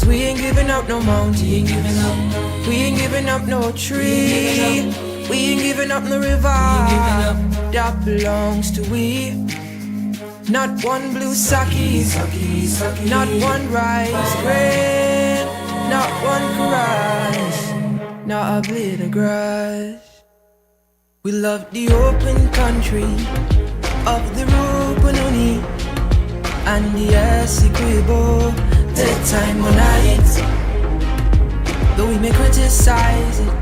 'Cause we ain't giving up no mountain, we ain't giving up no tree, we ain't giving up no river that belongs to we. Not one blue sake, not one rice grain, not one grass, not a blade of grass. We love the open country of the Rupununi and the Essequibo, the time of night. Though we may criticize it,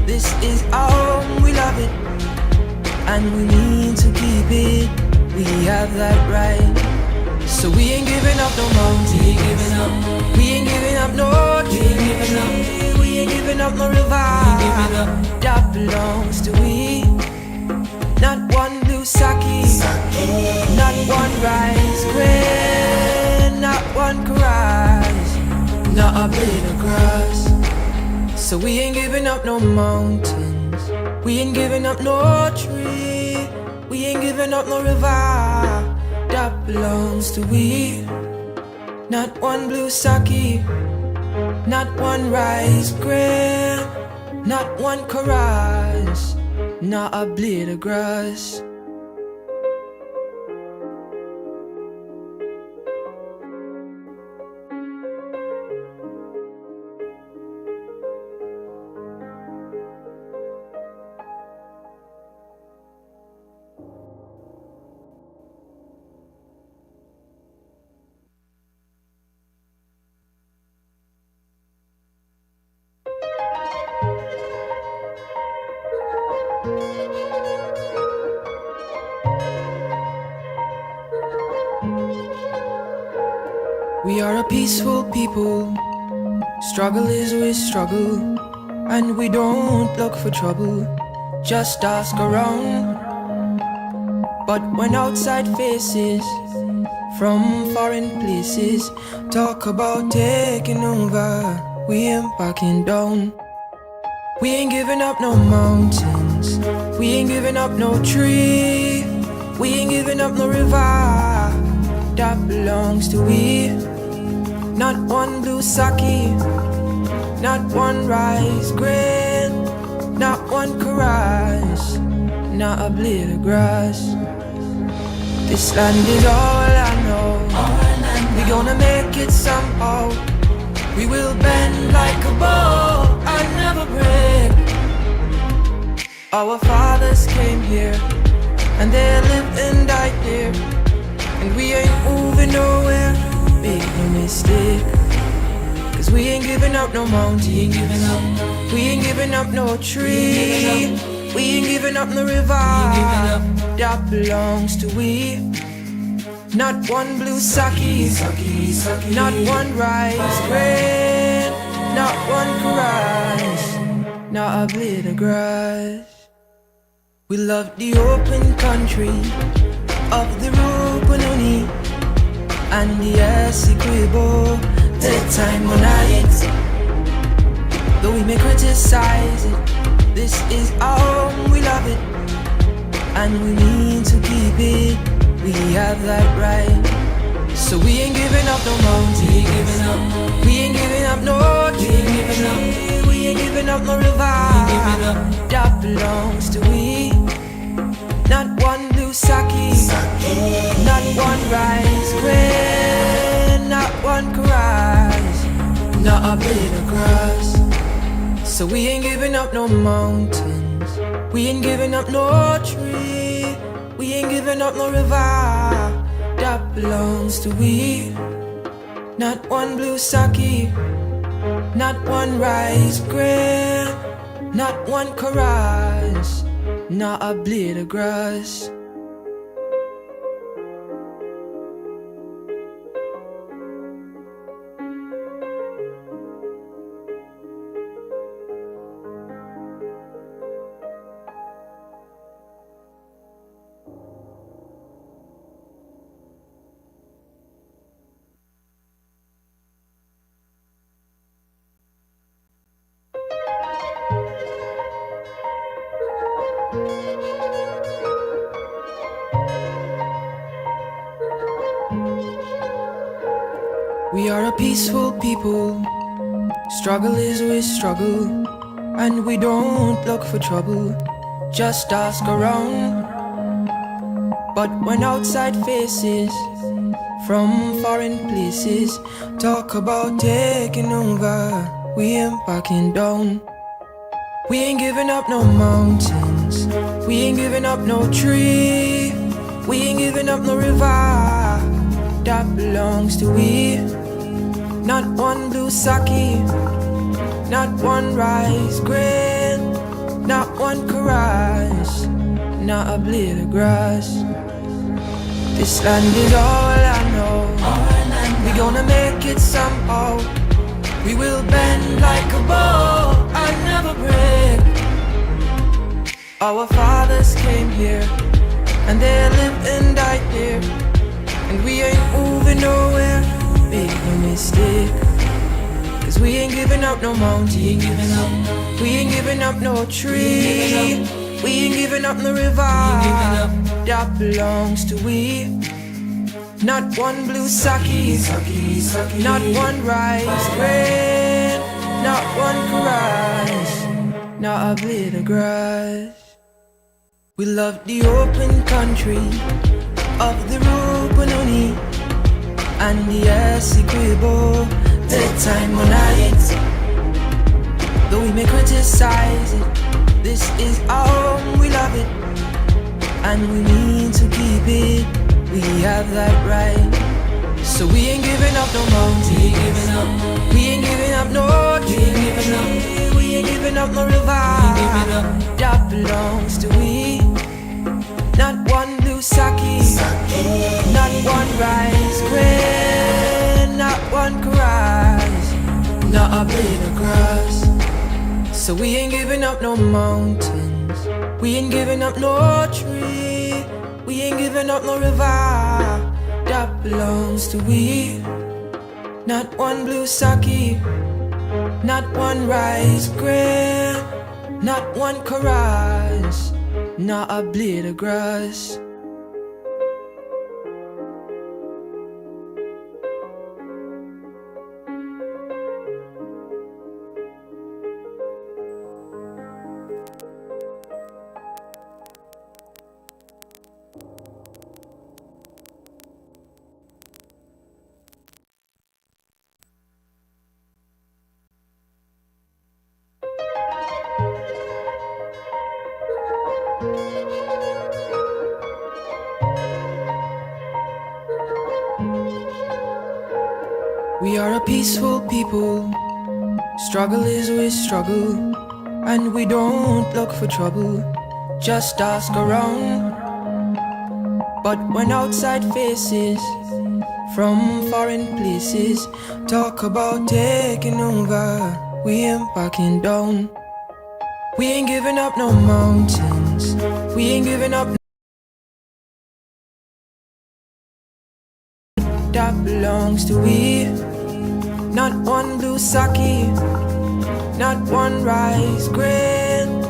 this is our home, we love it, and we need to keep it. We have that right. So we ain't giving up no mountain, we ain't giving up no tree, we ain't giving up no river that belongs to we. Not one blue sake, not one rice grain, not one grass, not a blade of grass. So we ain't giving up no mountains, we ain't giving up no tree, we ain't giving up no river that belongs to we. Not one blue sake, not one rice grain, not one chorus, not a blade of grass. We are a peaceful people, struggle is we struggle, and we don't look for trouble, just ask around. But when outside faces from foreign places talk about taking over, we ain't backing down. We ain't giving up no mountains, we ain't giving up no tree, we ain't giving up no river that belongs to we. Not one blue sake, not one rice grain, not one chorus, not a blade of grass. This land is all I know, we gonna make it somehow. We will bend like a bow and never break. Our fathers came here and they lived and died here, and we ain't moving nowhere, make no mistake. 'Cause we ain't giving up no mountain, we ain't giving up no tree, we ain't giving up no river that belongs to we. Not one blue sake, not one rice grain, not one grass, not a blade of grass. We love the open country of the Rupununi and the Essequibo, the time of night. Though we may criticize it, this is our home, we love it, and we need to keep it. We have that right. So we ain't giving up no mountain, we ain't giving up no tree, we ain't giving up no river that belongs to we. Not one blue sake, not one rice grain, not one grass, not a blade of grass. So we ain't giving up no mountains, we ain't giving up no tree, we ain't giving up no river that belongs to we. Not one blue sake, not one rice grain, not one chorus, not a blade of grass. We are a peaceful people. Struggle is with struggle, and we don't look for trouble. Just ask around. But when outside faces from foreign places talk about taking over, we ain't backing down. We ain't giving up no mountains, we ain't giving up no tree, we ain't giving up no river that belongs to we. Not one blue sake, not one rice grain, not one caress, not a blade of grass. This land is all I know. We gonna make it somehow. We will bend like a bow and never break. Our fathers came here and they lived and died here, and we ain't moving nowhere. Make no mistake, 'cause we ain't giving up no mountain, we ain't giving up no tree, we ain't giving up no river that belongs to we. Not one blue sake, not one rice grain, not one caress, not a blade of grass. We love the open country of the Rupununi and the Essequibo, daytime or night. Though we may criticize it, this is our home, we love it, and we need to keep it. We have that right. So we ain't giving up no mountain, we ain't giving up no tree, we ain't giving up no river that belongs to we. Not one blue sake, not one rice grain, not one caress, not a blade of grass. So we ain't giving up no mountains, we ain't giving up no tree, we ain't giving up no river that belongs to we. Not one blue sake, not one rice grain, not one caress, not a blade of grass. We are a peaceful people. Struggle is with struggle, and we don't look for trouble. Just ask around. But when outside faces from foreign places talk about taking over, we ain't backing down. We ain't giving up no mountains, we ain't giving up that belongs to we. Not one blue sake, not one rice grain.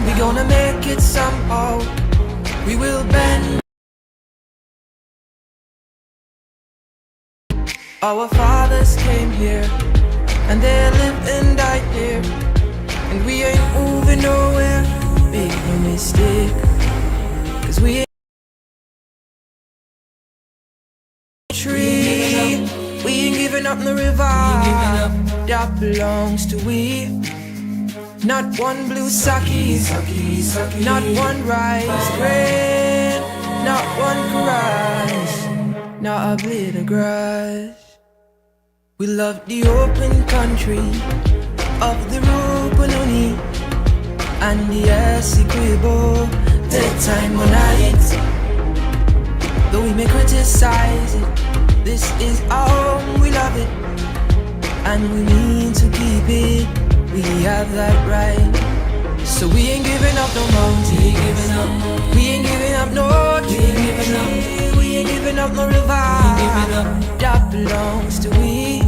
We gonna make it somehow. We will bend. Our fathers came here and they lived and died here, and we ain't moving nowhere. Make no mistake, 'cause we ain't tree, we ain't giving up the river that belongs to we. Not one blue sake, not one rice grain, not one caress, not a blade of grass. We love the open country of the Rupununi and the Essequibo, daytime or night. Though we may criticize it, this is our home, we love it, and we need to keep it. We have that right. So we ain't giving up no mountain, we ain't giving up no tree, we ain't giving up no river that belongs to we.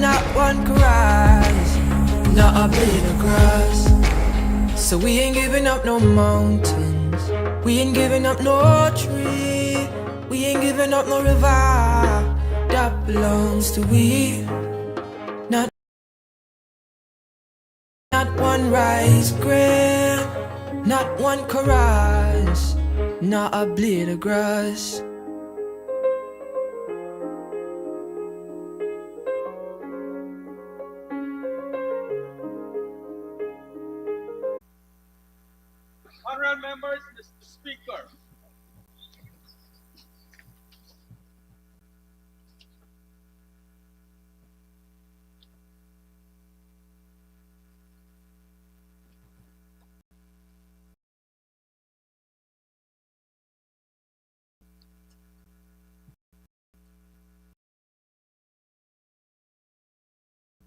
Not one can rise, not a blade of grass. So we ain't giving up no mountains, we ain't giving up no tree, we ain't giving up no river that belongs to we. Not, not one rice grain, not one can rise, not a blade of grass. Honorable members, Mr. Speaker.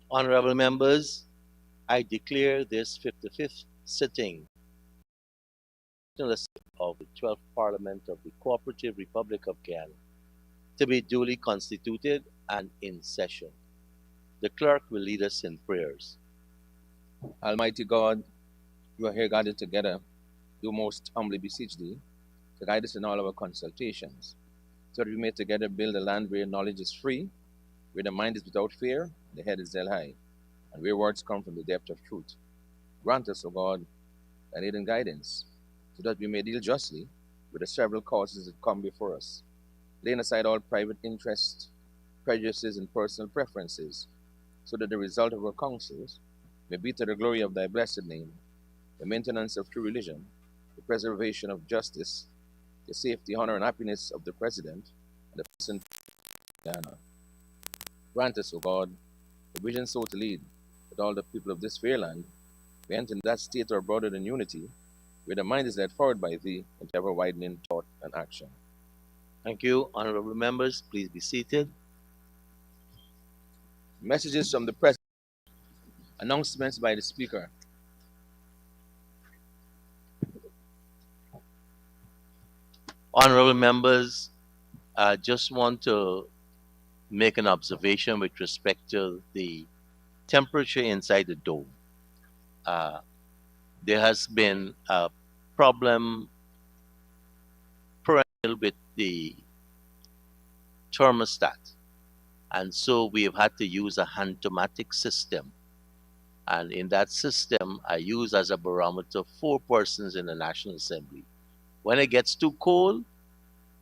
Honorable members, I declare this 55th sitting of the 12th Parliament of the Cooperative Republic of Ghana to be duly constituted and in session. The clerk will lead us in prayers. Almighty God, we are here gathered together, do most humbly beseech thee to guide us in all our consultations, so that we may together build a land where knowledge is free, where the mind is without fear, the head is held high, and where words come from the depth of truth. Grant us, O God, thy aid and guidance, so that we may deal justly with the several causes that come before us, laying aside all private interests, prejudices, and personal preferences, so that the result of our counsels may be to the glory of thy blessed name, the maintenance of true religion, the preservation of justice, the safety, honor, and happiness of the President and the person of Ghana. Grant us, O God, the vision so to lead that all the people of this fair land may enter in that state or broader than unity, where the mind is led forward by thee into ever widening thought and action. Thank you, honorable members. Please be seated. Messages from the President. Announcements by the Speaker. Honorable members, I just want to make an observation with respect to the temperature inside the dome. There has been a problem perennial with the thermostat, and so we have had to use a hand-to-matic system. And in that system, I use as a barometer 4 persons in the National Assembly. When it gets too cold,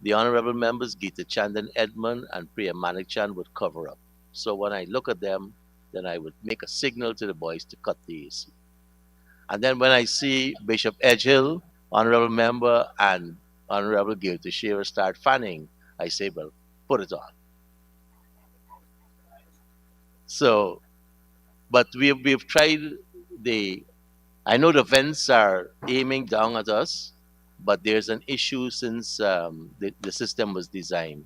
the honorable members, Gita Chandan Edmund and Priya Manikchan, would cover up. So when I look at them, then I would make a signal to the boys to cut the AC. And then when I see Bishop Edgehill, honorable member, and Honorable Gita Shearer start fanning, I say, well, put it on. So, but we've tried I know the vents are aiming down at us, but there's an issue since the system was designed.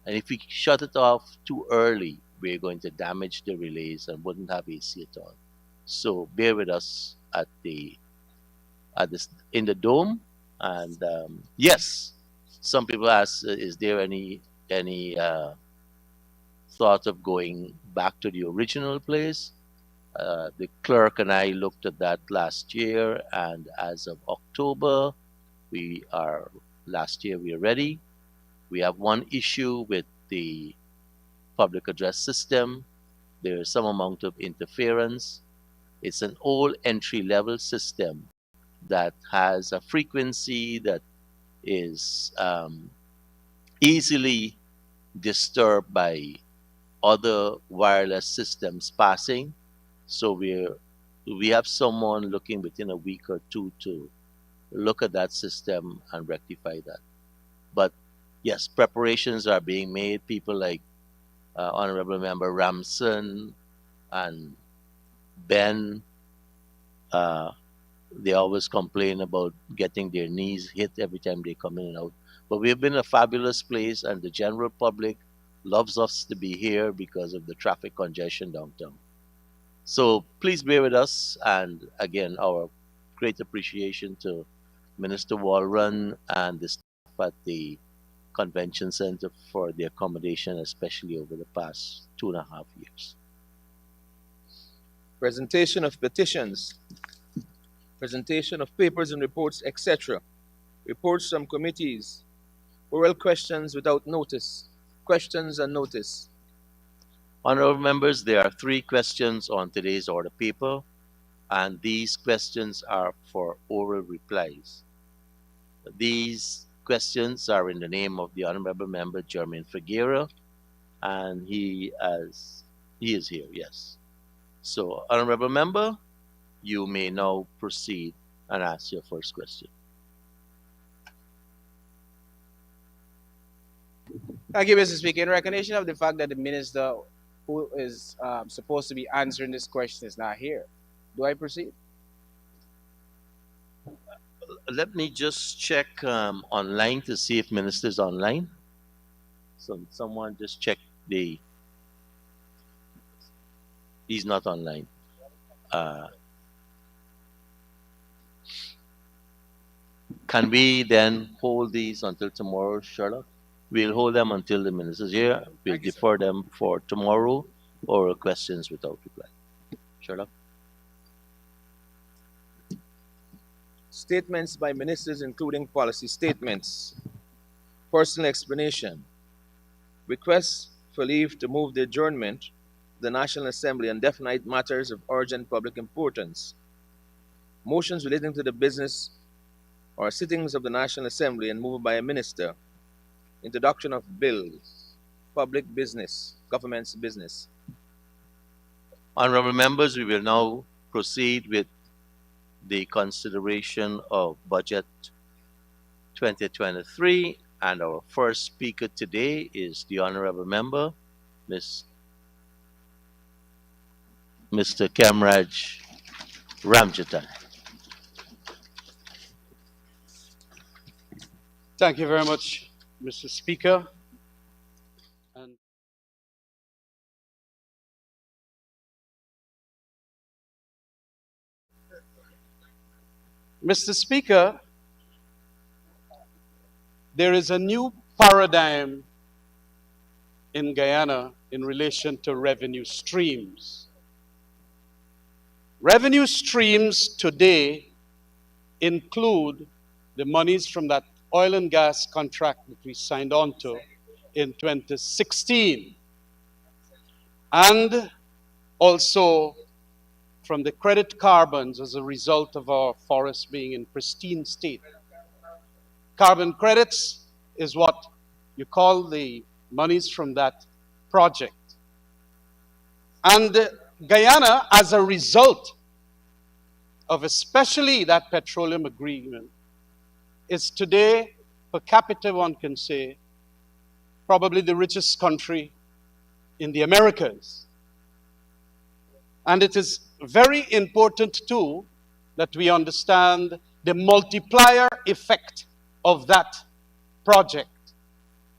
And if we shut it off too early, we're going to damage the relays and wouldn't have AC at all. So bear with us in the dome. And yes, some people ask, is there any thought of going back to the original place? The clerk and I looked at that last year, and as of October, last year we are ready. We have one issue with the public address system. There is some amount of interference. It's an old entry-level system that has a frequency that is easily disturbed by other wireless systems passing. So we have someone looking within a week or two to look at that system and rectify that. But yes, preparations are being made. People like Honorable Member Ramson and Ben, they always complain about getting their knees hit every time they come in and out. But we've been a fabulous place, and the general public loves us to be here because of the traffic congestion downtown. So please bear with us, and again, our great appreciation to Minister Walron and the staff at the Convention Center for the accommodation, especially over the past 2.5 years. presentation of petitions, presentation of papers and reports, etc., reports from committees, oral questions without notice, questions and notice. Honorable members, there are 3 questions on today's order paper, and these questions are for oral replies. These questions are in the name of the Honorable Member Jermaine Figuera, and he is here, yes. So, Honorable Member, you may now proceed and ask your first question. Thank you, Mr. Speaker. In recognition of the fact that the minister who is supposed to be answering this question is not here, do I proceed? Let me just check online to see if Minister is online. So someone just check the. He's not online. Can we then hold these until tomorrow, Sherlock? We'll hold them until the minister's here. We'll defer them for tomorrow or questions without reply. Sherlock? Statements by ministers, including policy statements. Personal explanation. Requests for leave to move the adjournment of the National Assembly on definite matters of urgent public importance. Motions relating to the business or sittings of the National Assembly and moved by a minister. Introduction of bills. Public business. Government's business. Honorable members, we will now proceed with the consideration of Budget 2023, and our first speaker today is the Honorable Member, Mr. Kamraj Ramjatan. Thank you very much, Mr. Speaker. And Mr. Speaker, there is a new paradigm in Guyana in relation to revenue streams. Revenue streams today include the monies from that oil and gas contract that we signed on to in 2016, and also from the credit carbons as a result of our forests being in pristine state. Carbon credits is what you call the monies from that project. And Guyana, as a result of especially that petroleum agreement, is today, per capita, one can say, probably the richest country in the Americas. And it is very important, too, that we understand the multiplier effect of that project.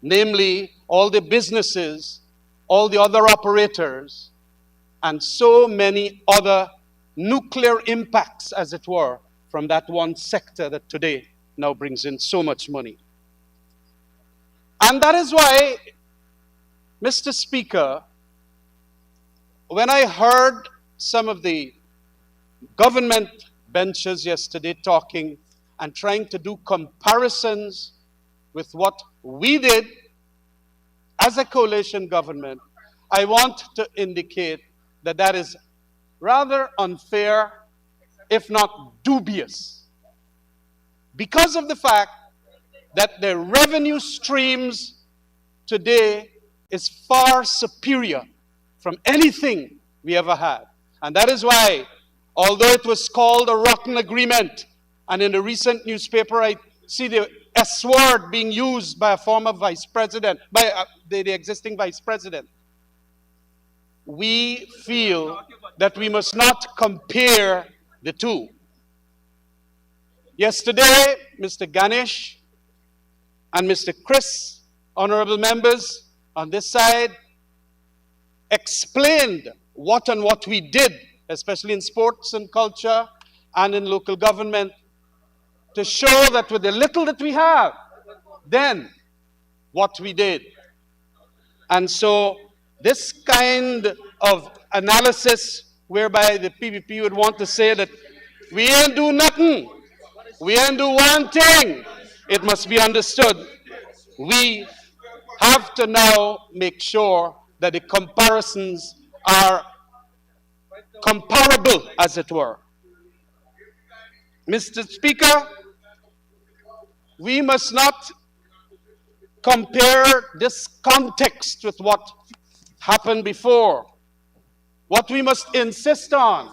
Namely, all the businesses, all the other operators, and so many other nuclear impacts, as it were, from that one sector that today now brings in so much money. And that is why, Mr. Speaker, when I heard some of the government benches yesterday talking and trying to do comparisons with what we did as a coalition government, I want to indicate that that is rather unfair, if not dubious, because of the fact that the revenue streams today is far superior from anything we ever had. And that is why, although it was called a rotten agreement, and in the recent newspaper I see the S word being used by a former vice president, by the existing vice president, we feel that we must not compare the two. Yesterday, Mr. Ganesh and Mr. Chris, honorable members on this side, explained what we did, especially in sports and culture and in local government, to show that with the little that we have, then what we did. And so this kind of analysis whereby the PPP would want to say that we ain't do nothing, we ain't do one thing. It must be understood we have to now make sure that the comparisons are comparable, as it were. Mr. Speaker, we must not compare this context with what happened before. What we must insist on,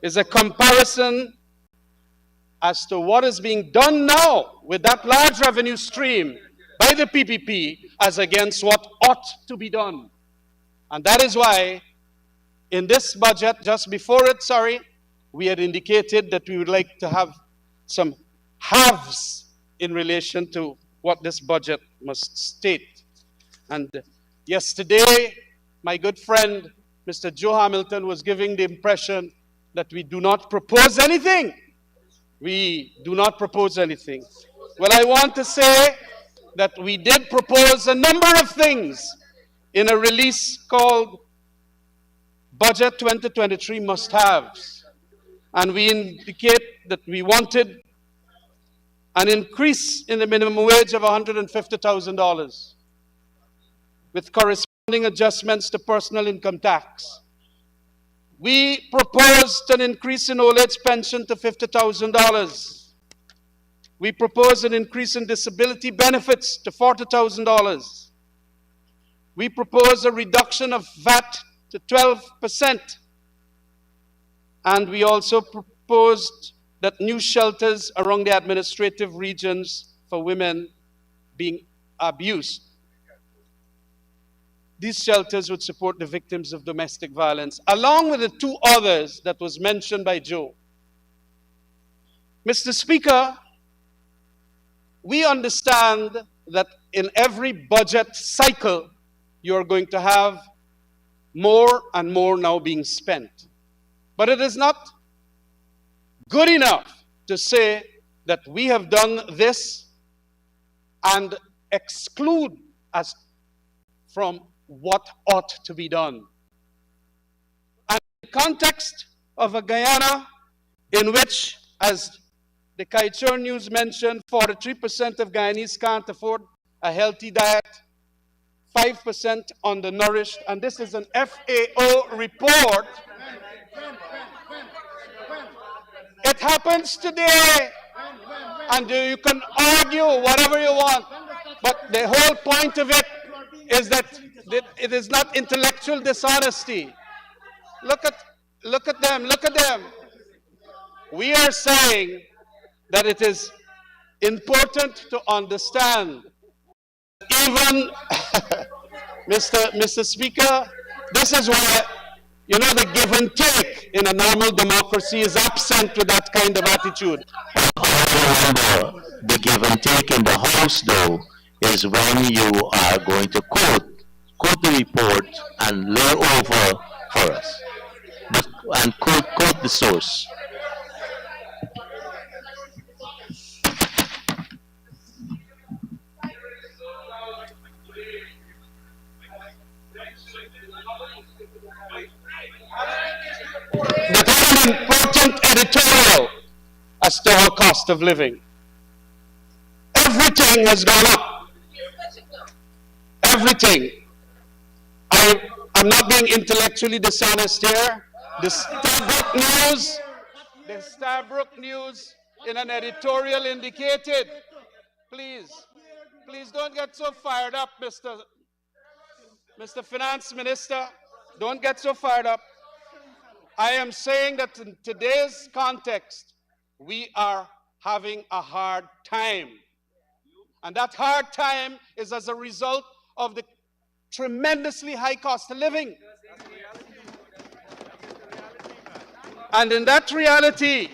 is a comparison as to what is being done now with that large revenue stream by the PPP as against what ought to be done. And that is why in this budget, just before it, we had indicated that we would like to have some halves in relation to what this budget must state. And yesterday, my good friend, Mr. Joe Hamilton, was giving the impression that we do not propose anything. We do not propose anything. Well, I want to say that we did propose a number of things in a release called Budget 2023 Must-Haves. And we indicate that we wanted an increase in the minimum wage of $150,000 with corresponding adjustments to personal income tax. We proposed an increase in old age pension to $50,000. We proposed an increase in disability benefits to $40,000. We proposed a reduction of VAT to 12%. And we also proposed that new shelters around the administrative regions for women being abused. These shelters would support the victims of domestic violence, along with the two others that was mentioned by Joe. Mr. Speaker, we understand that in every budget cycle, you're going to have more and more now being spent. But it is not good enough to say that we have done this and exclude us from what ought to be done. And in the context of a Guyana in which, as the Kaichur News mentioned, 43% of Guyanese can't afford a healthy diet, 5% undernourished, and this is an FAO report. It happens today, and you can argue whatever you want, but the whole point of it is that it is not intellectual dishonesty. Look at them. We are saying that it is important to understand, even, Mr. Speaker, this is why, the give and take in a normal democracy is absent with that kind of attitude. Remember, the give and take in the House, though, is when you are going to quote the report and lay over for us, and quote the source. That is an important editorial as to our cost of living. Everything has gone up. Everything. I'm not being intellectually dishonest here. The Stabrook News in an editorial indicated, please don't get so fired up, Mr. Finance Minister. Don't get so fired up. I am saying that in today's context, we are having a hard time. And that hard time is as a result of the tremendously high cost of living. And in that reality,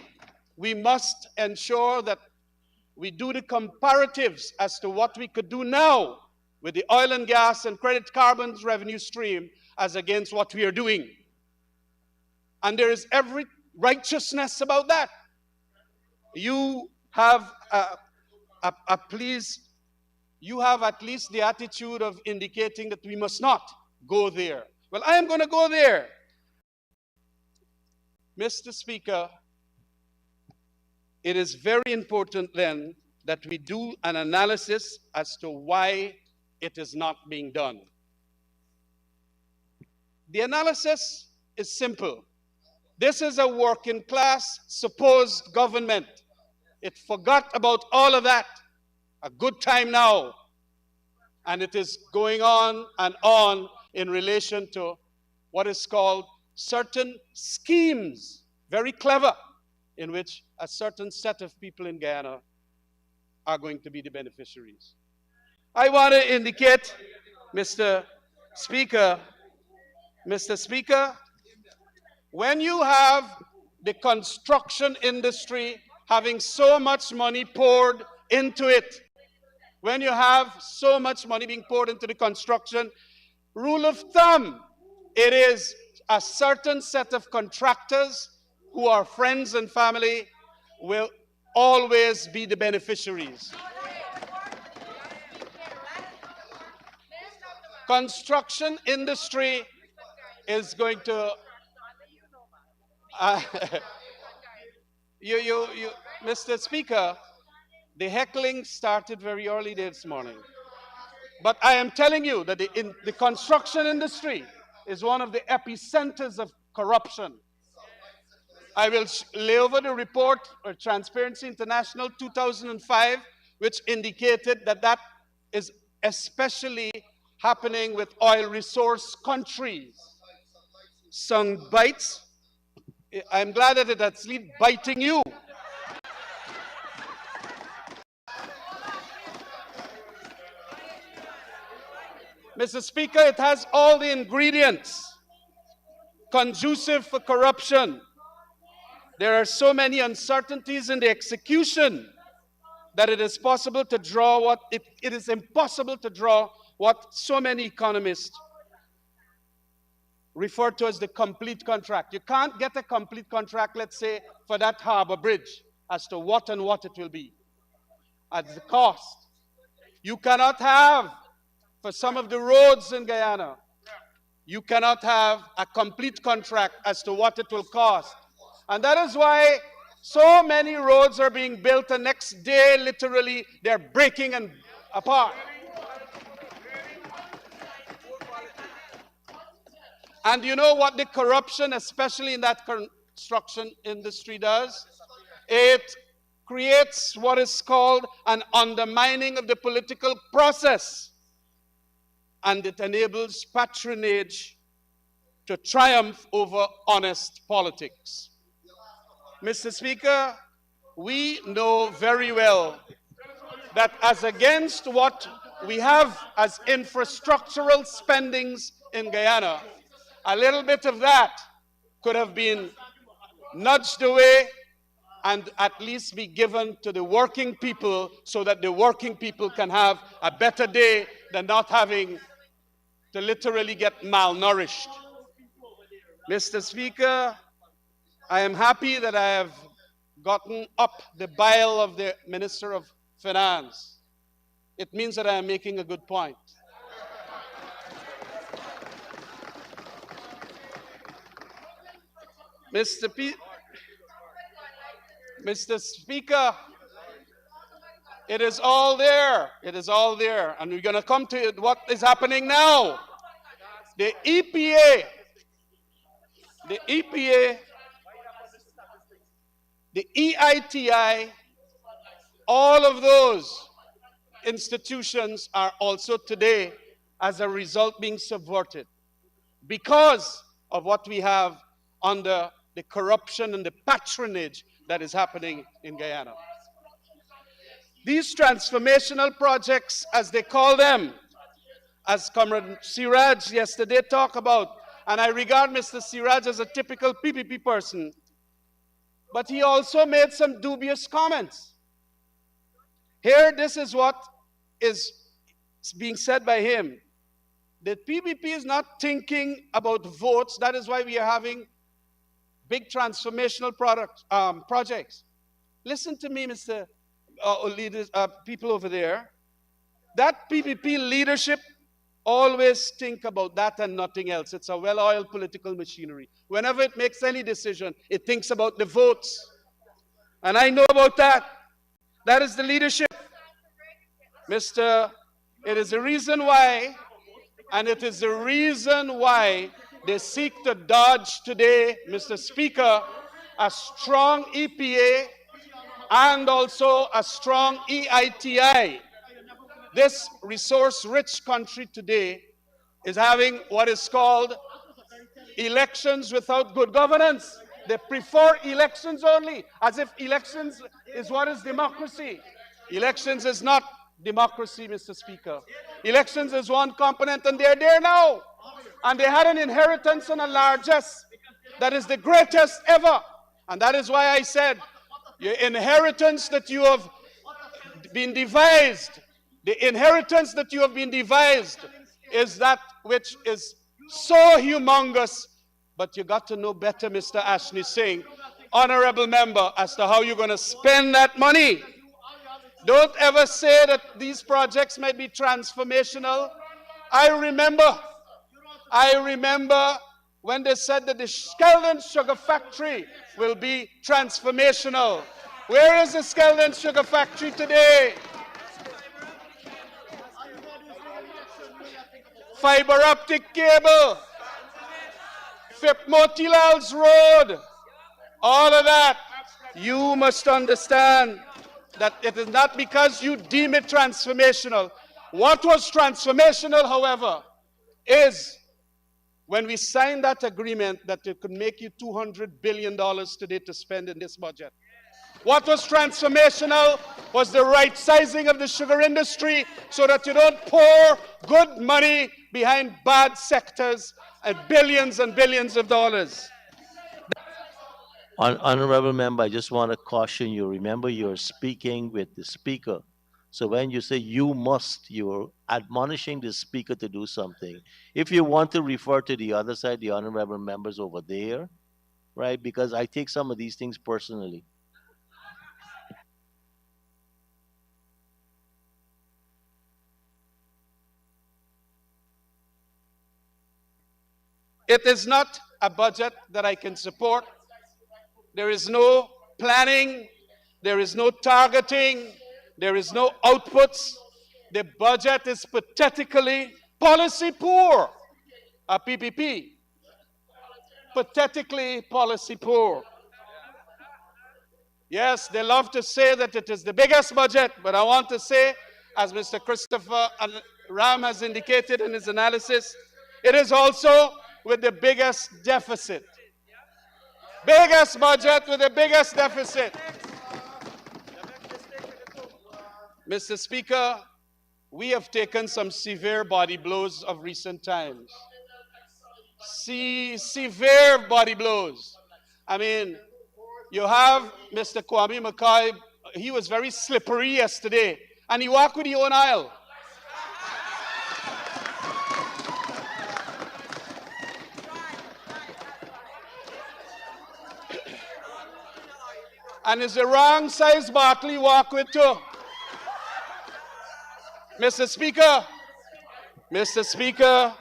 we must ensure that we do the comparatives as to what we could do now with the oil and gas and credit carbons revenue stream as against what we are doing. And there is every righteousness about that. You have you have at least the attitude of indicating that we must not go there. Well, I am going to go there. Mr. Speaker, it is very important then that we do an analysis as to why it is not being done. The analysis is simple. This is a working class supposed government. It forgot about all of that. A good time now. And it is going on and on in relation to what is called certain schemes, very clever, in which a certain set of people in Guyana are going to be the beneficiaries. I want to indicate, Mr. Speaker, when you have the construction industry having so much money poured into it, when you have so much money being poured into the construction, rule of thumb, it is a certain set of contractors who are friends and family will always be the beneficiaries. Construction industry is going to Mr. Speaker, the heckling started very early this morning. But I am telling you that the construction industry is one of the epicenters of corruption. I will lay over the report of Transparency International 2005, which indicated that that is especially happening with oil resource countries. Some bites. I'm glad that it's biting you. Mr. Speaker, it has all the ingredients conducive for corruption. There are so many uncertainties in the execution that it is possible to draw what it is impossible to draw what so many economists refer to as the complete contract. You can't get a complete contract, let's say, for that harbor bridge as to what and what it will be at the cost. You cannot have, for some of the roads in Guyana, you cannot have a complete contract as to what it will cost. And that is why so many roads are being built, the next day, literally, they're breaking and apart. And you know what the corruption, especially in that construction industry, does? It creates what is called an undermining of the political process. And it enables patronage to triumph over honest politics. Mr. Speaker, we know very well that as against what we have as infrastructural spendings in Guyana, a little bit of that could have been nudged away and at least be given to the working people so that the working people can have a better day than not having to literally get malnourished. Mr. Speaker, I am happy that I have gotten up the bile of the Minister of Finance. It means that I am making a good point. Mr. Speaker, it is all there. It is all there. And we're going to come to what is happening now. The EPA, the EITI, all of those institutions are also today, as a result, being subverted because of what we have under the corruption and the patronage that is happening in Guyana. These transformational projects, as they call them, as Comrade Siraj yesterday talked about, and I regard Mr. Siraj as a typical PPP person, but he also made some dubious comments. Here, this is what is being said by him. The PPP is not thinking about votes. That is why we are having big transformational projects. Listen to me, Mr. Leaders, people over there. That PPP leadership always think about that and nothing else. It's a well-oiled political machinery. Whenever it makes any decision, it thinks about the votes. And I know about that. That is the leadership. Mr. It is the reason why, and it is the reason why they seek to dodge today, Mr. Speaker, a strong EPA and also a strong EITI. This resource-rich country today is having what is called elections without good governance. They prefer elections only, as if elections is what is democracy. Elections is not democracy, Mr. Speaker. Elections is one component, and they're there now. And they had an inheritance and a largesse that is the greatest ever. And that is why I said, your inheritance that you have been devised, the inheritance that you have been devised is that which is so humongous. But you got to know better, Mr. Ashley Singh, honorable member, as to how you're going to spend that money. Don't ever say that these projects might be transformational. I remember when they said that the Skeldon Sugar Factory will be transformational. Where is the Skeldon Sugar Factory today? Fiber optic cable, FIP Motilal's Road, all of that. You must understand that it is not because you deem it transformational. What was transformational, however, is when we signed that agreement that it could make you $200 billion today to spend in this budget. What was transformational was the right sizing of the sugar industry so that you don't pour good money behind bad sectors and billions of dollars. Honorable member, I just want to caution you. Remember, you're speaking with the speaker. So when you say you must, you're admonishing the speaker to do something. If you want to refer to the other side, the honorable members over there, right? Because I take some of these things personally. It is not a budget that I can support. There is no planning. There is no targeting. There is no outputs. The budget is pathetically policy poor. A PPP. Pathetically policy poor. Yes, they love to say that it is the biggest budget, but I want to say, as Mr. Christopher Ram has indicated in his analysis, it is also with the biggest deficit. Biggest budget with the biggest deficit. Mr. Speaker, we have taken some severe body blows of recent times. Severe body blows. I mean, you have Mr. Kwame McCoy, he was very slippery yesterday, and he walked with the own aisle. And it's the wrong size bottle he walk with too. Mr. Speaker,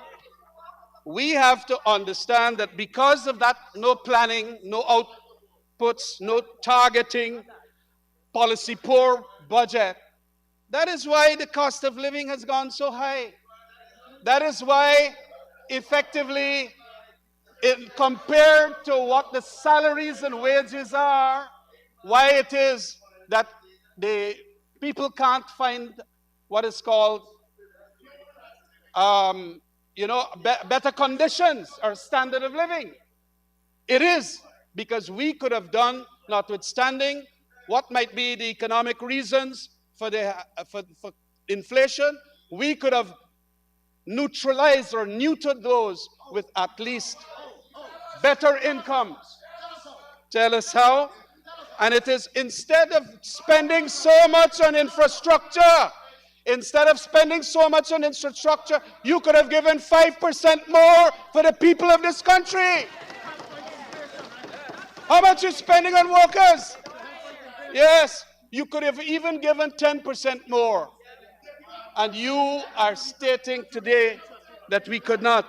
we have to understand that because of that no planning, no outputs, no targeting, policy poor budget, that is why the cost of living has gone so high. That is why effectively, compared to what the salaries and wages are, why it is that the people can't find what is called, better conditions or standard of living. It is because we could have done, notwithstanding what might be the economic reasons for inflation, we could have neutralized or neutered those with at least better incomes. Tell us how. And it is instead of spending so much on infrastructure, you could have given 5% more for the people of this country. How much are you spending on workers? Yes, you could have even given 10% more. And you are stating today that we could not.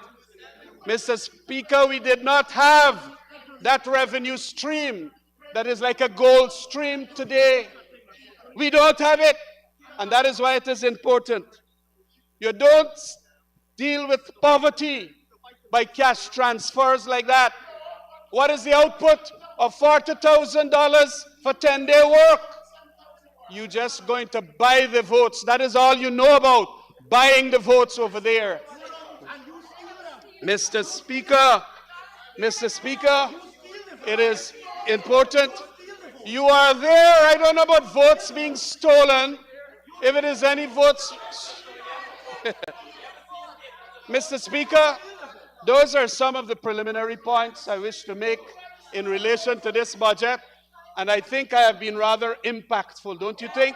Mr. Speaker, we did not have that revenue stream that is like a gold stream today. We don't have it, and that is why it is important. You don't deal with poverty by cash transfers like that. What is the output of $40,000 for 10-day work? You're just going to buy the votes. That is all you know about, buying the votes over there. Mr. Speaker, it is important. You are there. I don't know about votes being stolen. If it is any votes, Mr. Speaker, those are some of the preliminary points I wish to make in relation to this budget. And I think I have been rather impactful, don't you think?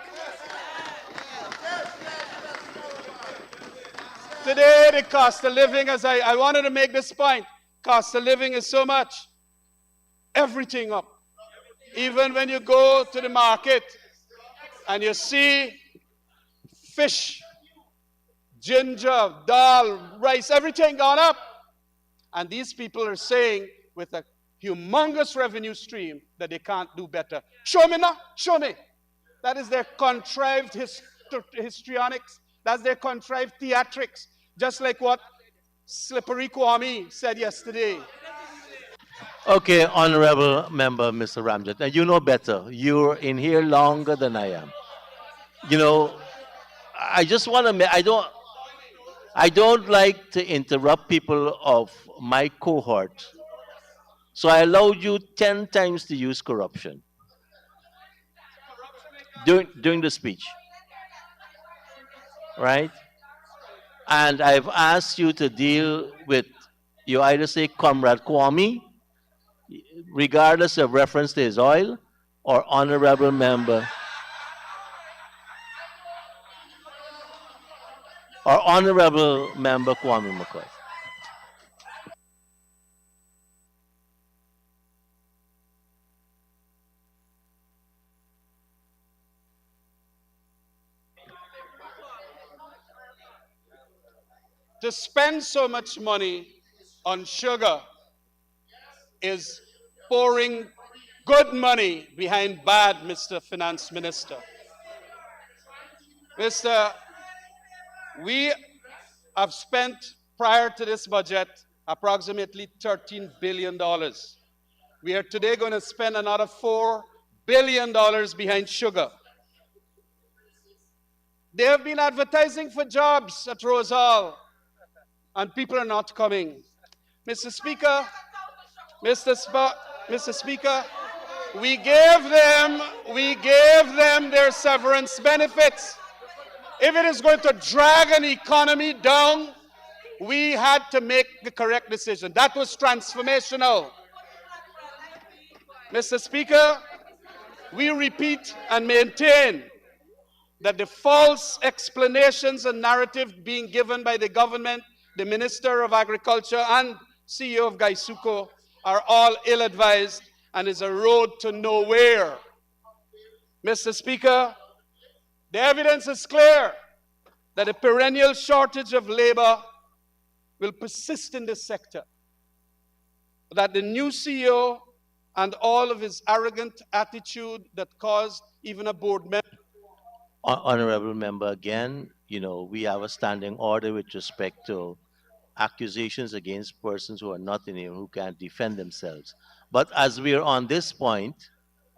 Today, the cost of living, as I wanted to make this point, cost of living is so much. Everything up. Even when you go to the market and you see fish, ginger, dal, rice, everything gone up. And these people are saying with a humongous revenue stream that they can't do better. Show me now, show me. That is their contrived histrionics. That's their contrived theatrics. Just like what Slippery Kwame said yesterday. Okay, honorable member, Mr. Ramjet. Now you know better. You're in here longer than I am. You know, I just want to. I don't like to interrupt people of my cohort. So I allowed you 10 times to use corruption during the speech. Right? And I've asked you to deal with, you either say Comrade Kwame, regardless of reference to his oil, or honorable member. Or honorable member Kwame McCoy. To spend so much money on sugar is pouring good money behind bad, Mr. Finance Minister. We have spent, prior to this budget, approximately $13 billion. We are today going to spend another $4 billion behind sugar. They have been advertising for jobs at Rose Hall, and people are not coming. Mr. Speaker, we gave them their severance benefits. If it is going to drag an economy down, we had to make the correct decision. That was transformational. Mr. Speaker, we repeat and maintain that the false explanations and narrative being given by the government, the Minister of Agriculture and CEO of Gaisuco are all ill-advised and is a road to nowhere. Mr. Speaker, the evidence is clear that a perennial shortage of labor will persist in this sector, that the new CEO and all of his arrogant attitude that caused even a board member. Honorable member, again, you know, we have a standing order with respect to accusations against persons who are not in here, who can't defend themselves. But as we're on this point,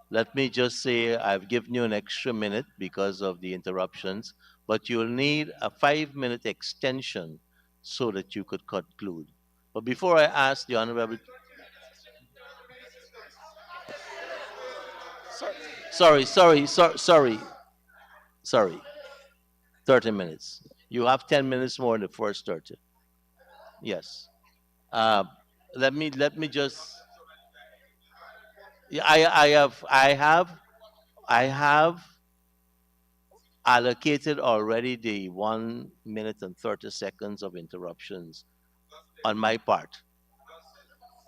let me just say I've given you an extra minute because of the interruptions, but you'll need a 5-minute extension so that you could conclude. But before I ask the honorable... Sorry. 30 minutes. You have 10 minutes more in the first 30. Yes. Let me just... Yeah, I have allocated already the 1 minute and 30 seconds of interruptions on my part.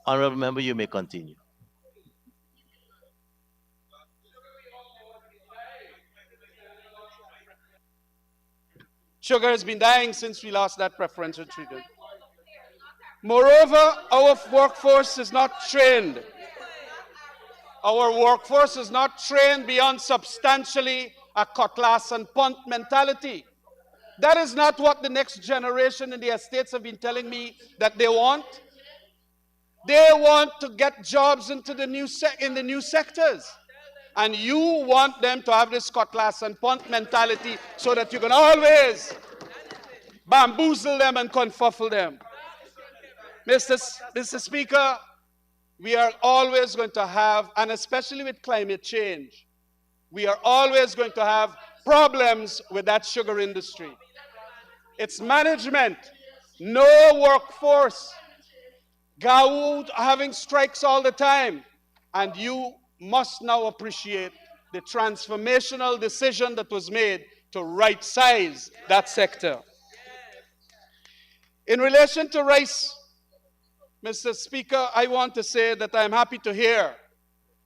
Honorable member, you may continue. Sugar has been dying since we lost that preferential treatment. Moreover, our workforce is not trained. Our workforce is not trained beyond substantially a cutlass and punt mentality. That is not what the next generation in the estates have been telling me that they want. They want to get jobs into the new in the new sectors. And you want them to have this cutlass and punt mentality so that you can always bamboozle them and confuffle them. Mr. Speaker, we are always going to have, and especially with climate change, we are always going to have problems with that sugar industry. It's management, no workforce, Gawood having strikes all the time, and you must now appreciate the transformational decision that was made to right-size that sector. In relation to rice, Mr. Speaker, I want to say that I'm happy to hear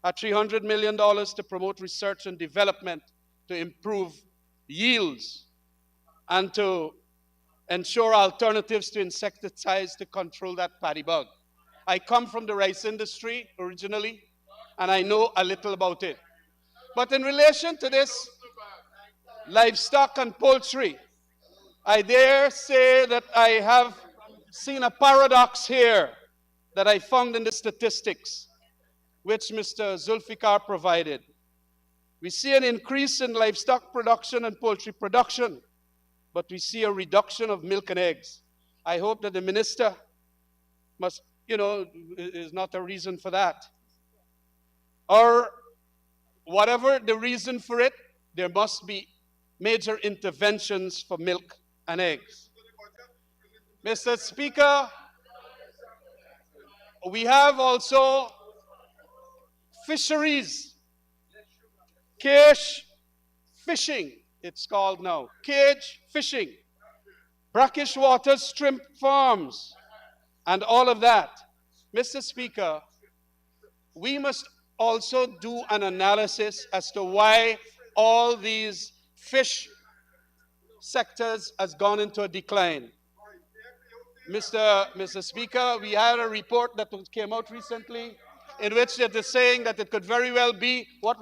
$300 million to promote research and development to improve yields and to ensure alternatives to insecticides to control that paddy bug. I come from the rice industry originally, and I know a little about it. But in relation to this livestock and poultry, I dare say that I have seen a paradox here that I found in the statistics which Mr. Zulfikar provided. We see an increase in livestock production and poultry production, but we see a reduction of milk and eggs. I hope that the minister must, is not a reason for that. Or whatever the reason for it, there must be major interventions for milk and eggs. Mr. Speaker, we have also fisheries, cage fishing, it's called now, cage fishing, brackish water shrimp farms, and all of that. Mr. Speaker, we must also do an analysis as to why all these fish sectors has gone into a decline. Mr. Speaker, we had a report that came out recently in which it is saying that it could very well be what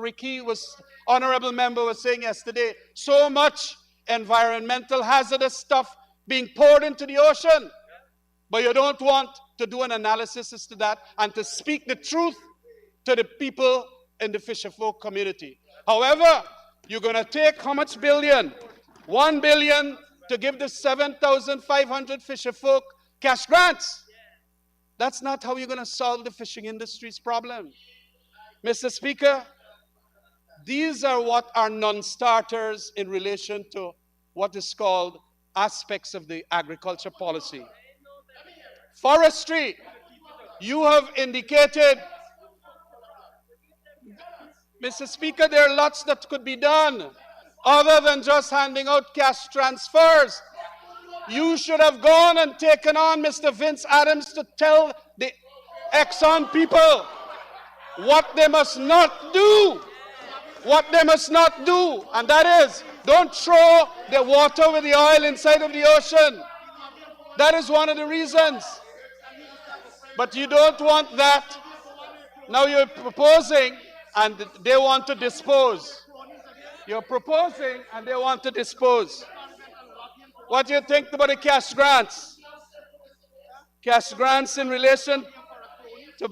honorable member was saying yesterday, so much environmental hazardous stuff being poured into the ocean. But you don't want to do an analysis as to that and to speak the truth to the people in the fisherfolk community. However, you're going to take how much billion? 1 billion to give the 7,500 fisherfolk cash grants. That's not how you're going to solve the fishing industry's problem. Mr. Speaker, these are what are non-starters in relation to what is called aspects of the agriculture policy. Forestry, you have indicated, Mr. Speaker, there are lots that could be done other than just handing out cash transfers. You should have gone and taken on Mr. Vince Adams to tell the Exxon people what they must not do. What they must not do. And that is, don't throw the water with the oil inside of the ocean. That is one of the reasons. But you don't want that. Now you're proposing and they want to dispose. You're proposing and they want to dispose. What do you think about the cash grants? Cash grants in relation to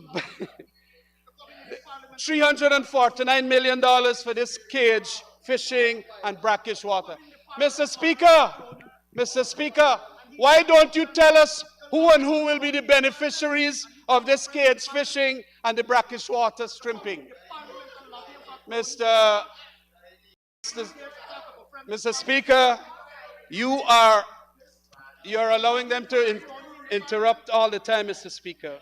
$349 million for this cage fishing and brackish water. Mr. Speaker, why don't you tell us who and who will be the beneficiaries of this cage fishing and the brackish water shrimping? Mr. Speaker, you're allowing them to interrupt all the time, Mr. Speaker.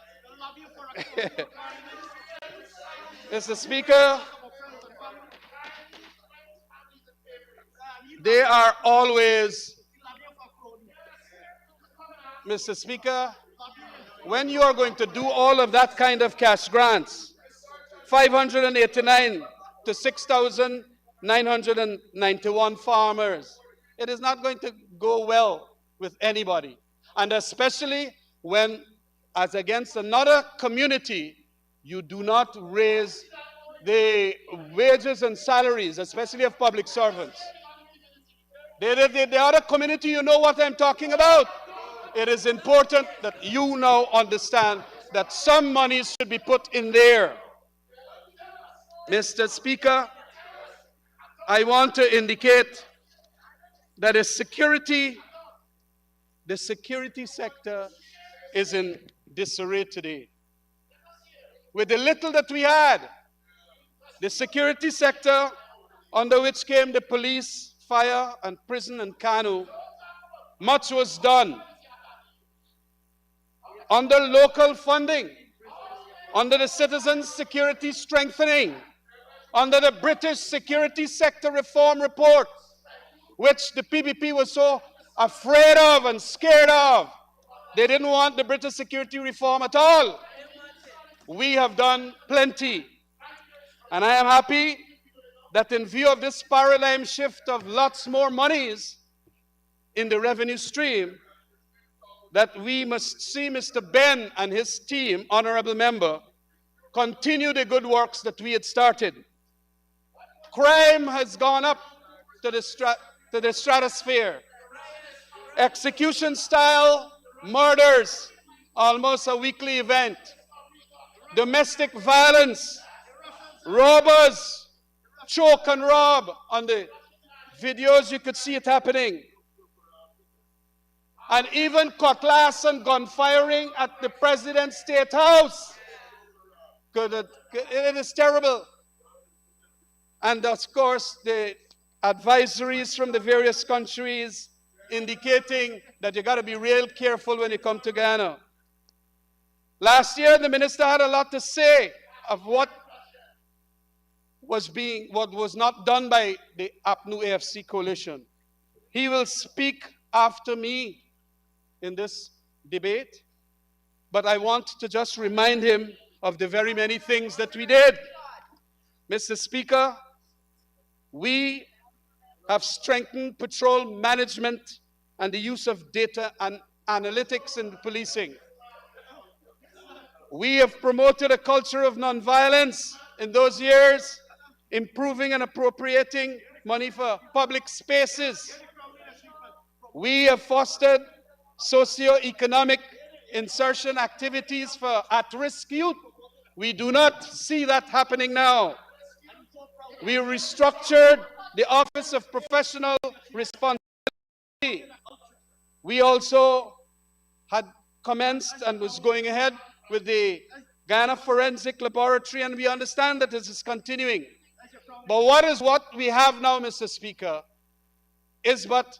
Mr. Speaker, they are always, Mr. Speaker, when you are going to do all of that kind of cash grants, 589 to 6,991 farmers, it is not going to go well with anybody. And especially when as against another community, you do not raise the wages and salaries, especially of public servants. The other community, you know what I'm talking about. It is important that you now understand that some monies should be put in there. Mr. Speaker, I want to indicate that the security sector is in disarray today. With the little that we had, the security sector, under which came the police, fire, and prison and Kanu, much was done. Under local funding, under the Citizens Security Strengthening, under the British Security Sector Reform Report, which the PBP was so afraid of and scared of. They didn't want the British security reform at all. We have done plenty. And I am happy that in view of this paradigm shift of lots more monies in the revenue stream, that we must see Mr. Ben and his team, honorable member, continue the good works that we had started. Crime has gone up to the stratosphere. Execution-style murders, almost a weekly event. Domestic violence, robbers, choke and rob. On the videos, you could see it happening. And even cutlass and gun firing at the President's State House. It is terrible. And of course, the advisories from the various countries indicating that you got to be real careful when you come to Ghana. Last year, the minister had a lot to say of what was not done by the APNU AFC coalition. He will speak after me in this debate, but I want to just remind him of the very many things that we did. Mr. Speaker, we have strengthened patrol management and the use of data and analytics in policing. We have promoted a culture of nonviolence in those years, improving and appropriating money for public spaces. We have fostered socio-economic insertion activities for at-risk youth. We do not see that happening now. We restructured the Office of Professional Responsibility. We also had commenced and was going ahead with the Ghana Forensic Laboratory, and we understand that this is continuing. But what we have now, Mr. Speaker, is but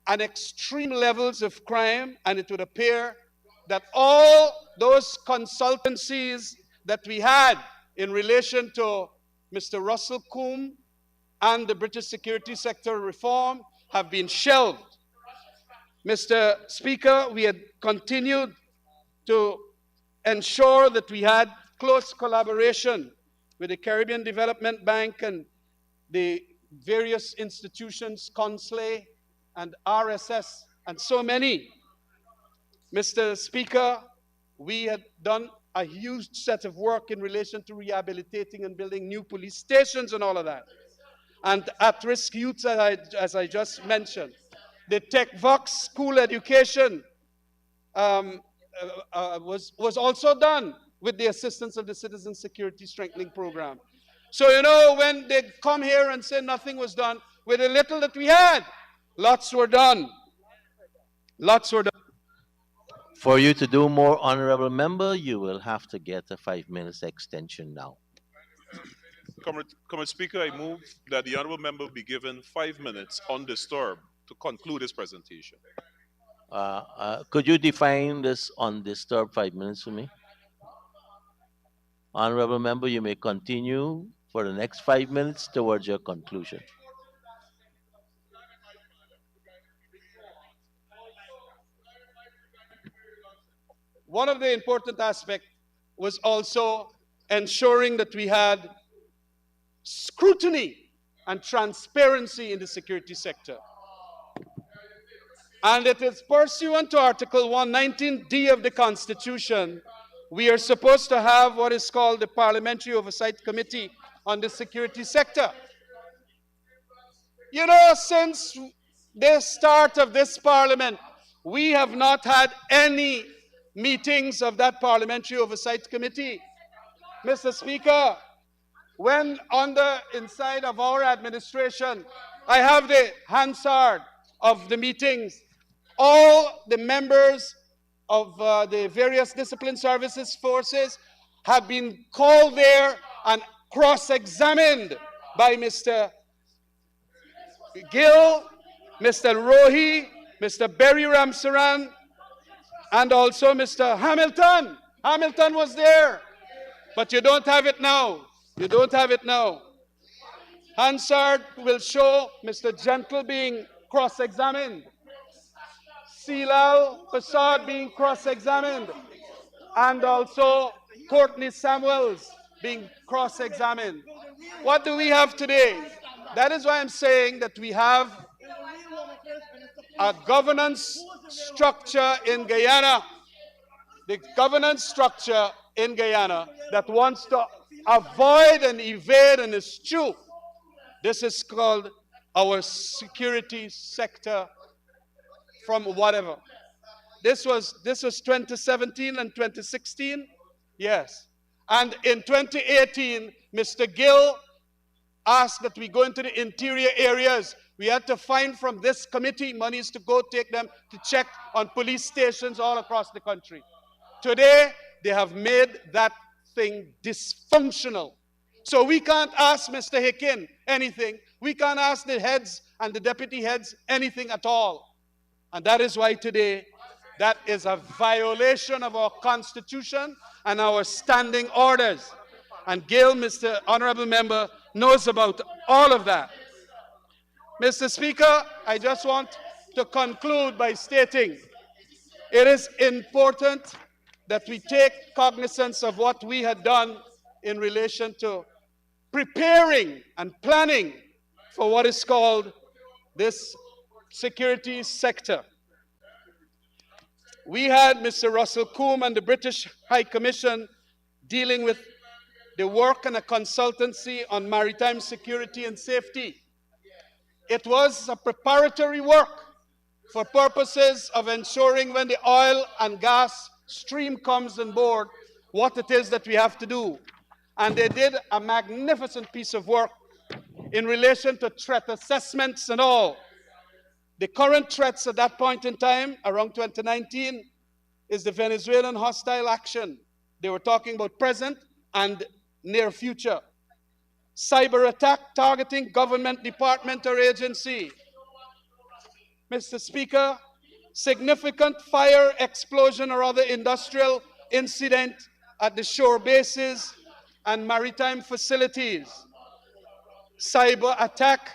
an extreme levels of crime, and it would appear that all those consultancies that we had in relation to Mr. Russell Coombe and the British security sector reform have been shelved. Mr. Speaker, we had continued to ensure that we had close collaboration with the Caribbean Development Bank and the various institutions, CONSLE and RSS, and so many. Mr. Speaker, we had done a huge set of work in relation to rehabilitating and building new police stations and all of that. And at-risk youths, as I just mentioned. The TechVox school education was also done with the assistance of the Citizen Security Strengthening Program. So, you know, when they come here and say nothing was done, with the little that we had, lots were done. Lots were done. For you to do more, honorable member, you will have to get a 5 minutes extension now. Comrade Speaker, I move that the honorable member be given 5 minutes undisturbed to conclude his presentation. Could you define this undisturbed 5 minutes for me? Honorable member, you may continue for the next 5 minutes towards your conclusion. One of the important aspects was also ensuring that we had scrutiny and transparency in the security sector. And it is pursuant to Article 119D of the Constitution, we are supposed to have what is called the Parliamentary Oversight Committee on the security sector. You know, since the start of this parliament, we have not had any meetings of that Parliamentary Oversight Committee. Mr. Speaker, when inside of our administration, I have the Hansard of the meetings. All the members of the various discipline services forces have been called there and cross-examined by Mr. Gill, Mr. Rohi, Mr. Berry Ramsaran, and also Mr. Hamilton. Hamilton was there, but you don't have it now. You don't have it now. Hansard will show Mr. Gentle being cross-examined, Silal Prasad being cross-examined, and also Courtney Samuels being cross-examined. What do we have today? That is why I'm saying that we have a governance structure in Guyana, the governance structure in Guyana that wants to avoid and evade and eschew. This is called our security sector from whatever. This was 2017 and 2016, yes. And in 2018, Mr. Gill asked that we go into the interior areas. We had to find from this committee monies to go take them to check on police stations all across the country. Today, they have made that thing dysfunctional. So we can't ask Mr. Hicken anything. We can't ask the heads and the deputy heads anything at all. And that is why today, that is a violation of our Constitution and our standing orders. And Gail, Mr. Honorable Member, knows about all of that. Mr. Speaker, I just want to conclude by stating it is important that we take cognizance of what we had done in relation to preparing and planning for what is called this security sector. We had Mr. Russell Coombe and the British High Commission dealing with the work and a consultancy on maritime security and safety. It was a preparatory work for purposes of ensuring when the oil and gas stream comes on board, what it is that we have to do. And they did a magnificent piece of work in relation to threat assessments and all. The current threats at that point in time, around 2019, is the Venezuelan hostile action. They were talking about present and near future. Cyber attack targeting government department or agency. Mr. Speaker, significant fire, explosion, or other industrial incident at the shore bases and maritime facilities. Cyber attack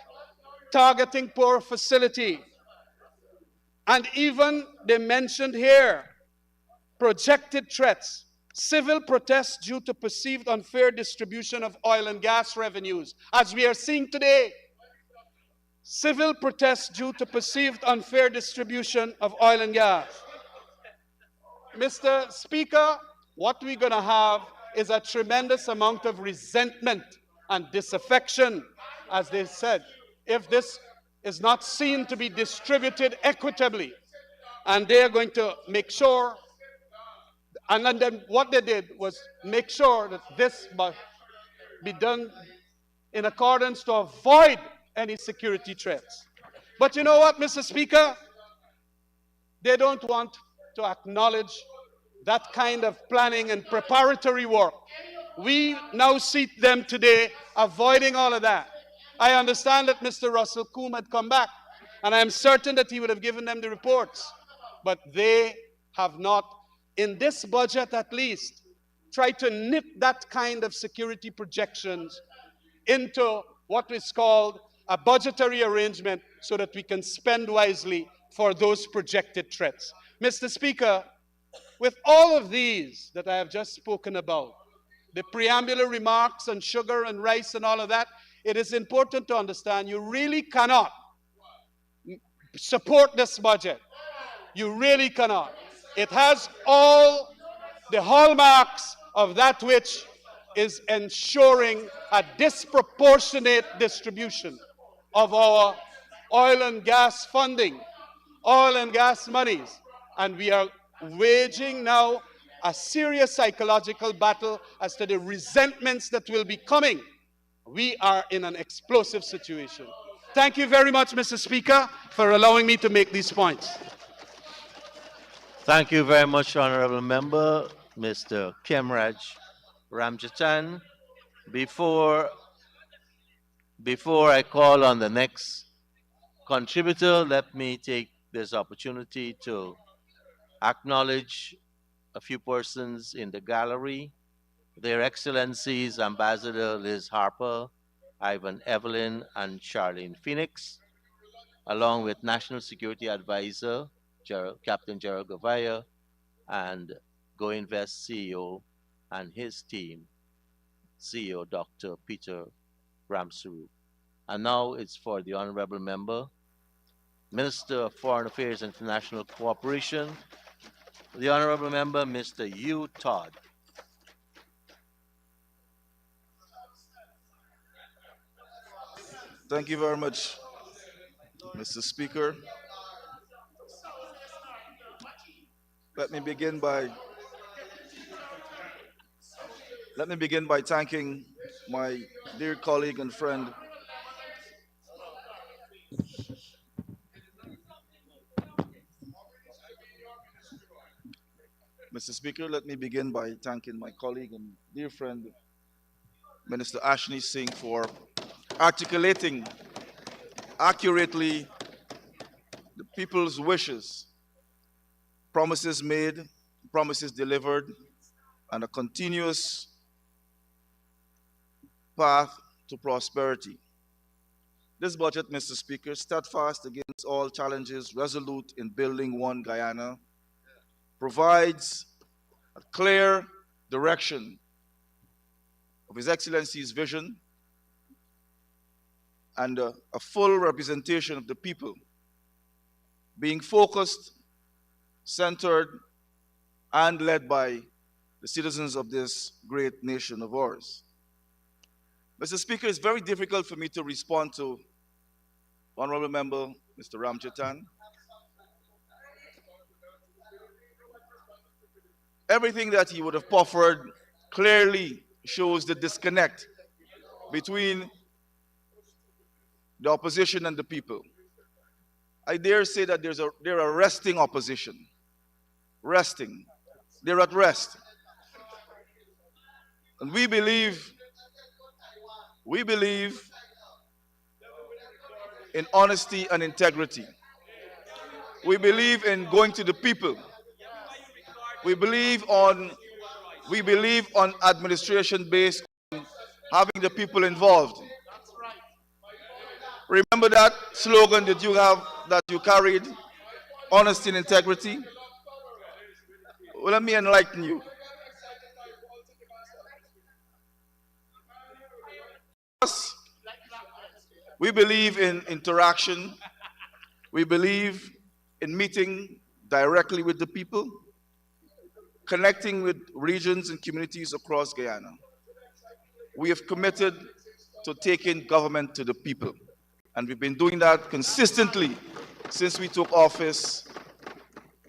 targeting port facility. And even they mentioned here projected threats, civil protests due to perceived unfair distribution of oil and gas revenues, as we are seeing today. Civil protests due to perceived unfair distribution of oil and gas. Mr. Speaker, what we're going to have is a tremendous amount of resentment and disaffection, as they said, if this is not seen to be distributed equitably. And they are going to make sure, and then what they did was make sure that this must be done in accordance to avoid any security threats. But you know what, Mr. Speaker? They don't want to acknowledge that kind of planning and preparatory work. We now see them today avoiding all of that. I understand that Mr. Russell Coombe had come back, and I am certain that he would have given them the reports. But they have not, in this budget at least, tried to knit that kind of security projections into what is called a budgetary arrangement so that we can spend wisely for those projected threats. Mr. Speaker, with all of these that I have just spoken about, the preambular remarks on sugar and rice and all of that, it is important to understand you really cannot support this budget You really cannot. It has all the hallmarks of that which is ensuring a disproportionate distribution of our oil and gas funding, oil and gas monies. And we are waging now a serious psychological battle as to the resentments that will be coming. We are in an explosive situation. Thank you very much, Mr. Speaker, for allowing me to make these points. Thank you very much, Honorable Member, Mr. Kemraj Ramjatan. Before I call on the next contributor, let me take this opportunity to acknowledge a few persons in the gallery. Their Excellencies Ambassador Liz Harper, Ivan Evelyn, and Charlene Phoenix, along with National Security Advisor Captain Gerald Gavaya and Go Invest CEO and his team, CEO Dr. Peter Ramsuru. And now it's for the Honorable Member, Minister of Foreign Affairs and International Cooperation, the Honorable Member, Mr. Hugh Todd. Thank you very much, Mr. Speaker. Let me begin by thanking my dear colleague and friend, Mr. Speaker. Let me begin by thanking my colleague and dear friend, Minister Ashni Singh, for articulating accurately the people's wishes, promises made, promises delivered, and a continuous path to prosperity. This budget, Mr. Speaker, steadfast against all challenges, resolute in building one Guyana, provides a clear direction of His Excellency's vision and a full representation of the people, being focused, centered, and led by the citizens of this great nation of ours. Mr. Speaker, it's very difficult for me to respond to Honorable Member Mr. Ramjatan. Everything that he would have proffered clearly shows the disconnect between the opposition and the people. I dare say that they're a resting opposition. Resting. They're at rest. And we believe in honesty and integrity. We believe in going to the people. We believe on administration based on having the people involved. Remember that slogan that you carried, honesty and integrity? Well, let me enlighten you. We believe in interaction. We believe in meeting directly with the people, connecting with regions and communities across Guyana. We have committed to taking government to the people. And we've been doing that consistently since we took office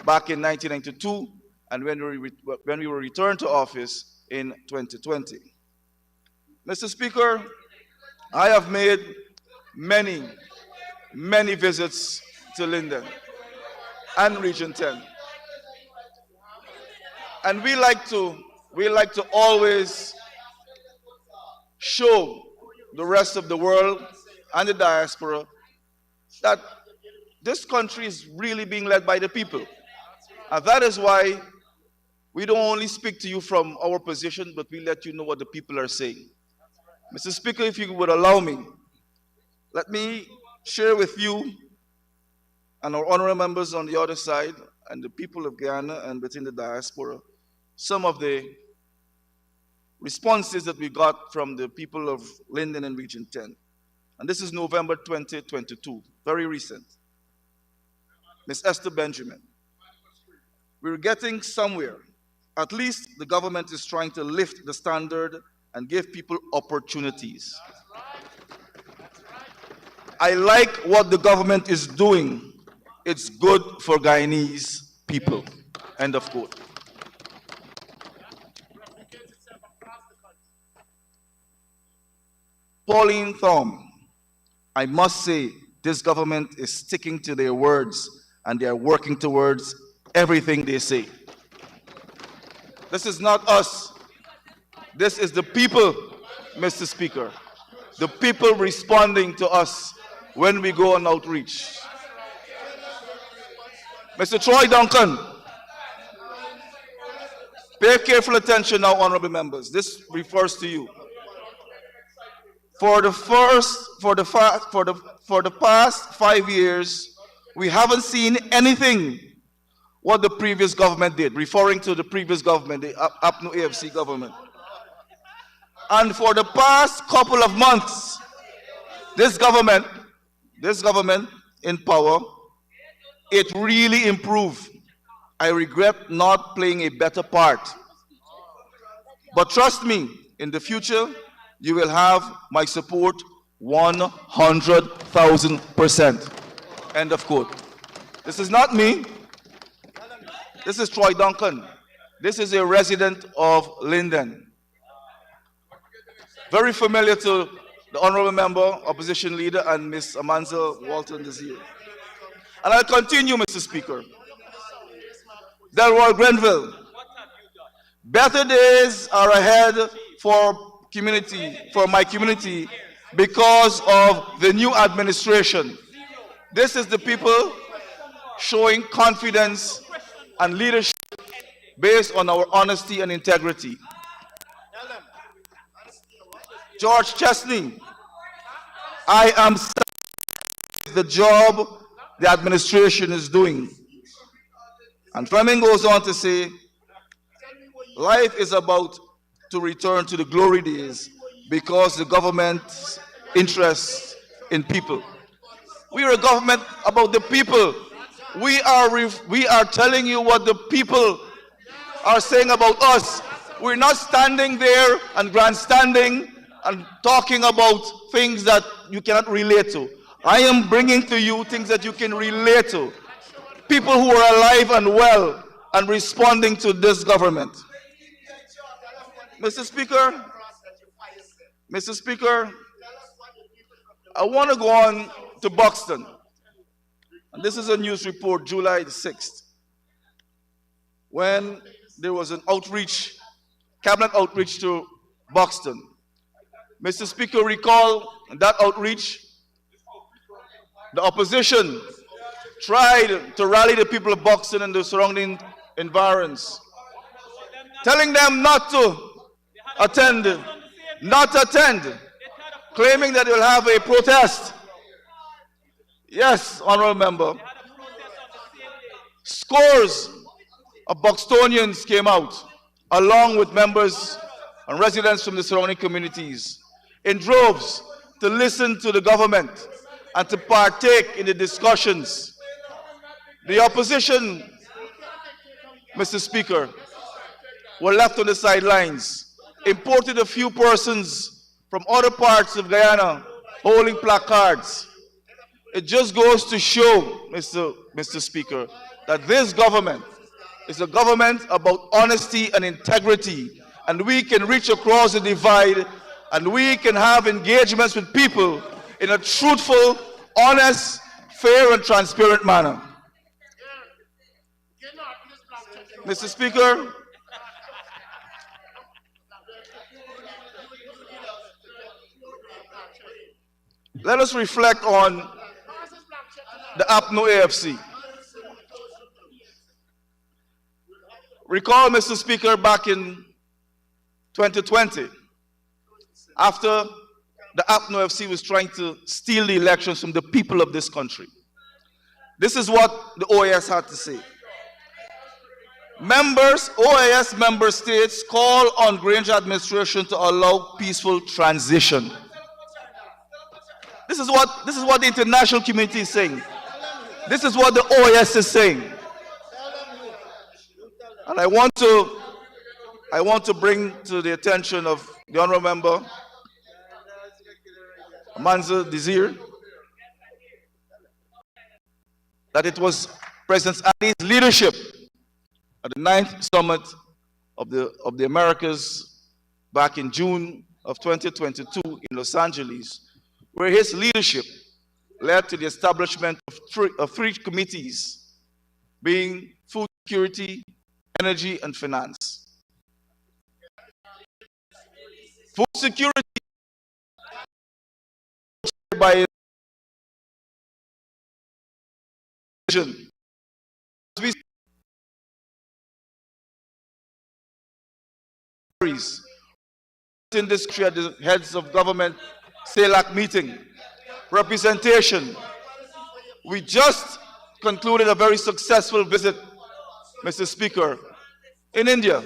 back in 1992 and when we were returned to office in 2020. Mr. Speaker, I have made many visits to Linden and Region 10. And we like to always show the rest of the world and the diaspora that this country is really being led by the people. And that is why we don't only speak to you from our position, but we let you know what the people are saying. Mr. Speaker, if you would allow me, let me share with you and our honorable members on the other side and the people of Guyana and within the diaspora some of the responses that we got from the people of Linden and Region 10. And this is November 2022, very recent. Ms. Esther Benjamin. We're getting somewhere. At least the government is trying to lift the standard and give people opportunities. I like what the government is doing. It's good for Guyanese people. End of quote. Pauline Thom, I must say, this government is sticking to their words and they are working towards everything they say. This is not us. This is the people, Mr. Speaker. The people responding to us when we go on outreach. Mr. Troy Duncan, pay careful attention now, honorable members. This refers to you. For the past 5 years, we haven't seen anything what the previous government did, referring to the previous government, the APNU AFC government. And for the past couple of months, this government in power, it really improved. I regret not playing a better part. But trust me, in the future, you will have my support 100,000%. End of quote. This is not me. This is Troy Duncan. This is a resident of Linden. Very familiar to the honorable member, opposition leader, and Ms. Amanza Walton Desir. And I'll continue, Mr. Speaker. Delroy Grenville. Better days are ahead for my community, because of the new administration. This is the people showing confidence and leadership based on our honesty and integrity. George Chesney, I am satisfied with the job the administration is doing. And Fleming goes on to say, life is about to return to the glory days because the government's interest in people. We are a government about the people. We are telling you what the people are saying about us. We're not standing there and grandstanding and talking about things that you cannot relate to. I am bringing to you things that you can relate to. People who are alive and well and responding to this government. Mr. Speaker, I want to go on to Buxton. And this is a news report, July the 6th, when there was an outreach, cabinet outreach to Buxton. Mr. Speaker, recall that outreach, the opposition tried to rally the people of Buxton and the surrounding environs, telling them not to attend, claiming that they'll have a protest. Yes, honorable member. Scores of Buxtonians came out, along with members and residents from the surrounding communities, in droves to listen to the government and to partake in the discussions. The opposition, Mr. Speaker, were left on the sidelines, imported a few persons from other parts of Guyana holding placards. It just goes to show, Mr. Speaker, that this government is a government about honesty and integrity, and we can reach across the divide, and we can have engagements with people in a truthful, honest, fair, and transparent manner. Mr. Speaker, let us reflect on the APNU AFC. Recall, Mr. Speaker, back in 2020, after the APNU AFC was trying to steal the elections from the people of this country. This is what the OAS had to say. OAS member states call on Granger administration to allow peaceful transition. This is what the international community is saying. This is what the OAS is saying. And I want to bring to the attention of the honorable member Manza Desir that it was President Ali's leadership at the 9th Summit of the Americas back in June of 2022 in Los Angeles, where his leadership led to the establishment of three committees, being food security, energy, and finance. Food security by vision. In this at the heads of government CELAC meeting, representation. We just concluded a very successful visit, Mr. Speaker, in India,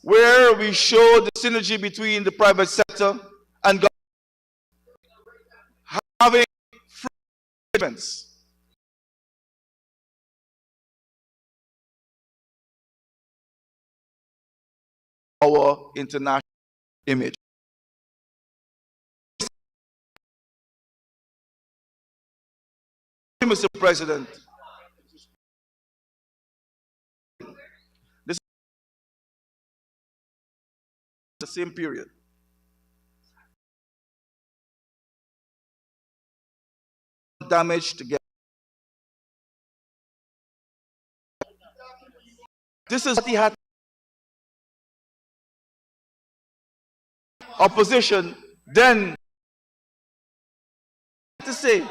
where we showed the synergy between the private sector and government, having free events. Our international image. Mr. President, this is the same period. Damage to get. This is what he had. Opposition then to say,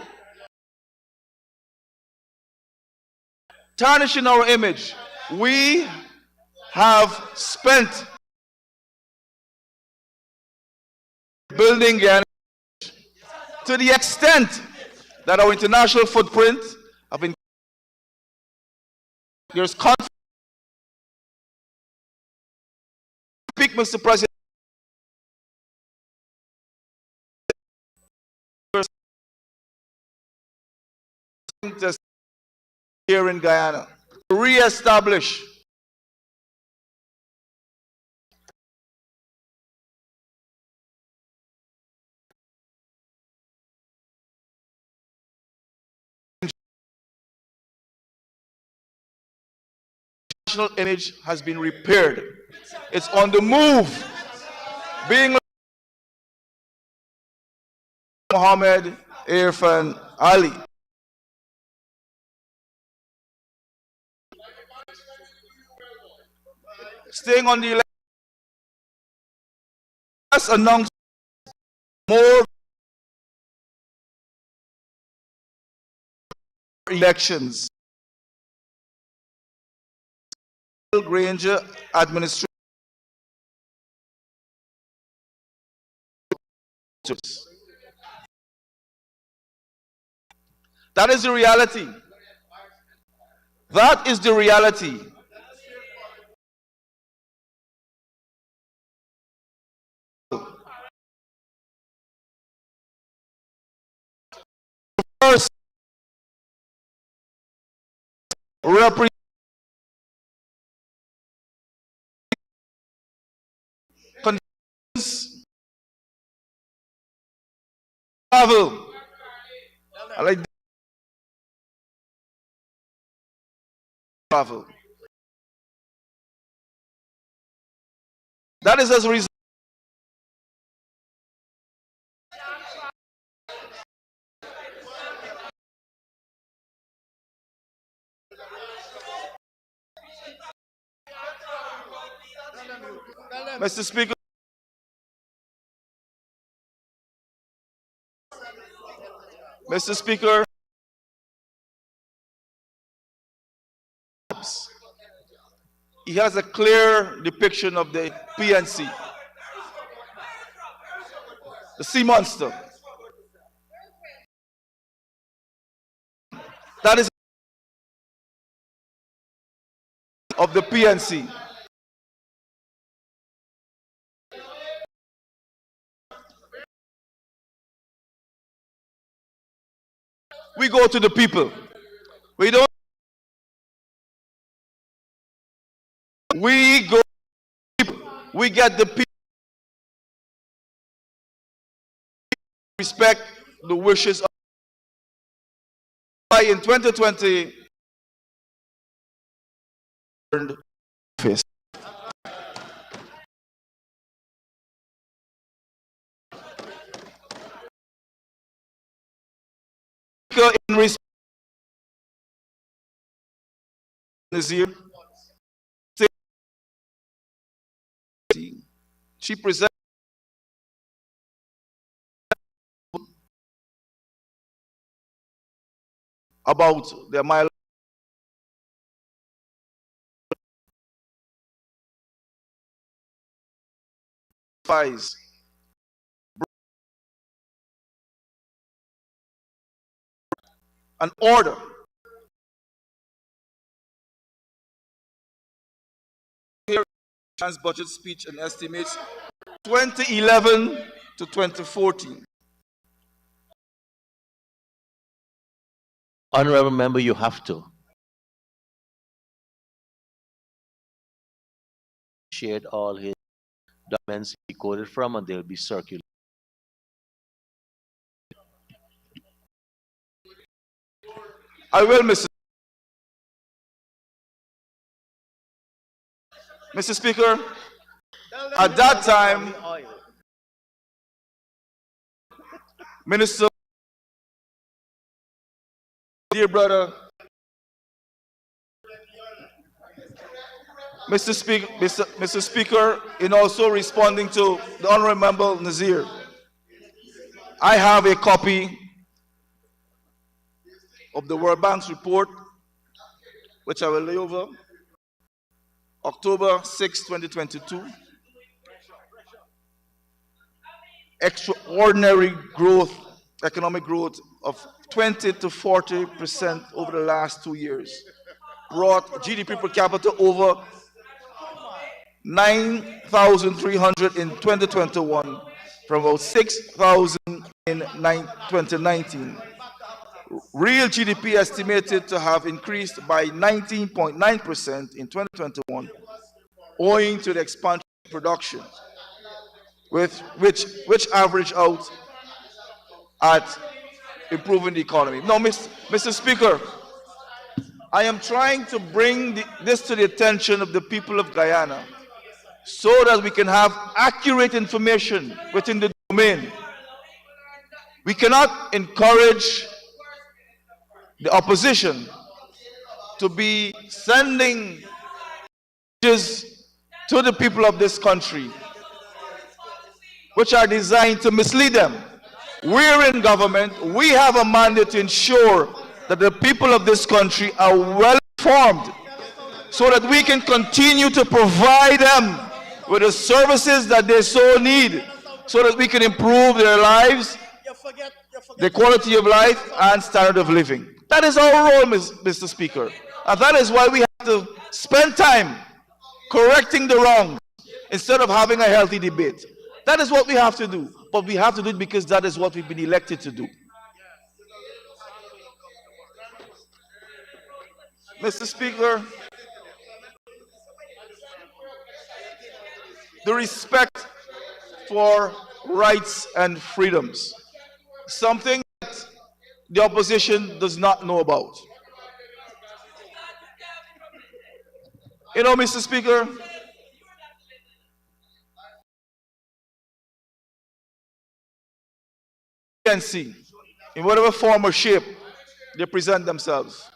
tarnishing our image. We have spent building Guyana to the extent that our international footprint of there's conflict. Speak, Mr. President. Here in Guyana, to re-establish national image has been repaired. It's on the move, being Muhammad Irfan Ali. Staying on the election, just announced more elections. Granger administration. That is the reality. That is the reality. First, represent travel. I like travel. That is as a result. Mr. Speaker, Mr. Speaker, he has a clear depiction of the PNC, the sea monster. That is of the PNC. We go to the people. We don't we get the people respect the wishes of in 2020 office. In respect this year, she presented about their mile files, an order here budget speech and estimates 2011 to 2014. Honorable member, you have to. Shared all his documents he quoted from, and they'll be circulated. I will, Mr. Speaker. At that time, Minister, dear brother, Mr. Speaker, in also responding to the Honorable Member Nazir, I have a copy of the World Bank's report, which I will lay over, October 6, 2022. Extraordinary growth, economic growth of 20 to 40% over the last 2 years, brought GDP per capita over 9,300 in 2021 from about 6,000 in 2019. Real GDP estimated to have increased by 19.9% in 2021, owing to the expansion of production, which averaged out at improving the economy. Now, Mr. Speaker, I am trying to bring this to the attention of the people of Guyana so that we can have accurate information within the domain. We cannot encourage the opposition to be sending messages to the people of this country which are designed to mislead them. We're in government. We have a mandate to ensure that the people of this country are well informed so that we can continue to provide them with the services that they so need, so that we can improve their lives, their quality of life, and standard of living. That is our role, Mr. Speaker. And that is why we have to spend time correcting the wrongs instead of having a healthy debate. That is what we have to do. But we have to do it because that is what we've been elected to do. Mr. Speaker, the respect for rights and freedoms, something that the opposition does not know about. You know, Mr. Speaker, can see in whatever form or shape they present themselves.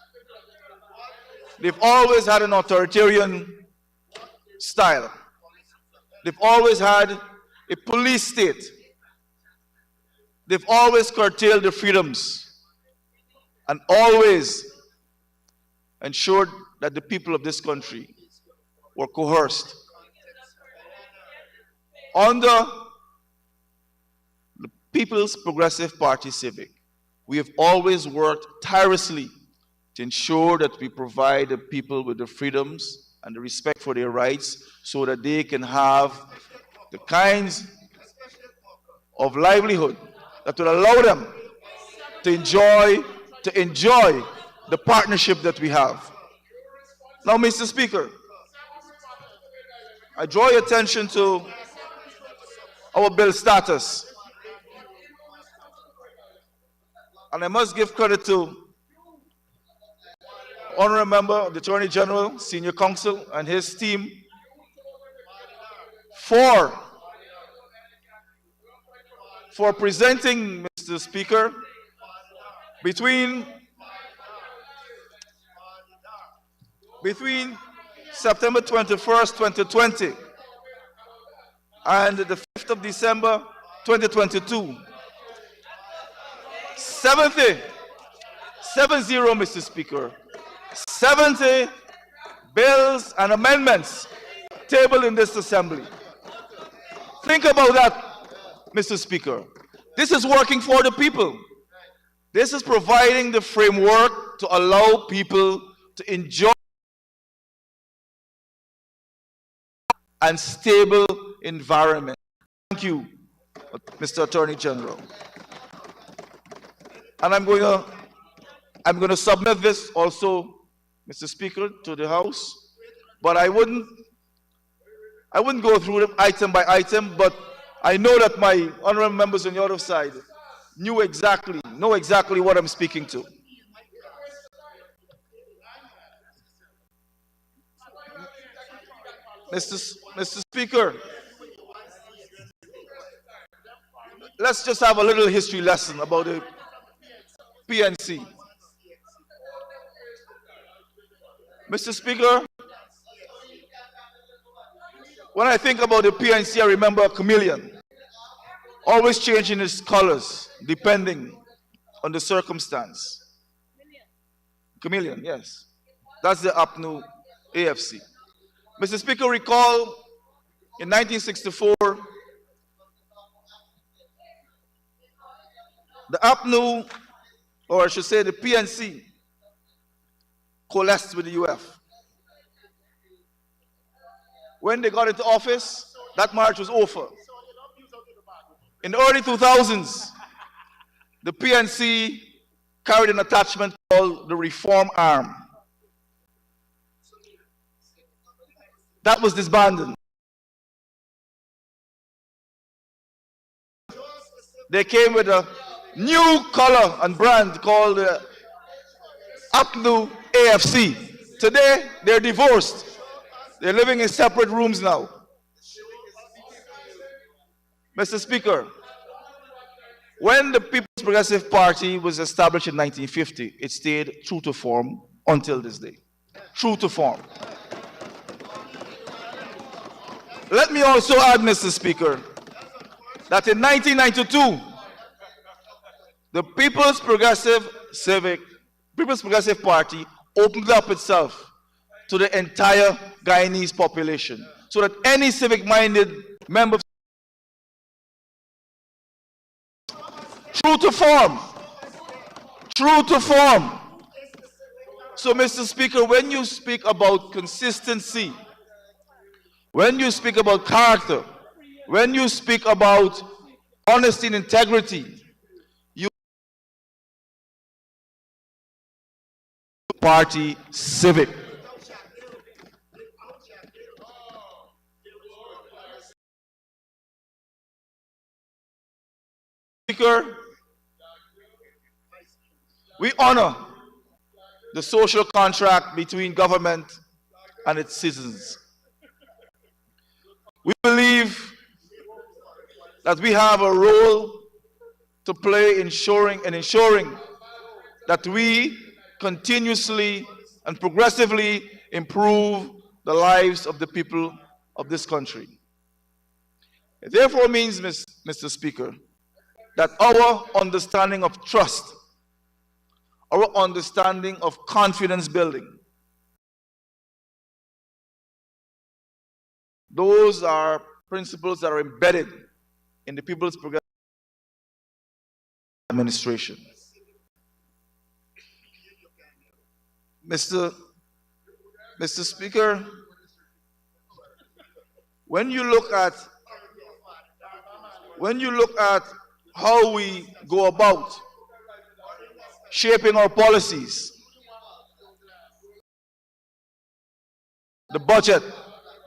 They've always had an authoritarian style. They've always had a police state. They've always curtailed their freedoms and always ensured that the people of this country were coerced. Under the People's Progressive Party Civic, we have always worked tirelessly to ensure that we provide the people with the freedoms and the respect for their rights so that they can have the kinds of livelihood that will allow them to enjoy the partnership that we have. Now, Mr. Speaker, I draw your attention to our bill status. And I must give credit to Honorable Member of the Attorney General, Senior Counsel, and his team for presenting, Mr. Speaker, between September 21st, 2020 and the 5th of December, 2022, 70, Mr. Speaker, 70 bills and amendments tabled in this assembly. Think about that, Mr. Speaker. This is working for the people. This is providing the framework to allow people to enjoy and stable environment. Thank you, Mr. Attorney General. And I'm going to submit this also, Mr. Speaker, to the House. But I wouldn't go through them item by item, but I know that my honorable members on the other side know exactly what I'm speaking to. Mr. Speaker, let's just have a little history lesson about the PNC. Mr. Speaker, when I think about the PNC, I remember a chameleon, always changing its colors depending on the circumstance. Chameleon, yes. That's the APNU AFC. Mr. Speaker, recall in 1964, the APNU, or I should say the PNC, coalesced with the UF. When they got into office, that march was over. In the early 2000s, the PNC carried an attachment called the Reform Arm. That was disbanded. They came with a new color and brand called APNU AFC. Today, they're divorced. They're living in separate rooms now. Mr. Speaker, when the People's Progressive Party was established in 1950, it stayed true to form until this day. True to form. Let me also add, Mr. Speaker, that in 1992, the People's Progressive Party opened up itself to the entire Guyanese population, so that any civic-minded member, true to form. So, Mr. Speaker, when you speak about consistency, when you speak about character, when you speak about honesty and integrity, you party civic. Speaker, we honor the social contract between government and its citizens. We believe that we have a role to play ensuring that we continuously and progressively improve the lives of the people of this country. It therefore means, Mr. Speaker, that our understanding of trust, our understanding of confidence building, those are principles that are embedded in the People's Progressive Administration. Mr. Speaker, when you look at how we go about shaping our policies, the budget,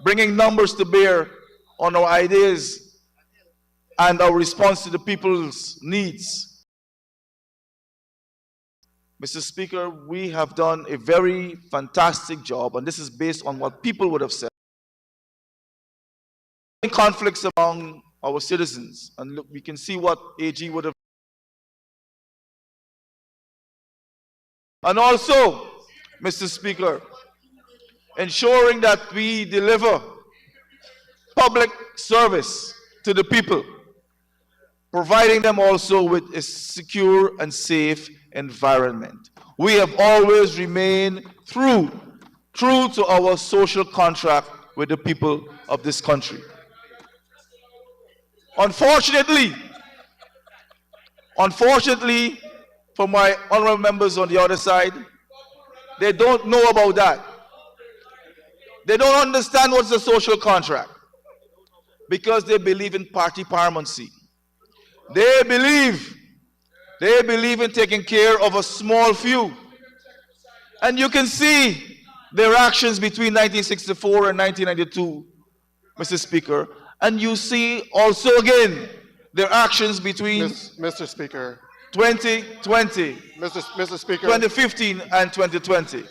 bringing numbers to bear on our ideas and our response to the people's needs. Mr. Speaker, we have done a very fantastic job, and this is based on what people would have said. Conflicts among our citizens, and look, we can see what AG would have. And also, Mr. Speaker, ensuring that we deliver public service to the people, providing them also with a secure and safe environment. We have always remained true to our social contract with the people of this country. Unfortunately, for my honorable members on the other side, they don't know about that. They don't understand what's the social contract because they believe in party paramountcy. They believe in taking care of a small few. And you can see their actions between 1964 and 1992, Mr. Speaker. And you see also again their actions between Mr. Speaker. 2020, Mr. Speaker. 2015 and 2020.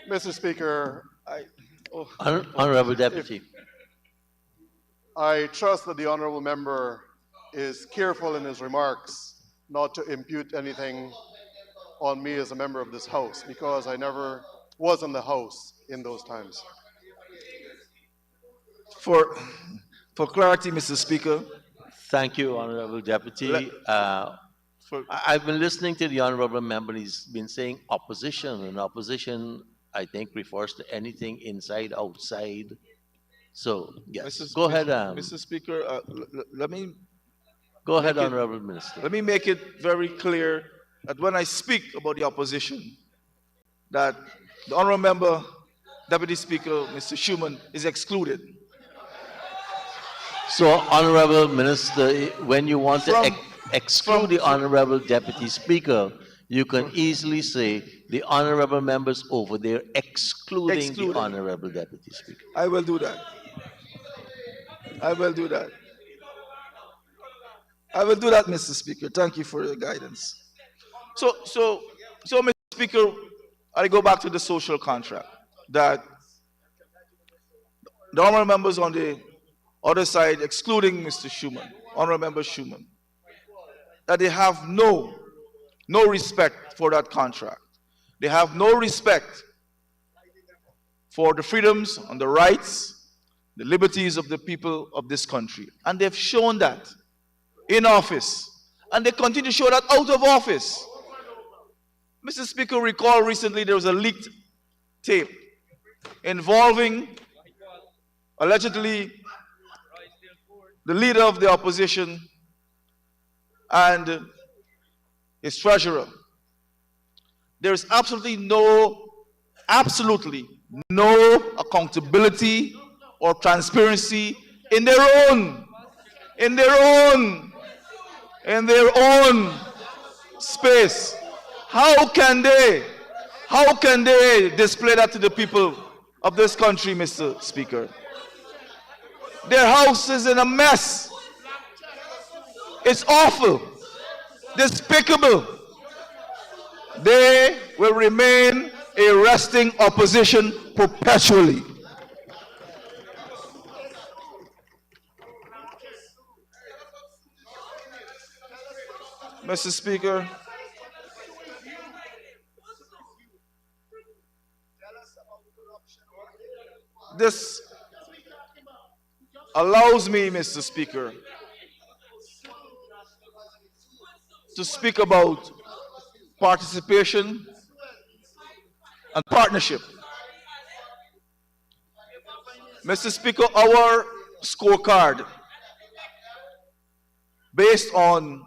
Mr. Speaker, Honorable Deputy. I trust that the honourable member is careful in his remarks not to impute anything on me as a member of this House, because I never was in the House in those times. For clarity, Mr. Speaker. Thank you, Honorable Deputy. I've been listening to the Honorable member. He's been saying opposition, and opposition, I think, refers to anything inside, outside. So, yes, go ahead. Mr. Speaker, let me... Go ahead, Honorable Minister. Let me make it very clear that when I speak about the opposition, that the Honorable Member, Deputy Speaker, Mr. Schuman, is excluded. So, Honorable Minister, when you want to exclude the Honorable Deputy Speaker, you can easily say the Honorable members over there excluding the Honorable Deputy Speaker. I will do that. I will do that. I will do that, Mr. Speaker. Thank you for your guidance. So, Mr. Speaker, I go back to the social contract that the honorable members on the other side, excluding Mr. Schuman, Honorable Member Schuman, that they have no respect for that contract. They have no respect for the freedoms and the rights, the liberties of the people of this country. And they've shown that in office. And they continue to show that out of office. Mr. Speaker, recall recently there was a leaked tape involving, allegedly, the leader of the opposition and his treasurer. There is absolutely no accountability or transparency in their own space. How can they display that to the people of this country, Mr. Speaker? Their house is in a mess. It's awful, despicable. They will remain a resting opposition perpetually. Mr. Speaker, this allows me, Mr. Speaker, to speak about participation and partnership. Mr. Speaker, our scorecard, based on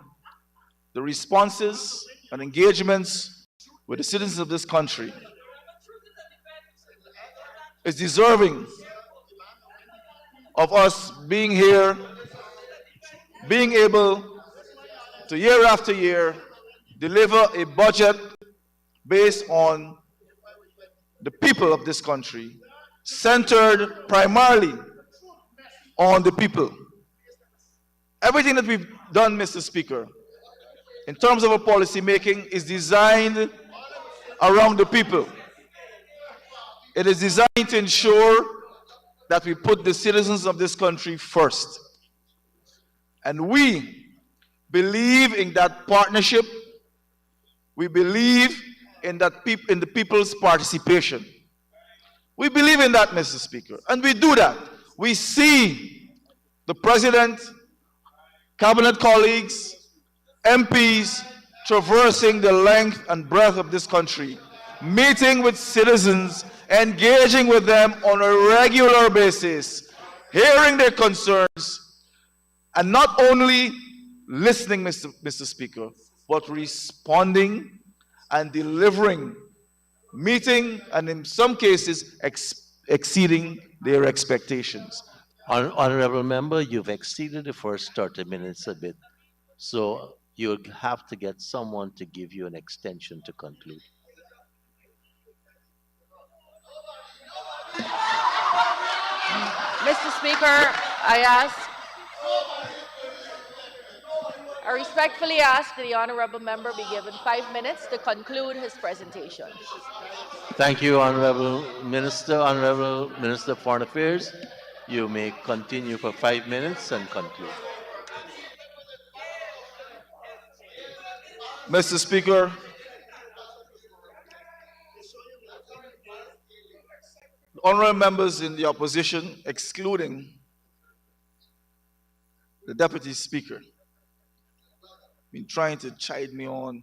the responses and engagements with the citizens of this country, is deserving of us being here, being able to year after year deliver a budget based on the people of this country, centered primarily on the people. Everything that we've done, Mr. Speaker, in terms of our policy making is designed around the people. It is designed to ensure that we put the citizens of this country first. And we believe in that partnership. We believe in the people's participation. We believe in that, Mr. Speaker, and we do that. We see the President, Cabinet colleagues, MPs traversing the length and breadth of this country, meeting with citizens, engaging with them on a regular basis, hearing their concerns, and not only listening, Mr. Speaker, but responding and delivering, meeting, and in some cases, exceeding their expectations. Honorable member, you've exceeded the first 30 minutes a bit, so you'll have to get someone to give you an extension to conclude. Mr. Speaker, I respectfully ask that the honourable member be given 5 minutes to conclude his presentation. Thank you, Honorable Minister of Foreign Affairs. You may continue for 5 minutes and conclude. Mr. Speaker, honorable members in the opposition, excluding the Deputy Speaker, been trying to chide me on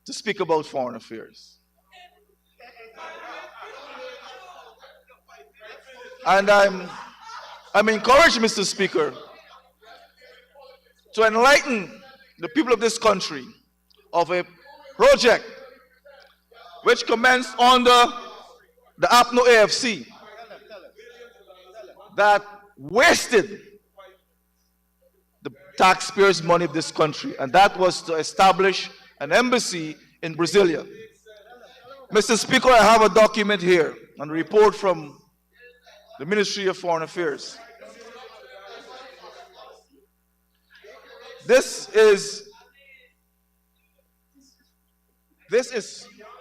to speak about foreign affairs. And I'm encouraged, Mr. Speaker, to enlighten the people of this country of a project which commenced under the APNO AFC that wasted the taxpayers' money of this country, and that was to establish an embassy in Brasilia. Mr. Speaker, I have a document here and a report from the Ministry of Foreign Affairs. This is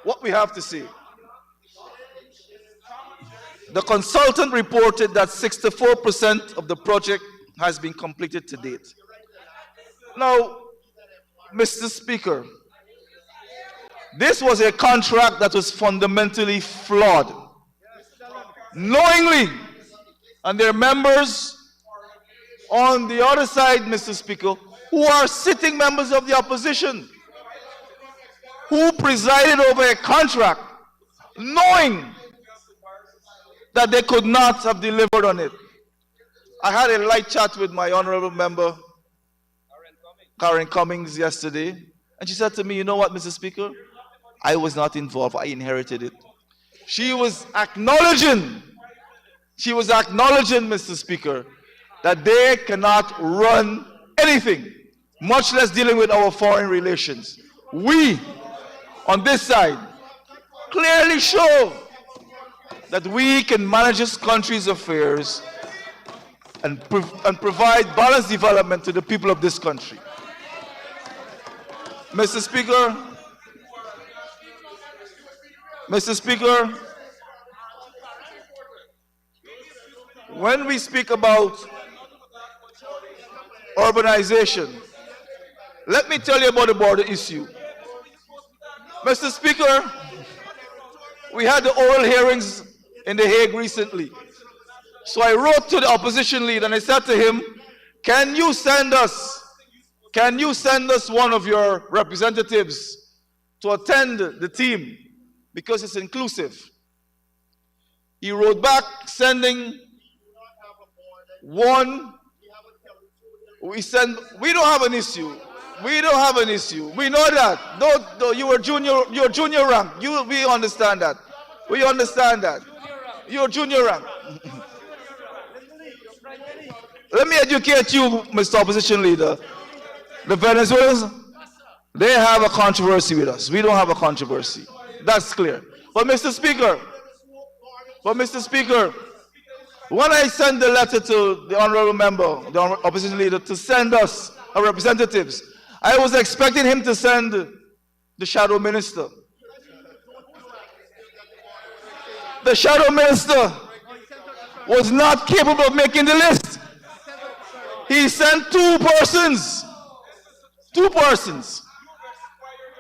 what we have to say. The consultant reported that 64% of the project has been completed to date. Now, Mr. Speaker, this was a contract that was fundamentally flawed. Knowingly, and there are members on the other side, Mr. Speaker, who are sitting members of the opposition, who presided over a contract knowing that they could not have delivered on it. I had a light chat with my honorable member, Karen Cummings, yesterday, and she said to me, you know what, Mr. Speaker? I was not involved. I inherited it. She was acknowledging, Mr. Speaker, that they cannot run anything, much less dealing with our foreign relations. We, on this side, clearly show that we can manage this country's affairs and provide balanced development to the people of this country. Mr. Speaker, when we speak about urbanization, let me tell you about the border issue. Mr. Speaker, we had the oral hearings in The Hague recently. So I wrote to the opposition leader and I said to him, can you send us one of your representatives to attend the team because it's inclusive? He wrote back sending one. We don't have an issue. We don't have an issue. We know that. No, you're junior rank. We understand that. We understand that. You're junior rank. Let me educate you, Mr. Opposition Leader. The Venezuelans, they have a controversy with us. We don't have a controversy. That's clear. But Mr. Speaker, when I sent the letter to the honorable member, the opposition leader, to send us our representatives, I was expecting him to send the shadow minister. The shadow minister was not capable of making the list. He sent two persons.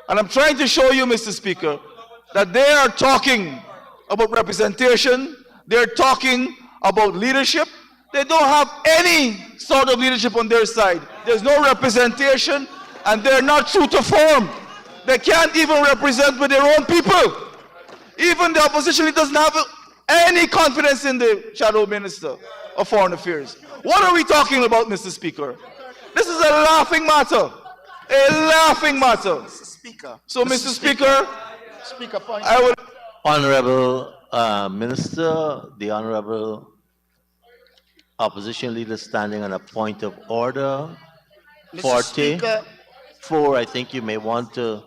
And I'm trying to show you, Mr. Speaker, that they are talking about representation. They're talking about leadership. They don't have any sort of leadership on their side. There's no representation, and they're not true to form. They can't even represent with their own people. Even the opposition doesn't have any confidence in the shadow minister of foreign affairs. What are we talking about, Mr. Speaker? This is a laughing matter. A laughing matter. Mr. Speaker. So, Mr. Speaker, Speaker, point. I would... Honorable Minister, the Honorable Opposition Leader standing on a point of order. Mr. 40. Speaker, 4, I think you may want to...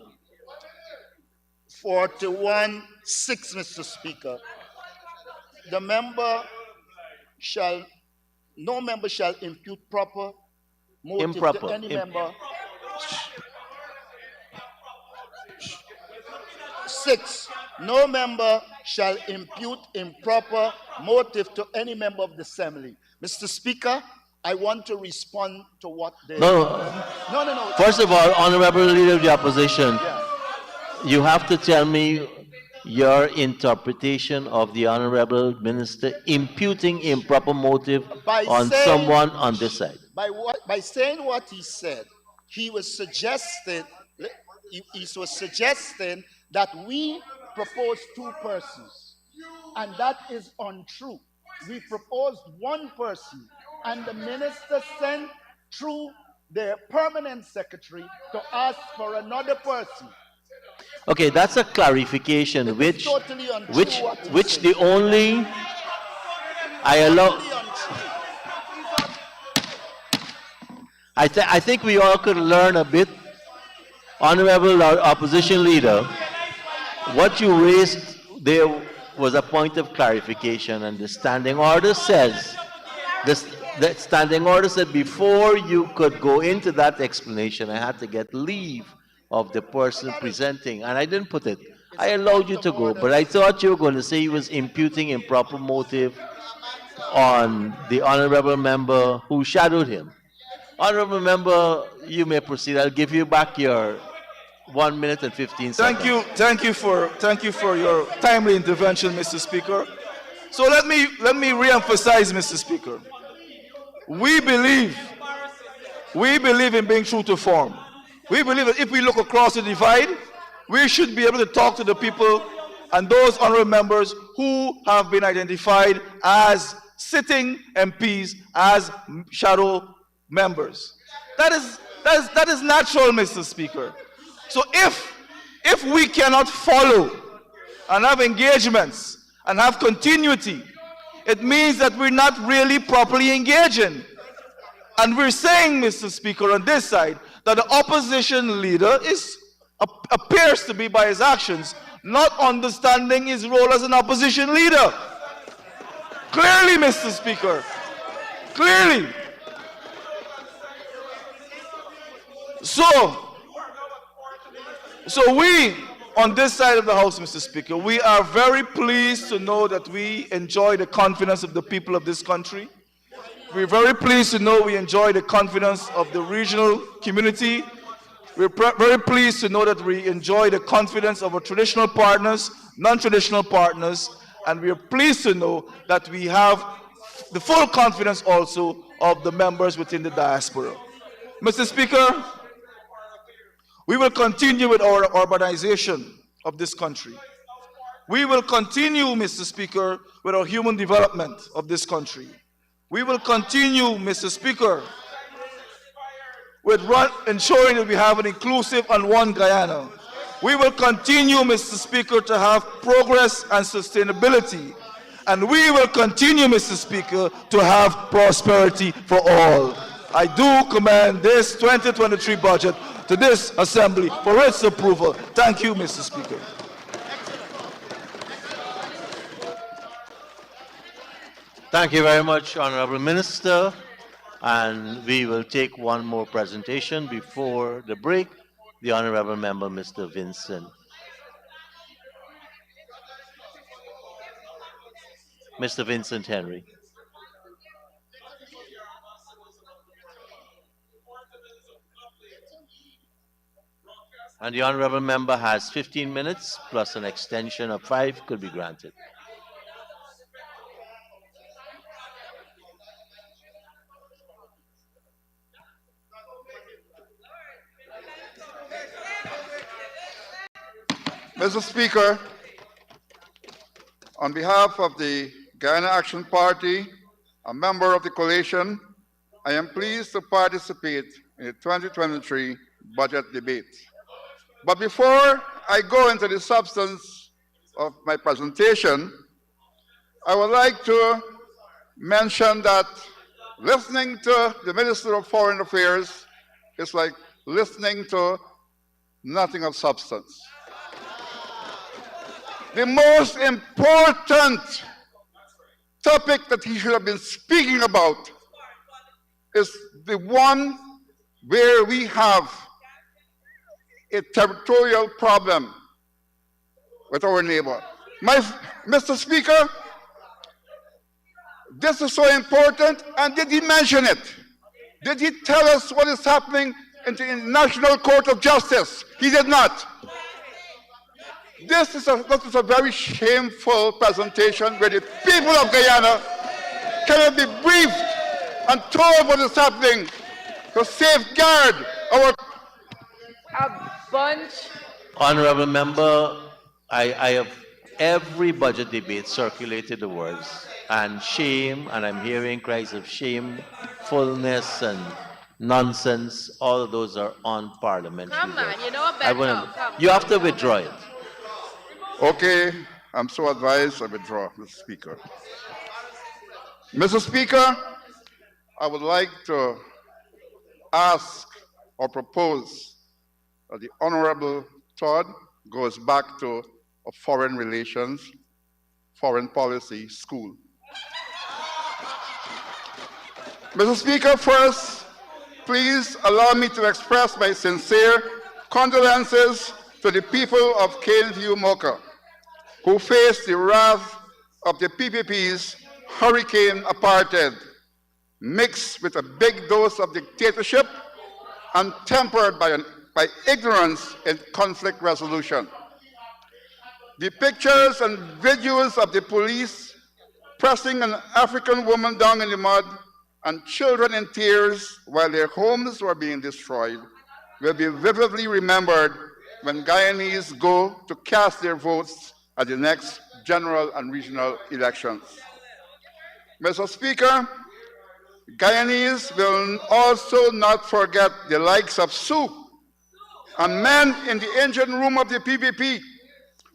41-6, Mr. Speaker. The member shall, no member shall impute proper motive to any member. 6, no member shall impute improper motive to any member of the assembly. Mr. Speaker, I want to respond to what they... No. First of all, Honorable Leader of the Opposition, Yeah. you have to tell me your interpretation of the Honorable Minister imputing improper motive on someone on this side. By saying what he said, he was suggesting that we proposed two persons, and that is untrue. We proposed one person, and the minister sent through their permanent secretary to ask for another person. Okay, that's a clarification, which totally untrue what he said. the only I allow. I think we all could learn a bit, Honorable Opposition Leader. What you raised there was a point of clarification, and the standing order says the standing order said before you could go into that explanation, I had to get leave of the person presenting, and I didn't put it. I allowed you to go, but I thought you were going to say he was imputing improper motive on the honorable member who shadowed him. Honorable member, you may proceed. I'll give you back your 1 minute and 15 seconds. Thank you for your timely intervention, Mr. Speaker. So let me re-emphasize, Mr. Speaker. We believe in being true to form. We believe that if we look across the divide, we should be able to talk to the people and those honorable members who have been identified as sitting MPs, as shadow members. That is natural, Mr. Speaker. So if we cannot follow and have engagements and have continuity, it means that we're not really properly engaging. And we're saying, Mr. Speaker, on this side, that the opposition leader appears to be, by his actions, not understanding his role as an opposition leader. Clearly, Mr. Speaker. Clearly. So we, on this side of the House, Mr. Speaker, we are very pleased to know that we enjoy the confidence of the people of this country. We're very pleased to know we enjoy the confidence of the regional community. We're very pleased to know that we enjoy the confidence of our traditional partners, non-traditional partners, and we are pleased to know that we have the full confidence also of the members within the diaspora. Mr. Speaker, we will continue with our urbanization of this country. We will continue, Mr. Speaker, with our human development of this country. We will continue, Mr. Speaker, with ensuring that we have an inclusive and one Guyana. We will continue, Mr. Speaker, to have progress and sustainability. And we will continue, Mr. Speaker, to have prosperity for all. I do commend this 2023 budget to this Assembly for its approval. Thank you, Mr. Speaker. Thank you very much, Honorable Minister. And we will take one more presentation before the break. The Honorable Member, Mr. Vincent. Mr. Vincent Henry. And the Honorable Member has 15 minutes plus an extension of 5 could be granted. Mr. Speaker, on behalf of the Guyana Action Party, a member of the coalition, I am pleased to participate in the 2023 budget debate. But before I go into the substance of my presentation, I would like to mention that listening to the Minister of Foreign Affairs is like listening to nothing of substance. The most important topic that he should have been speaking about is the one where we have a territorial problem with our neighbor. Mr. Speaker, this is so important, and did he mention it? Did he tell us what is happening in the International Court of Justice? He did not. This is a very shameful presentation where the people of Guyana cannot be briefed and told what is happening to safeguard our... A bunch. Honorable Member, I have every budget debate circulated the words and shame, and I'm hearing cries of shamefulness and nonsense. All of those are unparliamentary. Come on, you know better. You have to withdraw it. Okay, I'm so advised, I withdraw, Mr. Speaker. Mr. Speaker, I would like to ask or propose that the Honorable Todd goes back to a foreign relations, foreign policy school. Mr. Speaker, first, please allow me to express my sincere condolences to the people of Caneview, Mocha, who face the wrath of the PPP's hurricane apartheid, mixed with a big dose of dictatorship and tempered by ignorance in conflict resolution. The pictures and videos of the police pressing an African woman down in the mud and children in tears while their homes were being destroyed will be vividly remembered when Guyanese go to cast their votes at the next general and regional elections. Mr. Speaker, Guyanese will also not forget the likes of Sue and men in the engine room of the PPP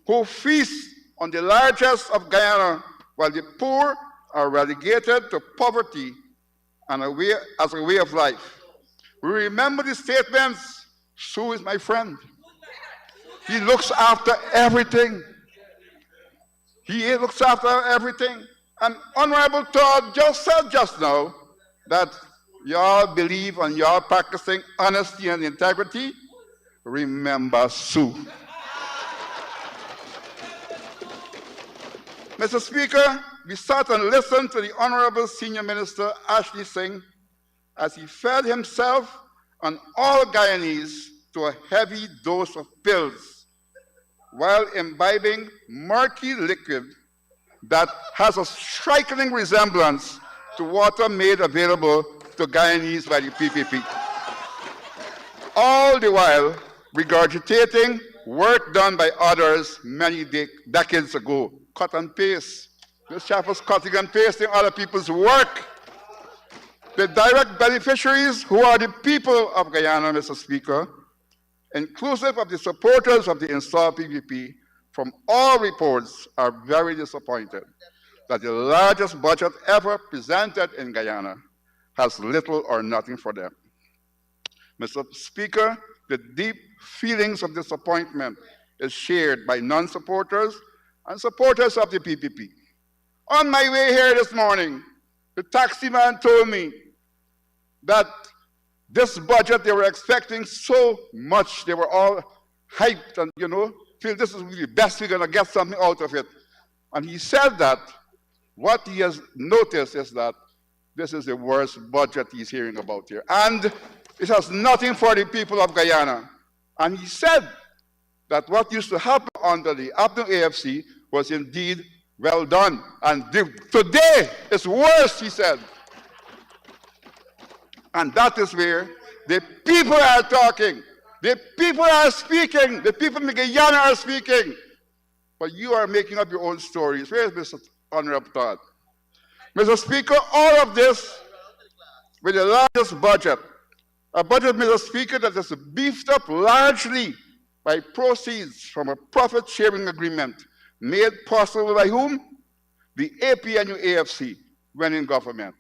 who feast on the largest of Guyana while the poor are relegated to poverty and as a way of life. We remember the statements, Sue is my friend. He looks after everything. He looks after everything. And Honorable Todd just said just now that y'all believe and y'all practicing honesty and integrity. Remember Sue. Mr. Speaker, we sat and listened to the Honorable Senior Minister Ashley Singh as he fed himself and all Guyanese to a heavy dose of pills while imbibing murky liquid that has a striking resemblance to water made available to Guyanese by the PPP. All the while regurgitating work done by others many decades ago. Cut and paste. This chap was cutting and pasting other people's work. The direct beneficiaries, who are the people of Guyana, Mr. Speaker, inclusive of the supporters of the installed PPP, from all reports are very disappointed that the largest budget ever presented in Guyana has little or nothing for them. Mr. Speaker, the deep feelings of disappointment is shared by non-supporters and supporters of the PPP. On my way here this morning, the taxi man told me that this budget, they were expecting so much. They were all hyped and, feel this is really the best we're going to get something out of it. And he said that what he has noticed is that this is the worst budget he's hearing about here. And it has nothing for the people of Guyana. And he said that what used to happen under the Abdul AFC was indeed well done. And today is worse, he said. And that is where the people are talking. The people are speaking. The people in Guyana are speaking. But you are making up your own stories. Where is Mr. Honorable Todd? Mr. Speaker, all of this with the largest budget. A budget, Mr. Speaker, that is beefed up largely by proceeds from a profit-sharing agreement made possible by whom? The APNU AFC when in government.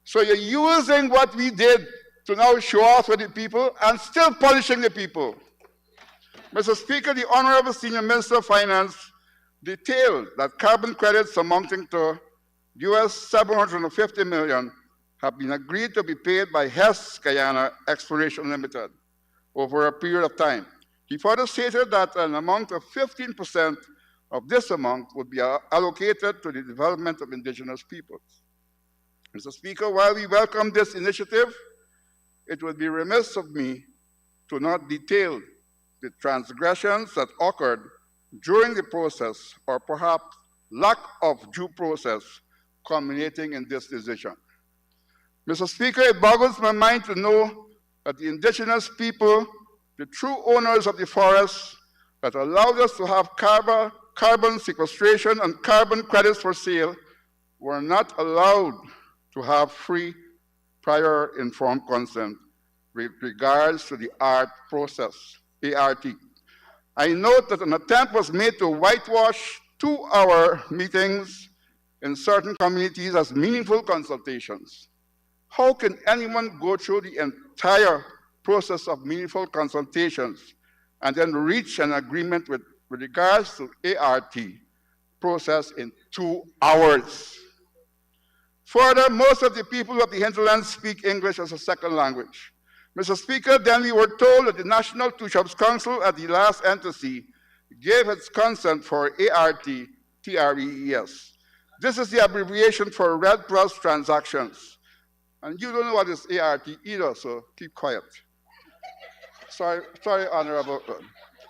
So you're using what we did to now show off with the people and still punishing the people. Mr. Speaker, the Honorable Senior Minister of Finance detailed that carbon credits amounting to US $750 million have been agreed to be paid by Hess Guyana Exploration Limited over a period of time. He further stated that an amount of 15% of this amount would be allocated to the development of indigenous peoples. Mr. Speaker, while we welcome this initiative, it would be remiss of me to not detail the transgressions that occurred during the process, or perhaps lack of due process, culminating in this decision. Mr. Speaker, it boggles my mind to know that the indigenous people, the true owners of the forests that allowed us to have carbon sequestration and carbon credits for sale, were not allowed to have free, prior informed consent with regards to the ART process, ART. I note that an attempt was made to whitewash 2-hour meetings in certain communities as meaningful consultations. How can anyone go through the entire process of meaningful consultations and then reach an agreement with regards to ART process in 2 hours? Further, most of the people of the hinterland speak English as a second language. Mr. Speaker, then we were told that the National Two-Shops Council at the last NTC gave its consent for ART TREES. This is the abbreviation for Red Cross transactions. And you don't know what is ART either, so keep quiet. Sorry, Honorable.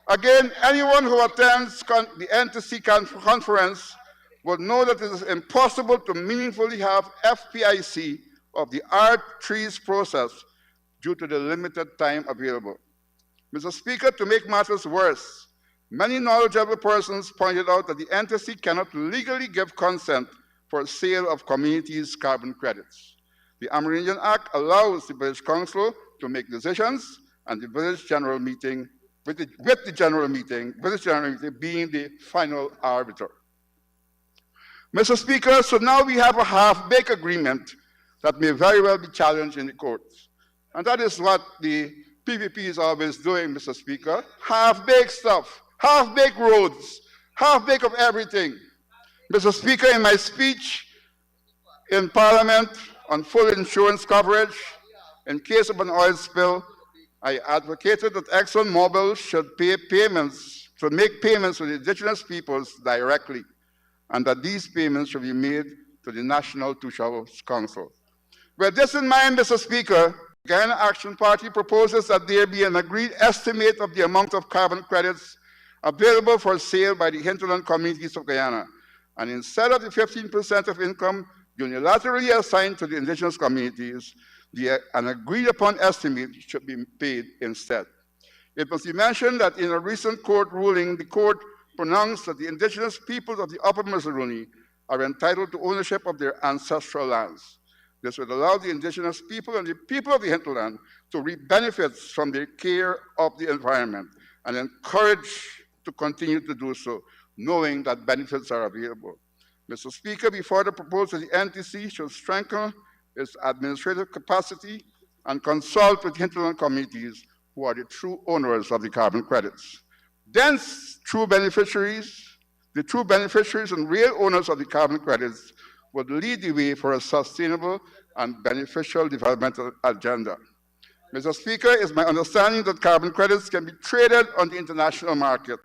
Again, anyone who attends the NTC conference will know that it is impossible to meaningfully have FPIC of the ART trees process due to the limited time available. Mr. Speaker, to make matters worse, many knowledgeable persons pointed out that the NTC cannot legally give consent for sale of communities' carbon credits. The Amerindian Act allows the Village Council to make decisions, and the Village General Meeting, with the General Meeting, Village General Meeting being the final arbiter. Mr. Speaker, so now we have a half-baked agreement that may very well be challenged in the courts. And that is what the PPP is always doing, Mr. Speaker. Half-baked stuff, half-baked roads, half-baked of everything. Mr. Speaker, in my speech in Parliament on full insurance coverage in case of an oil spill, I advocated that ExxonMobil should make payments to the indigenous peoples directly, and that these payments should be made to the National Two-Shops Council. With this in mind, Mr. Speaker, the Guyana Action Party proposes that there be an agreed estimate of the amount of carbon credits available for sale by the hinterland communities of Guyana, and instead of the 15% of income unilaterally assigned to the indigenous communities, an agreed upon estimate should be paid instead. It must be mentioned that in a recent court ruling, the court pronounced that the indigenous peoples of the Upper Missouri are entitled to ownership of their ancestral lands. This would allow the indigenous people and the people of the hinterland to reap benefits from their care of the environment and encourage to continue to do so, knowing that benefits are available. Mr. Speaker, before the proposal, the NTC should strengthen its administrative capacity and consult with hinterland communities who are the true owners of the carbon credits. Then the true beneficiaries and real owners of the carbon credits would lead the way for a sustainable and beneficial developmental agenda. Mr. Speaker, it's my understanding that carbon credits can be traded on the international market.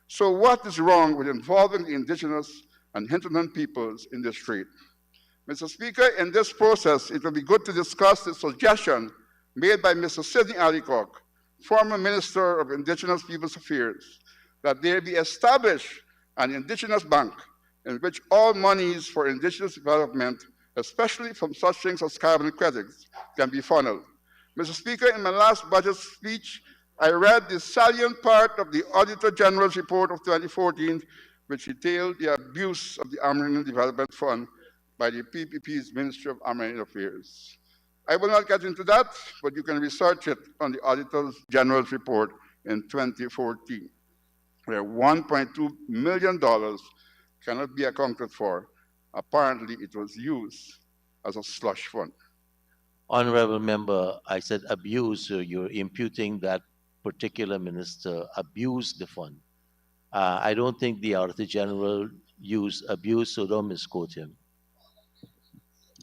So what is wrong with involving the indigenous and hinterland peoples in this trade? Mr. Speaker, in this process, it will be good to discuss the suggestion made by Mr. Sidney Allicock, former Minister of Indigenous Peoples Affairs, that there be established an indigenous bank in which all monies for indigenous development, especially from such things as carbon credits, can be funneled. Mr. Speaker, in my last budget speech, I read the salient part of the Auditor General's report of 2014, which detailed the abuse of the Amerindian Development Fund by the PPP's Ministry of Amerindian Affairs. I will not get into that, but you can research it on the Auditor General's report in 2014, where $1.2 million cannot be accounted for. Apparently, it was used as a slush fund. Honorable member, I said abuse, so you're imputing that particular minister abused the fund. I don't think the Auditor General used abuse, so don't misquote him.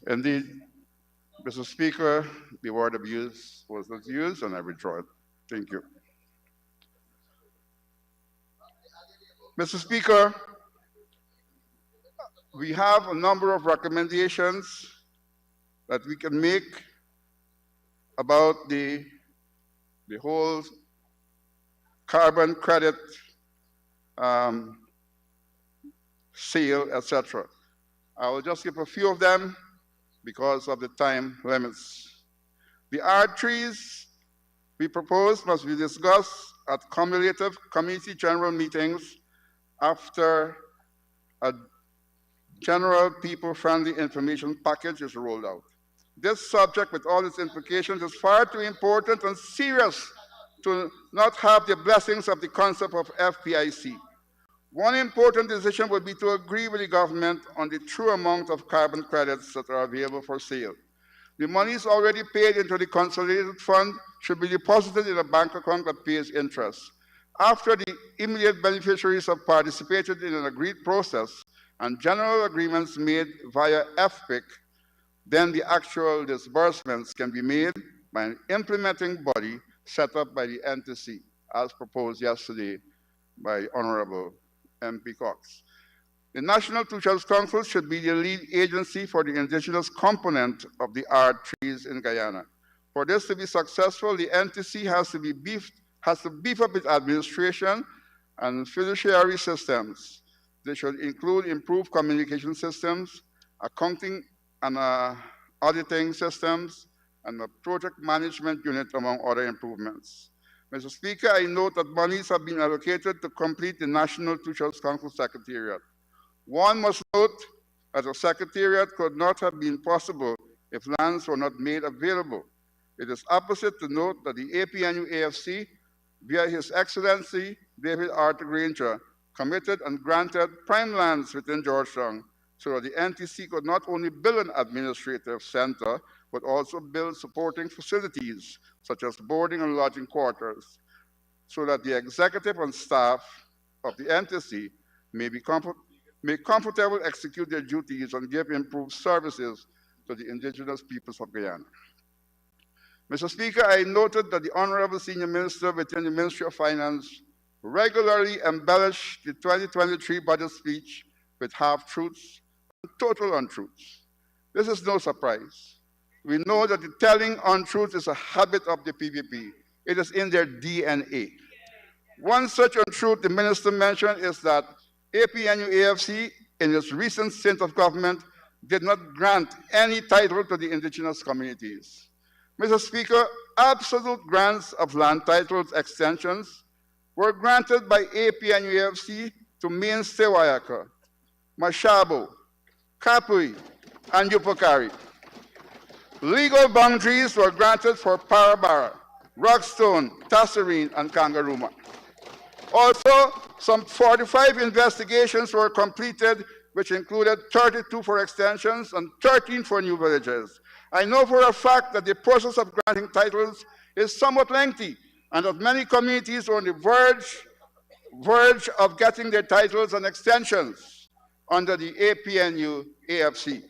Indeed, Mr. Speaker, the word abuse was not used, and I withdraw it. Thank you. Mr. Speaker, we have a number of recommendations that we can make about the whole carbon credit sale, etc. I will just give a few of them because of the time limits. The R3s we propose must be discussed at cumulative committee general meetings after a general people-friendly information package is rolled out. This subject, with all its implications, is far too important and serious to not have the blessings of the concept of FPIC. One important decision would be to agree with the government on the true amount of carbon credits that are available for sale. The monies already paid into the consolidated fund should be deposited in a bank account that pays interest. After the immediate beneficiaries have participated in an agreed process and general agreements made via FPIC, then the actual disbursements can be made by an implementing body set up by the NTC, as proposed yesterday by Honorable MP Cox. The National Teachers Council should be the lead agency for the indigenous component of the R3s in Guyana. For this to be successful, the NTC has to beef up its administration and fiduciary systems. They should include improved communication systems, accounting and auditing systems, and a project management unit, among other improvements. Mr. Speaker, I note that monies have been allocated to complete the National Teachers Council Secretariat. One must note that a secretariat could not have been possible if lands were not made available. It is opposite to note that the APNU AFC, via His Excellency David Arthur Granger, committed and granted prime lands within Georgetown so that the NTC could not only build an administrative center, but also build supporting facilities, such as boarding and lodging quarters, so that the executive and staff of the NTC may comfortably execute their duties and give improved services to the indigenous peoples of Guyana. Mr. Speaker, I noted that the Honorable Senior Minister within the Ministry of Finance regularly embellished the 2023 budget speech with half-truths and total untruths. This is no surprise. We know that the telling untruth is a habit of the PPP. It is in their DNA. One such untruth the minister mentioned is that APNU AFC, in its recent stint of government, did not grant any title to the indigenous communities. Mr. Speaker, absolute grants of land titles extensions were granted by APNU AFC to Mainstay Wayaka, Mashabo, Kapui, and Yupokari. Legal boundaries were granted for Parabara, Rockstone, Tasserine, and Kangaruma. Also, some 45 investigations were completed, which included 32 for extensions and 13 for new villages. I know for a fact that the process of granting titles is somewhat lengthy, and that many communities are on the verge of getting their titles and extensions. under the APNU AFC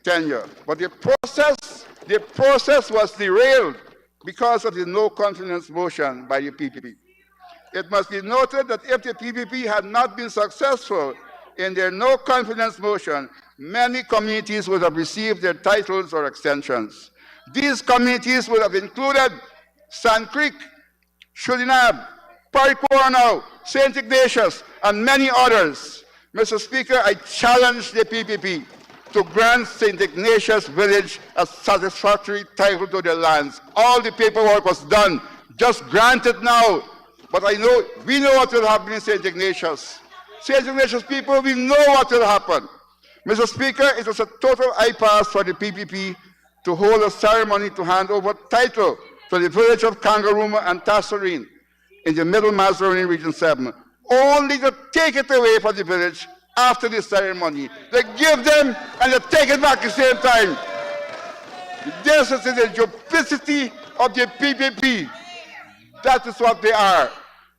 tenure. But the process was derailed because of the no confidence motion by the PPP. It must be noted that if the PPP had not been successful in their no confidence motion, many communities would have received their titles or extensions. These communities would have included Sand Creek, Shulinab, Paricornau, St. Ignatius, and many others. Mr. Speaker, I challenge the PPP to grant St. Ignatius Village a satisfactory title to their lands. All the paperwork was done. Just grant it now. But we know what will happen in St. Ignatius. St. Ignatius people, we know what will happen. Mr. Speaker, it was a total impasse for the PPP to hold a ceremony to hand over title to the village of Kangarooma and Tasserine in the Middle Mazaroni Region 7, only to take it away from the village after the ceremony. They give them and they take it back at the same time. This is the duplicity of the PPP. That is what they are.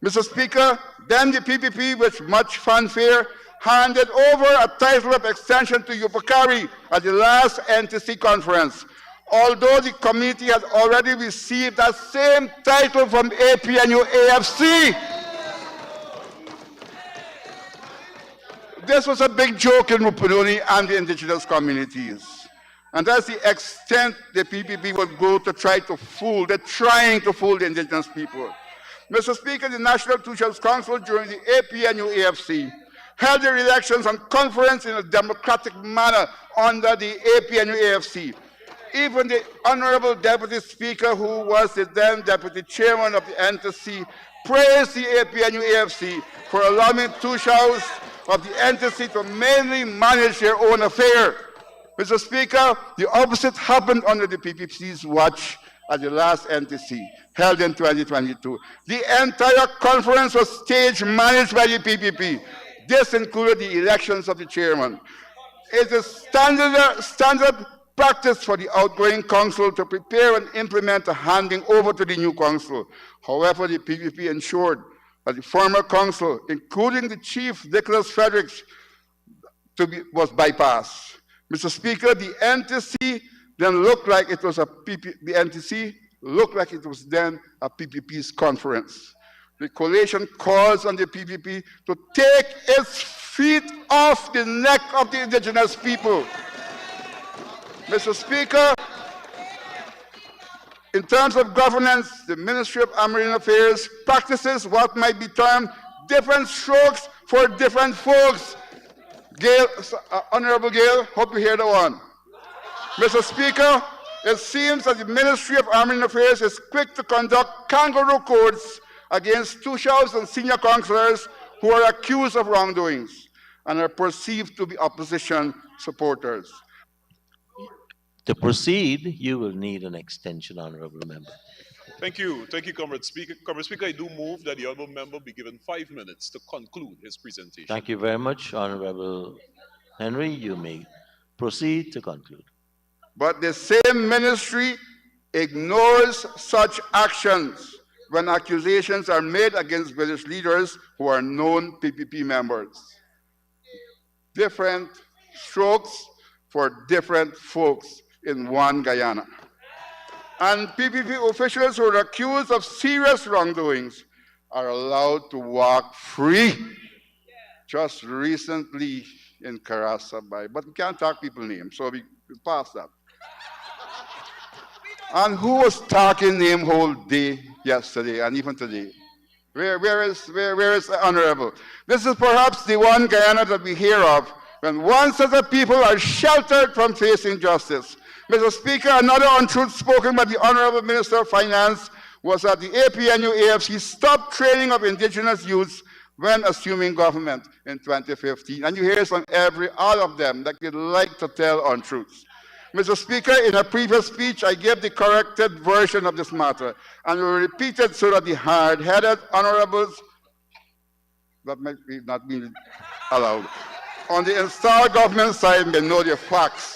Mr. Speaker, then the PPP, with much fanfare, handed over a title of extension to Yupakari at the last NTC conference, although the community had already received that same title from APNU AFC. This was a big joke in Rupununi and the indigenous communities. And that's the extent the PPP would go to try to fool, they're trying to fool the indigenous people. Mr. Speaker, the National Two Chiefs Council during the APNU AFC held their elections and conference in a democratic manner under the APNU AFC. Even the Honorable Deputy Speaker, who was the then Deputy Chairman of the NTC, praised the APNU AFC for allowing two shows of the NTC to mainly manage their own affair. Mr. Speaker, the opposite happened under the PPC's watch at the last NTC, held in 2022. The entire conference was stage managed by the PPP. This included the elections of the chairman. It is standard practice for the outgoing council to prepare and implement a handing over to the new council. However, the PPP ensured that the former council, including the chief, Nicholas Fredericks, was bypassed. Mr. Speaker, the NTC then looked like it was the NTC looked like it was then a PPP's conference. The coalition calls on the PPP to take its feet off the neck of the indigenous people. Mr. Speaker, in terms of governance, the Ministry of American Affairs practices what might be termed different strokes for different folks. Gail, Honorable Gail, hope you hear that one. Mr. Speaker, it seems that the Ministry of American Affairs is quick to conduct kangaroo courts against two shouts and senior councillors who are accused of wrongdoings and are perceived to be opposition supporters. To proceed, you will need an extension, Honorable Member. Thank you, Comrade Speaker. Comrade Speaker, I do move that the honourable member be given 5 minutes to conclude his presentation. Thank you very much, Honorable Henry. You may proceed to conclude. But the same ministry ignores such actions when accusations are made against village leaders who are known PPP members. Different strokes for different folks in one Guyana. And PPP officials who are accused of serious wrongdoings are allowed to walk free. Just recently in Karasabay, but we can't talk people's names, so we pass that. And who was talking name whole day yesterday and even today? Where is the honorable? This is perhaps the one Guyana that we hear of when one set of people are sheltered from facing justice. Mr. Speaker, another untruth spoken by the Honorable Minister of Finance was that the APNU AFC stopped training of indigenous youths when assuming government in 2015. And you hear from all of them that they like to tell untruths. Mr. Speaker, in a previous speech, I gave the corrected version of this matter, and we repeat it so that the hard-headed honorables, that might be not be allowed, on the installed government side may know the facts.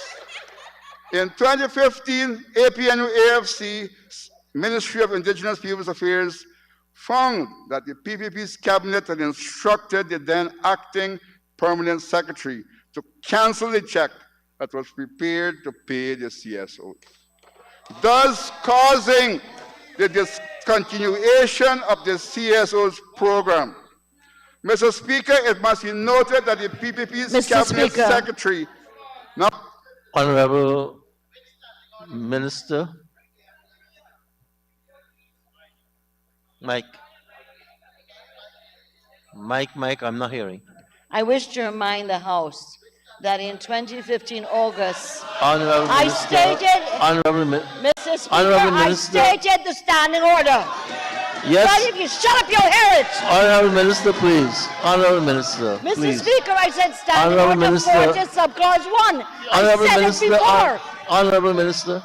In 2015, APNU AFC Ministry of Indigenous Peoples Affairs found that the PPP's cabinet had instructed the then acting permanent secretary to cancel the check that was prepared to pay the CSOs, thus causing the discontinuation of the CSOs program. Mr. Speaker, it must be noted that the PPP's cabinet secretary. Now, Honorable Minister. Mike. Mike, I'm not hearing. I wish to remind the House that in 2015 August, Honorable I Minister, stated, Mr. Mr. Speaker, I stated the standing order. Yes. But if you shut up, you'll hear it. Honorable Minister, please. Honorable Minister, Mr. please. Speaker, I said standing Honorable order Minister, 40 subclause 1. Honorable I said Minister, it before. Honorable Minister.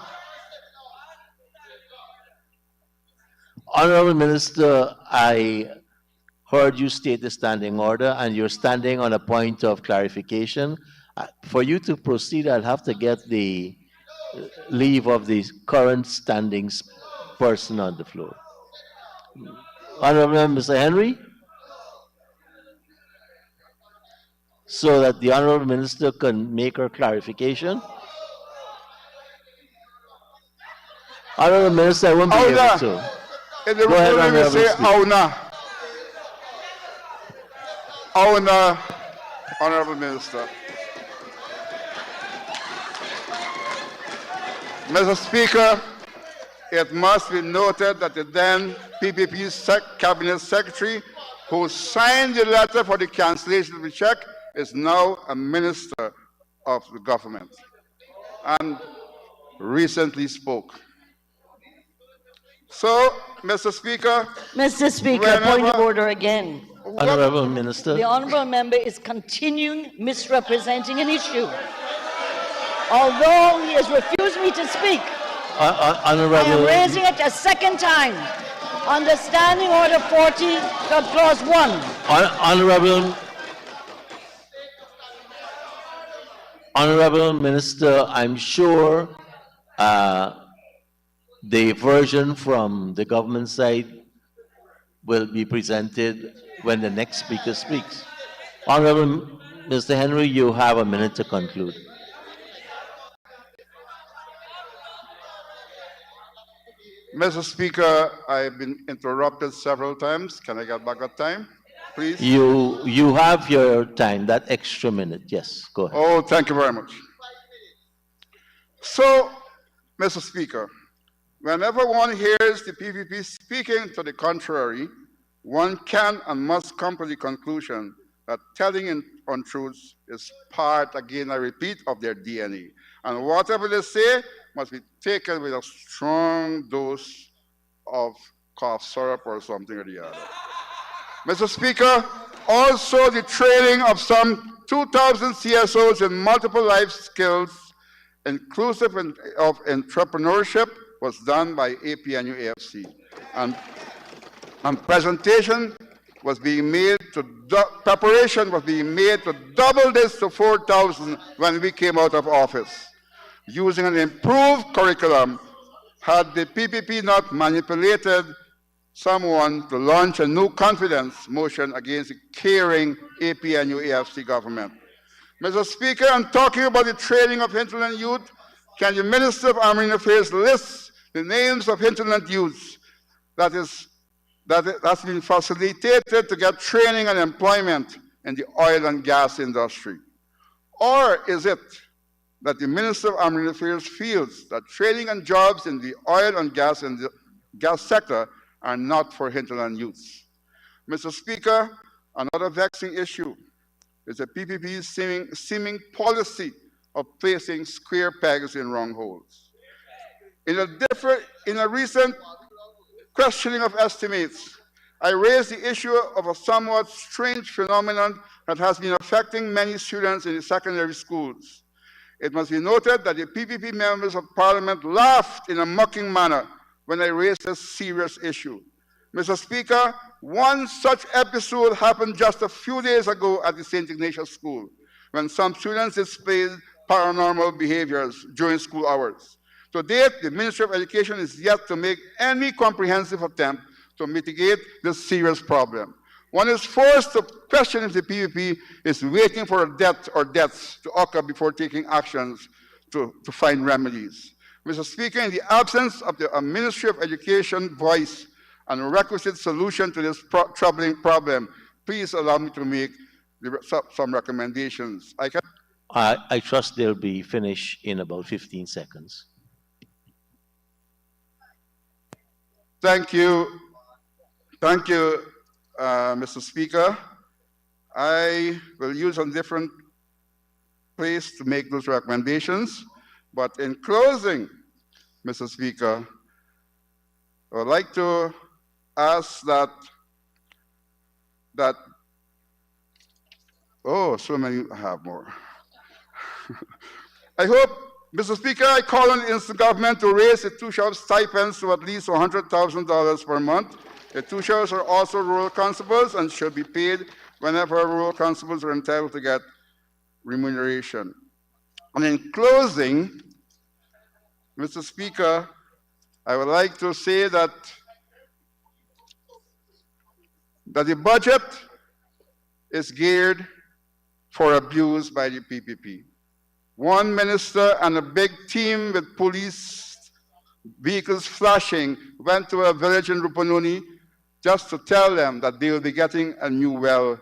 Honorable Minister, I heard you state the standing order, and you're standing on a point of clarification. For you to proceed, I'll have to get the leave of the current standing person on the floor. Honorable Mr. Henry, so that the Honorable Minister can make her clarification. Honorable Minister, I won't be able to. Go ahead, Honorable say Auna, Honorable Minister. Mr. Speaker, it must be noted that the then PPP Cabinet Secretary who signed the letter for the cancellation of the check is now a minister of the government and recently spoke. So, Mr. Speaker. Mr. Speaker, point of order again. Honorable Minister. The honourable member is continuing misrepresenting an issue. Although he has refused me to speak, Honorable, I am raising it a second time. Under Standing Order 40, Clause 1. Honorable Minister, I'm sure the version from the government side will be presented when the next speaker speaks. Honorable Mr. Henry, you have a minute to conclude. Mr. Speaker, I've been interrupted several times. Can I get back that time, please? You have your time, that extra minute. Yes, go ahead. Oh, thank you very much. So, Mr. Speaker, whenever one hears the PPP speaking to the contrary, one can and must come to the conclusion that telling untruths is part, again, I repeat, of their DNA. And whatever they say must be taken with a strong dose of cough syrup or something or the other. Mr. Speaker, also the training of some 2,000 CSOs in multiple life skills, inclusive of entrepreneurship, was done by APNU AFC. And presentation was being made to, preparation was being made to double this to 4,000 when we came out of office. Using an improved curriculum, had the PPP not manipulated someone to launch a new confidence motion against the caring APNU AFC government. Mr. Speaker, I'm talking about the training of hinterland youth. Can the Minister of Army Affairs list the names of hinterland youths that's been facilitated to get training and employment in the oil and gas industry? Or is it that the Minister of Army Affairs feels that training and jobs in the oil and gas sector are not for hinterland youths? Mr. Speaker, another vexing issue is the PPP's seeming policy of placing square pegs in round holes. In a recent questioning of estimates, I raised the issue of a somewhat strange phenomenon that has been affecting many students in the secondary schools. It must be noted that the PPP members of Parliament laughed in a mocking manner when I raised this serious issue. Mr. Speaker, one such episode happened just a few days ago at the St. Ignatius School, when some students displayed paranormal behaviors during school hours. To date, the Ministry of Education is yet to make any comprehensive attempt to mitigate this serious problem. One is forced to question if the PPP is waiting for a death or deaths to occur before taking actions to find remedies. Mr. Speaker, in the absence of the Ministry of Education voice and requisite solution to this troubling problem, please allow me to make some recommendations. I trust they'll be finished in about 15 seconds. Thank you. Thank you, Mr. Speaker. I will use a different place to make those recommendations. But in closing, Mr. Speaker, I would like to ask that, oh, so many, I have more. I hope, Mr. Speaker, I call on the government to raise the two-sheriff stipends to at least $100,000 per month. The two sheriffs are also rural constables and should be paid whenever rural constables are entitled to get remuneration. And in closing, Mr. Speaker, I would like to say that the budget is geared for abuse by the PPP. One minister and a big team with police vehicles flashing went to a village in Rupununi just to tell them that they will be getting a new well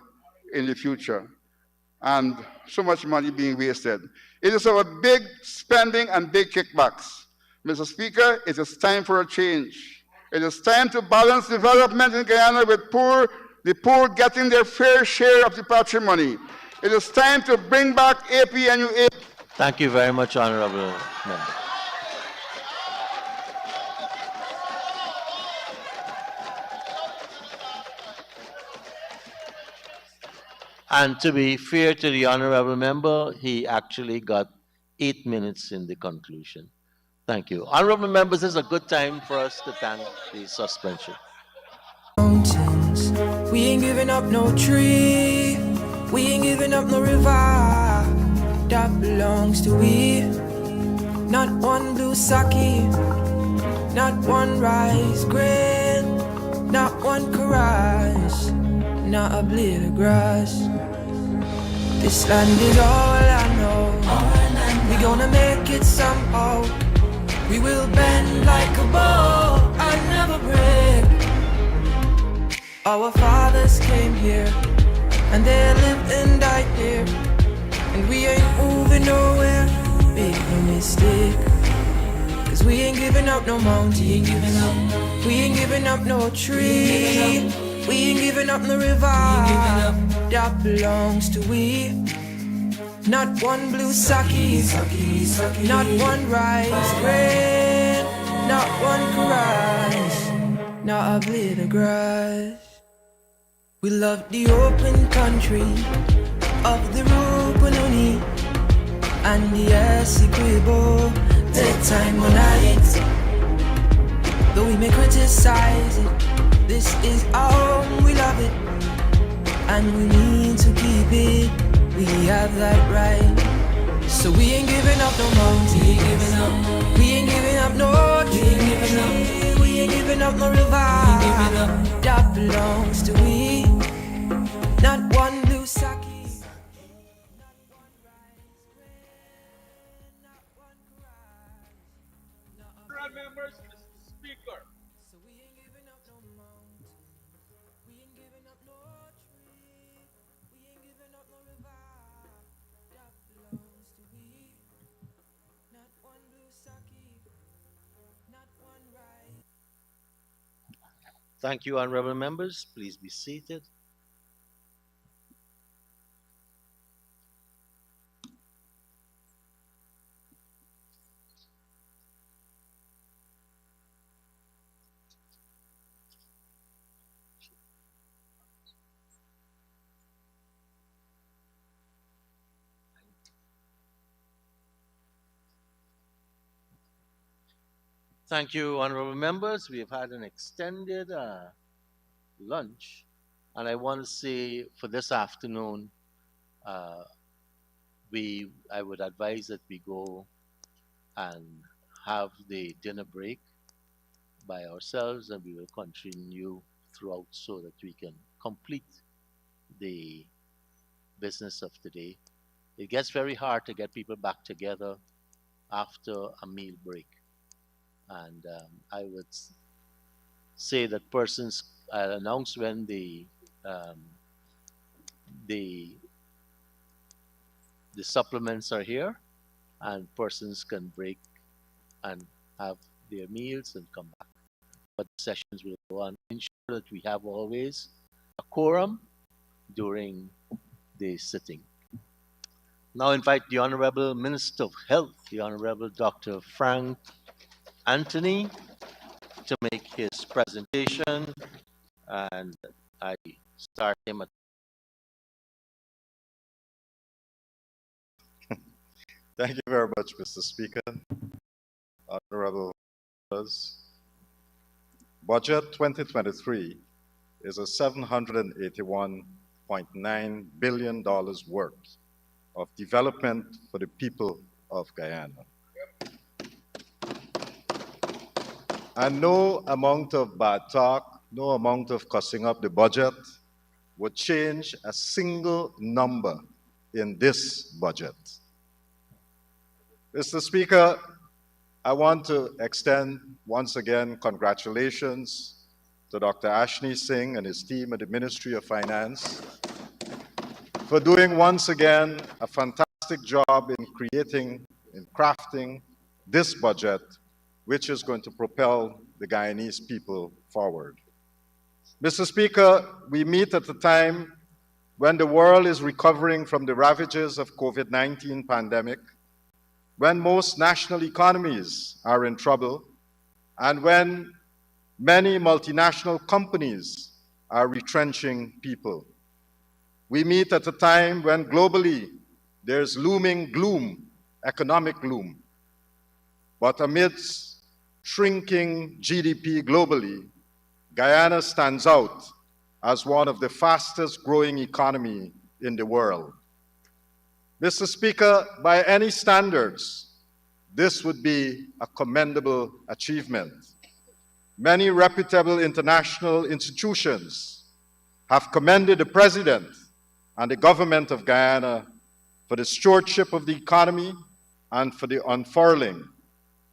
in the future. And so much money being wasted. It is about big spending and big kickbacks. Mr. Speaker, it is time for a change. It is time to balance development in Guyana with the poor getting their fair share of the patrimony. It is time to bring back APNUA. Thank you very much, Honorable Member. And to be fair to the Honorable Member, he actually got 8 minutes in the conclusion. Thank you. Honorable Members, this is a good time for us to thank the suspension. Mountains, we ain't giving up no tree, we ain't giving up no river that belongs to we. Not one blue sake, not one rice grain, not one karage, not a blade of grass. This land is all I know. We gonna make it somehow. We will bend like a bow and never break. Our fathers came here and they lived and died here, and we ain't moving nowhere. Make no mistake, 'cause we ain't giving up no mountain, we ain't giving up no tree, we ain't giving up no river that belongs to we. Not one blue sake, not one rice grain, not one karage, not a blade of grass. We love the open country of the Rupununi and the Essequibo, daytime or night. Though we may criticize it, this is our home, we love it, and we need to keep it. We have that right. So we ain't giving up no mountain, we ain't giving up no tree, we ain't giving up no river that belongs to we. Not one blue sake. Members, Mr. Speaker. So we ain't giving up no mountain, we ain't giving up no tree, we ain't giving up no river that belongs to we. Not one blue sake, not one rice. Thank you, Honorable Members. Please be seated. Thank you, Honorable Members. We have had an extended lunch, and I want to say for this afternoon, I would advise that we go and have the dinner break by ourselves, and we will continue throughout so that we can complete the business of today. It gets very hard to get people back together after a meal break. And I would say that persons, I'll announce when um, the the supplements are here, and persons can break and have their meals and come back. But the sessions will go on. Ensure that we have always a quorum during the sitting. Now invite the Honorable Minister of Health, the Honorable Dr. Frank Anthony, to make his presentation, and I start him at. Thank you very much, Mr. Speaker. Honorable members, Budget 2023 is a $781.9 billion worth of development for the people of Guyana. And no amount of bad talk, no amount of cussing up the budget would change a single number in this budget. Mr. Speaker, I want to extend once again congratulations to Dr. Ashni Singh and his team at the Ministry of Finance for doing once again a fantastic job in creating and crafting this budget, which is going to propel the Guyanese people forward. Mr. Speaker, we meet at a time when the world is recovering from the ravages of COVID-19 pandemic, when most national economies are in trouble, and when many multinational companies are retrenching people. We meet at a time when globally there's looming gloom, economic gloom. But amidst shrinking GDP globally, Guyana stands out as one of the fastest growing economies in the world. Mr. Speaker, by any standards, this would be a commendable achievement. Many reputable international institutions have commended the President and the government of Guyana for the stewardship of the economy and for the unfurling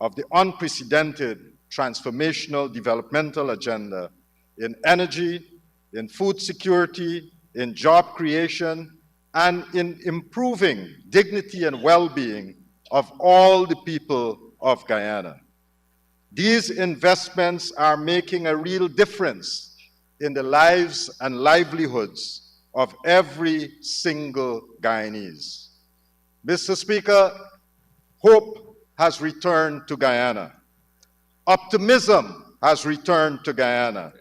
of the unprecedented transformational developmental agenda in energy, in food security, in job creation, and in improving dignity and well-being of all the people of Guyana. These investments are making a real difference in the lives and livelihoods of every single Guyanese. Mr. Speaker, hope has returned to Guyana. Optimism has returned to Guyana.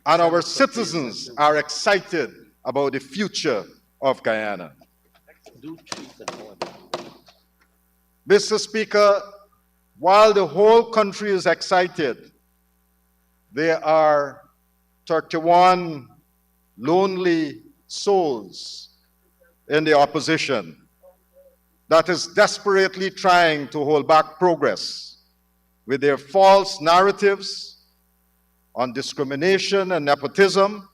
And our citizens are excited about the future of Guyana. Mr. Speaker, while the whole country is excited, there are 31 lonely souls in the opposition that is desperately trying to hold back progress with their false narratives on discrimination and nepotism,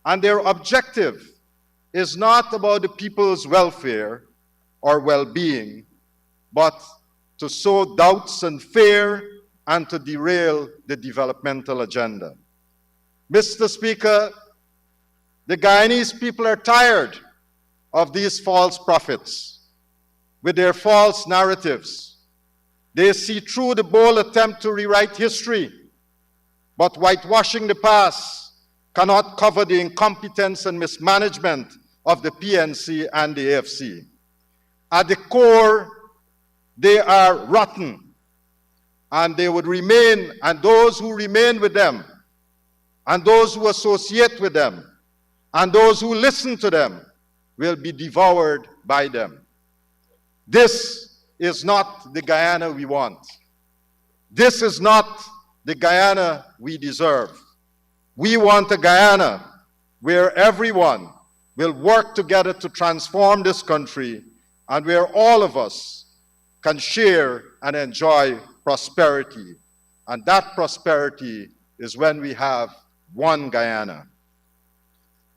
and their objective is not about the people's welfare or well-being, but to sow doubts and fear and to derail the developmental agenda. Mr. Speaker, the Guyanese people are tired of these false prophets with their false narratives. They see through the bold attempt to rewrite history, but whitewashing the past cannot cover the incompetence and mismanagement of the PNC and the AFC. At the core, they are rotten, and they would remain, and those who remain with them, and those who associate with them, and those who listen to them will be devoured by them. This is not the Guyana we want. This is not the Guyana we deserve. We want a Guyana where everyone will work together to transform this country and where all of us can share and enjoy prosperity. And that prosperity is when we have one Guyana.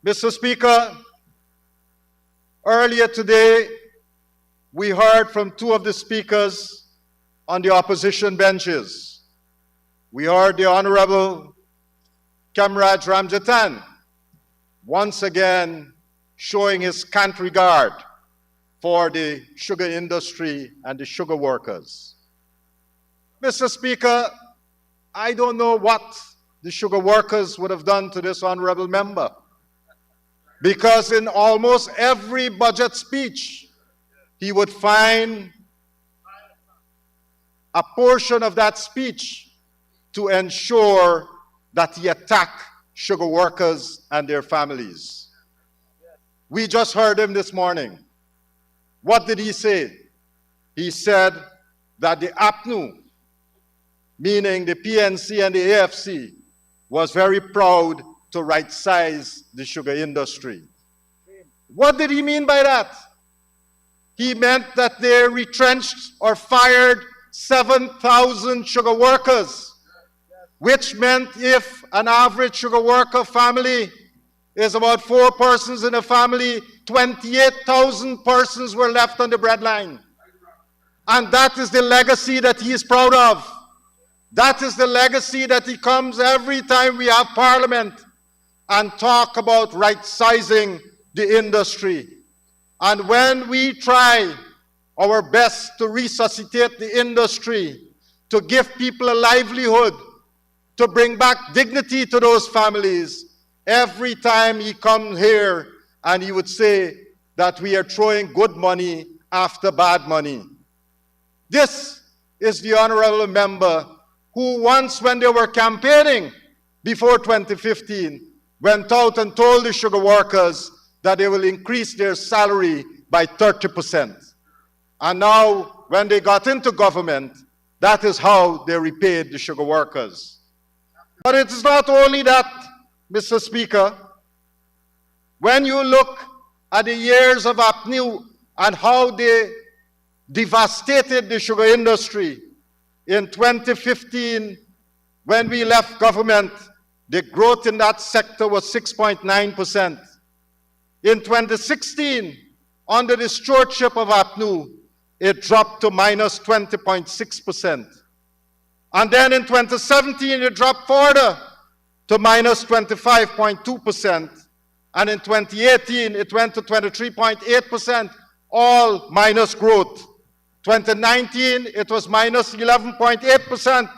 Mr. Speaker, earlier today, we heard from two of the speakers on the opposition benches. We heard the Honorable Kamraj Ramjatan once again showing his scant regard for the sugar industry and the sugar workers. Mr. Speaker, I don't know what the sugar workers would have done to this honorable member, because in almost every budget speech, he would find a portion of that speech to ensure that he attacked sugar workers and their families. We just heard him this morning. What did he say? He said that the APNU, meaning the PNC and the AFC, was very proud to right-size the sugar industry. What did he mean by that? He meant that they retrenched or fired 7,000 sugar workers, which meant if an average sugar worker family is about 4 persons in a family, 28,000 persons were left on the breadline. And that is the legacy that he is proud of. That is the legacy that he comes every time we have parliament and talk about right-sizing the industry. And when we try our best to resuscitate the industry, to give people a livelihood, to bring back dignity to those families, every time he comes here and he would say that we are throwing good money after bad money. This is the honorable member who once, when they were campaigning before 2015, went out and told the sugar workers that they will increase their salary by 30%. And now, when they got into government, that is how they repaid the sugar workers. But it is not only that, Mr. Speaker. When you look at the years of APNU and how they devastated the sugar industry, in 2015, when we left government, the growth in that sector was 6.9%. In 2016, under the stewardship of APNU, it dropped to minus 20.6%. And then in 2017, it dropped further to minus 25.2%. And in 2018, it went to 23.8%, all minus growth. 2019, it was minus 11.8%.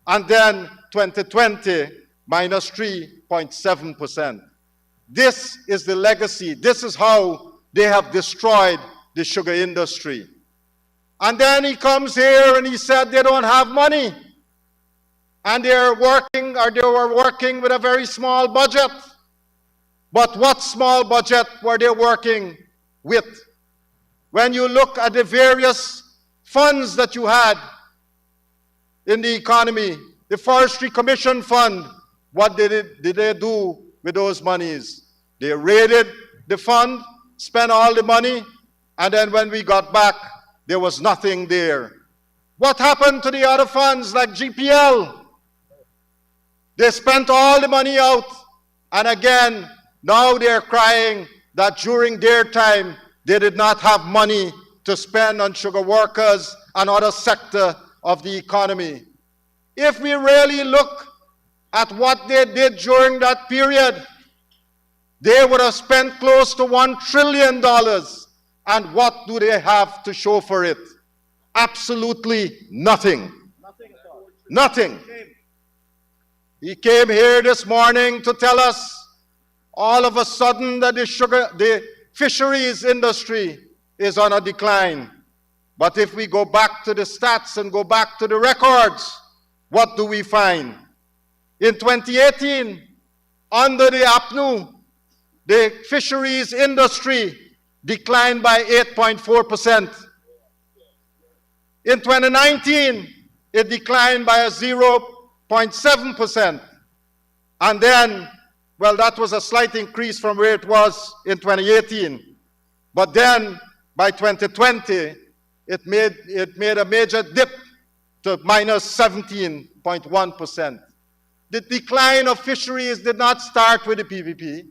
And then 2020, minus 3.7%. This is the legacy. This is how they have destroyed the sugar industry. And then he comes here and he said they don't have money. And they are working, or they were working with a very small budget. But what small budget were they working with? When you look at the various funds that you had in the economy, the Forestry Commission Fund, what did they do with those monies? They raided the fund, spent all the money, and then when we got back, there was nothing there. What happened to the other funds like GPL? They spent all the money out, and again, now they're crying that during their time, they did not have money to spend on sugar workers and other sector of the economy. If we really look at what they did during that period, they would have spent close to $1 trillion. And what do they have to show for it? Absolutely nothing. Nothing. He came here this morning to tell us all of a sudden that the fisheries industry is on a decline. But if we go back to the stats and go back to the records, what do we find? In 2018, under the APNU, the fisheries industry declined by 8.4%. In 2019, it declined by a 0.7%. And then, well, that was a slight increase from where it was in 2018. But then, by 2020, it made a major dip to minus 17.1%. The decline of fisheries did not start with the PPP.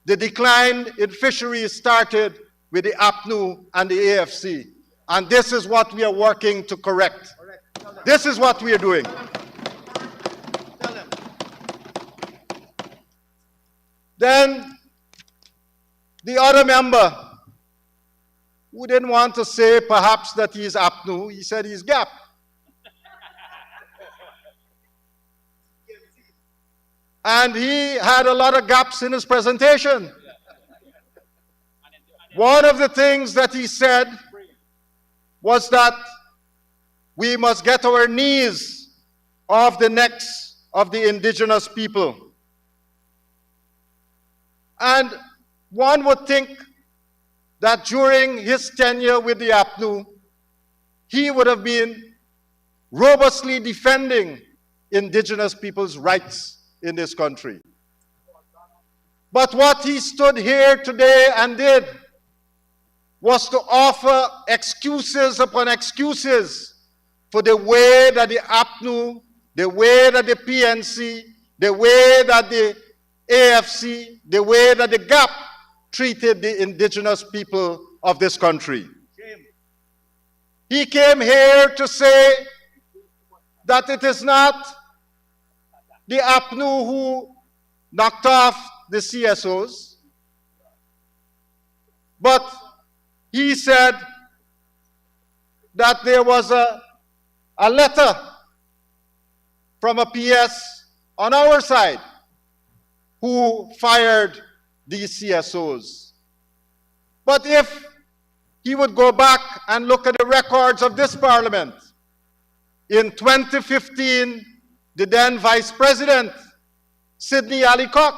the decline in fisheries started with the APNU and the AFC. And this is what we are working to correct. This is what we are doing. Then the other member who didn't want to say perhaps that he's APNU, he said he's GAP. And he had a lot of gaps in his presentation. One of the things that he said was that we must get our knees off the necks of the indigenous people. And one would think that during his tenure with the APNU, he would have been robustly defending indigenous people's rights in this country. But what he stood here today and did was to offer excuses upon excuses for the way that the APNU, the way that the PNC, the way that the AFC, the way that the GAP treated the indigenous people of this country. He came here to say that it is not the APNU who knocked off the CSOs, but he said that there was a letter from a PS on our side who fired these CSOs. But if he would go back and look at the records of this parliament, in 2015, the then Vice President, Sidney Allicock,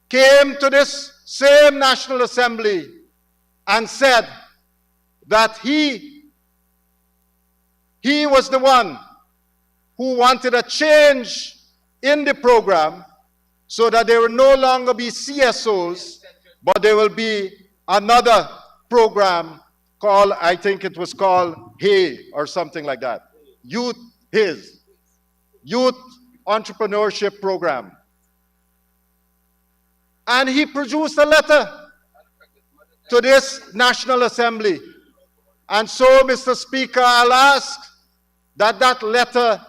came to this same National Assembly and said that he was the one who wanted a change in the program so that there will no longer be CSOs, but there will be another program called, I think it was called HAY or something like that. Youth Entrepreneurship Program. And he produced a letter to this National Assembly. And so, Mr. Speaker, I'll ask that that letter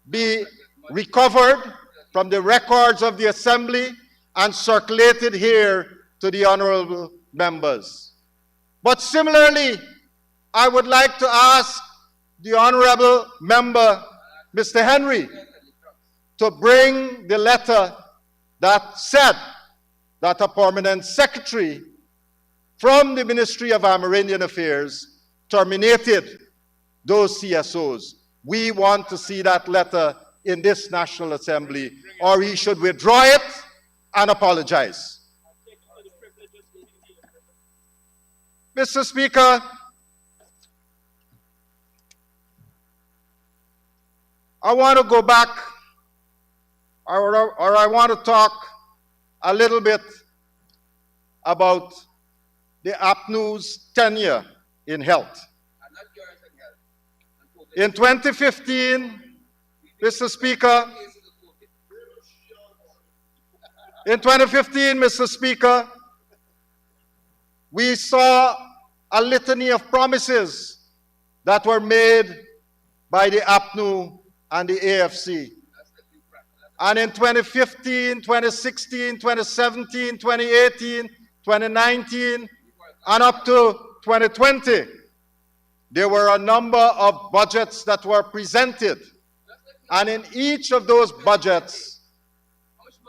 be recovered from the records of the Assembly and circulated here to the honorable members. But similarly, I would like to ask the honorable member, Mr. Henry, to bring the letter that said that a permanent secretary from the Ministry of Amerindian Affairs terminated those CSOs. We want to see that letter in this National Assembly, or he should withdraw it and apologize. Mr. Speaker, I want to go back, or I want to talk a little bit about the APNU's tenure in health. In 2015, Mr. Speaker, we saw a litany of promises that were made by the APNU and the AFC. And in 2015, 2016, 2017, 2018, 2019, and up to 2020, there were a number of budgets that were presented. And in each of those budgets,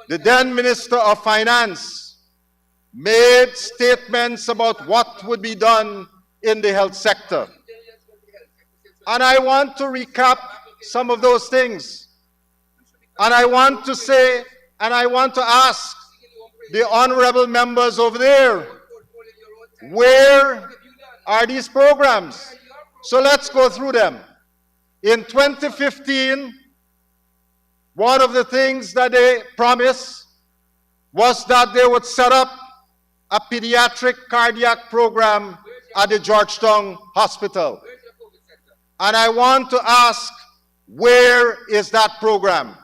the then Minister of Finance made statements about what would be done in the health sector. And I want to recap some of those things. And I want to say, and I want to ask the honorable members over there, where are these programs? So let's go through them. In 2015, one of the things that they promised was that they would set up a pediatric cardiac program at the Georgetown Hospital. And I want to ask, where is that program?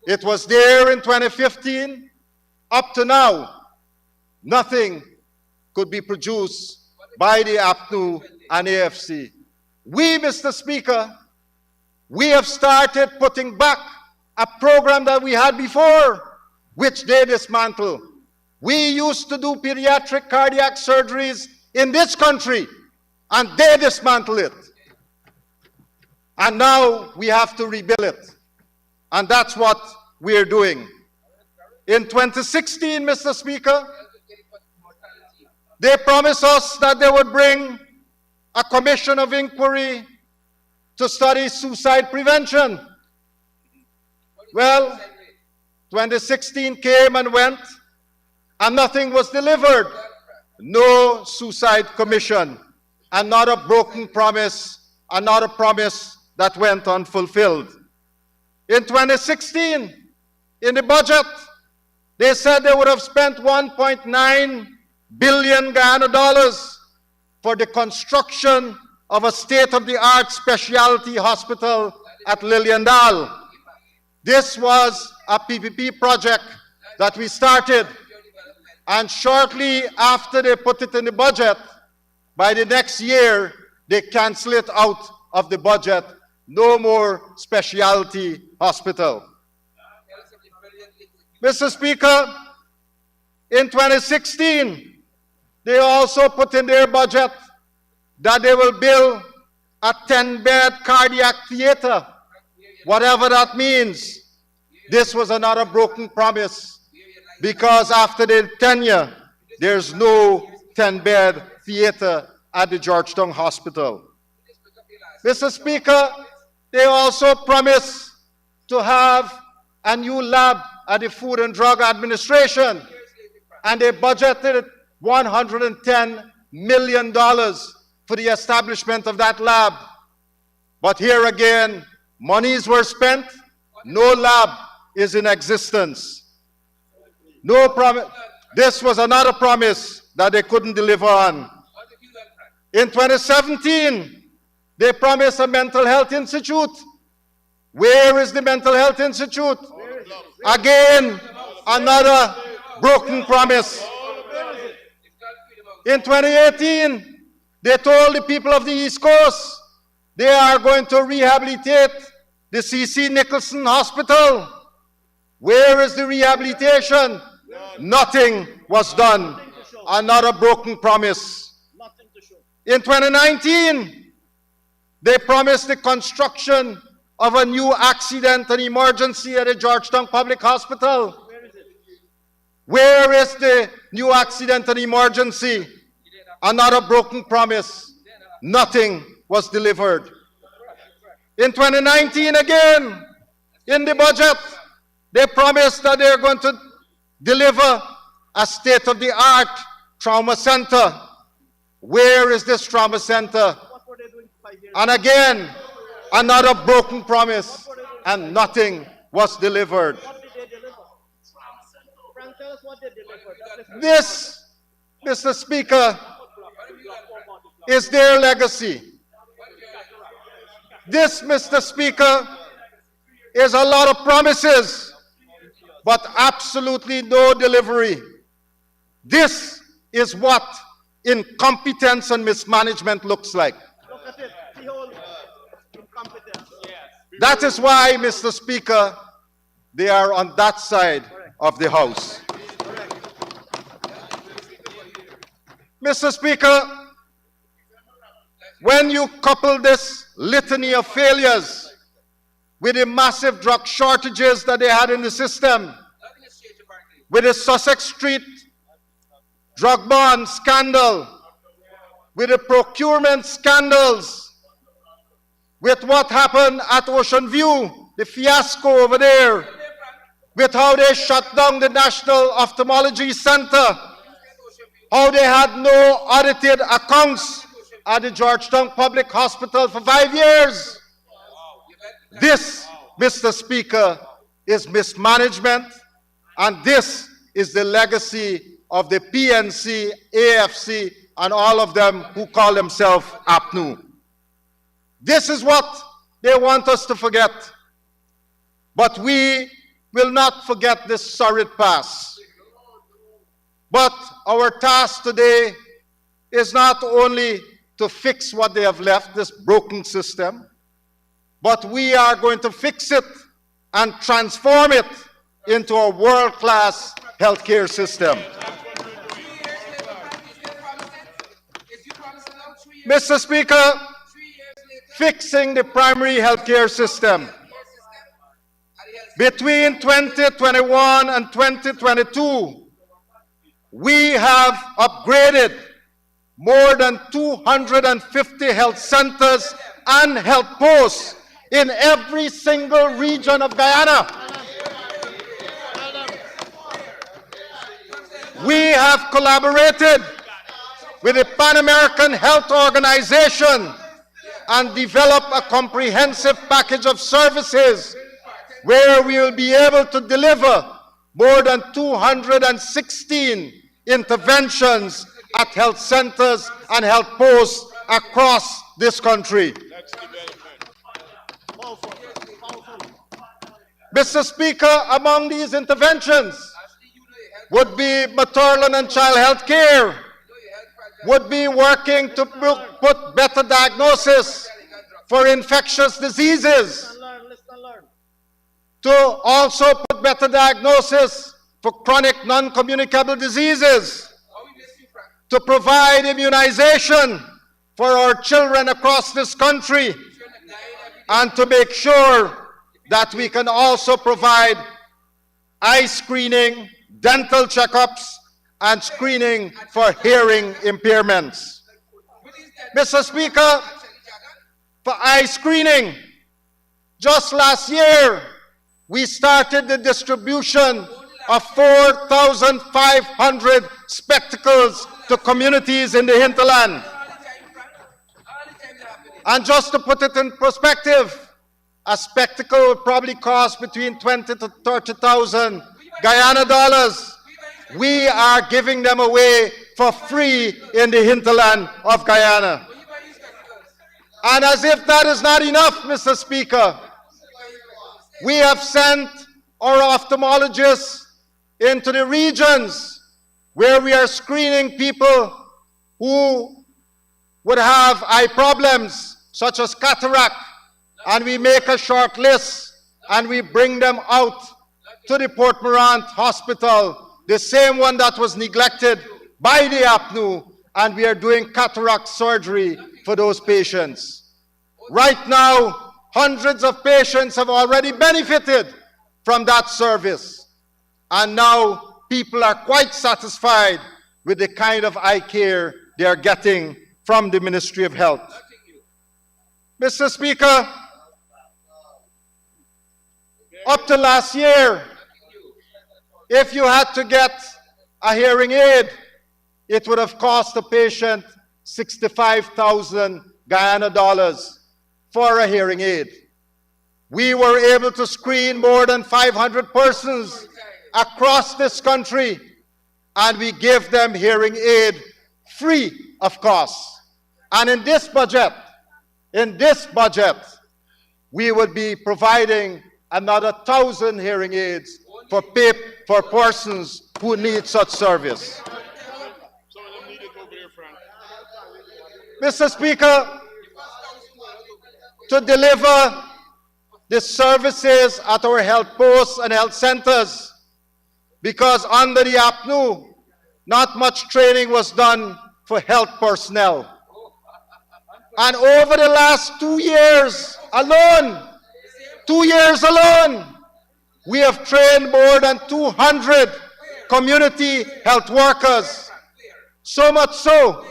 It was there in 2015. Up to now, nothing could be produced by the APNU and AFC. We, Mr. Speaker, we have started putting back a program that we had before, which they dismantled. We used to do pediatric cardiac surgeries in this country, and they dismantled it. And now we have to rebuild it. And that's what we're doing. In 2016, Mr. Speaker, they promised us that they would bring a commission of inquiry to study suicide prevention. Well, 2016 came and went, and nothing was delivered. No suicide commission. Another broken promise, another promise that went unfulfilled. In 2016, in the budget, they said they would have spent 1.9 billion Ghana dollars for the construction of a state-of-the-art specialty hospital at Liliandal. This was a PPP project that we started, and shortly after they put it in the budget, by the next year, they cancel it out of the budget. No more specialty hospital. Mr. Speaker, in 2016, they also put in their budget that they will build a 10-bed cardiac theater, whatever that means. This was another broken promise, because after their tenure, there's no 10-bed theater at the Georgetown Hospital. Mr. Speaker, they also promised to have a new lab at the Food and Drug Administration, and they budgeted $110 million for the establishment of that lab. But here again, monies were spent, no lab is in existence. No promise. This was another promise that they couldn't deliver on. In 2017, they promised a mental health institute. Where is the mental health institute? Again, another broken promise. In 2018, they told the people of the East Coast they are going to rehabilitate the C.C. Nicholson Hospital. Where is the rehabilitation? Nothing was done. Another broken promise. In 2019, they promised the construction of a new accident and emergency at the Georgetown Public Hospital. Where is the new accident and emergency? Another broken promise. Nothing was delivered. In 2019 again, in the budget, they promised that they're going to deliver a state-of-the-art trauma center. Where is this trauma center? And again, another broken promise, and nothing was delivered. This, Mr. Speaker, is their legacy. This, Mr. Speaker, is a lot of promises, but absolutely no delivery. This is what incompetence and mismanagement looks like. That is why, Mr. Speaker, they are on that side of the House. Mr. Speaker, when you couple this litany of failures with the massive drug shortages that they had in the system, with the Sussex Street drug bond scandal, with the procurement scandals, with what happened at Ocean View, the fiasco over there, with how they shut down the National Ophthalmology Center, how they had no audited accounts at the Georgetown Public Hospital for 5 years. This, Mr. Speaker, is mismanagement, and this is the legacy of the PNC, AFC, and all of them who call themselves APNU. This is what they want us to forget. But we will not forget this sordid past. But our task today is not only to fix what they have left, this broken system, but we are going to fix it and transform it into a world-class healthcare system. Mr. Speaker, fixing the primary healthcare system. Between 2021 and 2022, we have upgraded more than 250 health centers and health posts in every single region of Guyana. We have collaborated with the Pan American Health Organization and developed a comprehensive package of services where we will be able to deliver more than 216 interventions at health centers and health posts across this country. Mr. Speaker, among these interventions would be maternal and child health care, would be working to put better diagnosis for infectious diseases, to also put better diagnosis for chronic non-communicable diseases, to provide immunization for our children across this country, and to make sure that we can also provide eye screening, dental checkups, and screening for hearing impairments. Mr. Speaker, for eye screening, just last year, we started the distribution of 4,500 spectacles to communities in the hinterland. And just to put it in perspective, a spectacle will probably cost between 20 to 30,000 Guyana dollars. We are giving them away for free in the hinterland of Guyana. And as if that is not enough, Mr. Speaker, we have sent our ophthalmologists into the regions where we are screening people who would have eye problems, such as cataract, and we make a short list and we bring them out to the Port Morant Hospital, the same one that was neglected by the APNU, and we are doing cataract surgery for those patients. Right now, hundreds of patients have already benefited from that service, and now people are quite satisfied with the kind of eye care they are getting from the Ministry of Health. Mr. Speaker, up to last year, if you had to get a hearing aid, it would have cost a patient 65,000 Guyana dollars for a hearing aid. We were able to screen more than 500 persons across this country, and we give them hearing aid free of cost. And in this budget, we would be providing another 1,000 hearing aids for persons who need such service. Mr. Speaker, to deliver the services at our health posts and health centers, because under the APNU, not much training was done for health personnel. And over the last 2 years alone, we have trained more than 200 community health workers. So much so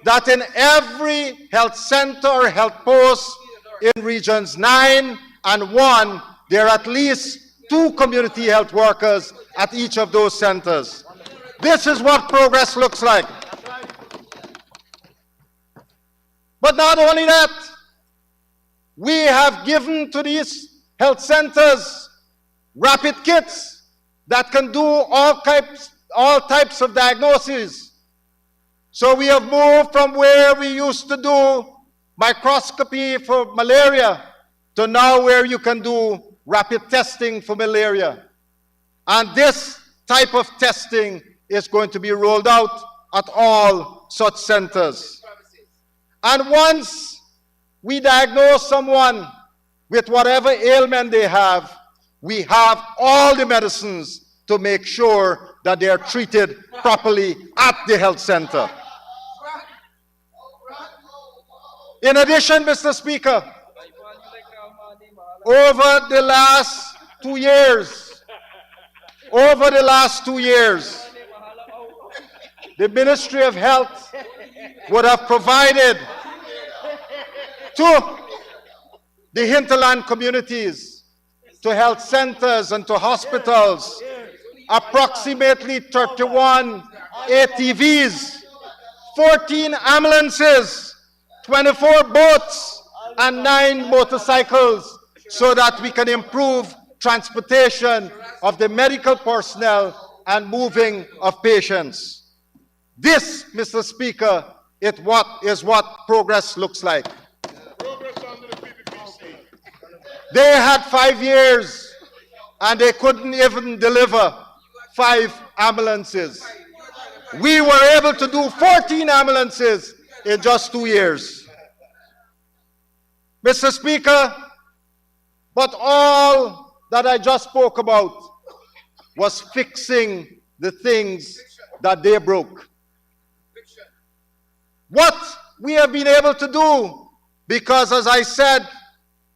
that in every health center or health post in regions 9 and 1, there are at least 2 community health workers at each of those centers. This is what progress looks like. But not only that, we have given to these health centers rapid kits that can do all types of diagnoses. So we have moved from where we used to do microscopy for malaria to now where you can do rapid testing for malaria. And this type of testing is going to be rolled out at all such centers. And once we diagnose someone with whatever ailment they have, we have all the medicines to make sure that they are treated properly at the health center. In addition, Mr. Speaker, over the last 2 years, the Ministry of Health would have provided to the hinterland communities, to health centers and to hospitals, approximately 31 ATVs, 14 ambulances, 24 boats, and 9 motorcycles, so that we can improve transportation of the medical personnel and moving of patients. This, Mr. Speaker, is what progress looks like. They had 5 years and they couldn't even deliver 5 ambulances. We were able to do 14 ambulances in just 2 years. Mr. Speaker, but all that I just spoke about was fixing the things that they broke. What we have been able to do, because as I said,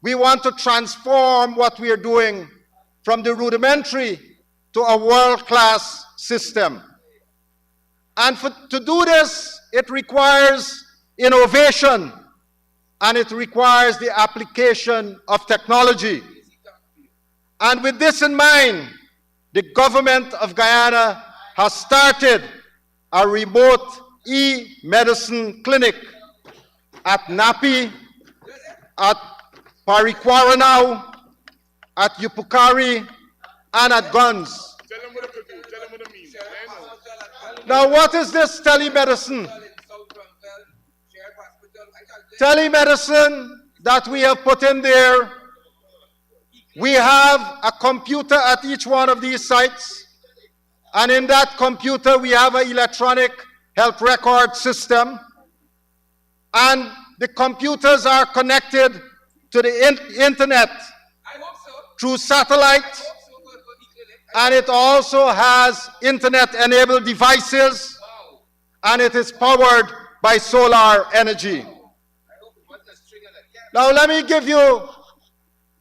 we want to transform what we are doing from the rudimentary to a world-class system. And to do this, it requires innovation, and it requires the application of technology. And with this in mind, the government of Guyana has started a remote e-medicine clinic at Napi, at Parikwaranao, at Yupukari, and at Guns. Now, what is this telemedicine? Telemedicine that we have put in there, we have a computer at each one of these sites, and in that computer we have an electronic health record system, and the computers are connected to the internet through satellite, and it also has internet-enabled devices, and it is powered by solar energy. Now let me give you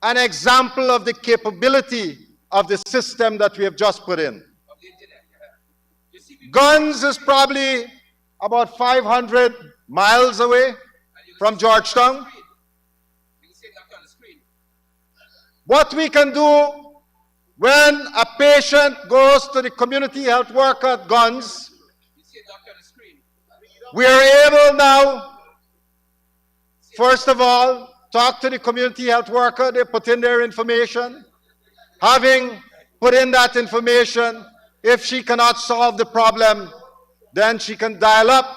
an example of the capability of the system that we have just put in. Guns is probably about 500 miles away from Georgetown. What we can do when a patient goes to the community health worker at Guns, we are able now, first of all, talk to the community health worker, they put in their information. Having put in that information, if she cannot solve the problem, then she can dial up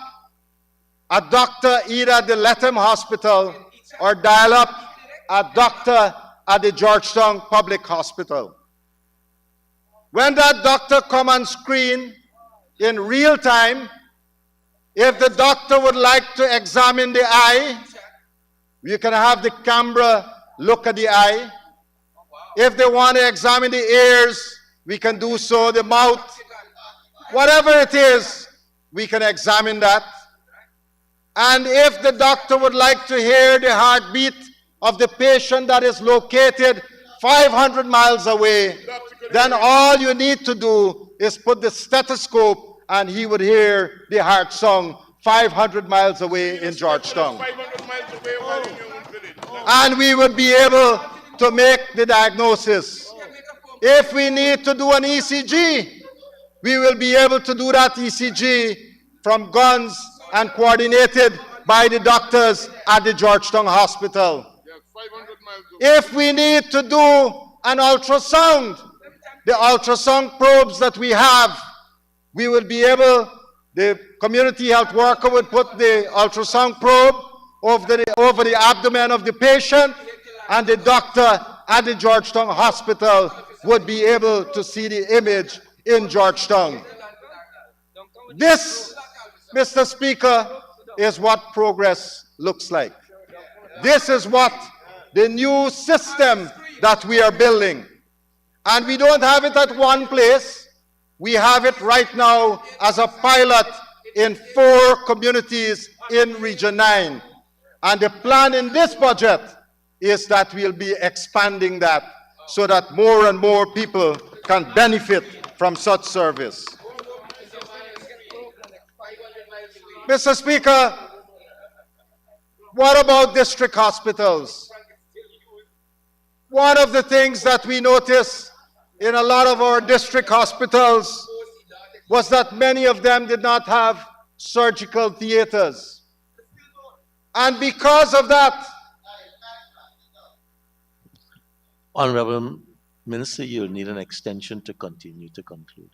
a doctor either at the Latham Hospital or dial up a doctor at the Georgetown Public Hospital. When that doctor come on screen in real time, if the doctor would like to examine the eye, you can have the camera look at the eye. If they want to examine the ears, we can do so, the mouth. Whatever it is, we can examine that. And if the doctor would like to hear the heartbeat of the patient that is located 500 miles away, then all you need to do is put the stethoscope and he would hear the heart song 500 miles away in Georgetown. And we would be able to make the diagnosis. If we need to do an ECG, we will be able to do that ECG from Guns and coordinated by the doctors at the Georgetown Hospital. If we need to do an ultrasound, the ultrasound probes that we have, we will be able, the community health worker would put the ultrasound probe over the abdomen of the patient, and the doctor at the Georgetown Hospital would be able to see the image in Georgetown. This, Mr. Speaker, is what progress looks like. This is what the new system that we are building. And we don't have it at one place. We have it right now as a pilot in 4 communities in Region 9. And the plan in this budget is that we'll be expanding that so that more and more people can benefit from such service. Mr. Speaker, what about district hospitals? One of the things that we noticed in a lot of our district hospitals was that many of them did not have surgical theaters. And because of that, Honorable Minister, you'll need an extension to continue to conclude.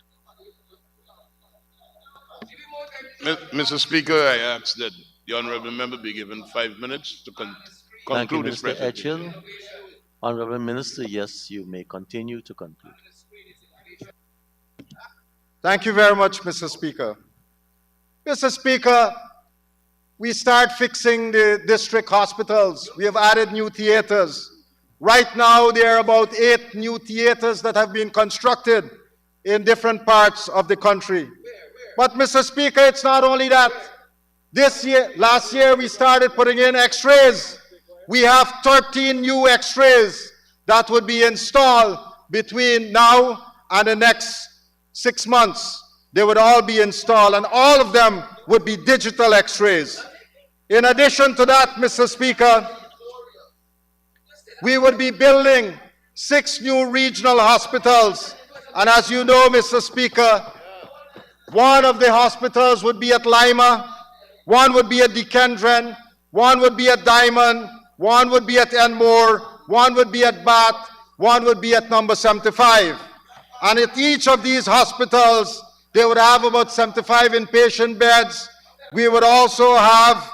Mr. Speaker, I ask that the honourable member be given 5 minutes to Thank you, conclude his Minister presentation. Etchell. Honorable Minister, yes, you may continue to conclude. thank you very much, Mr. Speaker. Mr. Speaker, we start fixing the district hospitals. We have added new theaters. Right now, there are about 8 new theaters that have been constructed in different parts of the country. But, Mr. Speaker, it's not only that. Last year, we started putting in X-rays. We have 13 new X-rays that would be installed between now and the next 6 months. They would all be installed, and all of them would be digital X-rays. In addition to that, Mr. Speaker, we would be building 6 new regional hospitals. And as you know, Mr. Speaker, one of the hospitals would be at Lima, one would be at Dekendron, one would be at Diamond, one would be at Enmore, one would be at Bath, one would be at number 75. And at each of these hospitals, they would have about 75 inpatient beds. We would also have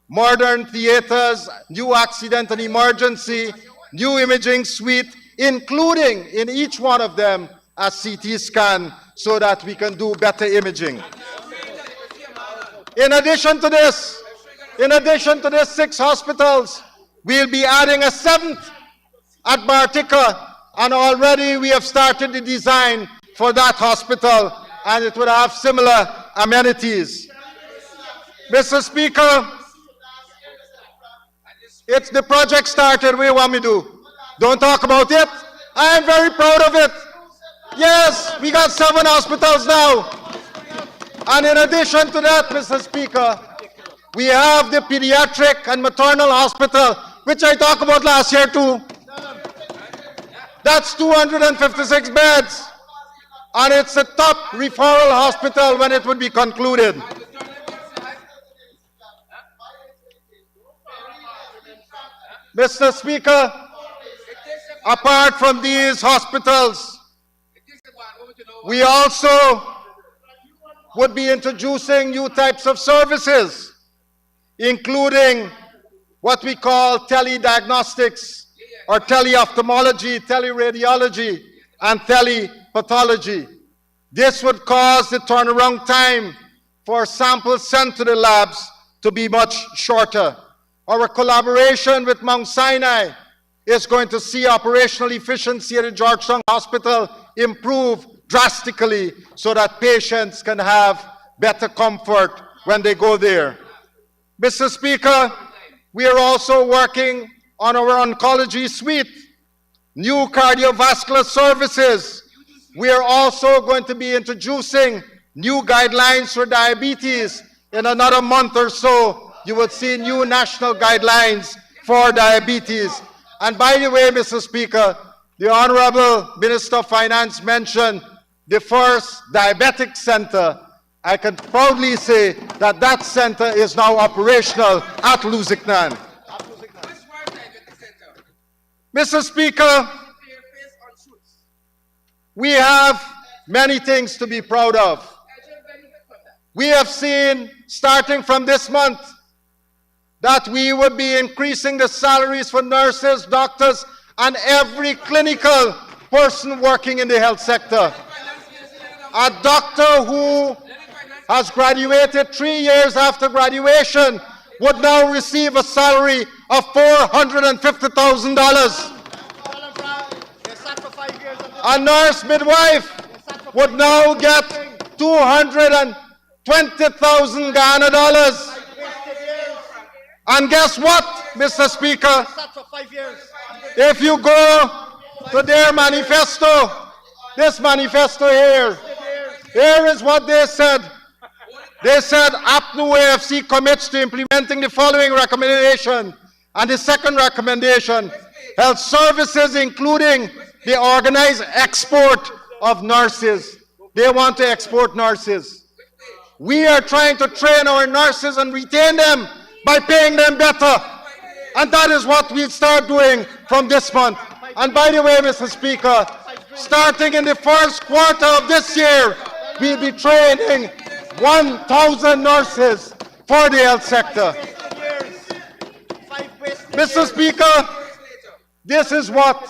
modern theaters, new accident and emergency, new imaging suite, including in each one of them a CT scan so that we can do better imaging. In addition to this 6 hospitals, we'll be adding a 7th at Bartica, and already we have started the design for that hospital, and it would have similar amenities. Mr. Speaker, it's the project started. What do you want me to do? Don't talk about it? I am very proud of it. Yes, we got 7 hospitals now. And in addition to that, Mr. Speaker, we have the pediatric and maternal hospital, which I talked about last year too. That's 256 beds. And it's a top referral hospital when it would be concluded. Mr. Speaker, apart from these hospitals, we also would be introducing new types of services, including what we call telediagnostics or teleophthalmology, teleradiology, and telepathology. This would cause the turnaround time for samples sent to the labs to be much shorter. Our collaboration with Mount Sinai is going to see operational efficiency at the Georgetown Hospital improve drastically so that patients can have better comfort when they go there. Mr. Speaker, we are also working on our oncology suite, new cardiovascular services. We are also going to be introducing new guidelines for diabetes. In another month or so, you will see new national guidelines for diabetes. And by the way, Mr. Speaker, the Honorable Minister of Finance mentioned the first diabetic center. I can proudly say that that center is now operational at Lusignan. Mr. Speaker, we have many things to be proud of. We have seen, starting from this month, that we would be increasing the salaries for nurses, doctors, and every clinical person working in the health sector. A doctor who has graduated 3 years after graduation would now receive a salary of $450,000. A nurse midwife would now get 220,000 Ghana dollars. And guess what, Mr. Speaker? If you go to their manifesto, this manifesto here is what they said. They said APNU AFC commits to implementing the following recommendation. And the second recommendation, health services including the organized export of nurses. They want to export nurses. We are trying to train our nurses and retain them by paying them better. And that is what we'll start doing from this month. And by the way, Mr. Speaker, starting in the first quarter of this year, we'll be training 1,000 nurses for the health sector. Mr. Speaker, this is what,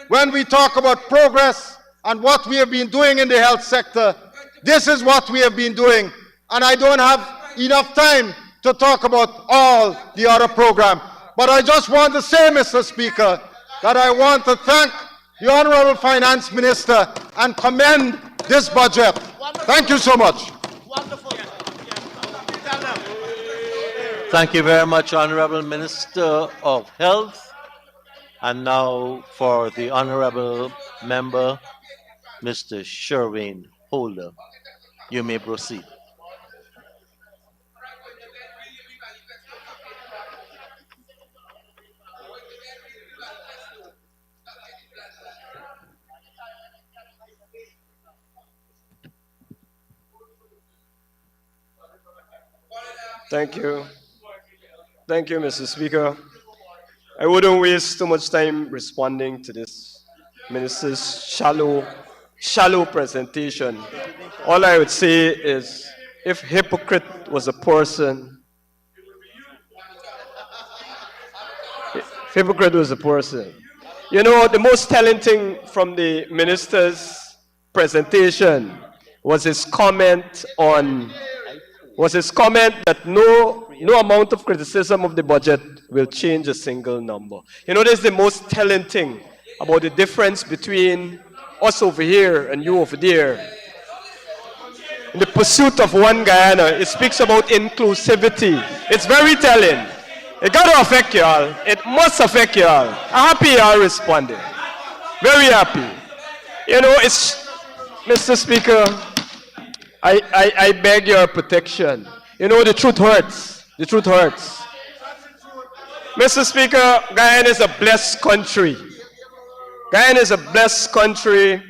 when we talk about progress and what we have been doing in the health sector, this is what we have been doing. And I don't have enough time to talk about all the other programs. But I just want to say, Mr. Speaker, that I want to thank the Honorable Finance Minister and commend this budget. Thank you so much. Thank you very much, Honorable Minister of Health. And now for the Honorable Member, Mr. Sherwin Holder. You may proceed. Thank you. Thank you, Mr. Speaker. I wouldn't waste too much time responding to this minister's shallow presentation. All I would say is, if hypocrite was a person, you know, the most telling thing from the minister's presentation was his comment that no amount of criticism of the budget will change a single number. You know, that's the most telling thing about the difference between us over here and you over there. In the pursuit of one Guyana, it speaks about inclusivity. It's very telling. It got to affect y'all. It must affect y'all. I'm happy y'all responded. Very happy. You know, it's, Mr. Speaker, I beg your protection. You know, the truth hurts. The truth hurts. Mr. Speaker, Guyana is a blessed country. Guyana is a blessed country.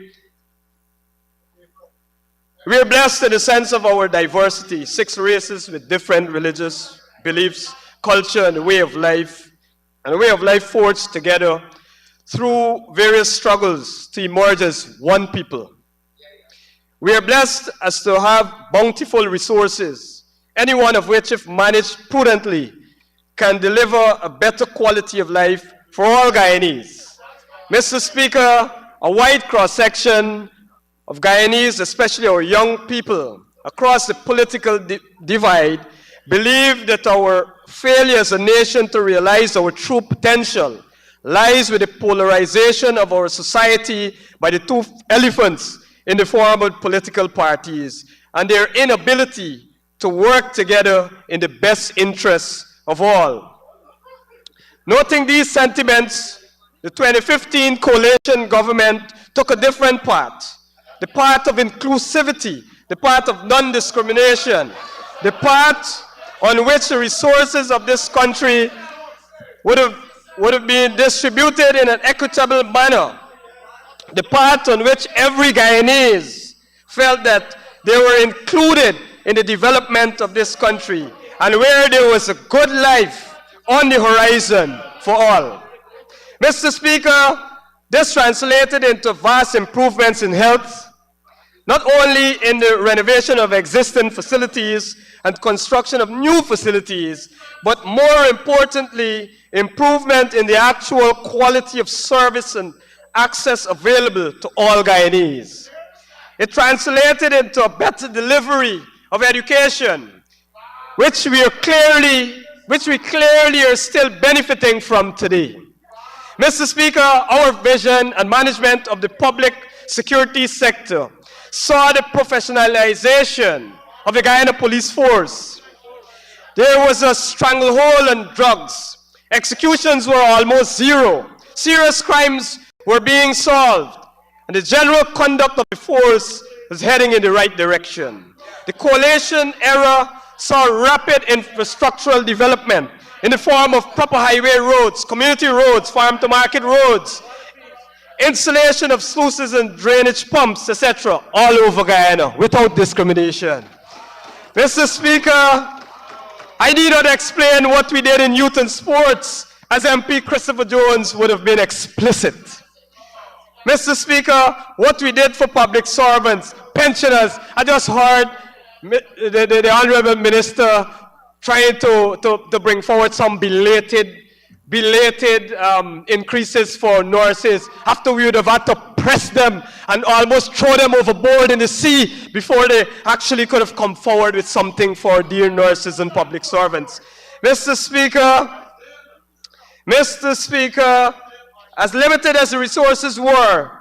We are blessed in the sense of our diversity, 6 races with different religious beliefs, culture, and way of life. And the way of life forged together through various struggles to emerge as one people. We are blessed as to have bountiful resources, any one of which, if managed prudently, can deliver a better quality of life for all Guyanese. Mr. Speaker, a wide cross-section of Guyanese, especially our young people, across the political divide, believe that our failure as a nation to realize our true potential lies with the polarization of our society by the 2 elephants in the form of political parties and their inability to work together in the best interests of all. Noting these sentiments, the 2015 coalition government took a different path, the path of inclusivity, the path of non-discrimination, the path on which the resources of this country would have been distributed in an equitable manner, the path on which every Guyanese felt that they were included in the development of this country, and where there was a good life on the horizon for all. Mr. Speaker, this translated into vast improvements in health, not only in the renovation of existing facilities and construction of new facilities, but more importantly, improvement in the actual quality of service and access available to all Guyanese. It translated into a better delivery of education, which we clearly are still benefiting from today. Mr. Speaker, our vision and management of the public security sector saw the professionalization of the Guyana police force. There was a stranglehold on drugs. Executions were almost zero. Serious crimes were being solved. And the general conduct of the force was heading in the right direction. The coalition era saw rapid infrastructural development in the form of proper highway roads, community roads, farm-to-market roads, installation of sluices and drainage pumps, etc., all over Guyana without discrimination. Mr. Speaker, I need not explain what we did in youth and sports, as MP Christopher Jones would have been explicit. Mr. Speaker, what we did for public servants, pensioners, I just heard the Honorable Minister trying to bring forward some belated increases for nurses after we would have had to press them and almost throw them overboard in the sea before they actually could have come forward with something for dear nurses and public servants. Mr. Speaker, as limited as the resources were,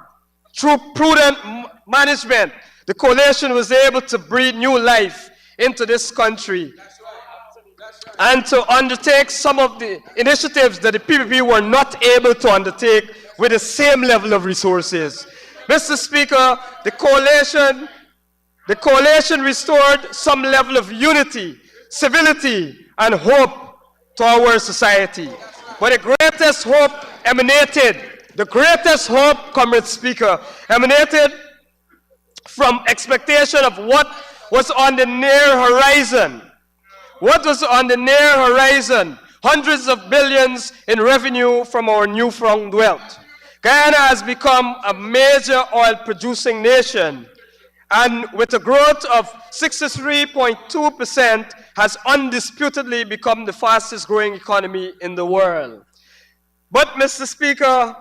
through prudent management, the coalition was able to breathe new life into this country and to undertake some of the initiatives that the PPP were not able to undertake with the same level of resources. Mr. Speaker, the coalition restored some level of unity, civility, and hope to our society. But the greatest hope, Comrade Speaker, emanated from expectation of what was on the near horizon. What was on the near horizon? Hundreds of billions in revenue from our newfound wealth. Guyana has become a major oil-producing nation, and with a growth of 63.2%, has undisputedly become the fastest-growing economy in the world. But, Mr. Speaker,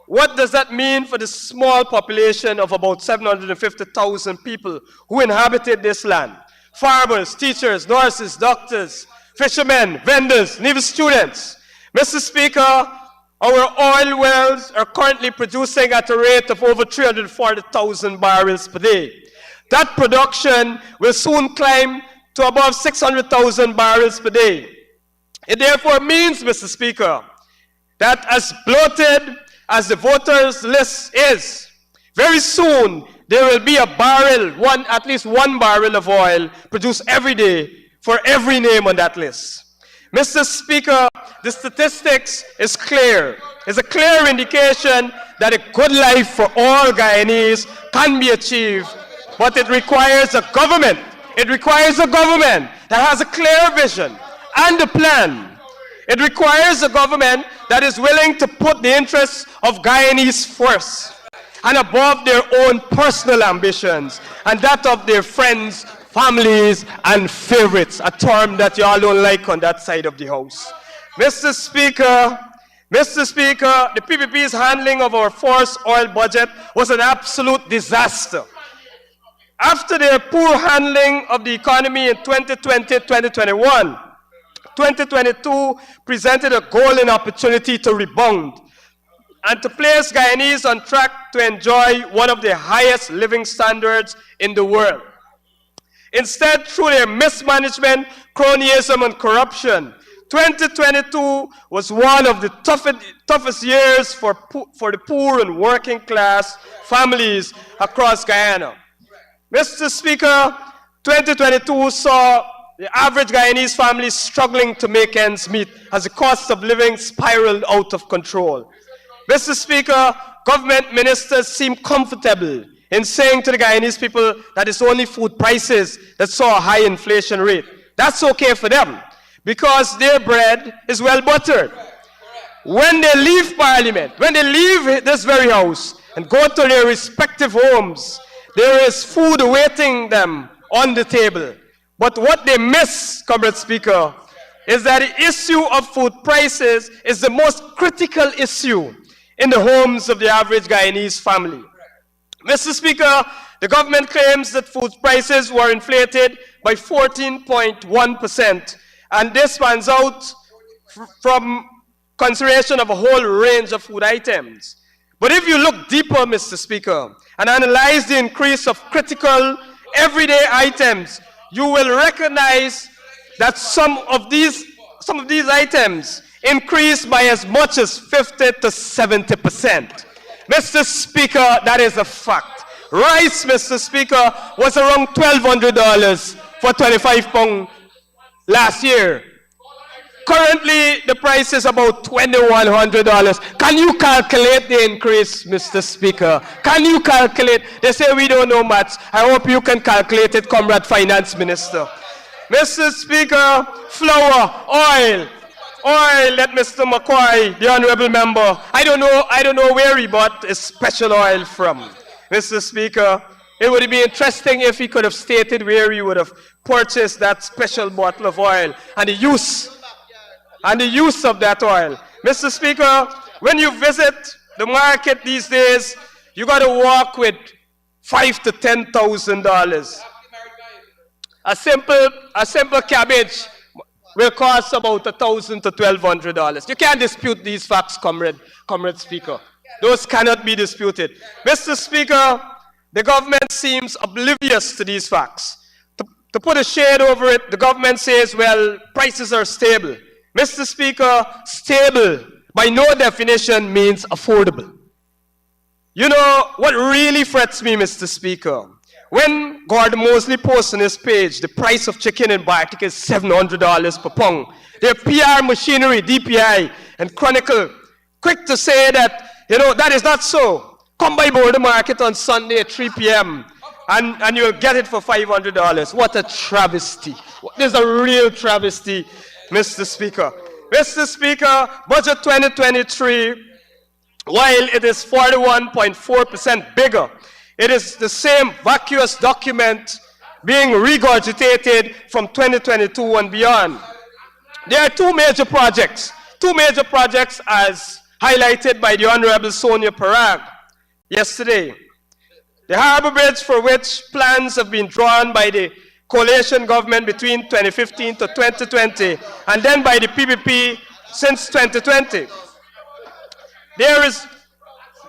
what does that mean for the small population of about 750,000 people who inhabited this land? Farmers, teachers, nurses, doctors, fishermen, vendors, and even students. Mr. Speaker, our oil wells are currently producing at a rate of over 340,000 barrels per day. That production will soon climb to above 600,000 barrels per day. It therefore means, Mr. Speaker, that as bloated as the voters list is, very soon there will be a barrel, at least one barrel of oil produced every day for every name on that list. Mr. Speaker, the statistics is clear. It's a clear indication that a good life for all Guyanese can be achieved, but it requires a government. It requires a government that has a clear vision and a plan. It requires a government that is willing to put the interests of Guyanese first and above their own personal ambitions and that of their friends, families, and favorites, a term that you all don't like on that side of the house. Mr. Speaker, the PPP's handling of our forced oil budget was an absolute disaster. After their poor handling of the economy in 2020-2021, 2022 presented a golden opportunity to rebound and to place Guyanese on track to enjoy one of the highest living standards in the world. Instead, through their mismanagement, cronyism, and corruption, 2022 was one of the toughest years for the poor and working class families across Guyana. Mr. Speaker, 2022 saw the average Guyanese family struggling to make ends meet as the cost of living spiraled out of control. Mr. Speaker, government ministers seem comfortable in saying to the Guyanese people that it's only food prices that saw a high inflation rate. That's okay for them because their bread is well buttered. When they leave Parliament, when they leave this very house and go to their respective homes, there is food awaiting them on the table. But what they miss, Comrade Speaker, is that the issue of food prices is the most critical issue in the homes of the average Guyanese family. Mr. Speaker, The government claims that food prices were inflated by 14.1%, and this pans out from consideration of a whole range of food items. But if you look deeper, Mr. Speaker, and analyze the increase of critical everyday items, you will recognize that some of these items increased by as much as 50 to 70%. Mr. Speaker, that is a fact. Rice, Mr. Speaker, was around $1,200 for 25 pounds last year. Currently, the price is about $2,100. Can you calculate the increase, Mr. Speaker? Can you calculate? They say we don't know much. I hope you can calculate it, Comrade Finance Minister. Mr. Speaker, flour, oil, that Mr. McCoy, the honorable member, I don't know where he bought his special oil from. Mr. Speaker, it would be interesting if he could have stated where he would have purchased that special bottle of oil and the use of that oil. Mr. Speaker, when you visit the market these days, you got to walk with $5,000 to $10,000. A simple cabbage will cost about $1,000 to $1,200. You can't dispute these facts, Comrade Speaker. Those cannot be disputed. Mr. Speaker, the government seems oblivious to these facts. To put a shade over it, the government says, well, prices are stable. Mr. Speaker, stable by no definition means affordable. You know what really frets me, Mr. Speaker? When Gordon Mosley posts on his page, the price of chicken in Baltic is $700 per pound. Their PR machinery, DPI, and Chronicle, quick to say that, that is not so. Come by Border Market on Sunday at 3 p.m. and you'll get it for $500. What a travesty. There's a real travesty, Mr. Speaker. Mr. Speaker, budget 2023, while it is 41.4% bigger, it is the same vacuous document being regurgitated from 2022 and beyond. There are two major projects as highlighted by the Honorable Sonia Parag yesterday. The Harbour Bridge, for which plans have been drawn by the coalition government between 2015 to 2020, and then by the PPP since 2020.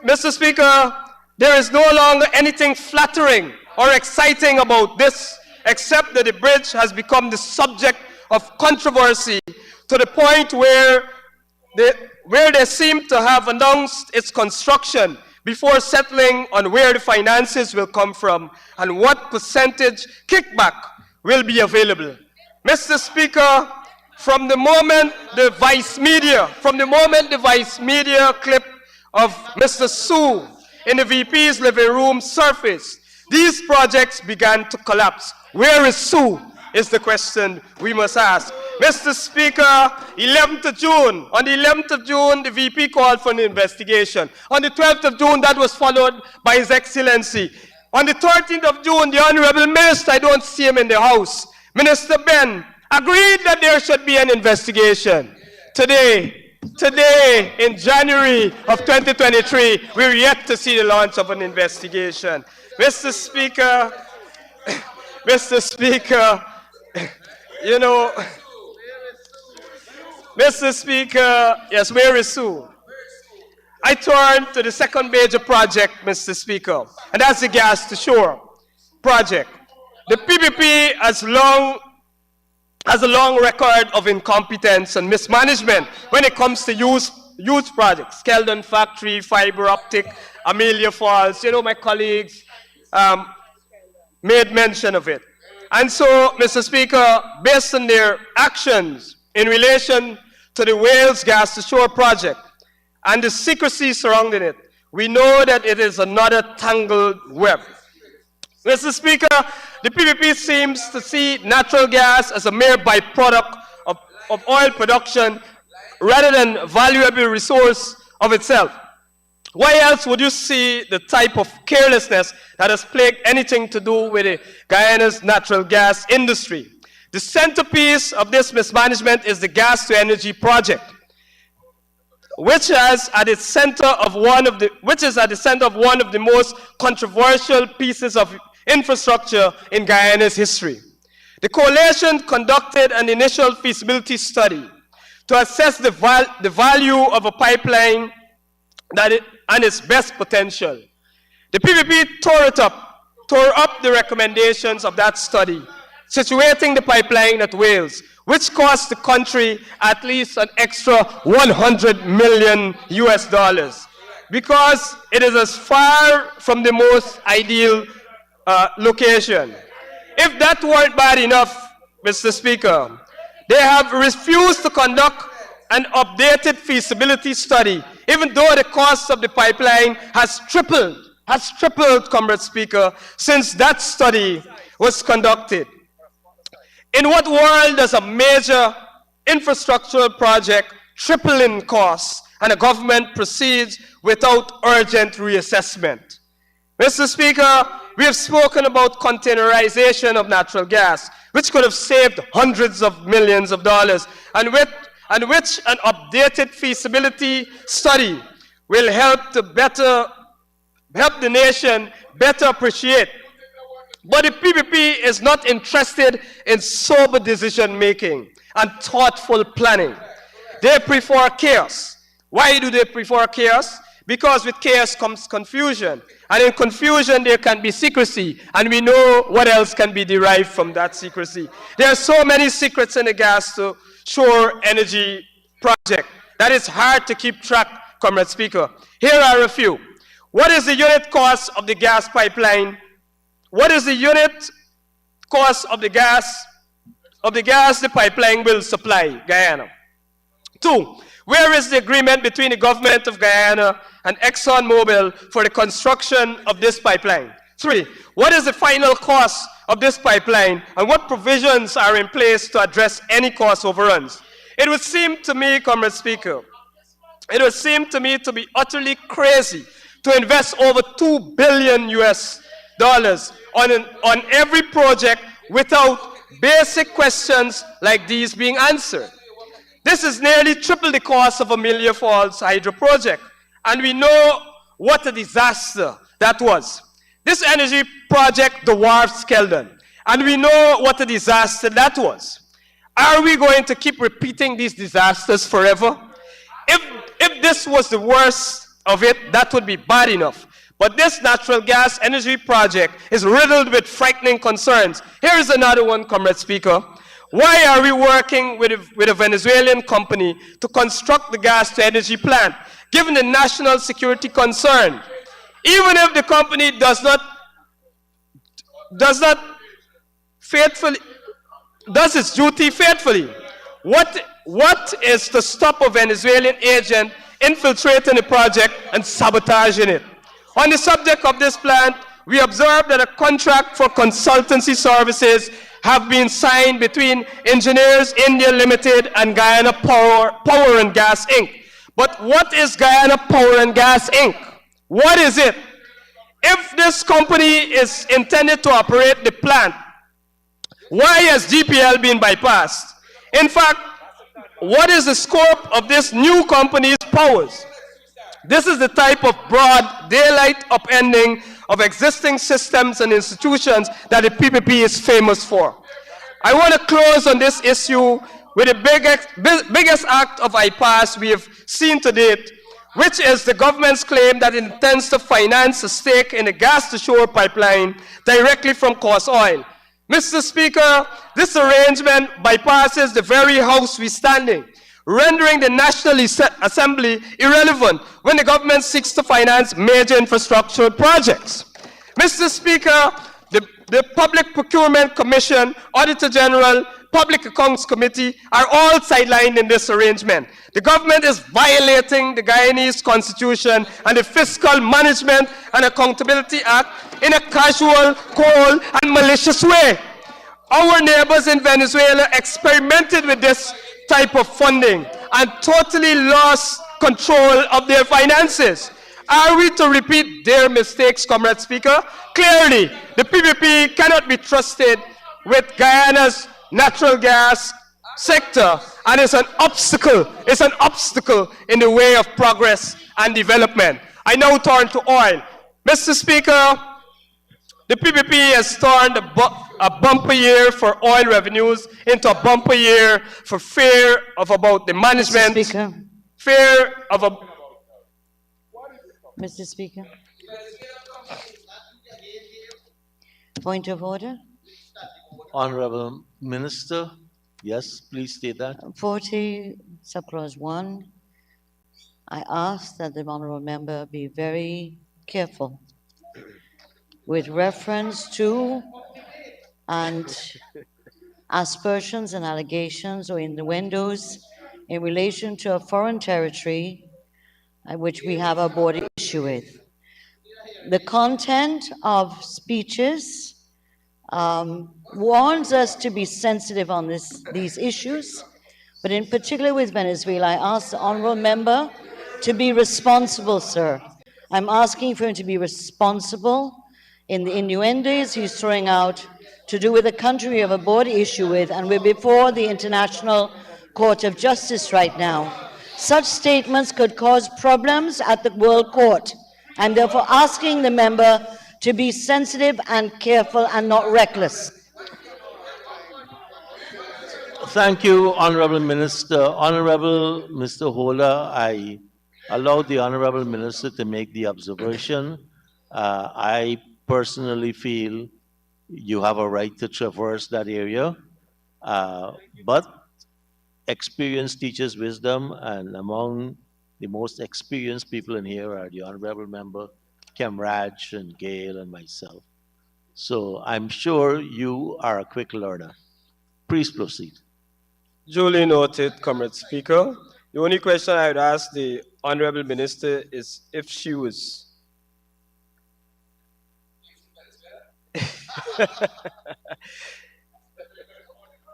Mr. Speaker, there is no longer anything flattering or exciting about this, except that the bridge has become the subject of controversy to the point where they seem to have announced its construction before settling on where the finances will come from and what percentage kickback will be available. Mr. Speaker, from the moment the Vice Media clip of Mr. Su in the VP's living room surfaced, these projects began to collapse. Where is Su is the question we must ask. Mr. Speaker, on the 11th of June, the VP called for an investigation. On the 12th of June, that was followed by His Excellency. On the 13th of June, the Honorable Minister, I don't see him in the House, Minister Ben, agreed that there should be an investigation. Today, in January of 2023, we're yet to see the launch of an investigation. Mr. Speaker, Mr. Speaker, yes, where is Sue? I turn to the second major project, Mr. Speaker, and that's the Gas to Shore project. The PPP has a long record of incompetence and mismanagement when it comes to youth projects. Keldon Factory, fiber optic, Amelia Falls, my colleagues made mention of it. And so, Mr. Speaker, based on their actions in relation to the Wales Gas to Shore project and the secrecy surrounding it, we know that it is another tangled web. Mr. Speaker, the PPP seems to see natural gas as a mere byproduct of oil production rather than a valuable resource of itself. Why else would you see the type of carelessness that has plagued anything to do with Guyana's natural gas industry? The centerpiece of this mismanagement is the gas to energy project. which is at the center of one of the most controversial pieces of infrastructure in Guyana's history. The coalition conducted an initial feasibility study to assess the value of a pipeline and its best potential. The PPP tore up the recommendations of that study, situating the pipeline at Wales, which cost the country at least an extra $100 million because it is as far from the most ideal location. If that weren't bad enough, Mr. Speaker, they have refused to conduct an updated feasibility study, even though the cost of the pipeline has tripled, Comrade Speaker, since that study was conducted. In what world does a major infrastructural project triple in cost and a government proceeds without urgent reassessment? Mr. Speaker, we have spoken about containerization of natural gas, which could have saved hundreds of millions of dollars, and which an updated feasibility study will help the nation better appreciate. But the PPP is not interested in sober decision making and thoughtful planning. They prefer chaos. Why do they prefer chaos? Because with chaos comes confusion. And in confusion, there can be secrecy. And we know what else can be derived from that secrecy. There are so many secrets in the gas to shore energy project that it's hard to keep track, Comrade Speaker. Here are a few. What is the unit cost of the gas pipeline? What is the unit cost of the gas the pipeline will supply Guyana? 2, where is the agreement between the government of Guyana and ExxonMobil for the construction of this pipeline? 3, what is the final cost of this pipeline and what provisions are in place to address any cost overruns? It would seem to me, Comrade Speaker, it would seem to me to be utterly crazy to invest over $2 billion on every project without basic questions like these being answered. This is nearly triple the cost of Amelia Falls hydro project, and we know what a disaster that was. This energy project dwarfs Keldon, and we know what a disaster that was. Are we going to keep repeating these disasters forever? If this was the worst of it, that would be bad enough. But this natural gas energy project is riddled with frightening concerns. Here is another one, Comrade Speaker. Why are we working with a Venezuelan company to construct the gas to energy plant, given the national security concern? Even if the company does its duty faithfully, what is to stop a Venezuelan agent infiltrating the project and sabotaging it? On the subject of this plant, we observed that a contract for consultancy services have been signed between Engineers India Limited and Guyana Power and Gas Inc. But what is Guyana Power and Gas Inc.? What is it? If this company is intended to operate the plant, why has GPL been bypassed? In fact, what is the scope of this new company's powers? This is the type of broad daylight upending of existing systems and institutions that the PPP is famous for. I want to close on this issue with the biggest act of bypass we have seen to date, which is the government's claim that it intends to finance a stake in the gas-to-shore pipeline directly from Coast Oil. Mr. Speaker, this arrangement bypasses the very house we stand in, rendering the National Assembly irrelevant when the government seeks to finance major infrastructural projects. Mr. Speaker, the Public Procurement Commission, Auditor General, Public Accounts Committee are all sidelined in this arrangement. The government is violating the Guyanese Constitution and the Fiscal Management and Accountability Act in a casual, cold, and malicious way. Our neighbors in Venezuela experimented with this type of funding and totally lost control of their finances. Are we to repeat their mistakes, Comrade Speaker? Clearly, the PPP cannot be trusted with Guyana's natural gas sector, and it's an obstacle. It's an obstacle in the way of progress and development. I now turn to oil. Mr. Speaker, the PPP has turned a bumper year for oil revenues into a bumper year for fear of about the management. Mr. Speaker. Fear of a... Mr. Speaker. Point of order. Honorable Minister, yes, please state that. 40, subclause 1. I ask that the honourable member be very careful with reference to and aspersions and allegations or innuendos in relation to a foreign territory which we have a border issue with. The content of speeches warns us to be sensitive on these issues, but in particular with Venezuela, I ask the honourable member to be responsible, sir. I'm asking for him to be responsible in the innuendos he's throwing out to do with a country we have a border issue with, and we're before the International Court of Justice right now. Such statements could cause problems at the World Court. I'm therefore asking the member to be sensitive and careful and not reckless. Thank you, Honorable Minister. Honorable Mr. Holder, I allowed the Honorable Minister to make the observation. I personally feel you have a right to traverse that area, but experience teaches wisdom, and among the most experienced people in here are the Honorable Member, Raj and Gail and myself. So I'm sure you are a quick learner. Please proceed. Duly noted, Comrade Speaker. The only question I would ask the Honorable Minister is if she was...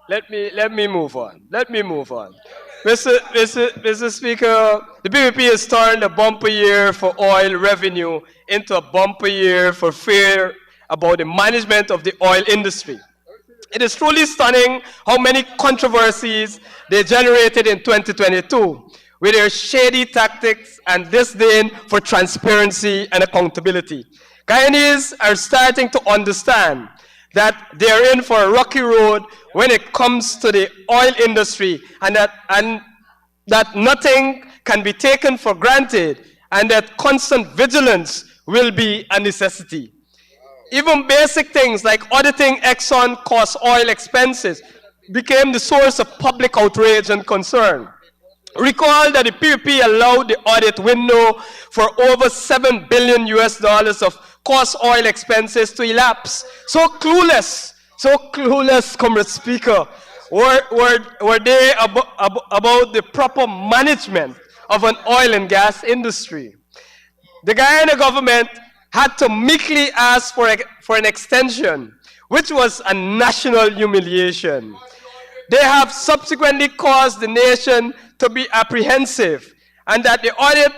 Let me move on. Let me move on. Mr. Speaker, the PPP has turned a bumper year for oil revenue into a bumper year for fear about the management of the oil industry. It is truly stunning how many controversies they generated in 2022 with their shady tactics and disdain for transparency and accountability. Guyanese are starting to understand that they are in for a rocky road when it comes to the oil industry, and that nothing can be taken for granted, and that constant vigilance will be a necessity. Even basic things like auditing Exxon cost oil expenses became the source of public outrage and concern. Recall that the PPP allowed the audit window for over $7 billion of cost oil expenses to elapse. So clueless, Comrade Speaker, were they about the proper management of an oil and gas industry. The Guyana government had to meekly ask for an extension, which was a national humiliation. They have subsequently caused the nation to be apprehensive, and that the audit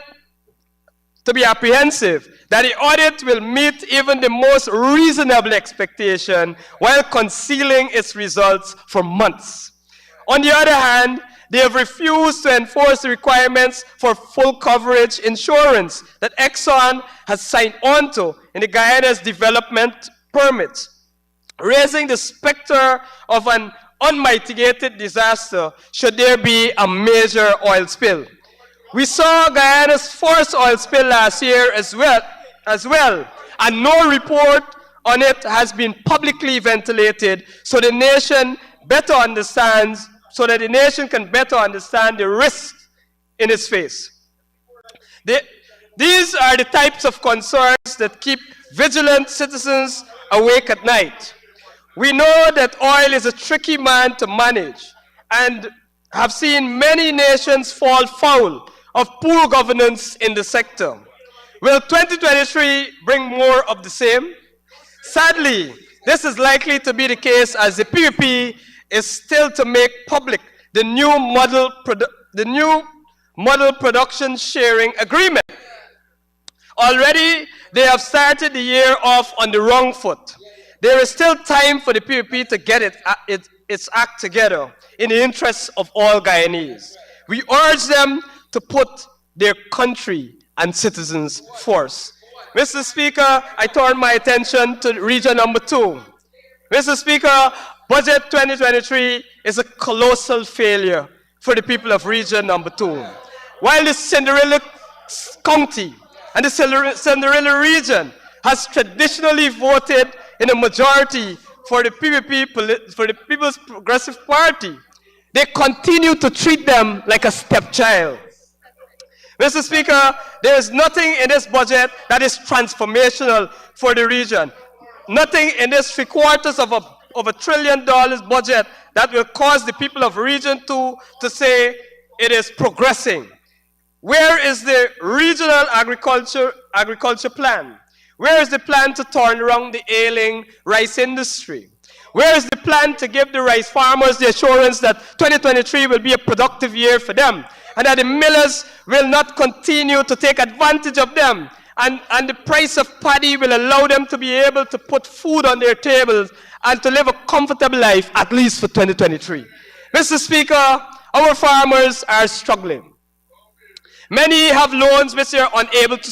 will meet even the most reasonable expectation while concealing its results for months. On the other hand, they have refused to enforce the requirements for full coverage insurance that Exxon has signed onto in the Guyana's development permits, raising the specter of an unmitigated disaster should there be a major oil spill. We saw Guyana's first oil spill last year as well, and no report on it has been publicly ventilated so the nation can better understand the risks in its face. These are the types of concerns that keep vigilant citizens awake at night. We know that oil is a tricky man to manage and have seen many nations fall foul of poor governance in the sector. Will 2023 bring more of the same? Sadly, this is likely to be the case as the PPP is still to make public the new model production sharing agreement. Already, they have started the year off on the wrong foot. There is still time for the PPP to get its act together in the interests of all Guyanese. We urge them to put their country and citizens first. Mr. Speaker, I turn my attention to region number 2. Mr. Speaker, Budget 2023 is a colossal failure for the people of region number 2. While the Cinderella County and the Cinderella region has traditionally voted in a majority for the PPP, for the People's Progressive Party, they continue to treat them like a stepchild. Mr. Speaker, there is nothing in this budget that is transformational for the region. Nothing in this $750 billion budget that will cause the people of Region 2 to say it is progressing. Where is the regional agriculture plan? Where is the plan to turn around the ailing rice industry? Where is the plan to give the rice farmers the assurance that 2023 will be a productive year for them and that the millers will not continue to take advantage of them and the price of paddy will allow them to be able to put food on their tables and to live a comfortable life, at least for 2023. Mr. Speaker, our farmers are struggling. Many have loans which they are unable to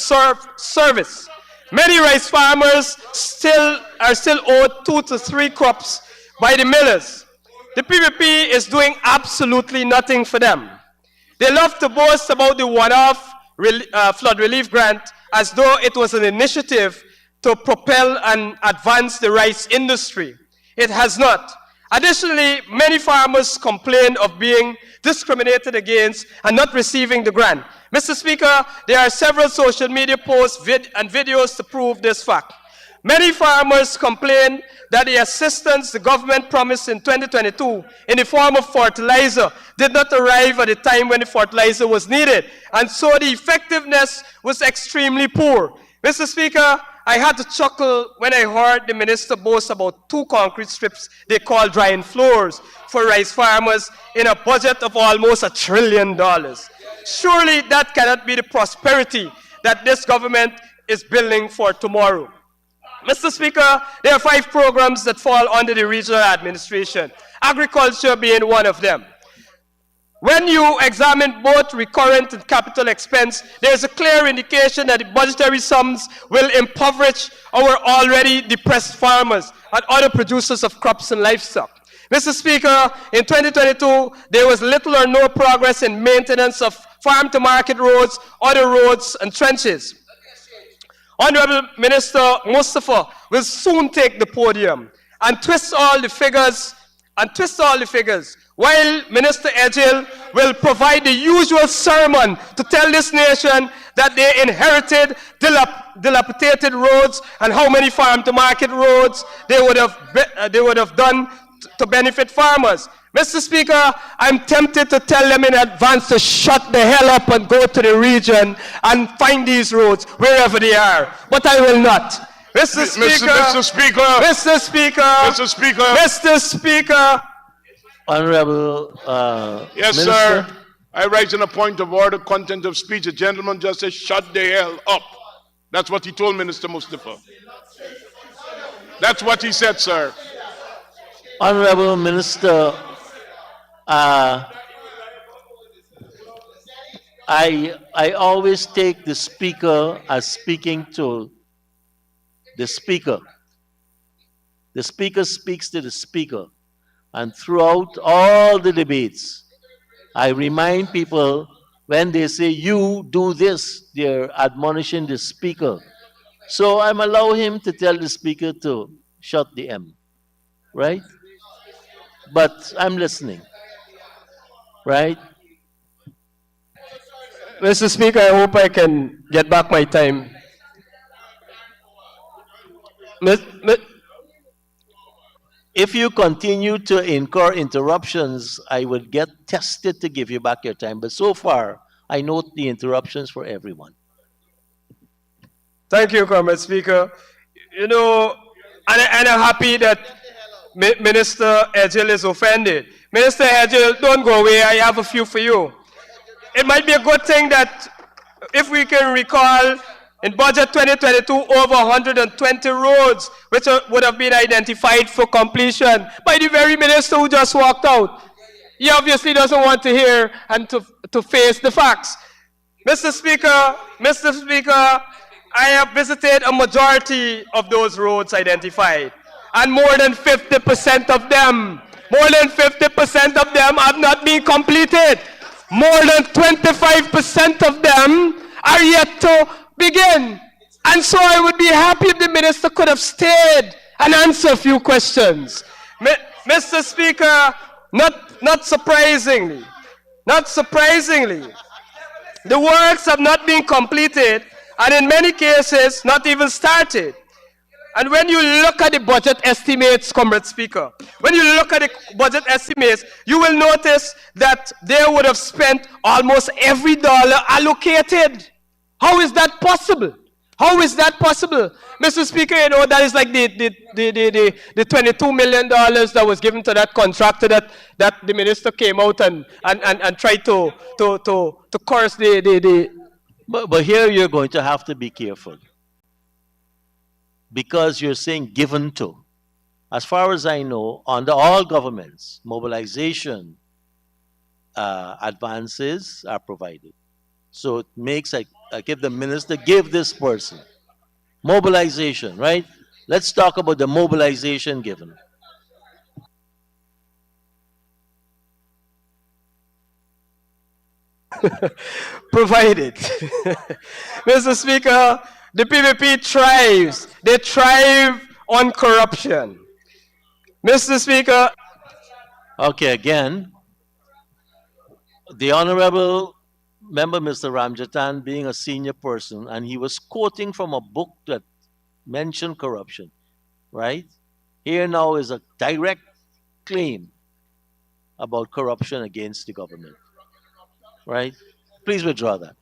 service. Many rice farmers are still owed 2 to 3 crops by the millers. The PPP is doing absolutely nothing for them. They love to boast about the one-off flood relief grant as though it was an initiative to propel and advance the rice industry. It has not. Additionally, many farmers complain of being discriminated against and not receiving the grant. Mr. Speaker, there are several social media posts and videos to prove this fact. Many farmers complain that the assistance the government promised in 2022 in the form of fertilizer did not arrive at the time when the fertilizer was needed, and so the effectiveness was extremely poor. Mr. Speaker, I had to chuckle when I heard the minister boast about 2 concrete strips they call drying floors for rice farmers in a budget of almost $1 trillion. Surely that cannot be the prosperity that this government is building for tomorrow. Mr. Speaker, there are 5 programs that fall under the regional administration, agriculture being one of them. When you examine both recurrent and capital expense, there is a clear indication that the budgetary sums will impoverish our already depressed farmers and other producers of crops and livestock. Mr. Speaker, in 2022, there was little or no progress in maintenance of farm-to-market roads, other roads, and trenches. Honorable Minister Mustafa will soon take the podium and twist all the figures, while Minister Ejil will provide the usual sermon to tell this nation that they inherited dilapidated roads and how many farm-to-market roads they would have done to benefit farmers. Mr. Speaker, I'm tempted to tell them in advance to shut the hell up and go to the region and find these roads wherever they are. But I will not. Mr. Speaker. Honorable Yes, Minister. sir. I rise in a point of order, content of speech. The gentleman just said, shut the hell up. That's what he told Minister Mustafa. That's what he said, sir. Honorable Minister, I always take the speaker as speaking to the speaker. The speaker speaks to the speaker. And throughout all the debates, I remind people when they say, you do this, they're admonishing the speaker. So I'm allowing him to tell the speaker to shut the M. Right? But I'm listening. Right? Mr. Speaker, I hope I can get back my time. If you continue to incur interruptions, I would get tested to give you back your time. But so far, I note the interruptions for everyone. Thank you, Comrade Speaker. You know, and I'm happy that Minister Ejil is offended. Minister Ejil, don't go away. I have a few for you. It might be a good thing that if we can recall In budget 2022, over 120 roads which would have been identified for completion by the very minister who just walked out. He obviously doesn't want to hear and to face the facts. Mr. Speaker, I have visited a majority of those roads identified, and more than 50% of them have not been completed. More than 25% of them are yet to begin. And so I would be happy if the minister could have stayed and answered a few questions. Mr. Speaker, not surprisingly, the works have not been completed, and in many cases, not even started. And when you look at the budget estimates, Comrade Speaker, when you look at the budget estimates, you will notice that they would have spent almost every dollar allocated. How is that possible? How is that possible? Mr. Speaker, you know, that is like the $22 million that was given to that contractor that the minister came out and tried to curse But here you're going to have to be careful, because you're saying given to. As far as I know, under all governments, mobilization advances are provided. So it makes like if the minister give this person mobilization, right? Let's talk about the mobilization given. Provided. Mr. Speaker, the PPP thrives. They thrive on corruption. Mr. Speaker. Okay, again, the Honorable Member Mr. Ramjatan being a senior person, and he was quoting from a book that mentioned corruption, right? Here now is a direct claim about corruption against the government, right? Please withdraw that.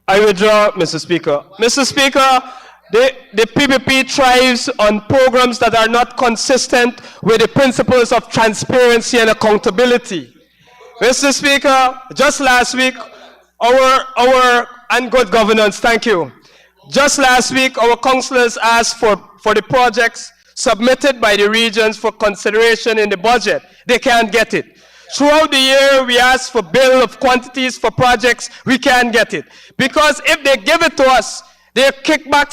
I withdraw, Mr. Speaker. Mr. Speaker, the PPP thrives on programs that are not consistent with the principles of transparency and accountability. Mr. Speaker, just last week, and good governance, thank you. Just last week, our councillors asked for the projects submitted by the regions for consideration in the budget. They can't get it. Throughout the year, we ask for bill of quantities for projects. We can't get it. Because if they give it to us, their kickback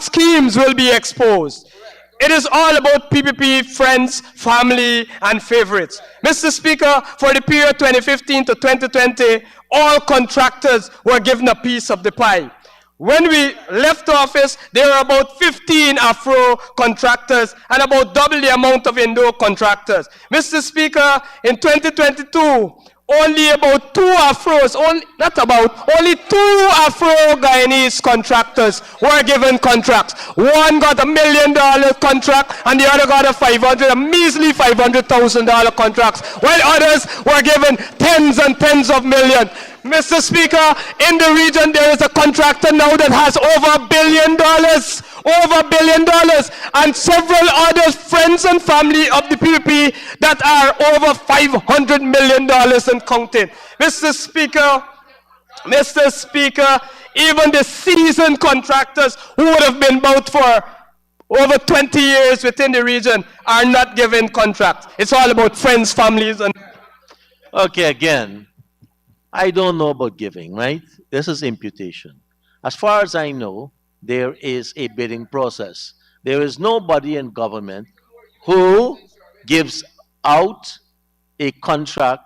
schemes will be exposed. It is all about PPP, friends, family, and favorites. Mr. Speaker, for the period 2015 to 2020, all contractors were given a piece of the pie. When we left office, there were about 15 Afro contractors and about double the amount of Indo contractors. Mr. Speaker, in 2022, only about only two Afro-Guyanese contractors were given contracts. One got $1 million contract and the other got a measly $500,000 contracts, while others were given tens and tens of millions. Mr. Speaker, in the region there is a contractor now that has over $1 billion, and several other friends and family of the PPP that are over $500 million and counting. Mr. Speaker, even the seasoned contractors who would have been about for over 20 years within the region are not given contracts. It's all about friends, families, and... Okay, again, I don't know about giving, right? This is imputation. As far as I know, there is a bidding process. There is nobody in government who gives out a contract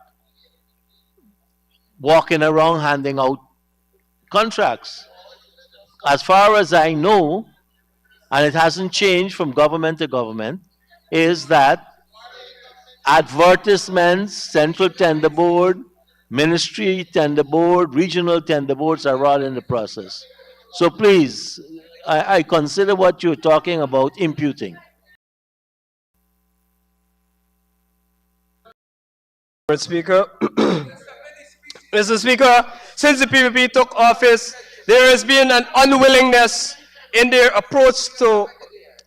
walking around handing out contracts. As far as I know, and it hasn't changed from government to government, is that advertisements, central tender board, ministry tender board, regional tender boards are all in the process. So please, I consider what you're talking about imputing. Mr. Speaker, Mr. Speaker, since the PPP took office, there has been an unwillingness in their approach to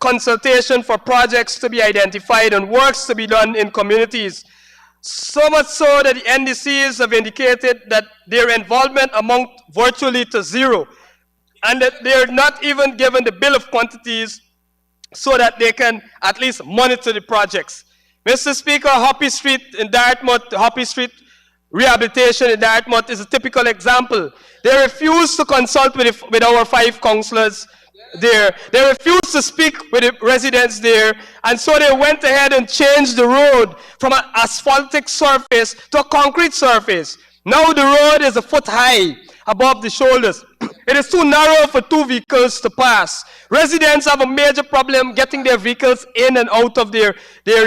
consultation for projects to be identified and works to be done in communities. So much so that the NDCs have indicated that their involvement amounts virtually to zero. and that they're not even given the bill of quantities so that they can at least monitor the projects. Mr. Speaker, Hoppy Street in Dartmouth, Hoppy Street rehabilitation in Dartmouth is a typical example. They refused to consult with our 5 councillors there. They refused to speak with the residents there, and so they went ahead and changed the road from an asphaltic surface to a concrete surface. Now the road is a foot high above the shoulders. It is too narrow for 2 vehicles to pass. Residents have a major problem getting their vehicles in and out of their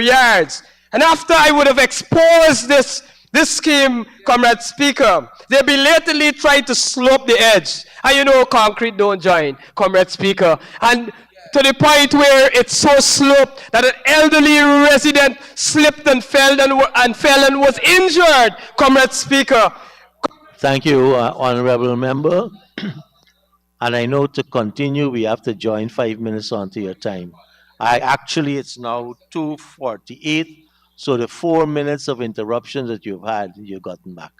yards. And after I would have exposed this scheme, Comrade Speaker, they belatedly tried to slope the edge. And you know concrete don't join, Comrade Speaker. And to the point where it's so sloped that an elderly resident slipped and fell and was injured, Comrade Speaker. Thank you, Honorable Member. And I know to continue, we have to join 5 minutes onto your time. It's now 2:48, so the 4 minutes of interruption that you've had, you've gotten back.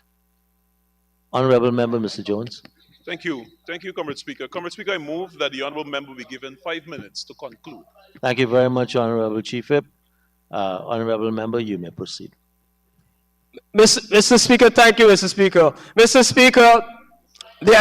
Honorable Member, Mr. Jones. Thank you. Thank you, Comrade Speaker. Comrade Speaker, I move that the Honorable Member be given 5 minutes to conclude. Thank you very much, Honorable Chief Whip. Honorable Member, you may proceed. Mr. Speaker, thank you, Mr. Speaker. Mr. Speaker, the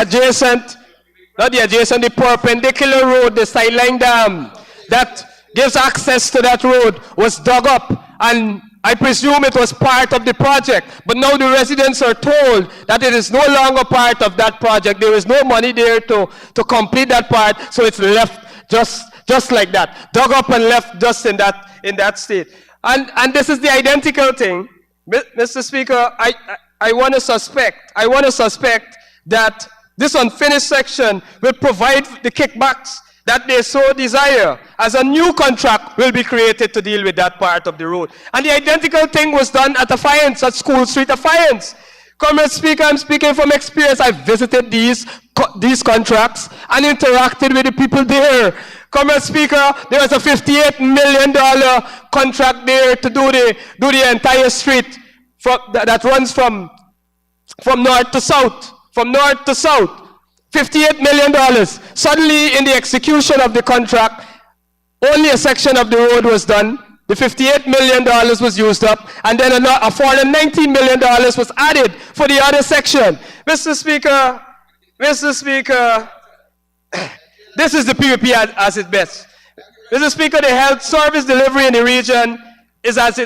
perpendicular road, the sideline dam that gives access to that road was dug up, and I presume it was part of the project. But now the residents are told that it is no longer part of that project. There is no money there to complete that part, so it's left just like that, dug up and left just in that state. And this is the identical thing. Mr. Speaker, I want to suspect that this unfinished section will provide the kickbacks that they so desire, as a new contract will be created to deal with that part of the road. And the identical thing was done at Affiance, at School Street Affiance. Comrade Speaker, I'm speaking from experience. I visited these contracts and interacted with the people there. Comrade Speaker, there was a $58 million contract there to do the entire street that runs from north to south. From north to south. $58 million. Suddenly, in the execution of the contract, only a section of the road was done. The $58 million was used up, and then a $419 million was added for the other section. Mr. Speaker, this is the PVP at its best. Mr. Speaker, the health service delivery in the region is at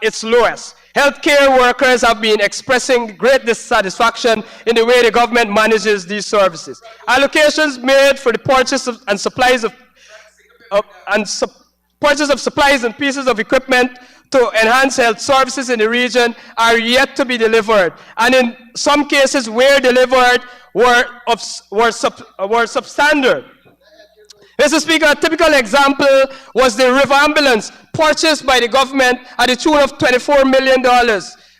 its lowest. Healthcare workers have been expressing great dissatisfaction in the way the government manages these services. Allocations made for the purchase of supplies and pieces of equipment to enhance health services in the region are yet to be delivered, and in some cases, where delivered, were substandard. Mr. Speaker, a typical example was the river ambulance purchased by the government at the tune of $24 million,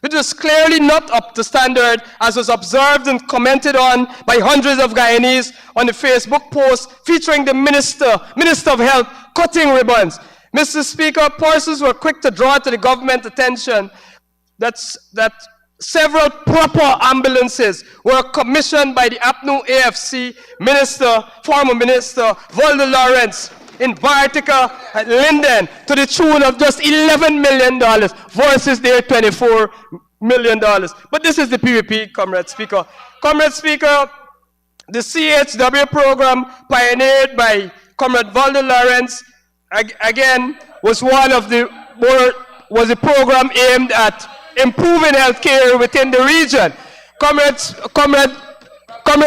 which was clearly not up to standard, as was observed and commented on by hundreds of Guyanese on the Facebook post featuring the Minister of Health cutting ribbons. Mr. Speaker, persons were quick to draw to the government attention that several proper ambulances were commissioned by the APNU AFC former minister, Volder Lawrence, in Bartica and Linden, to the tune of just $11 million versus their $24 million. But this is the PVP, Comrade Speaker. Comrade Speaker, the CHW program pioneered by Comrade Volder Lawrence, again, was a program aimed at improving healthcare within the region. Comrade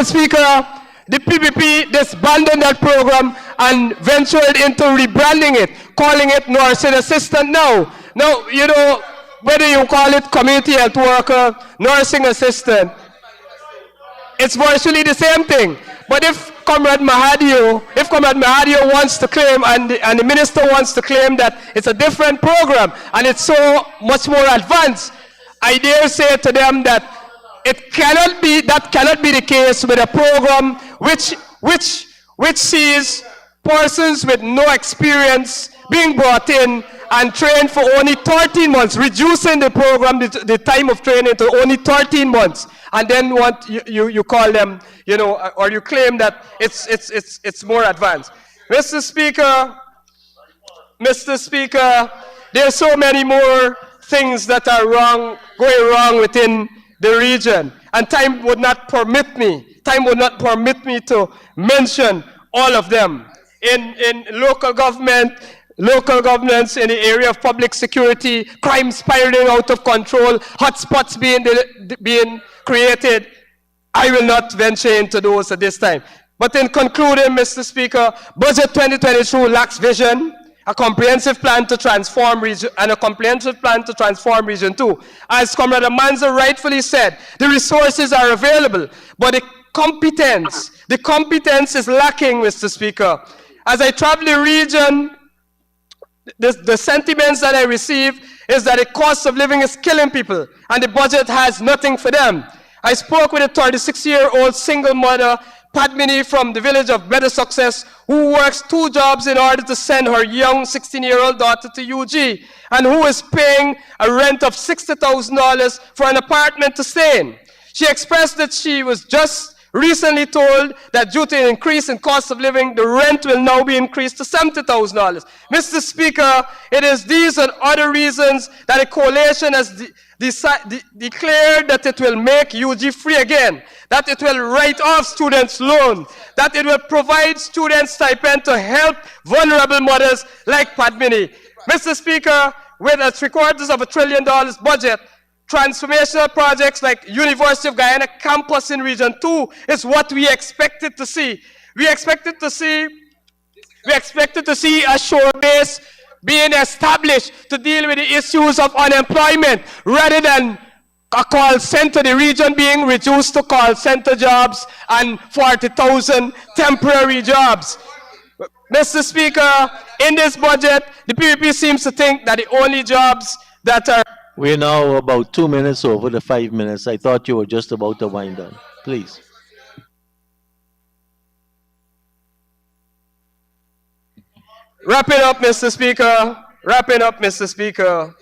Speaker, the PPP disbanded that program and ventured into rebranding it, calling it nursing assistant now. Now, you know, whether you call it community health worker, nursing assistant, it's virtually the same thing. But if Comrade Mahadio wants to claim, and the minister wants to claim that it's a different program and it's so much more advanced, I dare say to them that that cannot be the case with a program which sees persons with no experience being brought in and train for only 13 months, reducing the program, the time of training to only 13 months. And then what you call them, you know, or you claim that it's more advanced. Mr. Speaker, Mr. Speaker, there are so many more things that are going wrong within the region. And time would not permit me to mention all of them. In local governments in the area of public security, crime spiraling out of control, hotspots being created. I will not venture into those at this time. But in concluding, Mr. Speaker, Budget 2022 lacks vision, a comprehensive plan to transform region, and a comprehensive plan to transform Region 2. As Comrade Amanza rightfully said, the resources are available, but the competence is lacking, Mr. Speaker. As I travel the region, the sentiments that I receive is that the cost of living is killing people, and the budget has nothing for them. I spoke with a 36-year-old single mother, Padmini, from the village of Better Success, who works 2 jobs in order to send her young 16-year-old daughter to UG, and who is paying a rent of $60,000 for an apartment to stay in. She expressed that she was just recently told that due to an increase in cost of living, the rent will now be increased to $70,000. Mr. Speaker, it is these and other reasons that a coalition has declared that it will make UG free again, that it will write off students' loan, that it will provide students stipend to help vulnerable mothers like Padmini. Mr. Speaker, with a $750 billion budget, transformational projects like University of Guyana campus in Region 2 is what we expected to see. We expected to see a shore base being established to deal with the issues of unemployment rather than a call center, the region being reduced to call center jobs and 40,000 temporary jobs. Mr. Speaker, in this budget, the PPP seems to think that the only jobs that are... We're now about 2 minutes over the 5 minutes. I thought you were just about to wind down. Please. Wrapping up, Mr. Speaker. Wrapping up, Mr. Speaker.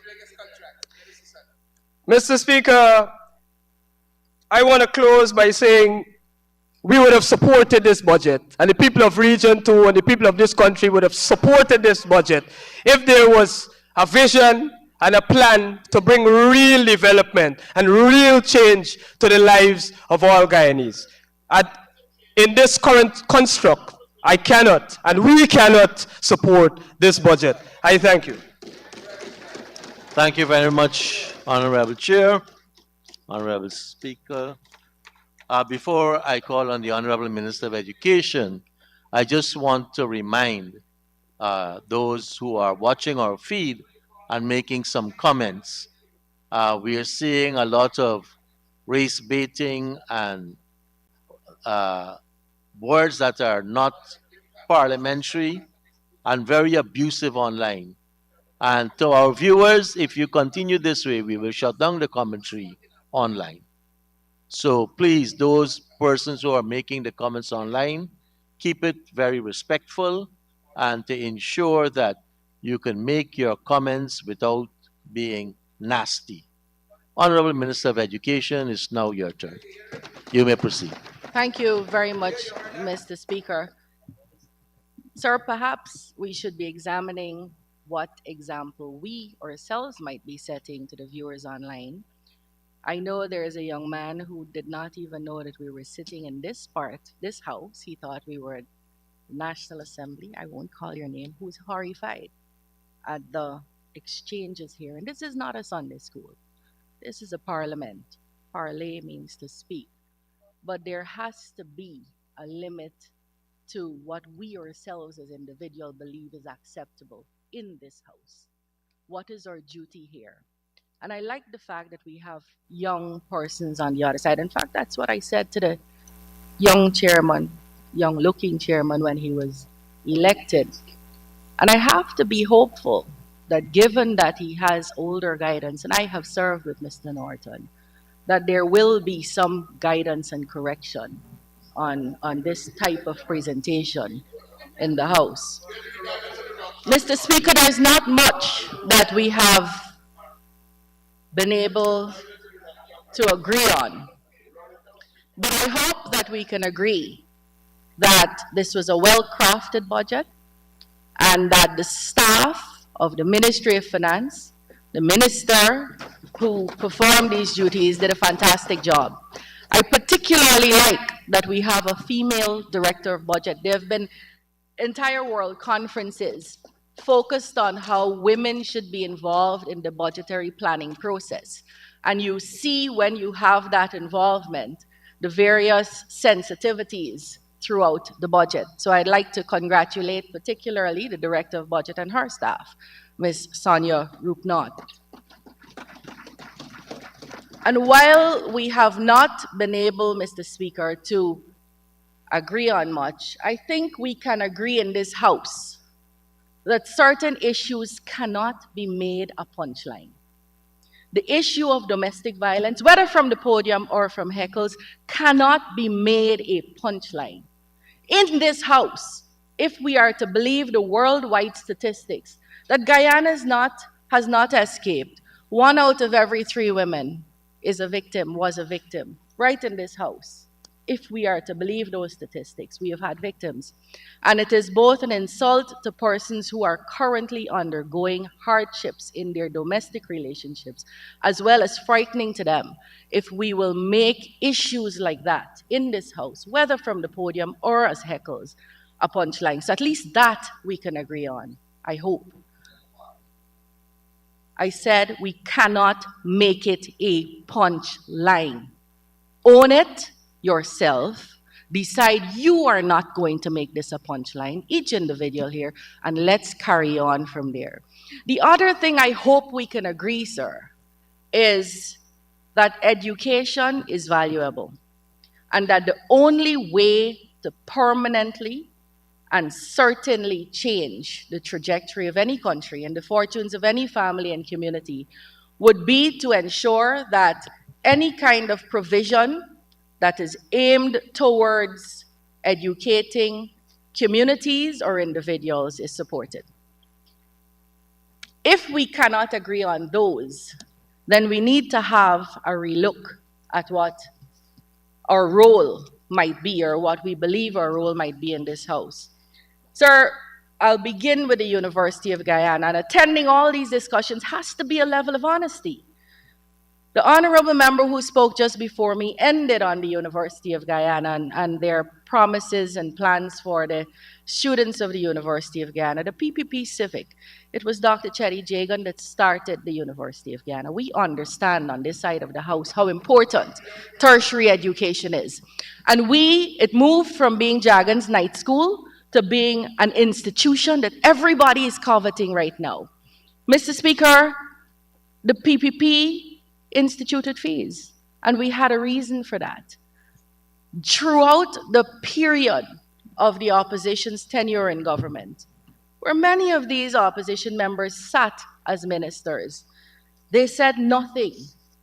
Mr. Speaker, I want to close by saying we would have supported this budget, and the people of Region 2 and the people of this country would have supported this budget if there was a vision and a plan to bring real development and real change to the lives of all Guyanese. In this current construct, I cannot and we cannot support this budget. I thank you. Thank you very much, Honorable Chair, Honorable Speaker. Before I call on the Honorable Minister of Education, I just want to remind those who are watching our feed and making some comments. We are seeing a lot of race baiting and words that are not parliamentary and very abusive online. And to our viewers, if you continue this way, we will shut down the commentary online. So please, those persons who are making the comments online, keep it very respectful and to ensure that you can make your comments without being nasty. Honorable Minister of Education, it's now your turn. You may proceed. Thank you very much, Mr. Speaker. Sir, perhaps we should be examining what example we ourselves might be setting to the viewers online. I know there is a young man who did not even know that we were sitting in this house. He thought we were at the National Assembly. I won't call your name, who's horrified at the exchanges here. And this is not a Sunday school. This is a parliament. Parler means to speak. But there has to be a limit to what we ourselves as individuals believe is acceptable in this house. What is our duty here? And I like the fact that we have young persons on the other side. In fact, that's what I said to the young chairman, young-looking chairman when he was elected. And I have to be hopeful that given that he has older guidance, and I have served with Mr. Norton, that there will be some guidance and correction on this type of presentation in the House. Mr. Speaker, there's not much that we have been able to agree on. But I hope that we can agree that this was a well-crafted budget and that the staff of the Ministry of Finance, the minister who performed these duties, did a fantastic job. I particularly like that we have a female director of budget. There have been entire world conferences focused on how women should be involved in the budgetary planning process. And you see when you have that involvement, the various sensitivities throughout the budget. So I'd like to congratulate particularly the Director of Budget and her staff, Ms. Sonia Rupnath. And while we have not been able, Mr. Speaker, to agree on much, I think we can agree in this House that certain issues cannot be made a punchline. The issue of domestic violence, whether from the podium or from heckles, cannot be made a punchline. In this House, if we are to believe the worldwide statistics, that Guyana has not escaped, 1 out of every 3 women is a victim, was a victim, right in this House. If we are to believe those statistics, we have had victims. And it is both an insult to persons who are currently undergoing hardships in their domestic relationships, as well as frightening to them if we will make issues like that in this House, whether from the podium or as heckles, a punchline. So at least that we can agree on, I hope. I said we cannot make it a punchline. Own it yourself, decide you are not going to make this a punchline, each individual here, and let's carry on from there. The other thing I hope we can agree, sir, is that education is valuable and that the only way to permanently and certainly change the trajectory of any country and the fortunes of any family and community would be to ensure that any kind of provision that is aimed towards educating communities or individuals is supported. If we cannot agree on those, then we need to have a relook at what our role might be or what we believe our role might be in this House. Sir, I'll begin with the University of Guyana, and attending all these discussions has to be a level of honesty. The honorable member who spoke just before me ended on the University of Guyana and their promises and plans for the students of the University of Guyana, the PPP Civic. It was Dr. Chetty Jagan that started the University of Guyana. We understand on this side of the House how important tertiary education is. And it moved from being Jagan's night school to being an institution that everybody is coveting right now. Mr. Speaker, the PPP instituted fees, and we had a reason for that. Throughout the period of the opposition's tenure in government, where many of these opposition members sat as ministers, they said nothing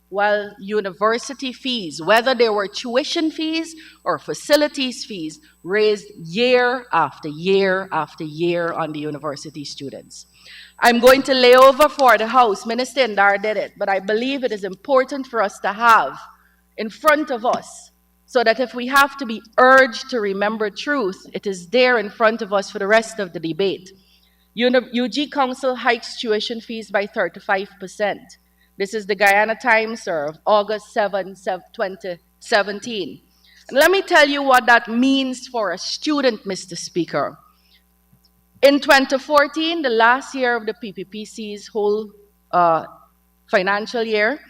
while university fees, whether they were tuition fees or facilities fees, raised year after year after year on the university students. I'm going to lay over for the House. Minister Indar did it, but I believe it is important for us to have in front of us so that if we have to be urged to remember truth, it is there in front of us for the rest of the debate. UG Council hikes tuition fees by 35%. This is the Guyana Times, sir, of August 7, 2017. And let me tell you what that means for a student, Mr. Speaker. In 2014, the last year of the PPPC's whole financial year,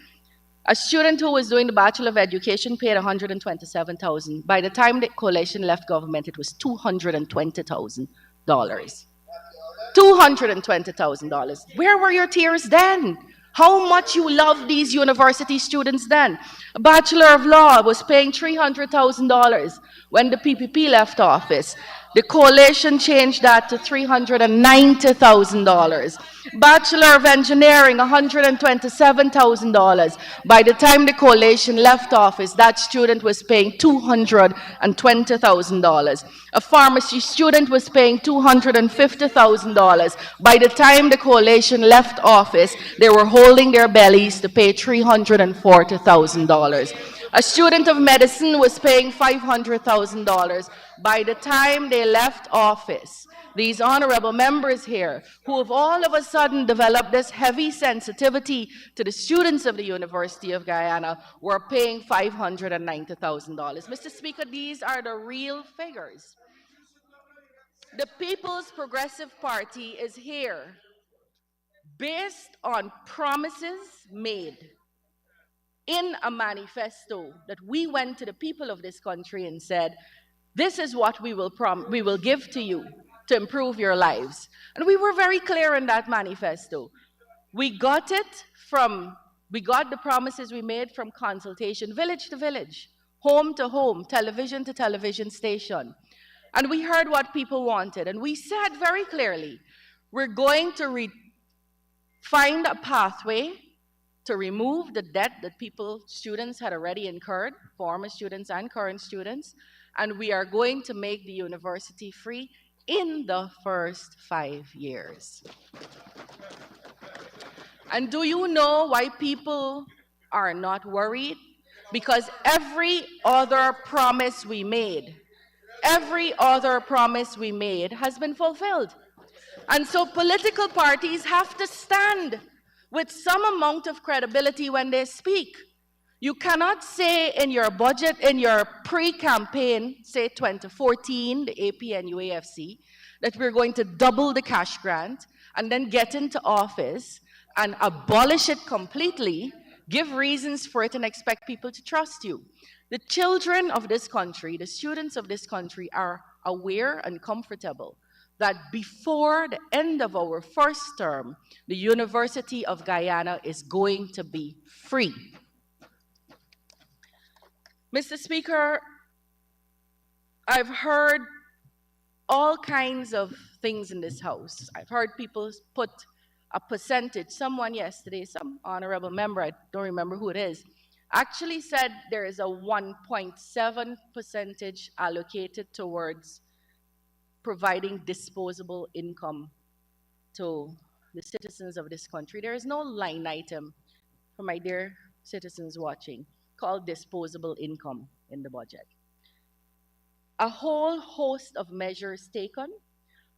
a student who was doing the Bachelor of Education paid $127,000. By the time the coalition left government, it was $220,000. $220,000. Where were your tears then? How much you love these university students then? A Bachelor of Law was paying $300,000 when the PPP left office. The coalition changed that to $390,000. Bachelor of Engineering, $127,000. By the time the coalition left office, that student was paying $220,000. A pharmacy student was paying $250,000. By the time the coalition left office, they were holding their bellies to pay $340,000. A student of medicine was paying $500,000. By the time they left office, these honorable members here, who have all of a sudden developed this heavy sensitivity to the students of the University of Guyana, were paying $590,000. Mr. Speaker, these are the real figures. The People's Progressive Party is here based on promises made in a manifesto that we went to the people of this country and said, this is what we will give to you to improve your lives. And we were very clear in that manifesto. We got the promises we made from consultation, village to village, home to home, television to television station. And we heard what people wanted. And we said very clearly, we're going to find a pathway to remove the debt that students had already incurred, former students and current students, and we are going to make the university free in the first 5 years. And do you know why people are not worried? Because every other promise we made has been fulfilled. And so political parties have to stand with some amount of credibility when they speak. You cannot say in your budget, in your pre-campaign, say 2014, the AP and UAFC, that we're going to double the cash grant and then get into office and abolish it completely, give reasons for it and expect people to trust you. The children of this country, the students of this country are aware and comfortable that before the end of our first term, the University of Guyana is going to be free. Mr. Speaker, I've heard all kinds of things in this House. I've heard people put a percentage. Someone yesterday, some honorable member, I don't remember who it is, actually said there is a 1.7% allocated towards providing disposable income to the citizens of this country. There is no line item, for my dear citizens watching, called disposable income in the budget. A whole host of measures taken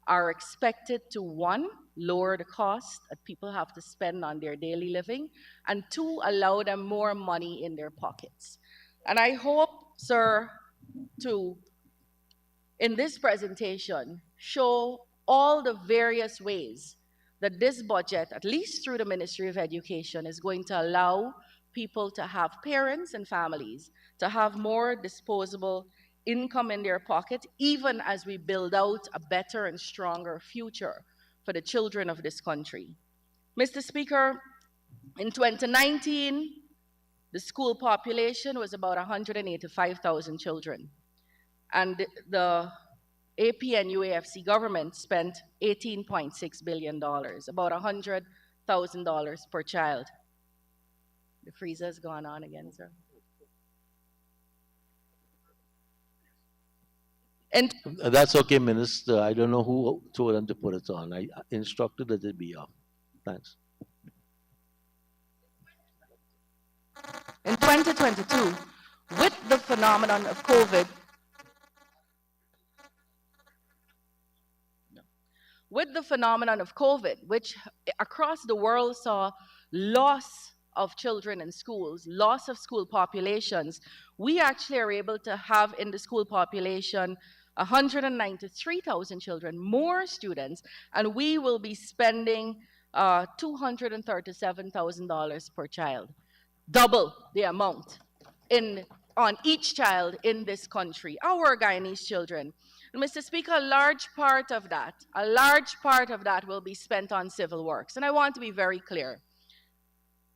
are expected to, one, lower the cost that people have to spend on their daily living, and two, allow them more money in their pockets. And I hope, sir, to, in this presentation, show all the various ways that this budget, at least through the Ministry of Education, is going to allow people to have, parents and families, to have more disposable income in their pocket, even as we build out a better and stronger future for the children of this country. Mr. Speaker, in 2019, the school population was about 185,000 children. And the AP and UAFC government spent $18.6 billion, about $100,000 per child. The freezer's gone on again, sir. And That's okay, Minister. I don't know who told them to put it on. I instructed that it be off. Thanks. in 2022, with the phenomenon of COVID, which across the world saw loss of children in schools, loss of school populations, we actually are able to have in the school population 193,000 children, more students, and we will be spending $237,000 per child, double the amount on each child in this country, our Guyanese children. And Mr. Speaker, a large part of that will be spent on civil works. And I want to be very clear.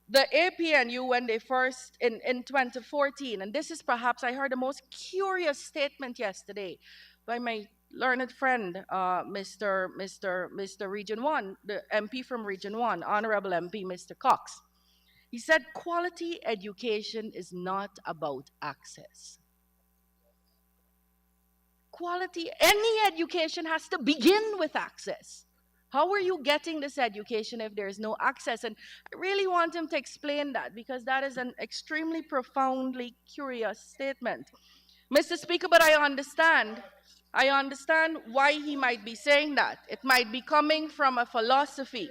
The APNU, when they first, in 2014, and this is perhaps, I heard the most curious statement yesterday by my learned friend, Mr. Region 1, the MP from Region 1, Honorable MP, Mr. Cox. He said quality education is not about access. Quality, any education has to begin with access. How are you getting this education if there is no access? And I really want him to explain that, because that is an extremely profoundly curious statement. Mr. Speaker, but I understand why he might be saying that. It might be coming from a philosophy.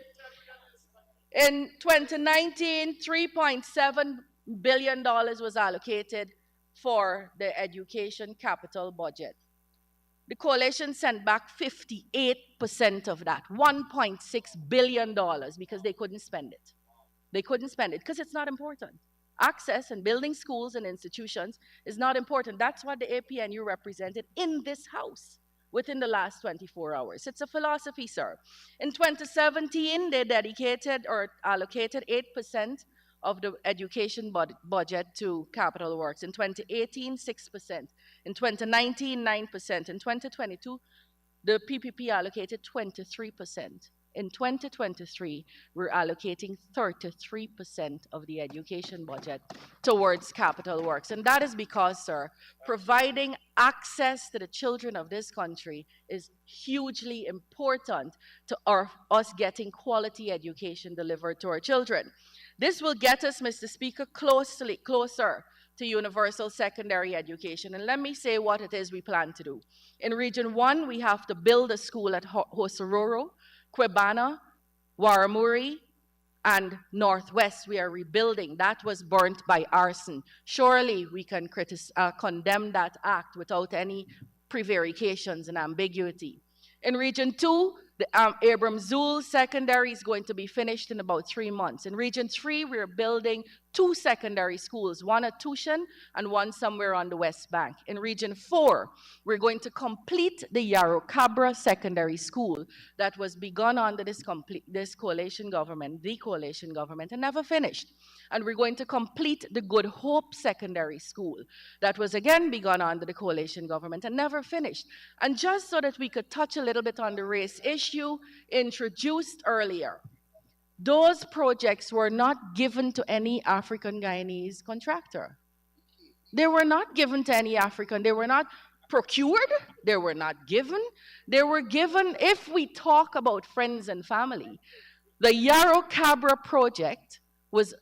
In 2019, $3.7 billion was allocated for the education capital budget. The coalition sent back 58% of that, $1.6 billion, because they couldn't spend it. They couldn't spend it because it's not important. Access and building schools and institutions is not important. That's what the APNU represented in this House within the last 24 hours. It's a philosophy, sir. In 2017, they dedicated or allocated 8% of the education budget to capital works. In 2018, 6%. In 2019, 9%. In 2022, the PPP allocated 23%. In 2023, we're allocating 33% of the education budget towards capital works. And that is because, sir, providing access to the children of this country is hugely important to us getting quality education delivered to our children. This will get us, Mr. Speaker, closer to universal secondary education. And let me say what it is we plan to do. In Region 1, we have to build a school at Hosororo, Quebana, Waramuri, and Northwest. We are rebuilding. That was burnt by arson. Surely we can condemn that act without any prevarications and ambiguity. In Region 2, the Abram Zool Secondary is going to be finished in about 3 months. In Region 3, we're building 2 secondary schools, one at Tushan and one somewhere on the West Bank. In Region 4, we're going to complete the Yarrowcabra Secondary School that was begun under this coalition government, the coalition government, and never finished. And we're going to complete the Good Hope Secondary School that was again begun under the coalition government and never finished. And just so that we could touch a little bit on the race issue introduced earlier, those projects were not given to any African Guyanese contractor. They were not given to any African. They were not procured. They were not given. They were given, if we talk about friends and family, the Yarrowcabra project was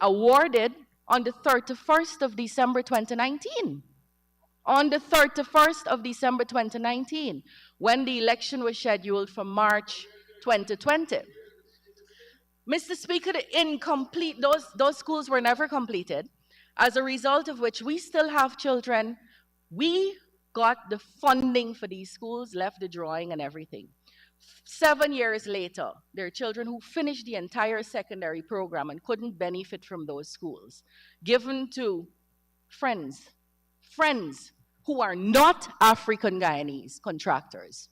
awarded on the 31st of December 2019. On the 31st of December 2019, when the election was scheduled for March 2020. Mr. Speaker, those schools were never completed, as a result of which we still have children. We got the funding for these schools, left the drawing and everything. 7 years later, there are children who finished the entire secondary program and couldn't benefit from those schools, given to friends who are not African Guyanese contractors.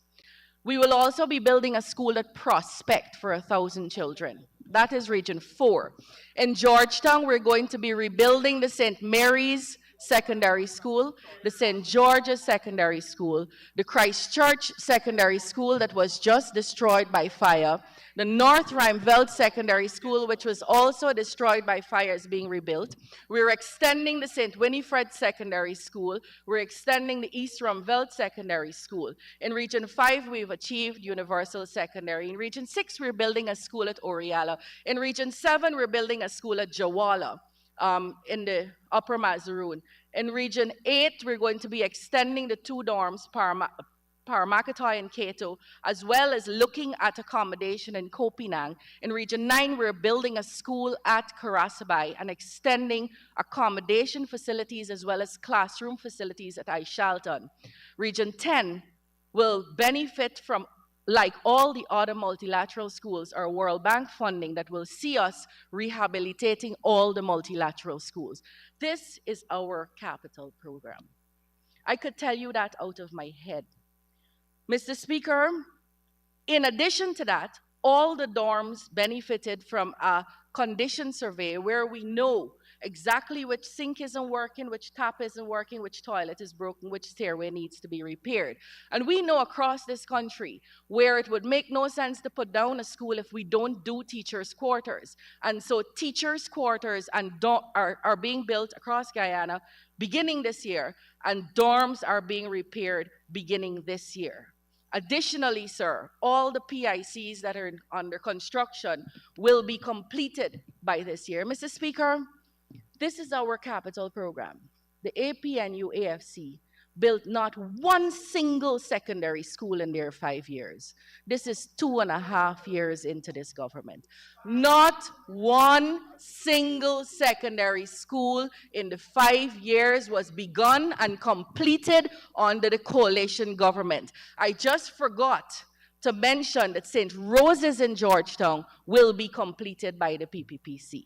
We will also be building a school at Prospect for 1,000 children. That is Region 4. In Georgetown, we're going to be rebuilding the St. Mary's Secondary School, the St. George's Secondary School, the Christchurch Secondary School that was just destroyed by fire, the North Rheinveld Secondary School, which was also destroyed by fire, is being rebuilt. We're extending the St. Winifred Secondary School. We're extending the East Rheinveld Secondary School. In Region 5, we've achieved universal secondary. In Region 6, we're building a school at Oriala. In Region 7, we're building a school at Jawala. In the Upper Mazaroon. In Region 8, we're going to be extending the 2 dorms, Paramakatoy and Kato, as well as looking at accommodation in Kopinang. In Region 9, we're building a school at Karasabay and extending accommodation facilities as well as classroom facilities at Aishalton. Region 10 will benefit from, like all the other multilateral schools, our World Bank funding that will see us rehabilitating all the multilateral schools. This is our capital program. I could tell you that out of my head. Mr. Speaker, in addition to that, all the dorms benefited from a condition survey where we know exactly which sink isn't working, which tap isn't working, which toilet is broken, which stairway needs to be repaired. And we know across this country where it would make no sense to put down a school if we don't do teachers' quarters. And so teachers' quarters are being built across Guyana beginning this year, and dorms are being repaired beginning this year. Additionally, sir, all the PICs that are under construction will be completed by this year. Mr. Speaker, this is our capital program. The APNU AFC built not one single secondary school in their 5 years. This is 2.5 years into this government. Not one single secondary school in the 5 years was begun and completed under the coalition government. I just forgot to mention that St. Rose's in Georgetown will be completed by the PPPC.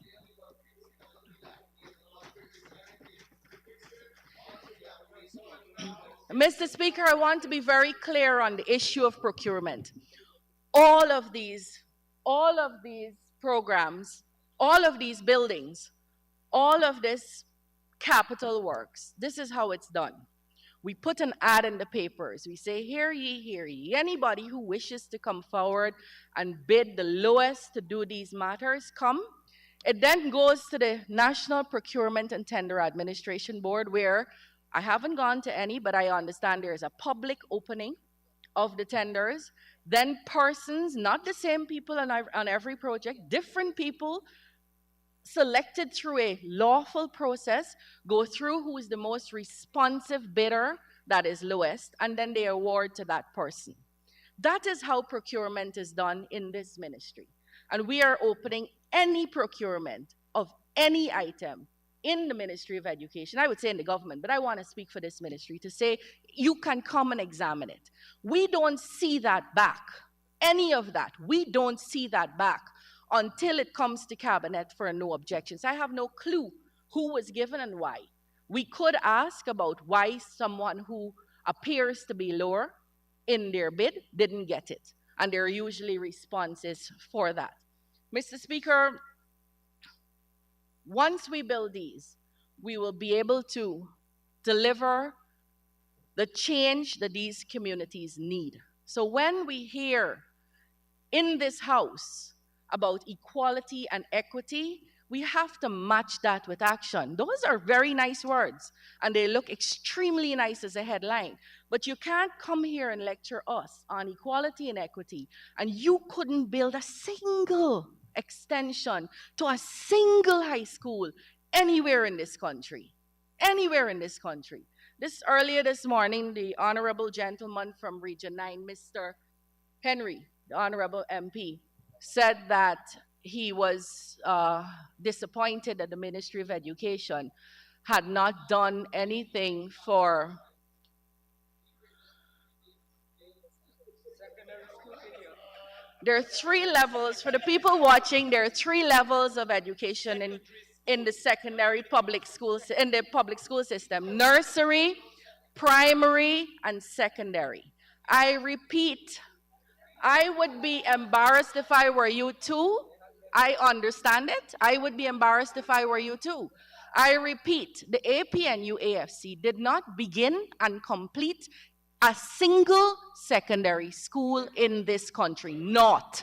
Mr. Speaker, I want to be very clear on the issue of procurement. All of these programs, all of these buildings, all of this capital works, this is how it's done. We put an ad in the papers. We say, hear ye, hear ye. Anybody who wishes to come forward and bid the lowest to do these matters, come. It then goes to the National Procurement and Tender Administration Board, where I haven't gone to any, but I understand there is a public opening of the tenders. Then persons, not the same people on every project, different people selected through a lawful process, go through who is the most responsive bidder that is lowest, and then they award to that person. That is how procurement is done in this ministry. And we are opening any procurement of any item in the Ministry of Education, I would say in the government, but I want to speak for this ministry to say, you can come and examine it. We don't see that back, any of that. We don't see that back until it comes to cabinet for no objections. I have no clue who was given and why. We could ask about why someone who appears to be lower in their bid didn't get it. And there are usually responses for that. Mr. Speaker, once we build these, we will be able to deliver the change that these communities need. So when we hear in this house about equality and equity, we have to match that with action. Those are very nice words, and they look extremely nice as a headline. But you can't come here and lecture us on equality and equity, and you couldn't build a single extension to a single high school anywhere in this country. Anywhere in this country. Earlier this morning, the honorable gentleman from Region 9, Mr. Henry, the honorable MP, said that he was disappointed that the Ministry of Education had not done anything for there are 3 levels. For the people watching, there are 3 levels of education in the secondary public schools, in the public school system: nursery, primary, and secondary. I repeat, I would be embarrassed if I were you too. I understand it. I would be embarrassed if I were you too. I repeat, the APNU AFC did not begin and complete a single secondary school in this country. Not.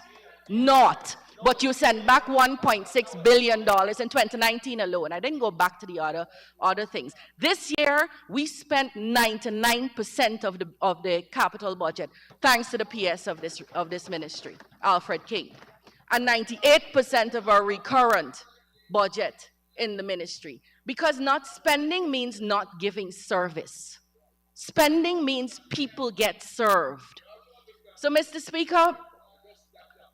But you sent back $1.6 billion in 2019 alone. I didn't go back to the other things. This year, we spent 99% of the capital budget, thanks to the PS of this ministry, Alfred King, and 98% of our recurrent budget in the ministry. Because not spending means not giving service. Spending means people get served. So, Mr. Speaker,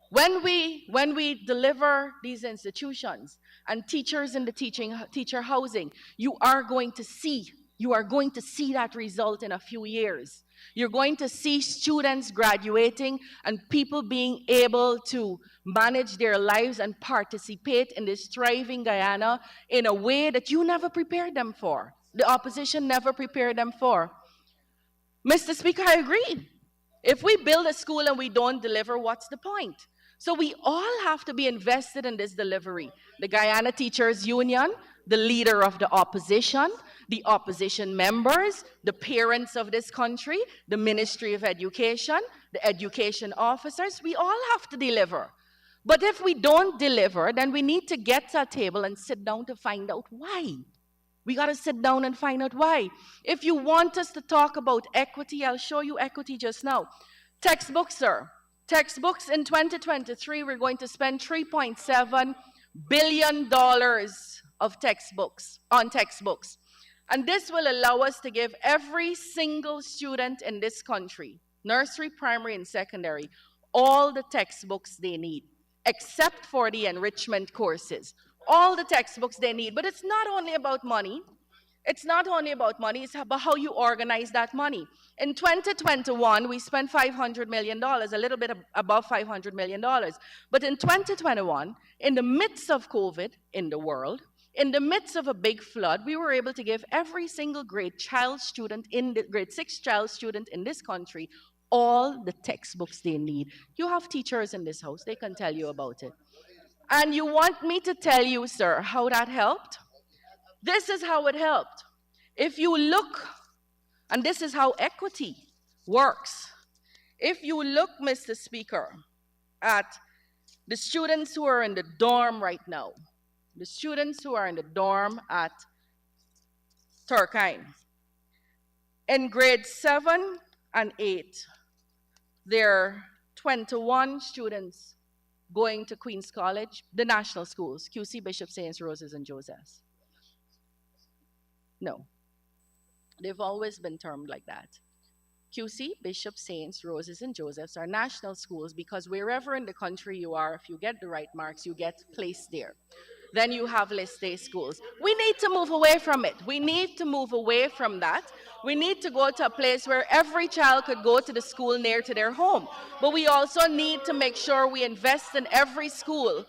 when we deliver these institutions and teachers in the teacher housing, you are going to see that result in a few years. You're going to see students graduating and people being able to manage their lives and participate in this thriving Guyana in a way that you never prepared them for. The opposition never prepared them for. Mr. Speaker, I agree. If we build a school and we don't deliver, what's the point? So we all have to be invested in this delivery. The Guyana Teachers Union, the leader of the opposition members, the parents of this country, the Ministry of Education, the education officers. We all have to deliver. But if we don't deliver, then we need to get to a table and sit down to find out why. We got to sit down and find out why. If you want us to talk about equity, I'll show you equity just now. Textbooks, sir. Textbooks in 2023, we're going to spend $3.7 billion of textbooks, on textbooks. And this will allow us to give every single student in this country, nursery, primary, and secondary, all the textbooks they need, except for the enrichment courses. All the textbooks they need. But it's not only about money. It's not only about money, it's about how you organize that money. In 2021, we spent $500 million, a little bit above $500 million. But in 2021, in the midst of COVID in the world, in the midst of a big flood, we were able to give every single grade 6 child student in this country all the textbooks they need. You have teachers in this house, they can tell you about it. And you want me to tell you, sir, how that helped? This is how it helped. If you look, and this is how equity works. If you look, Mr. Speaker, at the students who are in the dorm right now, the students who are in the dorm at Turkine, in grades 7 and 8, there are 21 students going to Queen's College, the national schools, QC, Bishop, St. Roses, and Joseph's. No. They've always been termed like that. QC, Bishop, Saints, Roses, and Josephs are national schools because wherever in the country you are, if you get the right marks, you get placed there. Then you have list A schools. We need to move away from it. We need to move away from that. We need to go to a place where every child could go to the school near to their home. But we also need to make sure we invest in every school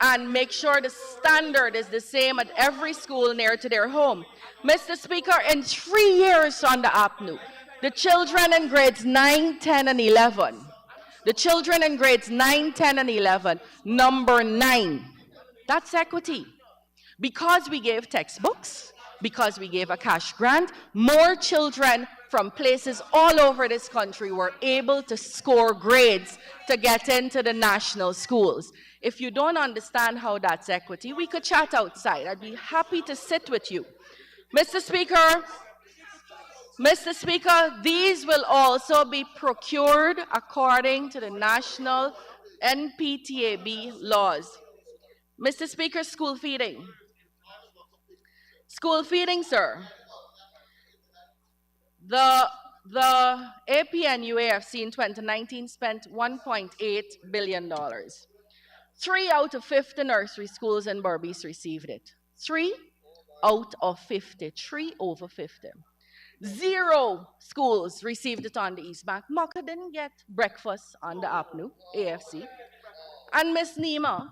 and make sure the standard is the same at every school near to their home. Mr. Speaker, in 3 years on the APNU, the children in grades 9, 10, and 11, the children in grades 9, 10, and 11, number 9. That's equity. Because we gave textbooks, because we gave a cash grant, more children from places all over this country were able to score grades to get into the national schools. If you don't understand how that's equity, we could chat outside. I'd be happy to sit with you. Mr. Speaker, these will also be procured according to the national NPTAB laws. Mr. Speaker, school feeding. School feeding, sir. The APNU AFC in 2019 spent $1.8 billion. 3 out of 50 nursery schools in Berbice received it. 3 out of 50, 3 over 50. 0 schools received it on the East Bank. Mocha didn't get breakfast on the APNU, AFC. And Miss Nima,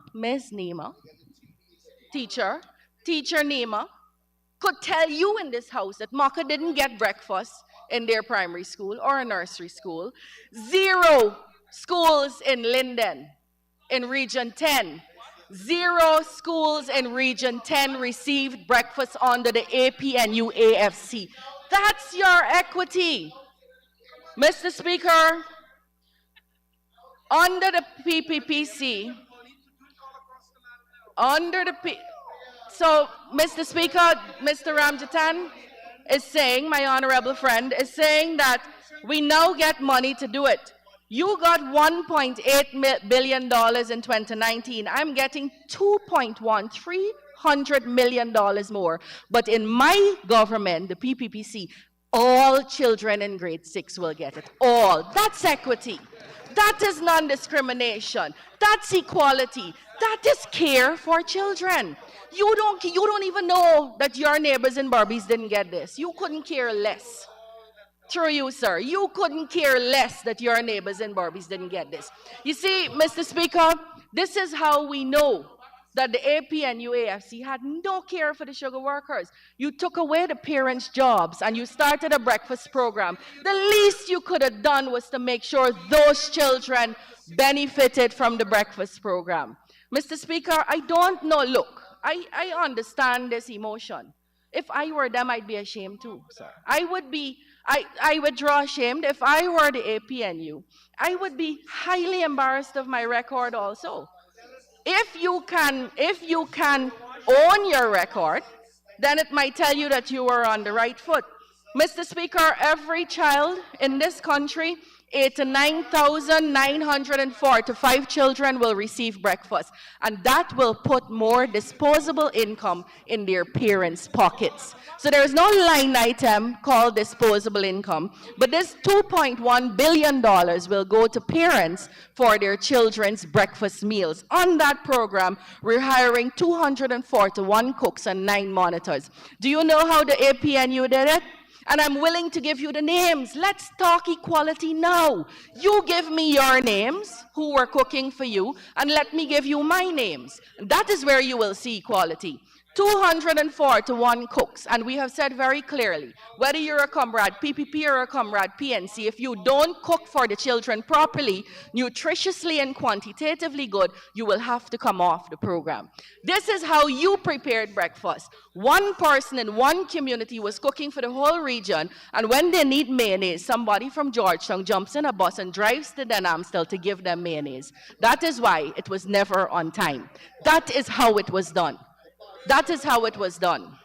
teacher Nima, could tell you in this house that Mocha didn't get breakfast in their primary school or a nursery school. 0 schools in Linden, in Region 10. 0 schools in Region 10 received breakfast under the APNU AFC. That's your equity. Mr. Speaker, under the PPPC, so Mr. Speaker, Mr. Ramjatan is saying, my honorable friend, is saying that we now get money to do it. You got $1.8 billion in 2019. I'm getting $300 million more. But in my government, the PPPC, all children in grade 6 will get it. All. That's equity. That is non-discrimination. That's equality. That is care for children. You don't even know that your neighbors in Berbice didn't get this. You couldn't care less. Through you, sir. You couldn't care less that your neighbors in Berbice didn't get this. You see, Mr. Speaker, this is how we know that the APNU AFC had no care for the sugar workers. You took away the parents' jobs and you started a breakfast program. The least you could have done was to make sure those children benefited from the breakfast program. Mr. Speaker, I don't know, look, I understand this emotion. If I were them, I'd be ashamed too, sir. I would draw ashamed if I were the APNU. I would be highly embarrassed of my record also. If you can own your record, then it might tell you that you were on the right foot. Mr. Speaker, every child in this country, 89,945 children will receive breakfast, and that will put more disposable income in their parents' pockets. So there is no line item called disposable income, but this $2.1 billion will go to parents for their children's breakfast meals. On that program, we're hiring 241 cooks and 9 monitors. Do you know how the APNU did it? And I'm willing to give you the names. Let's talk equality now. You give me your names, who were cooking for you, and let me give you my names. That is where you will see equality. 241 cooks, and we have said very clearly, whether you're a comrade PPP or a comrade PNC, if you don't cook for the children properly, nutritiously and quantitatively good, you will have to come off the program. This is how you prepared breakfast. One person in one community was cooking for the whole region, and when they need mayonnaise, somebody from Georgetown jumps in a bus and drives to Den Amstel to give them mayonnaise. That is why it was never on time. That is how it was done. That is how it was done.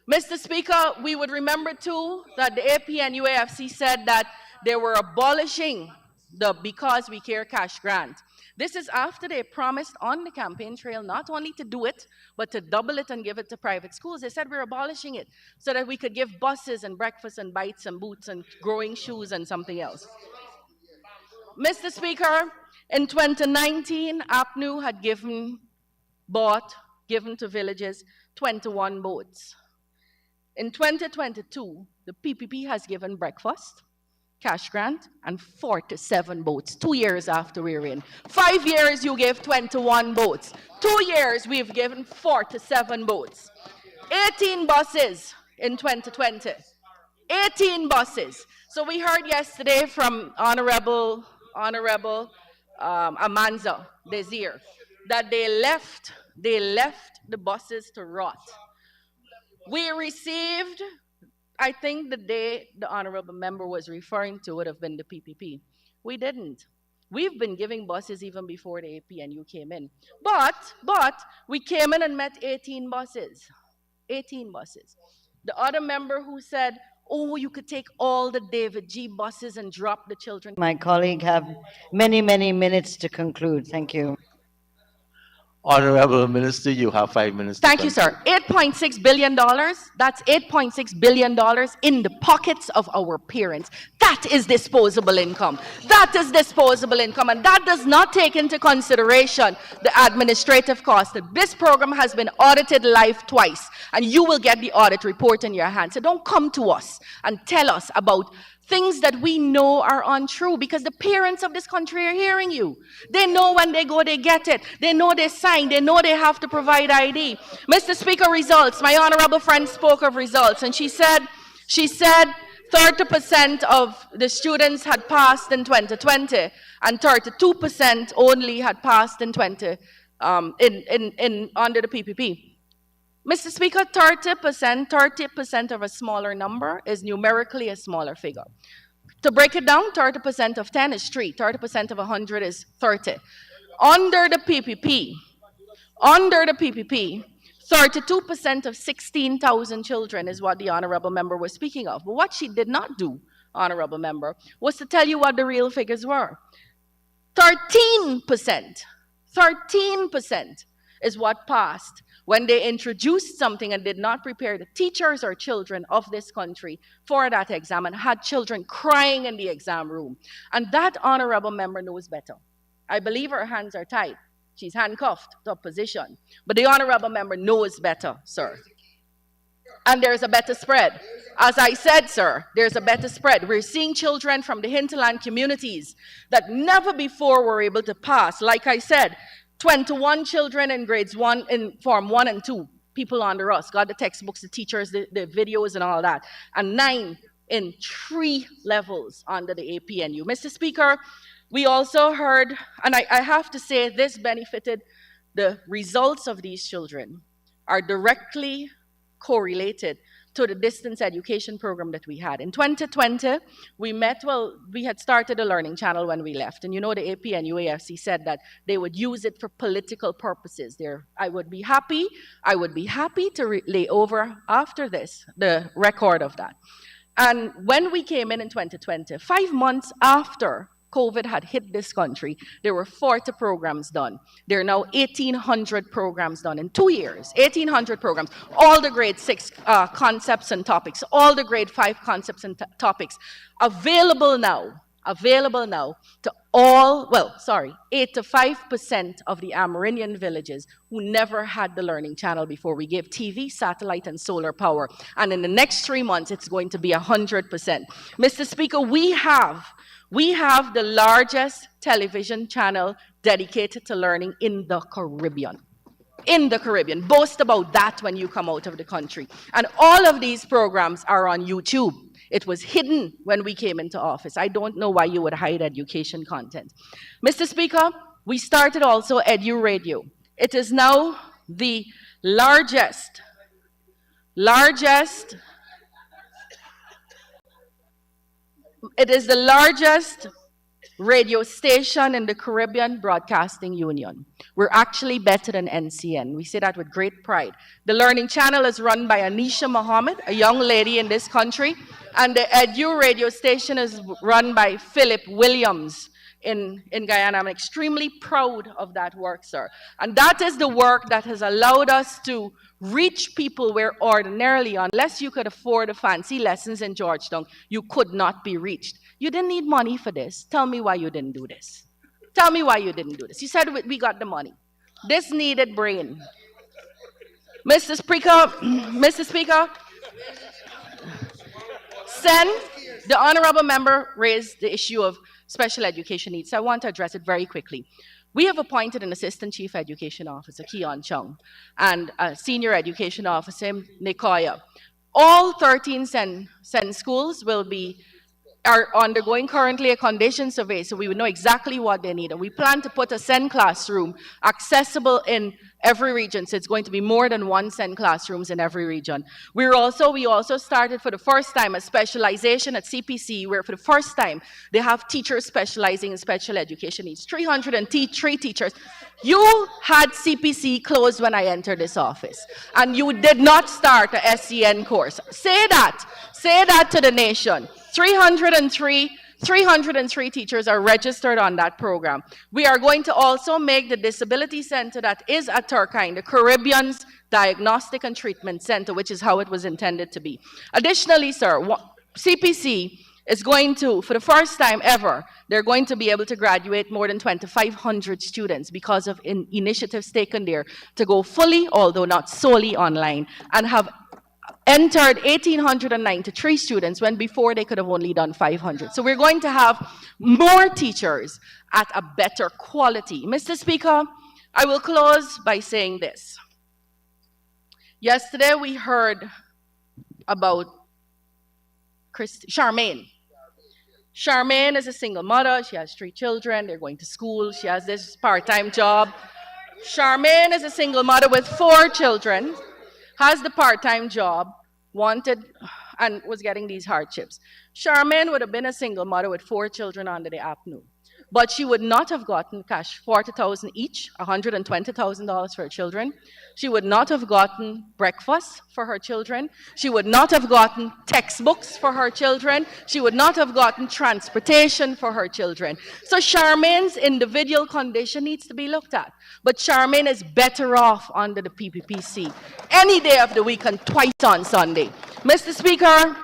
Mr. Speaker, we would remember too that the AP and UAFC said that they were abolishing the Because We Care cash grant. This is after they promised on the campaign trail not only to do it, but to double it and give it to private schools. They said we're abolishing it so that we could give buses and breakfast and bites and boots and growing shoes and something else. Mr. Speaker, in 2019, APNU had given to villages 21 boats. In 2022, the PPP has given breakfast, cash grant, and 47 boats, 2 years after we're in. 5 years, you gave 21 boats. 2 years, we've given 47 boats. 18 buses in 2020. 18 buses. So we heard yesterday from Honorable Amanza Desir that they left the buses to rot. We received, I think the day the honorable member was referring to would have been the PPP. We didn't. We've been giving buses even before the APNU came in. But we came in and met 18 buses. 18 buses. The other member who said, oh, you could take all the David G buses and drop the children. My colleague have many, many minutes to conclude. Thank you. Honorable Minister, you have 5 minutes. Thank you, sir. $8.6 billion, that's $8.6 billion in the pockets of our parents. That is disposable income. That is disposable income, and that does not take into consideration the administrative cost. This program has been audited live twice, and you will get the audit report in your hand. So don't come to us and tell us about things that we know are untrue, because the parents of this country are hearing you. They know when they go, they get it. They know they sign. They know they have to provide ID. Mr. Speaker, results. My honorable friend spoke of results, and she said 30% of the students had passed in 2020, and 32% only had passed in under the PPP. Mr. Speaker, 30% of a smaller number is numerically a smaller figure. To break it down, 30% of 10 is 3, 30% of 100 is 30. Under the PPP, 32% of 16,000 children is what the honorable member was speaking of. But what she did not do, honorable member, was to tell you what the real figures were. 13% is what passed when they introduced something and did not prepare the teachers or children of this country for that exam and had children crying in the exam room. And that honorable member knows better. I believe her hands are tied. She's handcuffed to a position. But the honorable member knows better, sir. And there's a better spread. As I said, sir, there's a better spread. We're seeing children from the hinterland communities that never before were able to pass. Like I said, 21 children in grades 1, in Form 1 and 2, people under us, got the textbooks, the teachers, the videos and all that, and 9 in 3 levels under the APNU. Mr. Speaker, we also heard, and I have to say this benefited the results of these children are directly correlated to the distance education program that we had. In 2020, we had started a learning channel when we left. And you know, the AP and UAFC said that they would use it for political purposes. I would be happy to lay over after this, the record of that. And when we came in 2020, 5 months after COVID had hit this country, there were 40 programs done. There are now 1,800 programs done in 2 years. 1,800 programs, all the grade 6 concepts and topics, all the grade 5 concepts and topics available now to 85% of the Amerindian villages who never had the learning channel before. We gave TV, satellite, and solar power. And in the next 3 months, it's going to be 100%. Mr. Speaker, we have the largest television channel dedicated to learning in the Caribbean. Boast about that when you come out of the country. And all of these programs are on YouTube. It was hidden when we came into office. I don't know why you would hide education content. Mr. Speaker, we started also Edu Radio. It is now the largest radio station in the Caribbean Broadcasting Union. We're actually better than NCN. We say that with great pride. The Learning Channel is run by Anisha Muhammad, a young lady in this country, and the Edu radio station is run by Philip Williams in Guyana. I'm extremely proud of that work, sir. And that is the work that has allowed us to reach people where ordinarily, unless you could afford the fancy lessons in Georgetown, you could not be reached. You didn't need money for this. Tell me why you didn't do this. Tell me why you didn't do this. You said we got the money. This needed brain. Mr. Speaker, the honorable member raised the issue of special education needs. So I want to address it very quickly. We have appointed an assistant chief education officer, Keon Chung, and a senior education officer, Nikoya. All 13 Sen schools are undergoing currently a condition survey, so we would know exactly what they need. And we plan to put a Sen classroom accessible in every region, so it's going to be more than 1 Sen classrooms in every region. We also started for the first time a specialization at CPC, where for the first time they have teachers specializing in special education needs. 303 teachers. You had CPC closed when I entered this office, and you did not start a SEN course. Say that to the nation. 303 teachers are registered on that program. We are going to also make the disability center that is at Turkine the Caribbean's Diagnostic and Treatment Center, which is how it was intended to be. Additionally, sir, CPC is going to, for the first time ever, they're going to be able to graduate more than 2,500 students because of initiatives taken there to go fully, although not solely, online, and have entered 1,893 students when before they could have only done 500. So we're going to have more teachers at a better quality. Mr. Speaker, I will close by saying this. Yesterday we heard about Charmaine. Charmaine is a single mother. She has 3 children. They're going to school. She has this part-time job. Charmaine is a single mother with 4 children, has the part-time job, wanted and was getting these hardships. Charmaine would have been a single mother with 4 children under the APNU, but she would not have gotten cash, $40,000 each, $120,000 for her children. She would not have gotten breakfast for her children. She would not have gotten textbooks for her children. She would not have gotten transportation for her children. So Charmaine's individual condition needs to be looked at. But Charmaine is better off under the PPPC any day of the week and twice on Sunday. Mr. Speaker,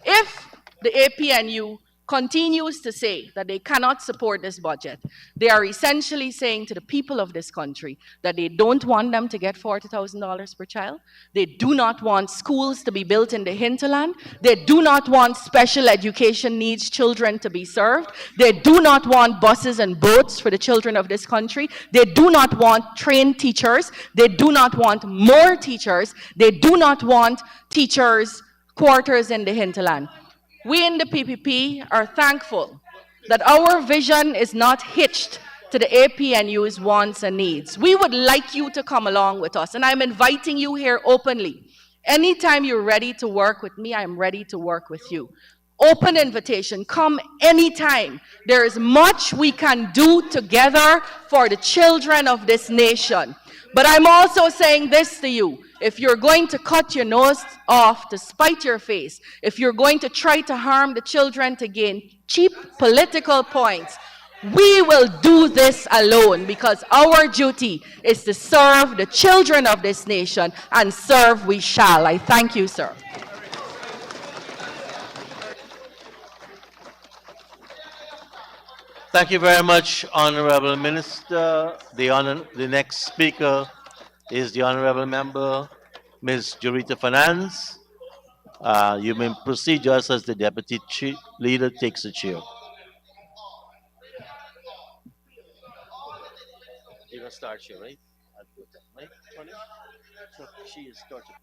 if the APNU continues to say that they cannot support this budget, they are essentially saying to the people of this country that they don't want them to get $40,000 per child. They do not want schools to be built in the hinterland. They do not want special education needs children to be served. They do not want buses and boats for the children of this country. They do not want trained teachers. They do not want more teachers. They do not want teachers' quarters in the hinterland. We in the PPP are thankful that our vision is not hitched to the APNU's wants and needs. We would like you to come along with us, and I'm inviting you here openly. Anytime you're ready to work with me, I'm ready to work with you. Open invitation, come anytime. There is much we can do together for the children of this nation. But I'm also saying this to you. If you're going to cut your nose off to spite your face, if you're going to try to harm the children to gain cheap political points, we will do this alone because our duty is to serve the children of this nation, and serve we shall. I thank you, sir. Thank you very much, Honorable Minister. The next speaker is the Honorable Member, Ms. Jurita Fernandes. You may proceed just as the Deputy Leader takes the chair. You're going to start here, right? She is starting.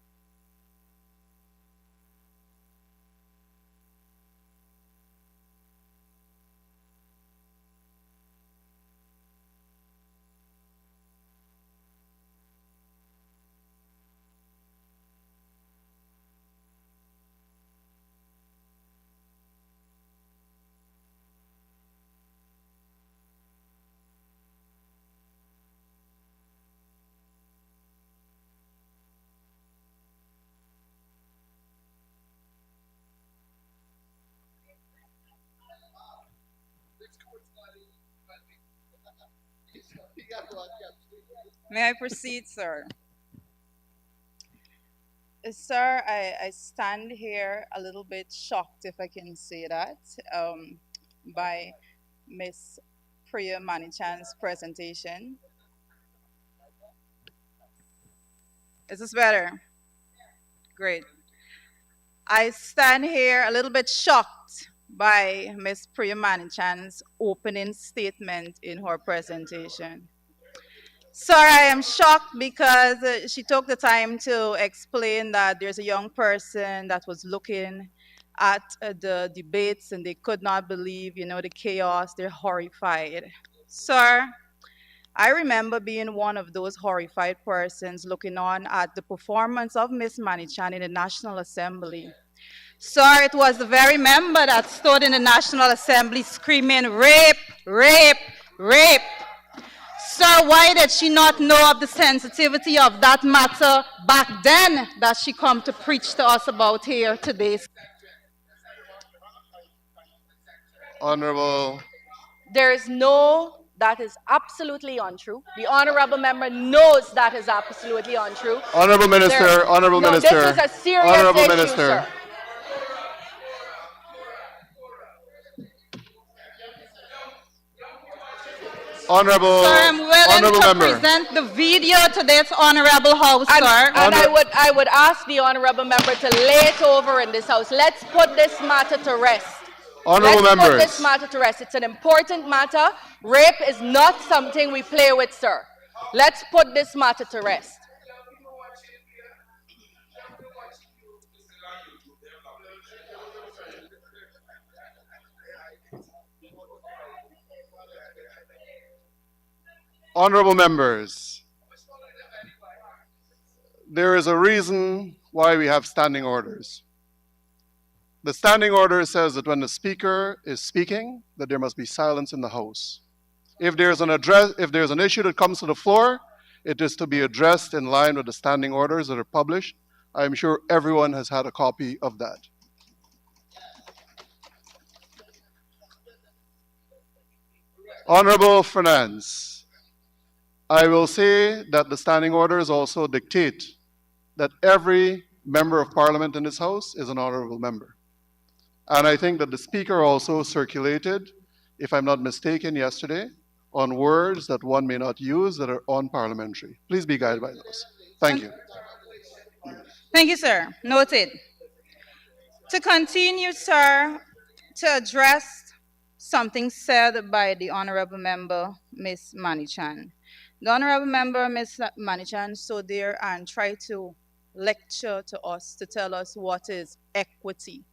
May I proceed, sir? Sir, I stand here a little bit shocked, if I can say that, by Miss Priya Manichan's presentation. Is this better? Great. I stand here a little bit shocked by Miss Priya Manichan's opening statement in her presentation. Sir, I am shocked because she took the time to explain that there's a young person that was looking at the debates and they could not believe, the chaos. They're horrified. Sir, I remember being one of those horrified persons looking on at the performance of Miss Manichan in the National Assembly. Sir, it was the very member that stood in the National Assembly screaming, rape, rape, rape. Sir, why did she not know of the sensitivity of that matter back then that she come to preach to us about here today? Honorable. That is absolutely untrue. The honorable member knows that is absolutely untrue. Honorable Minister, Honorable Minister. This is a serious Honorable issue, Minister. sir. Honorable, sir, I'm willing honorable to member. present the video to this honorable house, sir. And I would ask the honorable member to lay it over in this house. Let's put this matter to rest. Honorable Let's members. put this matter to rest. It's an important matter. Rape is not something we play with, sir. Let's put this matter to rest. Honorable members, there is a reason why we have standing orders. The standing order says that when the speaker is speaking, that there must be silence in the house. If there's an issue that comes to the floor, it is to be addressed in line with the standing orders that are published. I'm sure everyone has had a copy of that. Honorable Fernandes, I will say that the standing orders also dictate that every member of parliament in this house is an honorable member. And I think that the speaker also circulated, if I'm not mistaken, yesterday, on words that one may not use that are unparliamentary. Please be guided by those. Thank you. Thank you, sir. Noted. To continue, sir, to address something said by the honorable member, Ms. Manichan. The honorable member, Ms. Manichan, stood there and tried to lecture to us, to tell us what is equity.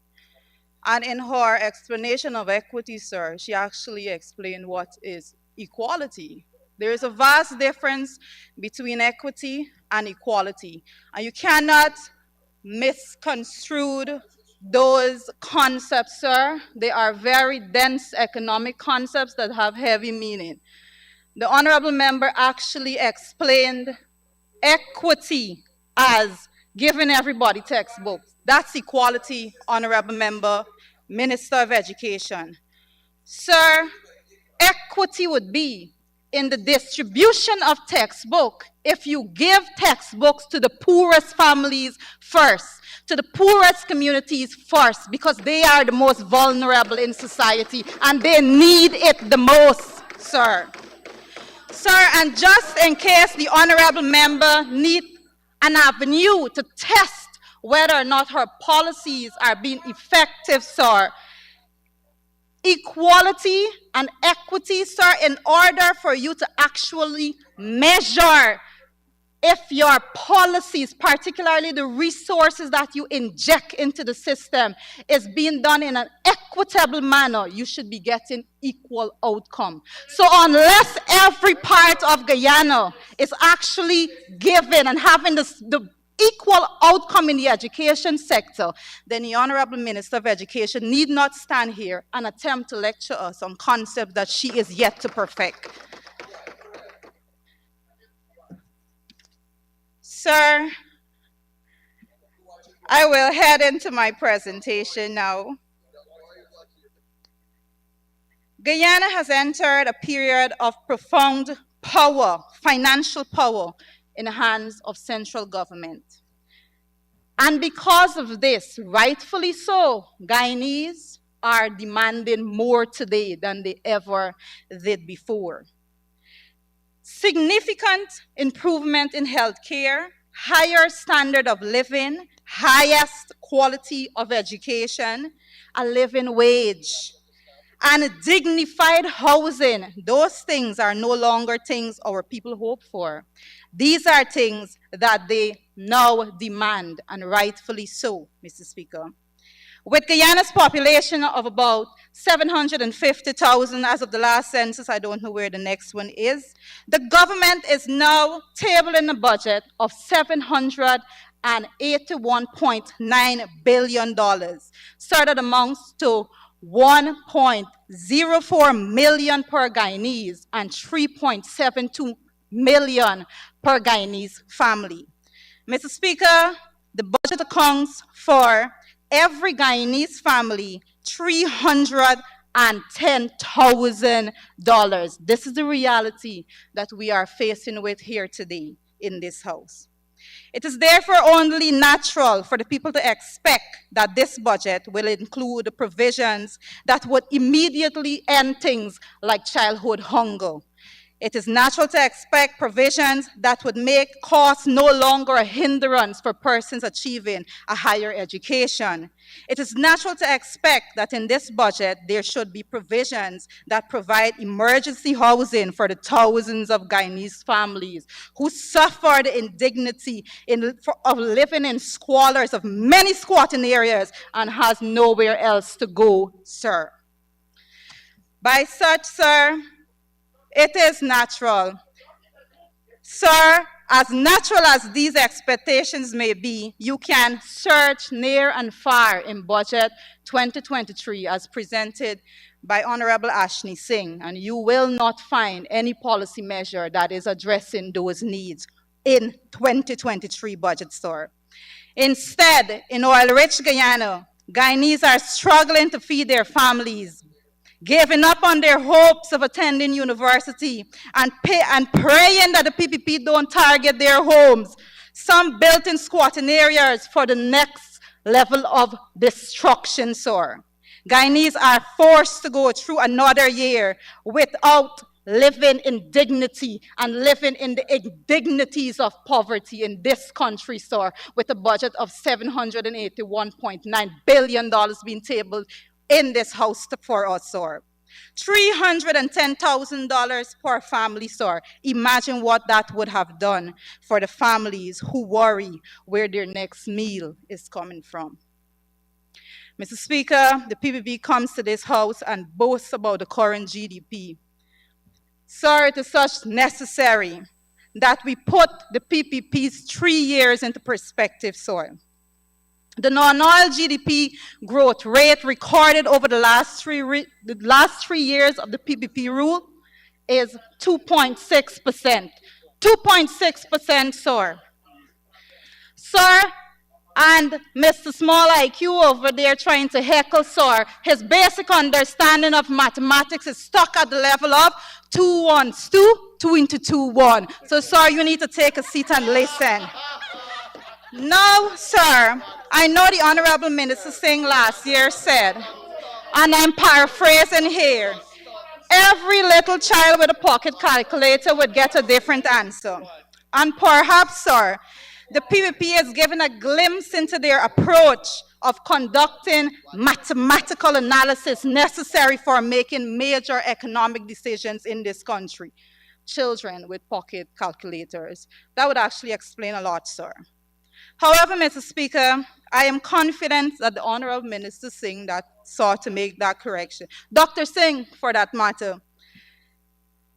And in her explanation of equity, sir, she actually explained what is equality. There is a vast difference between equity and equality, and you cannot misconstrued those concepts, sir. They are very dense economic concepts that have heavy meaning. The honorable member actually explained equity as giving everybody textbooks. That's equality, honorable member, Minister of Education. Sir, equity would be in the distribution of textbook if you give textbooks to the poorest families first, to the poorest communities first, because they are the most vulnerable in society and they need it the most, sir. Sir, and just in case the honorable member need an avenue to test whether or not her policies are being effective, sir, equality and equity, sir, in order for you to actually measure if your policies, particularly the resources that you inject into the system, is being done in an equitable manner, you should be getting equal outcome. So unless every part of Guyana is actually given and having the equal outcome in the education sector, then the Honorable Minister of Education need not stand here and attempt to lecture us on concepts that she is yet to perfect. Sir, I will head into my presentation now. Guyana has entered a period of profound power, financial power, in the hands of central government. And because of this, rightfully so, Guyanese are demanding more today than they ever did before. Significant improvement in healthcare, higher standard of living, highest quality of education, a living wage, and dignified housing. Those things are no longer things our people hope for. These are things that they now demand, and rightfully so, Mr. Speaker. With Guyana's population of about 750,000 as of the last census, I don't know where the next one is, the government is now tabling a budget of $781.9 billion. So that amounts to 1.04 million per Guyanese and 3.72 million per Guyanese family. Mr. Speaker, the budget accounts for every Guyanese family $310,000. This is the reality that we are facing with here today in this house. It is therefore only natural for the people to expect that this budget will include provisions that would immediately end things like childhood hunger. It is natural to expect provisions that would make costs no longer a hindrance for persons achieving a higher education. It is natural to expect that in this budget, there should be provisions that provide emergency housing for the thousands of Guyanese families who suffer the indignity of living in squalors of many squatting areas and has nowhere else to go, sir. By such, sir, it is natural. Sir, as natural as these expectations may be, you can search near and far in Budget 2023 as presented by Honorable Ashney Singh, and you will not find any policy measure that is addressing those needs in 2023 budget, sir. Instead, in oil-rich Guyana, Guyanese are struggling to feed their families, giving up on their hopes of attending university and praying that the PPP don't target their homes, some built in squatting areas for the next level of destruction, sir. Guyanese are forced to go through another year without living in dignity and living in the indignities of poverty in this country, sir, with a budget of $781.9 billion being tabled in this house for us, sir. $310,000 per family, sir. Imagine what that would have done for the families who worry where their next meal is coming from. Mr. Speaker, the PPP comes to this house and boasts about the current GDP. Sir, it is such necessary that we put the PPP's 3 years into perspective, sir. The non-oil GDP growth rate recorded over the last three years of the PPP rule is 2.6%. 2.6%, sir. Sir, and Mr. Small IQ over there trying to heckle, sir, his basic understanding of mathematics is stuck at the level of 2 1 2, 2 into 2, 1. So, sir, you need to take a seat and listen. Now, sir, I know the Honorable Minister Singh last year said, and I'm paraphrasing here, every little child with a pocket calculator would get a different answer. And perhaps, sir, the PPP has given a glimpse into their approach of conducting mathematical analysis necessary for making major economic decisions in this country. Children with pocket calculators. That would actually explain a lot, sir. However, Mr. Speaker, I am confident that the Honorable Minister Singh that sought to make that correction, Dr. Singh, for that matter,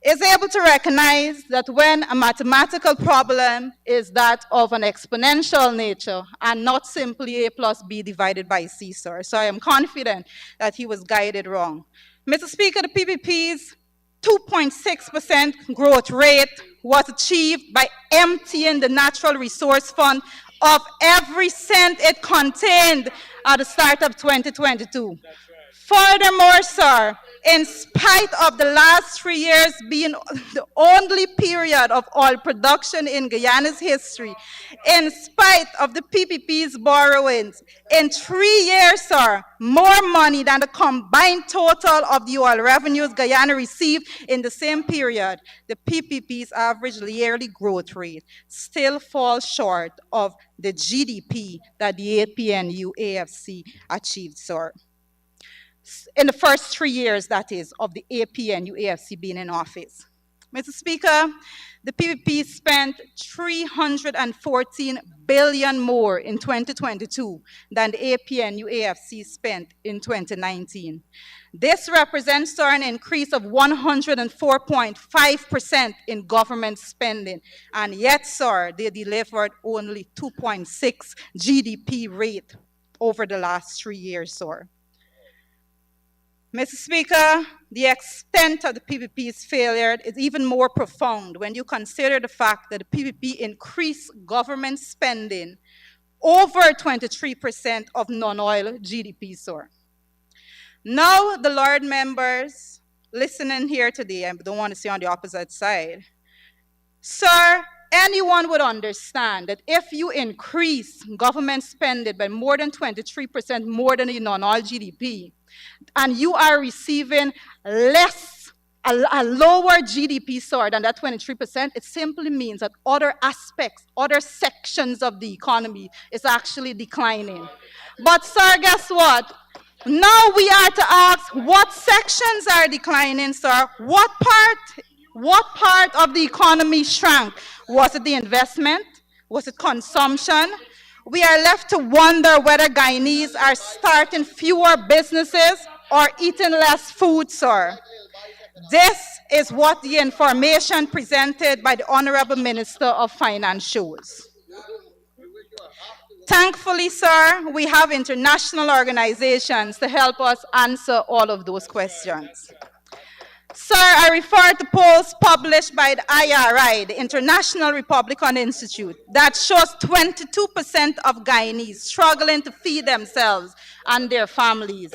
is able to recognize that when a mathematical problem is that of an exponential nature and not simply A plus B divided by C, sir. So I am confident that he was guided wrong. Mr. Speaker, the PPP's 2.6% growth rate was achieved by emptying the natural resource fund of every cent it contained at the start of 2022. Furthermore, sir, in spite of the last 3 years being the only period of oil production in Guyana's history, in spite of the PPP's borrowings, in 3 years, sir, more money than the combined total of the oil revenues Guyana received in the same period, the PPP's average yearly growth rate still falls short of the GDP that the APNU AFC achieved, sir. In the first 3 years, that is, of the APNU AFC being in office. Mr. Speaker, the PPP spent $314 billion more in 2022 than the APNU AFC spent in 2019. This represents, sir, an increase of 104.5% in government spending, and yet, sir, they delivered only 2.6 GDP rate over the last 3 years, sir. Mr. Speaker, the extent of the PPP's failure is even more profound when you consider the fact that the PPP increased government spending over 23% of non-oil GDP, sir. Now, the Lord members listening here today, I don't want to say on the opposite side, sir, anyone would understand that if you increase government spending by more than 23% more than the non-oil GDP, and you are receiving a lower GDP, sir, than that 23%, it simply means that other aspects, other sections of the economy is actually declining. But, sir, guess what? Now we are to ask what sections are declining, sir? What part of the economy shrank? Was it the investment? Was it consumption? We are left to wonder whether Guyanese are starting fewer businesses or eating less food, sir. This is what the information presented by the Honorable Minister of Finance shows. Thankfully, sir, we have international organizations to help us answer all of those questions. Sir, I refer to polls published by the IRI, the International Republican Institute, that shows 22% of Guyanese struggling to feed themselves and their families.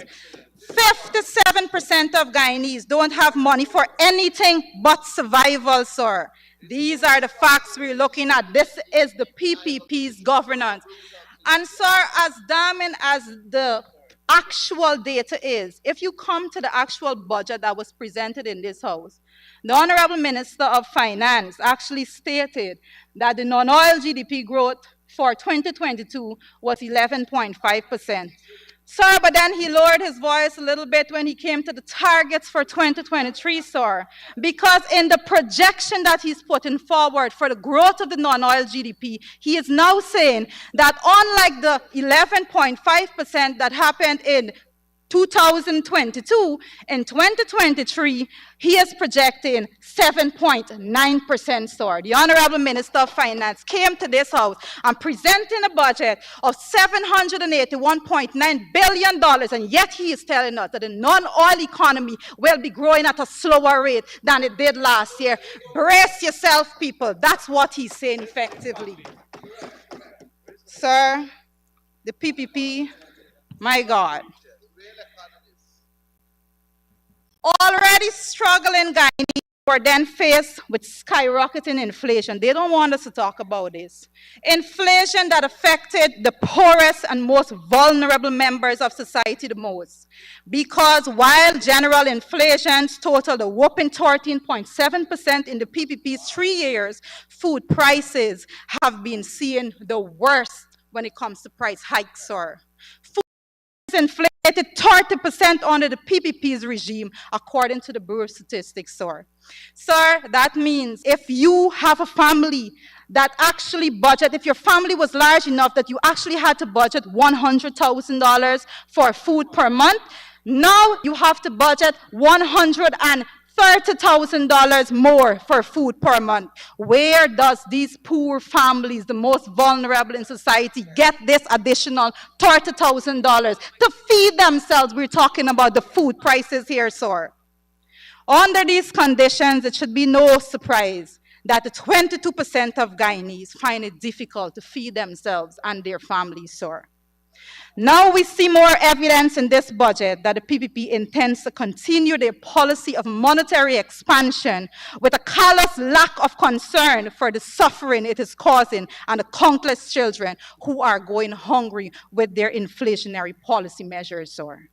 57% of Guyanese don't have money for anything but survival, sir. These are the facts we're looking at. This is the PPP's governance. And, sir, as damning as the actual data is, if you come to the actual budget that was presented in this House, the Honorable Minister of Finance actually stated that the non-oil GDP growth for 2022 was 11.5%. Sir, but then he lowered his voice a little bit when he came to the targets for 2023, sir, because in the projection that he's putting forward for the growth of the non-oil GDP, he is now saying that unlike the 11.5% that happened in 2022, in 2023, he is projecting 7.9%, sir. The Honorable Minister of Finance came to this house and presenting a budget of $781.9 billion, and yet he is telling us that the non-oil economy will be growing at a slower rate than it did last year. Brace yourself, people. That's what he's saying effectively. Sir, the PPP, my God. Already struggling Guyanese were then faced with skyrocketing inflation. They don't want us to talk about this. Inflation that affected the poorest and most vulnerable members of society the most. Because while general inflation totaled a whopping 13.7% in the PPP's 3 years, food prices have been seeing the worst when it comes to price hikes, sir. Food inflated 30% under the PPP's regime, according to the Bureau of Statistics, sir. Sir, that means if you have a family that actually budget, if your family was large enough that you actually had to budget $100,000 for food per month, now you have to budget $130,000 more for food per month. Where does these poor families, the most vulnerable in society, get this additional $30,000 to feed themselves? We're talking about the food prices here, sir. Under these conditions, it should be no surprise that the 22% of Guyanese find it difficult to feed themselves and their families, sir. Now we see more evidence in this budget that the PPP intends to continue their policy of monetary expansion with a callous lack of concern for the suffering it is causing and the countless children who are going hungry with their inflationary policy measures, sir.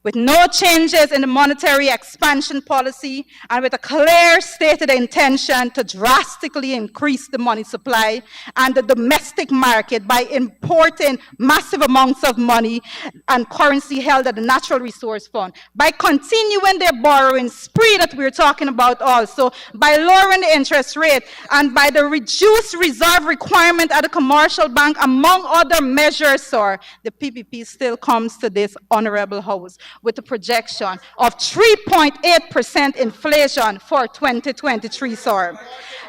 With no changes in the monetary expansion policy and with a clear stated intention to drastically increase the money supply and the domestic market by importing massive amounts of money and currency held at the Natural Resource Fund, by continuing their borrowing spree that we're talking about also, by lowering the interest rate and by the reduced reserve requirement at the commercial bank, among other measures, sir, the PPP still comes to this honorable house with a projection of 3.8% inflation for 2023, sir.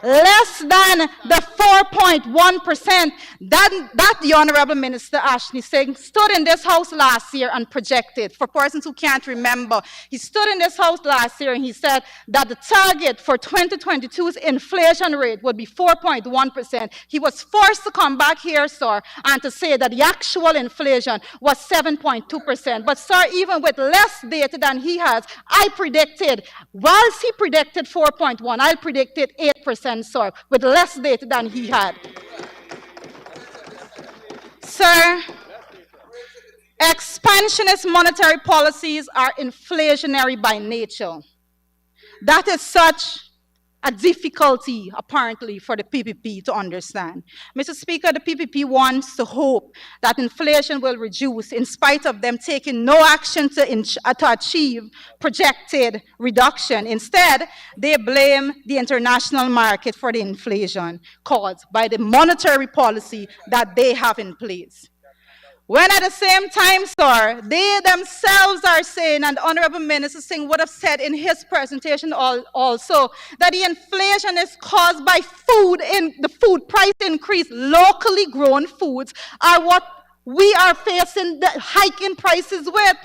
Less than the 4.1% that the Honorable Minister Ashley Singh stood in this house last year and projected. For persons who can't remember, he stood in this house last year and he said that the target for 2022's inflation rate would be 4.1%. He was forced to come back here, sir, and to say that the actual inflation was 7.2%. But, sir, even with less data than he has, I predicted, whilst he predicted 4.1, I predicted 8%, sir, with less data than he had. Sir, expansionist monetary policies are inflationary by nature. That is such a difficulty, apparently, for the PPP to understand. Mr. Speaker, the PPP wants to hope that inflation will reduce in spite of them taking no action to achieve projected reduction. Instead, they blame the international market for the inflation caused by the monetary policy that they have in place. When at the same time, sir, they themselves are saying, and Honorable Minister Singh would have said in his presentation also, that the inflation is caused by the food price increase. Locally grown foods are what we are facing the hike in prices with.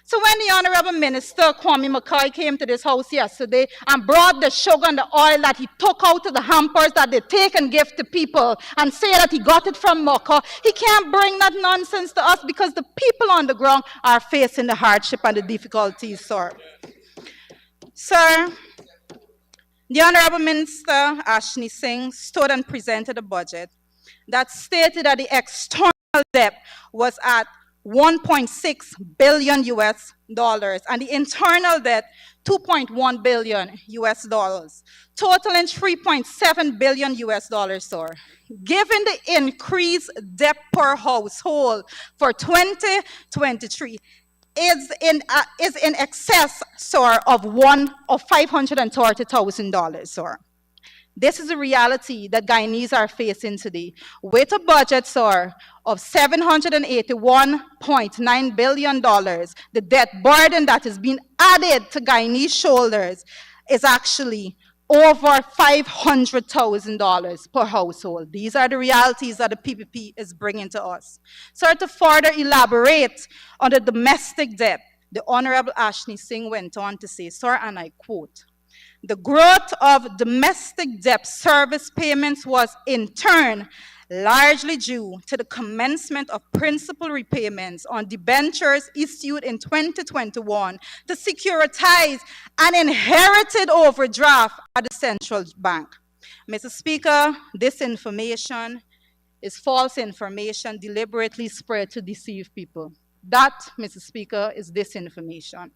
So when the Honorable Minister Kwame McCoy came to this house yesterday and brought the sugar and the oil that he took out of the hampers that they take and give to people and say that he got it from Mocha, he can't bring that nonsense to us because the people on the ground are facing the hardship and the difficulties, sir. Sir, the Honorable Minister Ashley Singh stood and presented a budget that stated that the external debt was at 1.6 billion US dollars and the internal debt 2.1 billion US dollars, totaling 3.7 billion US dollars, sir. Given the increased debt per household for 2023 is in excess, sir, of $530,000, sir. This is a reality that Guyanese are facing today. With a budget, sir, of $781.9 billion, the debt burden that is being added to Guyanese shoulders is actually over $500,000 per household. These are the realities that the PPP is bringing to us. Sir, to further elaborate on the domestic debt, the Honorable Ashley Singh went on to say, sir, and I quote, "The growth of domestic debt service payments was in turn largely due to the commencement of principal repayments on debentures issued in 2021 to securitize an inherited overdraft at the central bank." Mr. Speaker, this information is false information deliberately spread to deceive people. That, Mr. Speaker, is disinformation.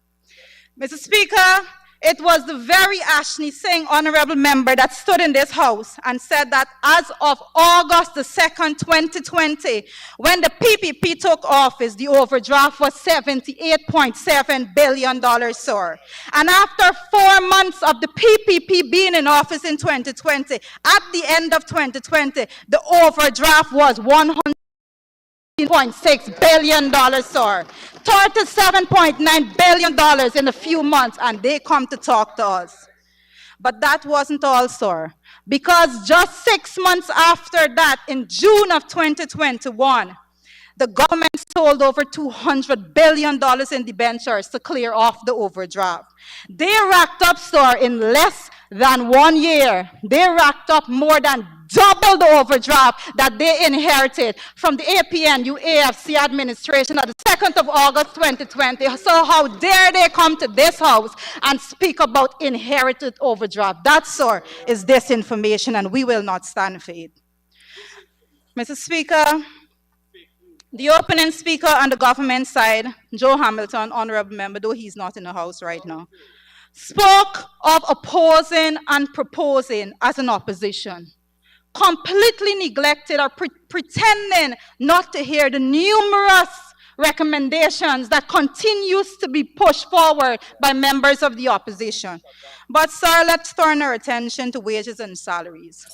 Mr. Speaker, it was the very Ashley Singh honorable member that stood in this house and said that as of August the 2nd, 2020, when the PPP took office, the overdraft was $78.7 billion, sir. And after 4 months of the PPP being in office in 2020, at the end of 2020, the overdraft was $100.6 billion, sir. $37.9 billion in a few months, and they come to talk to us. But that wasn't all, sir, because just 6 months after that, in June of 2021, the government sold over $200 billion in debentures to clear off the overdraft. They racked up, sir, in less than 1 year. They racked up more than double the overdraft that they inherited from the APNU AFC administration on the 2nd of August 2020. So how dare they come to this house and speak about inherited overdraft? That, sir, is disinformation, and we will not stand for it. Mr. Speaker, the opening speaker on the government side, Joe Hamilton, honorable member, though he's not in the house right now, spoke of opposing and proposing as an opposition, completely neglected or pretending not to hear the numerous recommendations that continues to be pushed forward by members of the opposition. But sir, let's turn our attention to wages and salaries.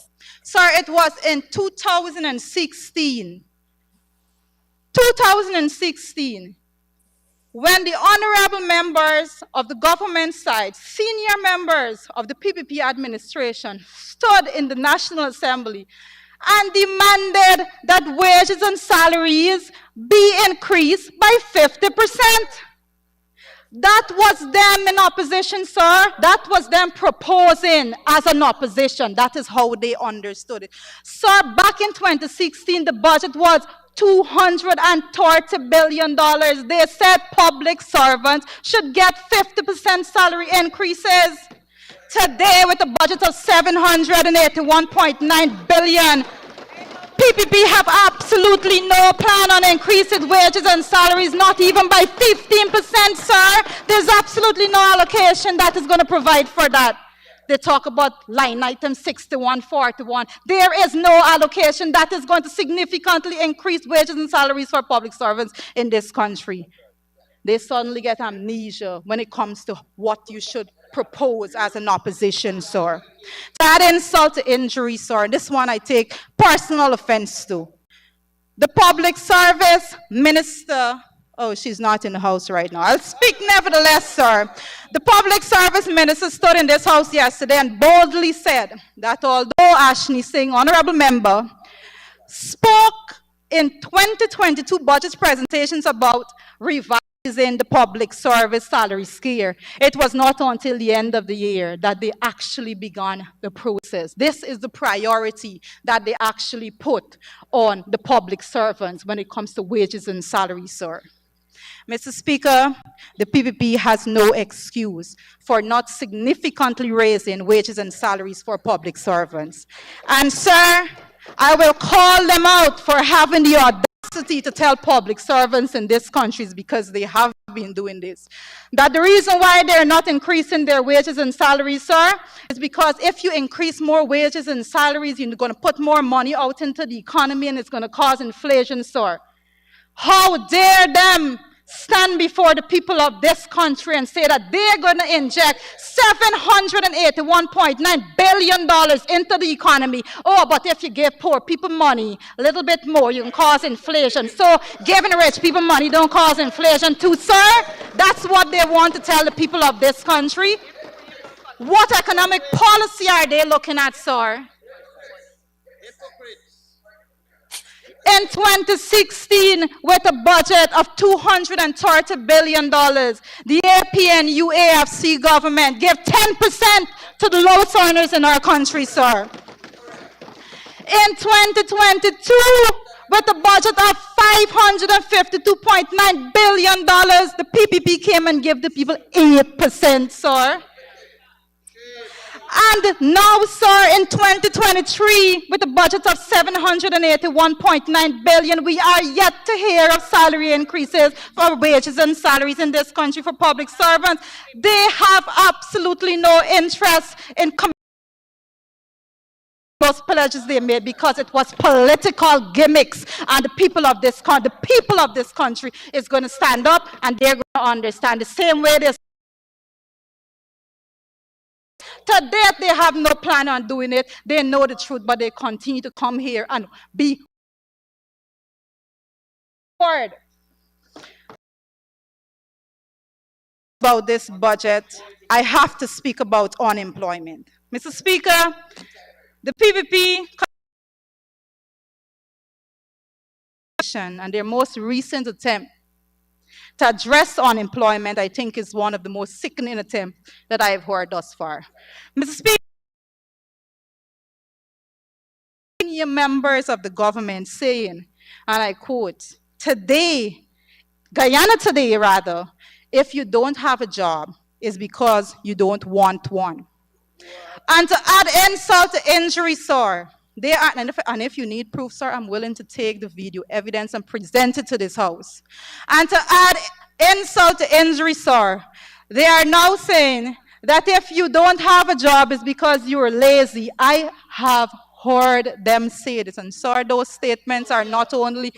Sir, it was in 2016, when the honorable members of the government side, senior members of the PPP administration, stood in the National Assembly and demanded that wages and salaries be increased by 50%. That was them in opposition, sir. That was them proposing as an opposition. That is how they understood it. Sir, back in 2016, the budget was $230 billion. They said public servants should get 50% salary increases. Today, with a budget of $781.9 billion, PPP have absolutely no plan on increasing wages and salaries, not even by 15%, sir. There's absolutely no allocation that is going to provide for that. They talk about line item 6141. There is no allocation that is going to significantly increase wages and salaries for public servants in this country. They suddenly get amnesia when it comes to what you should propose as an opposition, sir. To add insult to injury, sir, this one I take personal offense to. The public service minister, oh, she's not in the house right now. I'll speak nevertheless, sir. The public service minister stood in this house yesterday and boldly said that although Ashley Singh, honorable member, spoke in 2022 budget presentations about revising the public service salary scale, it was not until the end of the year that they actually began the process. This is the priority that they actually put on the public servants when it comes to wages and salaries, sir. Mr. Speaker, the PPP has no excuse for not significantly raising wages and salaries for public servants. And sir, I will call them out for having the audacity to tell public servants in this country, because they have been doing this, that the reason why they're not increasing their wages and salaries, sir, is because if you increase more wages and salaries, you're going to put more money out into the economy and it's going to cause inflation, sir. How dare them stand before the people of this country and say that they're going to inject $781.9 billion into the economy. Oh, but if you give poor people money, a little bit more, you can cause inflation. So giving rich people money don't cause inflation too, sir? That's what they want to tell the people of this country. What economic policy are they looking at, sir? In 2016, with a budget of $230 billion, the APN UAFC government gave 10% to the lowest earners in our country, sir. In 2022, with a budget of $552.9 billion, the PPP came and gave the people 8%, sir. And now, sir, in 2023, with a budget of $781.9 billion, we are yet to hear of salary increases for wages and salaries in this country for public servants. They have absolutely no interest in those pledges they made because it was political gimmicks, and the people of this country is going to stand up and they're going to understand the same way they. To date, they have no plan on doing it. They know the truth, but they continue to come here and be hard about this budget. I have to speak about unemployment. Mr. Speaker, the PPP and their most recent attempt to address unemployment, I think, is one of the most sickening attempts that I've heard thus far. Mr. Speaker, senior members of the government saying, and I quote, Guyana today rather, if you don't have a job, it's because you don't want one. And to add insult to injury, sir, and if you need proof, sir, I'm willing to take the video evidence and present it to this House. And to add insult to injury, sir, they are now saying that if you don't have a job, it's because you're lazy. I have heard them say this, and sir, those statements are not only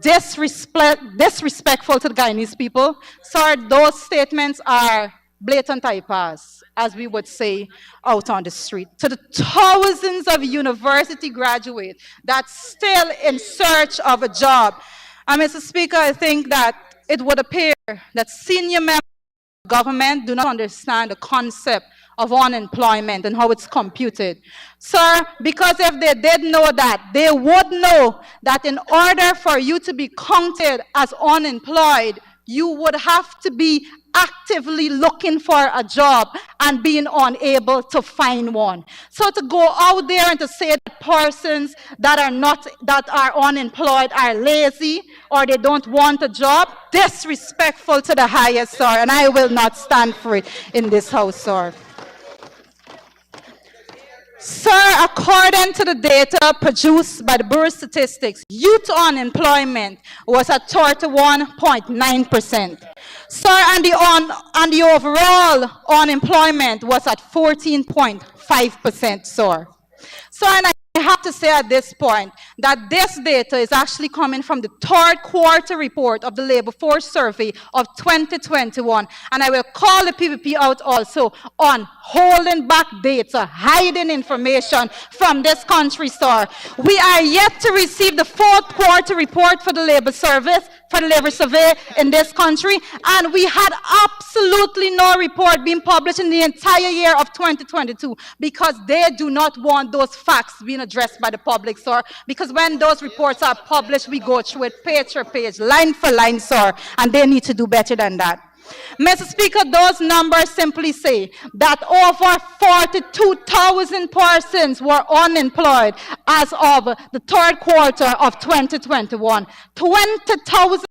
disrespectful to the Guyanese people, sir, those statements are blatant bypass, as we would say out on the street, to the thousands of university graduates that's still in search of a job. And Mr. Speaker, I think that it would appear that senior members of government do not understand the concept of unemployment and how it's computed. Sir, because if they did know that, they would know that in order for you to be counted as unemployed, you would have to be actively looking for a job and being unable to find one. So to go out there and to say that persons that are unemployed are lazy or they don't want a job, disrespectful to the highest, sir, and I will not stand for it in this House, sir. Sir, according to the data produced by the Bureau of Statistics, youth unemployment was at 31.9%. Sir, and the overall unemployment was at 14.5%, sir. So, and I have to say at this point that this data is actually coming from the third quarter report of the Labor Force Survey of 2021. And I will call the PPP out also on holding back data, hiding information from this country, sir. We are yet to receive the fourth quarter report for the labor survey in this country, and we had absolutely no report being published in the entire year of 2022 because they do not want those facts being addressed by the public, sir, because when those reports are published, we go through it page for page, line for line, sir, and they need to do better than that. Mr. Speaker, those numbers simply say that over 42,000 persons were unemployed as of the third quarter of 2021. 20,000.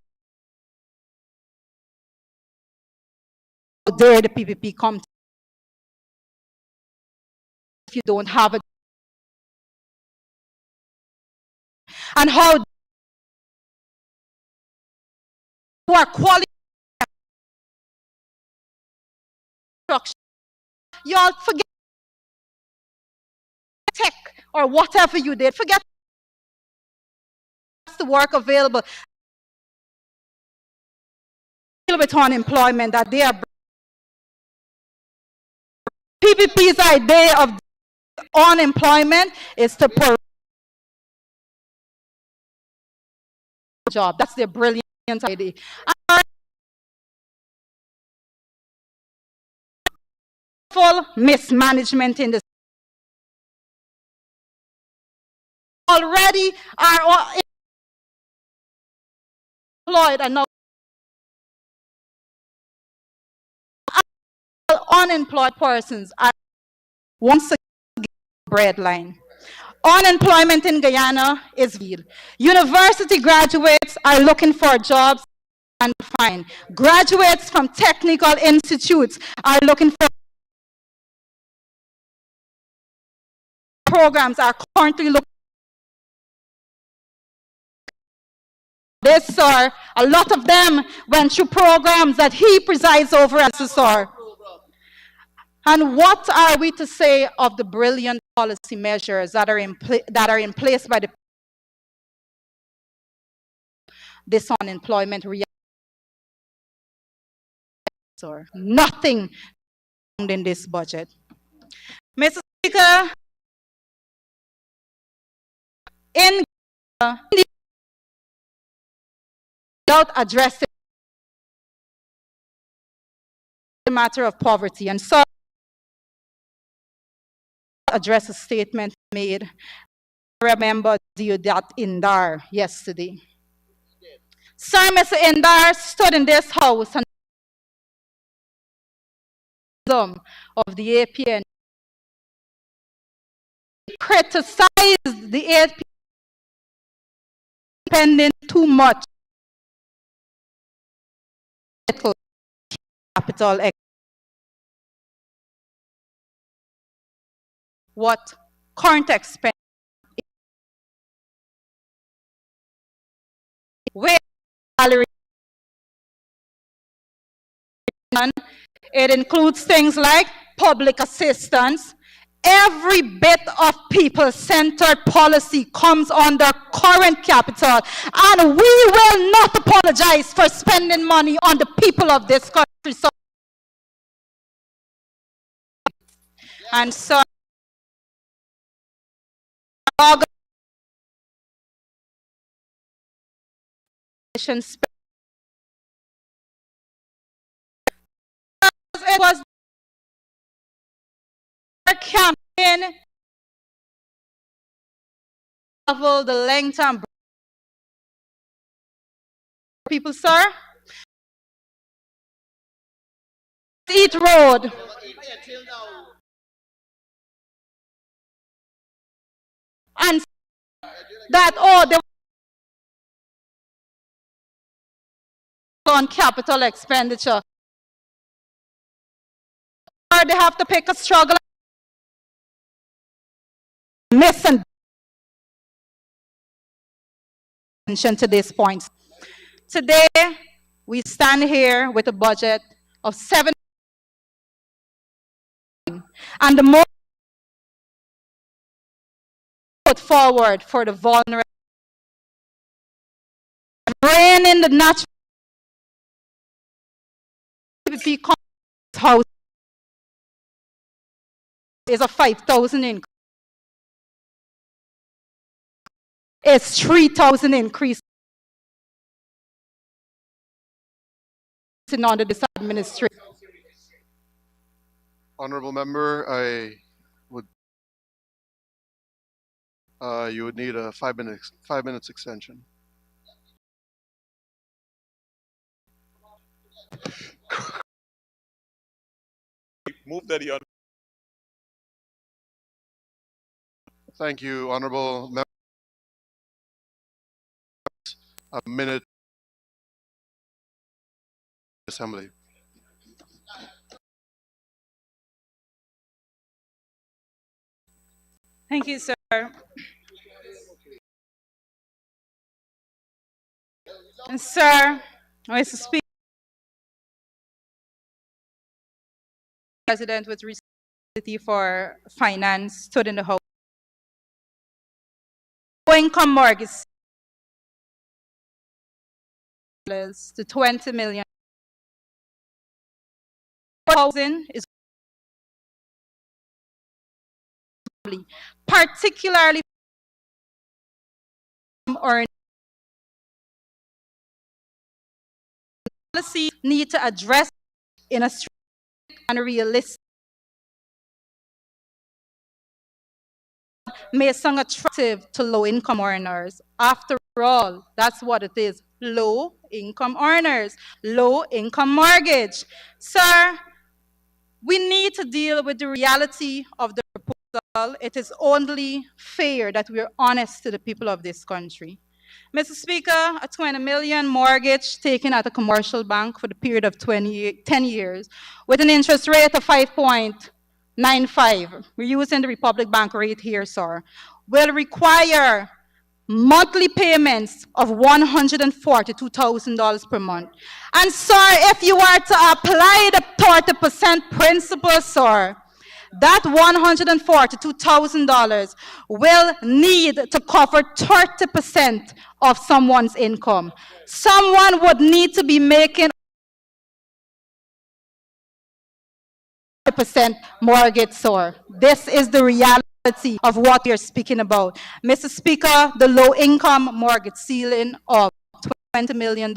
How dare the PPP come if you don't have a, and how you are qualified. Y'all forget tech or whatever you did. Forget the work available. deal with unemployment that they are. PPP's idea of unemployment is to provide a job. That's their brilliant idea. Full mismanagement in the already are employed and now unemployed persons are once again breadline. Unemployment in Guyana is real. University graduates are looking for jobs and find. Graduates from technical institutes are looking for programs are currently looking. This, sir, a lot of them went through programs that he presides over as a sir. And what are we to say of the brilliant policy measures that are in place by this unemployment reality? Sir, nothing in this budget. Mr. Speaker, without addressing the matter of poverty, and so address a statement made. I remember that Indar yesterday. Sir, Mr. Indar stood in this house and of the APN criticized the APN spending too much capital. What current expense where salary, it includes things like public assistance. Every bit of people-centered policy comes under current capital, and we will not apologize for spending money on the people of this country. So, and so it was a campaign of the length and people, sir. Eat road. And that, oh, they on capital expenditure. Or they have to pick a struggle. Missing attention to this point. Today, we stand here with a budget of 7, and the more put forward for the vulnerable, rein in the natural house is a 5,000 increase. It's 3,000 increase under this administration. Honorable member, I would you would need a 5 minutes extension. Move that the Thank you, honorable member. A minute. Assembly. Thank you, sir. And sir, Mr. Speaker, President with responsibility for finance stood in the House. Low-income mortgage to 20 million housing is particularly or policies need to address in a strict and realistic may sound attractive to low-income earners. After all, that's what it is. Low-income earners, low-income mortgage. Sir, we need to deal with the reality of the proposal. It is only fair that we are honest to the people of this country. Mr. Speaker, a 20 million mortgage taken at a commercial bank for the period of 10 years with an interest rate of 5.95, we're using the Republic Bank rate here, sir, will require monthly payments of $142,000 per month. And sir, if you are to apply the 30% principle, sir, that $142,000 will need to cover 30% of someone's income. Someone would need to be making 30% mortgage, sir. This is the reality of what you're speaking about. Mr. Speaker, the low-income mortgage ceiling of $20 million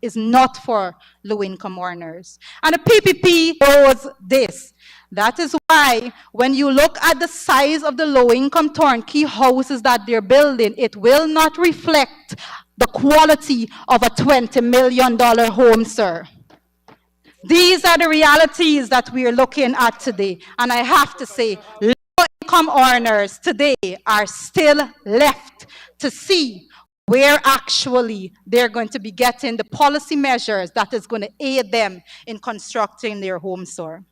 is not for low-income earners. And the PPP knows this. That is why when you look at the size of the low-income turnkey houses that they're building, it will not reflect the quality of a $20 million home, sir. These are the realities that we are looking at today. And I have to say, low-income earners today are still left to see where actually they're going to be getting the policy measures that is going to aid them in constructing their homes, sir.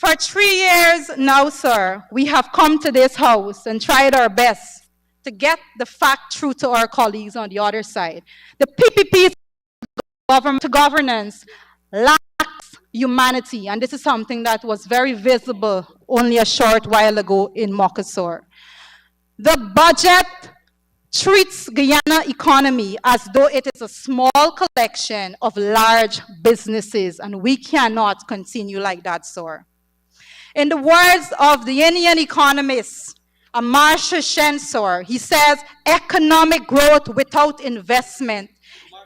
For 3 years now, sir, we have come to this house and tried our best to get the fact through to our colleagues on the other side. The PPP governance lacks humanity, and this is something that was very visible only a short while ago in Mokasor. The budget treats Guyana economy as though it is a small collection of large businesses, and we cannot continue like that, sir. In the words of the Indian economist, Amartya Sen, sir, he says, economic growth without investment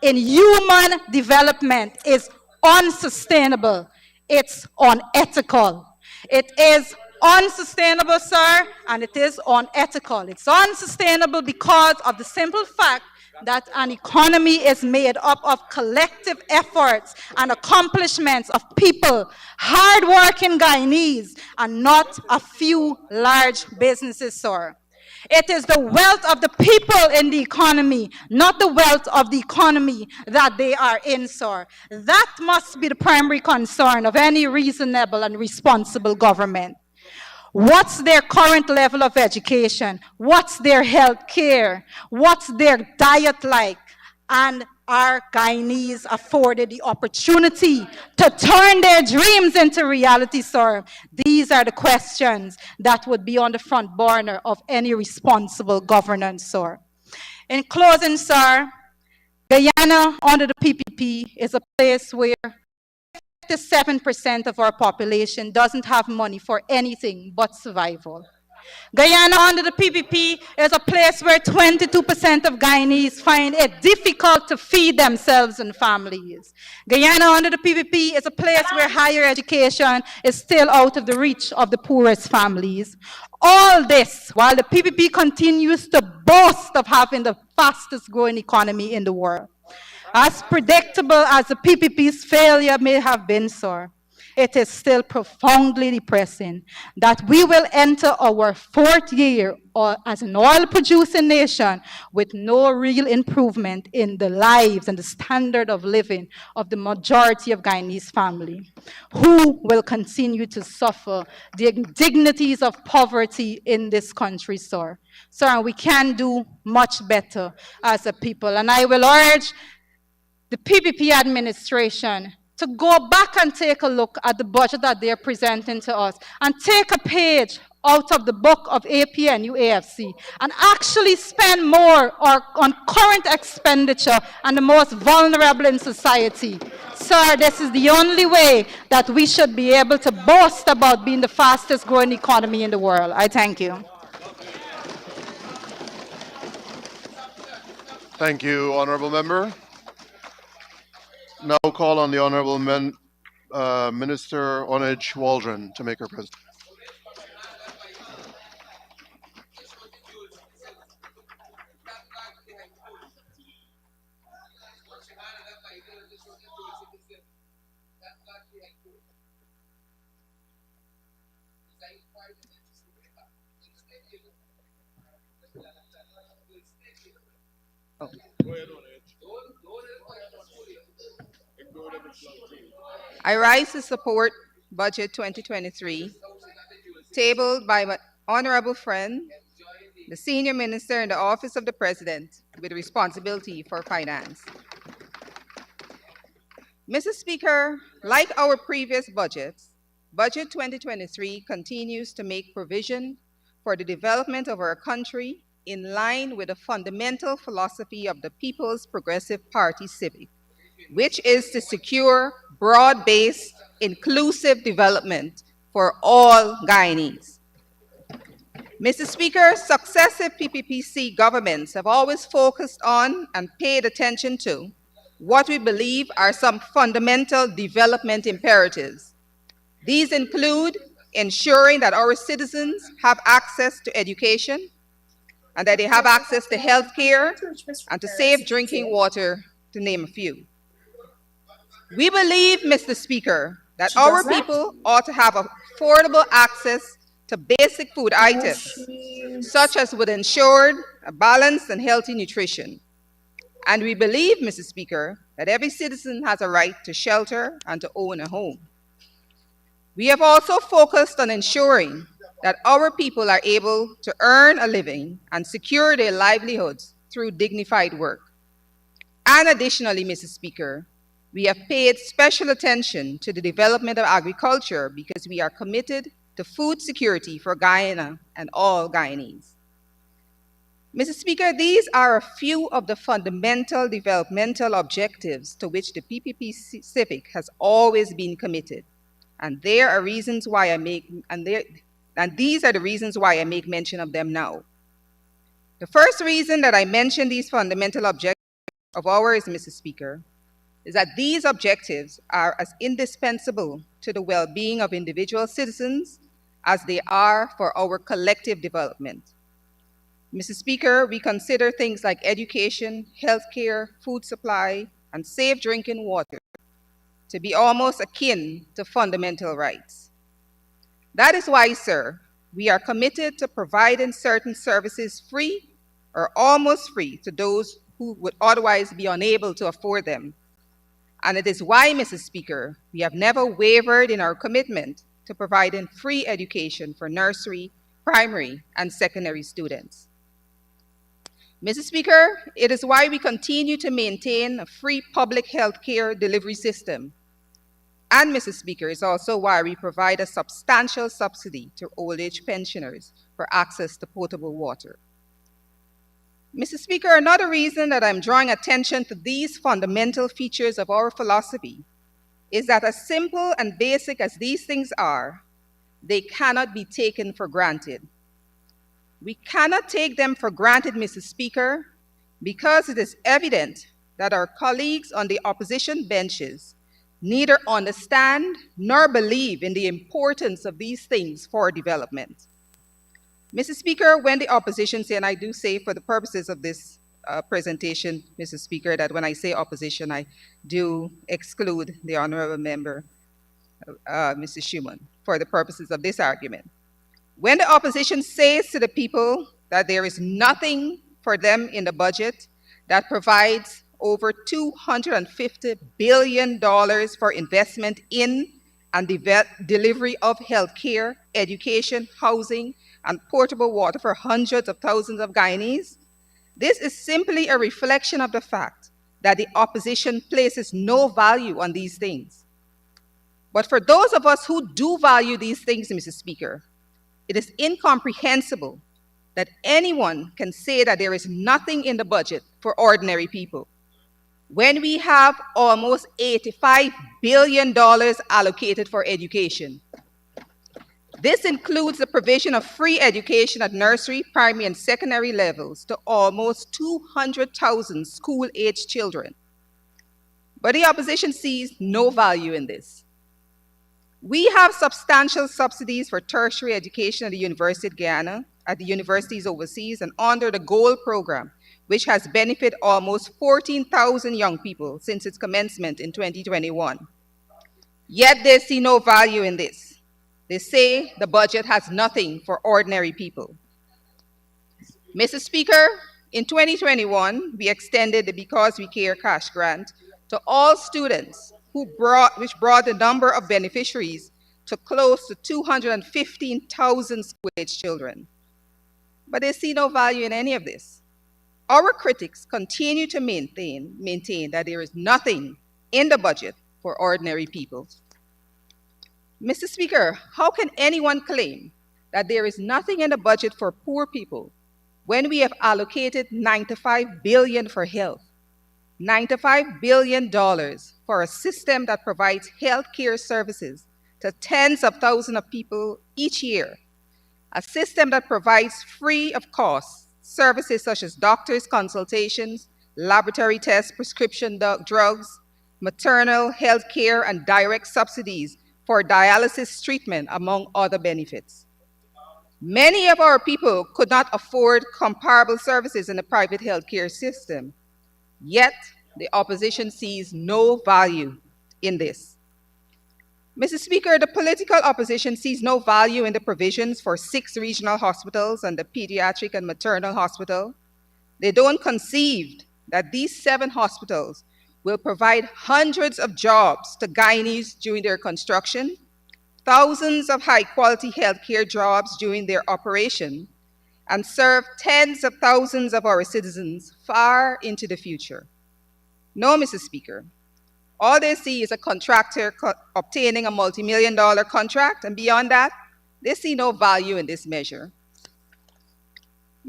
in human development is unsustainable. It's unethical. It is unsustainable, sir, and it is unethical. It's unsustainable because of the simple fact that an economy is made up of collective efforts and accomplishments of people, hardworking Guyanese, and not a few large businesses, sir. It is the wealth of the people in the economy, not the wealth of the economy that they are in, sir. That must be the primary concern of any reasonable and responsible government. What's their current level of education? What's their health care? What's their diet like? And are Guyanese afforded the opportunity to turn their dreams into reality, sir? These are the questions that would be on the front burner of any responsible governance, sir. In closing, sir, Guyana under the PPP is a place where 57% of our population doesn't have money for anything but survival. Guyana under the PPP is a place where 22% of Guyanese find it difficult to feed themselves and families. Guyana under the PPP is a place where higher education is still out of the reach of the poorest families. All this while the PPP continues to boast of having the fastest growing economy in the world. As predictable as the PPP's failure may have been, sir, it is still profoundly depressing that we will enter our fourth year as an oil-producing nation with no real improvement in the lives and the standard of living of the majority of Guyanese family, who will continue to suffer the indignities of poverty in this country, sir. Sir, we can do much better as a people, and I will urge the PPP administration to go back and take a look at the budget that they're presenting to us and take a page out of the book of APNU AFC and actually spend more on current expenditure and the most vulnerable in society. Sir, this is the only way that we should be able to boast about being the fastest growing economy in the world. I thank you. Thank you, honourable member. Now call on the honourable Minister Onij Waldron to make her presentation. I rise to support Budget 2023, tabled by my honorable friend, the Senior Minister in the Office of the President with responsibility for finance. Mr. Speaker, like our previous budgets, Budget 2023 continues to make provision for the development of our country in line with the fundamental philosophy of the People's Progressive Party Civic, which is to secure broad-based, inclusive development for all Guyanese. Mr. Speaker, successive PPPC governments have always focused on and paid attention to what we believe are some fundamental development imperatives. These include ensuring that our citizens have access to education and that they have access to health care and to safe drinking water, to name a few. We believe, Mr. Speaker, that our people ought to have affordable access to basic food items, such as would ensure a balanced and healthy nutrition. And we believe, Mr. Speaker, that every citizen has a right to shelter and to own a home. We have also focused on ensuring that our people are able to earn a living and secure their livelihoods through dignified work. And additionally, Mr. Speaker, we have paid special attention to the development of agriculture because we are committed to food security for Guyana and all Guyanese. Mr. Speaker, these are a few of the fundamental developmental objectives to which the PPP Civic has always been committed. And these are the reasons why I make mention of them now. The first reason that I mention these fundamental objectives of ours, Mr. Speaker, is that these objectives are as indispensable to the well-being of individual citizens as they are for our collective development. Mr. Speaker, we consider things like education, healthcare, food supply, and safe drinking water to be almost akin to fundamental rights. That is why, sir, we are committed to providing certain services free or almost free to those who would otherwise be unable to afford them. And it is why, Mr. Speaker, we have never wavered in our commitment to providing free education for nursery, primary, and secondary students. Mr. Speaker, it is why we continue to maintain a free public health care delivery system. And, Mr. Speaker, it's also why we provide a substantial subsidy to old age pensioners for access to potable water. Mr. Speaker, another reason that I'm drawing attention to these fundamental features of our philosophy is that as simple and basic as these things are, they cannot be taken for granted. We cannot take them for granted, Mr. Speaker, because it is evident that our colleagues on the opposition benches neither understand nor believe in the importance of these things for development. Mr. Speaker, when the opposition say, and I do say for the purposes of this presentation, Mr. Speaker, that when I say opposition, I do exclude the honorable member, Mr. Schuman, for the purposes of this argument. When the opposition says to the people that there is nothing for them in the budget that provides over $250 billion for investment in and delivery of health care, education, housing, and portable water for hundreds of thousands of Guyanese, this is simply a reflection of the fact that the opposition places no value on these things. But for those of us who do value these things, Mr. Speaker, it is incomprehensible that anyone can say that there is nothing in the budget for ordinary people. when we have almost $85 billion allocated for education. This includes the provision of free education at nursery, primary, and secondary levels to almost 200,000 school-aged children. But the opposition sees no value in this. We have substantial subsidies for tertiary education at the University of Guyana, at the universities overseas, and under the GOLD program, which has benefited almost 14,000 young people since its commencement in 2021. Yet they see no value in this. They say the budget has nothing for ordinary people. Mr. Speaker, in 2021, we extended the Because We Care cash grant to all students, which brought the number of beneficiaries to close to 215,000 school-aged children. But they see no value in any of this. Our critics continue to maintain that there is nothing in the budget for ordinary people. Mr. Speaker, how can anyone claim that there is nothing in the budget for poor people when we have allocated $95 billion for health, $95 billion for a system that provides health care services to tens of thousands of people each year, a system that provides free of cost services such as doctors' consultations, laboratory tests, prescription drugs, maternal health care, and direct subsidies for dialysis treatment, among other benefits. Many of our people could not afford comparable services in the private healthcare system, yet the opposition sees no value in this. Mr. Speaker, the political opposition sees no value in the provisions for 6 regional hospitals and the pediatric and maternal hospital. They don't conceive that these 7 hospitals will provide hundreds of jobs to Guyanese during their construction, thousands of high-quality healthcare jobs during their operation, and serve tens of thousands of our citizens far into the future. No, Mr. Speaker. All they see is a contractor obtaining a multi-million-dollar contract, and beyond that, they see no value in this measure.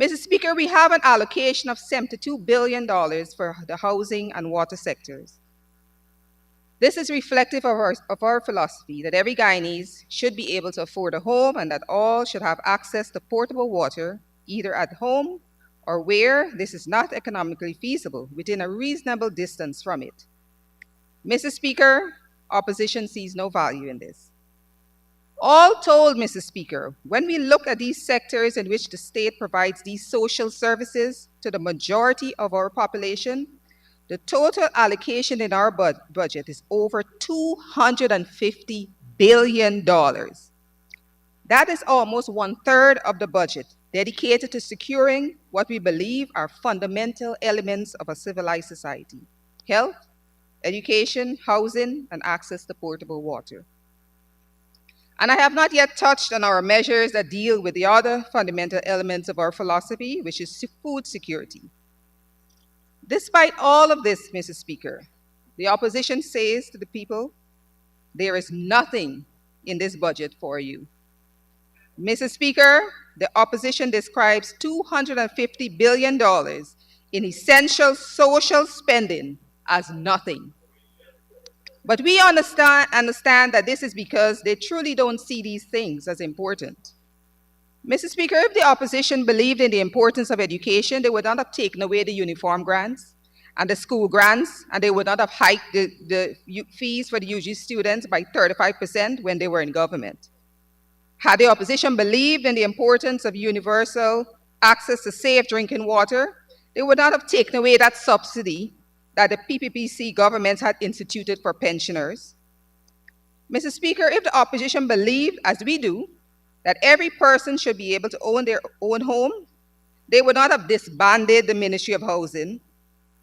Mr. Speaker, we have an allocation of $72 billion for the housing and water sectors. This is reflective of our philosophy that every Guyanese should be able to afford a home and that all should have access to potable water, either at home or where this is not economically feasible, within a reasonable distance from it. Mr. Speaker, opposition sees no value in this. All told, Mr. Speaker, when we look at these sectors in which the state provides these social services to the majority of our population, the total allocation in our budget is over $250 billion. That is almost 1/3 of the budget dedicated to securing what we believe are fundamental elements of a civilized society: health, education, housing, and access to potable water. And I have not yet touched on our measures that deal with the other fundamental elements of our philosophy, which is food security. Despite all of this, Mr. Speaker, the opposition says to the people, there is nothing in this budget for you. Mr. Speaker, the opposition describes $250 billion in essential social spending as nothing. But we understand that this is because they truly don't see these things as important. Mr. Speaker, if the opposition believed in the importance of education, they would not have taken away the uniform grants and the school grants, and they would not have hiked the fees for the UG students by 35% when they were in government. Had the opposition believed in the importance of universal access to safe drinking water, they would not have taken away that subsidy that the PPPC government had instituted for pensioners. Mr. Speaker, if the opposition believed, as we do, that every person should be able to own their own home, they would not have disbanded the Ministry of Housing.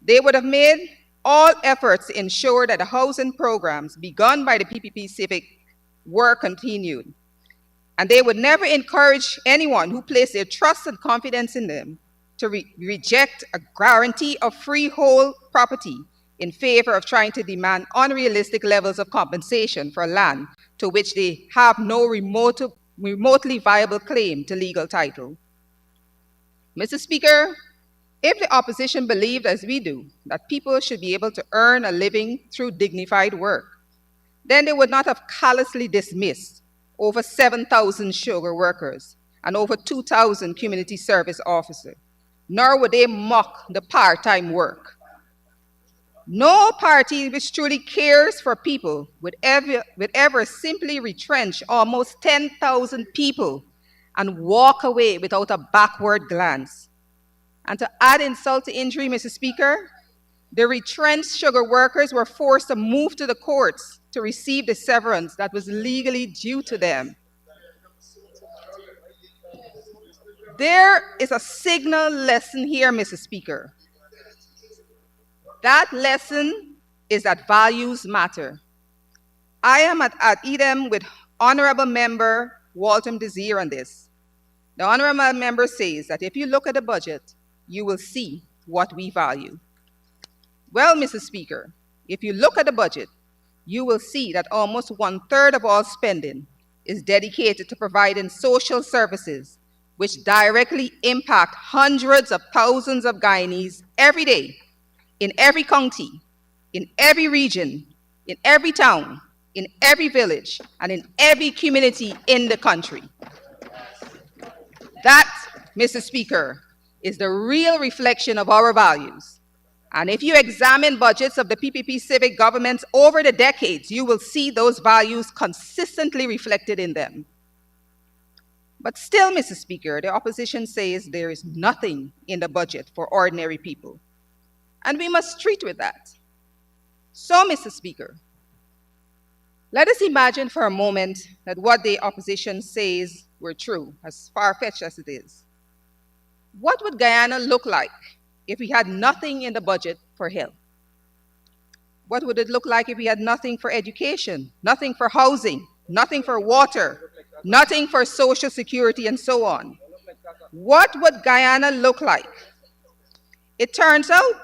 They would have made all efforts to ensure that the housing programs begun by the PPP Civic were continued. And they would never encourage anyone who placed their trust and confidence in them to reject a guarantee of freehold property in favor of trying to demand unrealistic levels of compensation for land to which they have no remotely viable claim to legal title. Mr. Speaker, If the opposition believed, as we do, that people should be able to earn a living through dignified work, then they would not have callously dismissed over 7,000 sugar workers and over 2,000 community service officers, nor would they mock the part-time work. No party which truly cares for people would ever simply retrench almost 10,000 people and walk away without a backward glance. And to add insult to injury, Mr. Speaker, the retrenched sugar workers were forced to move to the courts to receive the severance that was legally due to them. There is a signal lesson here, Mr. Speaker. That lesson is that values matter. I am at idem with Honorable Member Walton Desir on this. The Honorable Member says that if you look at the budget, you will see what we value. Well, Mr. Speaker, if you look at the budget, you will see that almost 1/3 of all spending is dedicated to providing social services, which directly impact hundreds of thousands of Guyanese every day, in every county, in every region, in every town, in every village, and in every community in the country. That, Mr. Speaker, is the real reflection of our values. And if you examine budgets of the PPP civic governments over the decades, you will see those values consistently reflected in them. But still, Mr. Speaker, the opposition says there is nothing in the budget for ordinary people. And we must treat with that. So, Mr. Speaker, let us imagine for a moment that what the opposition says were true, as far-fetched as it is. What would Guyana look like if we had nothing in the budget for health? What would it look like if we had nothing for education, nothing for housing, nothing for water, nothing for social security, and so on? What would Guyana look like? It turns out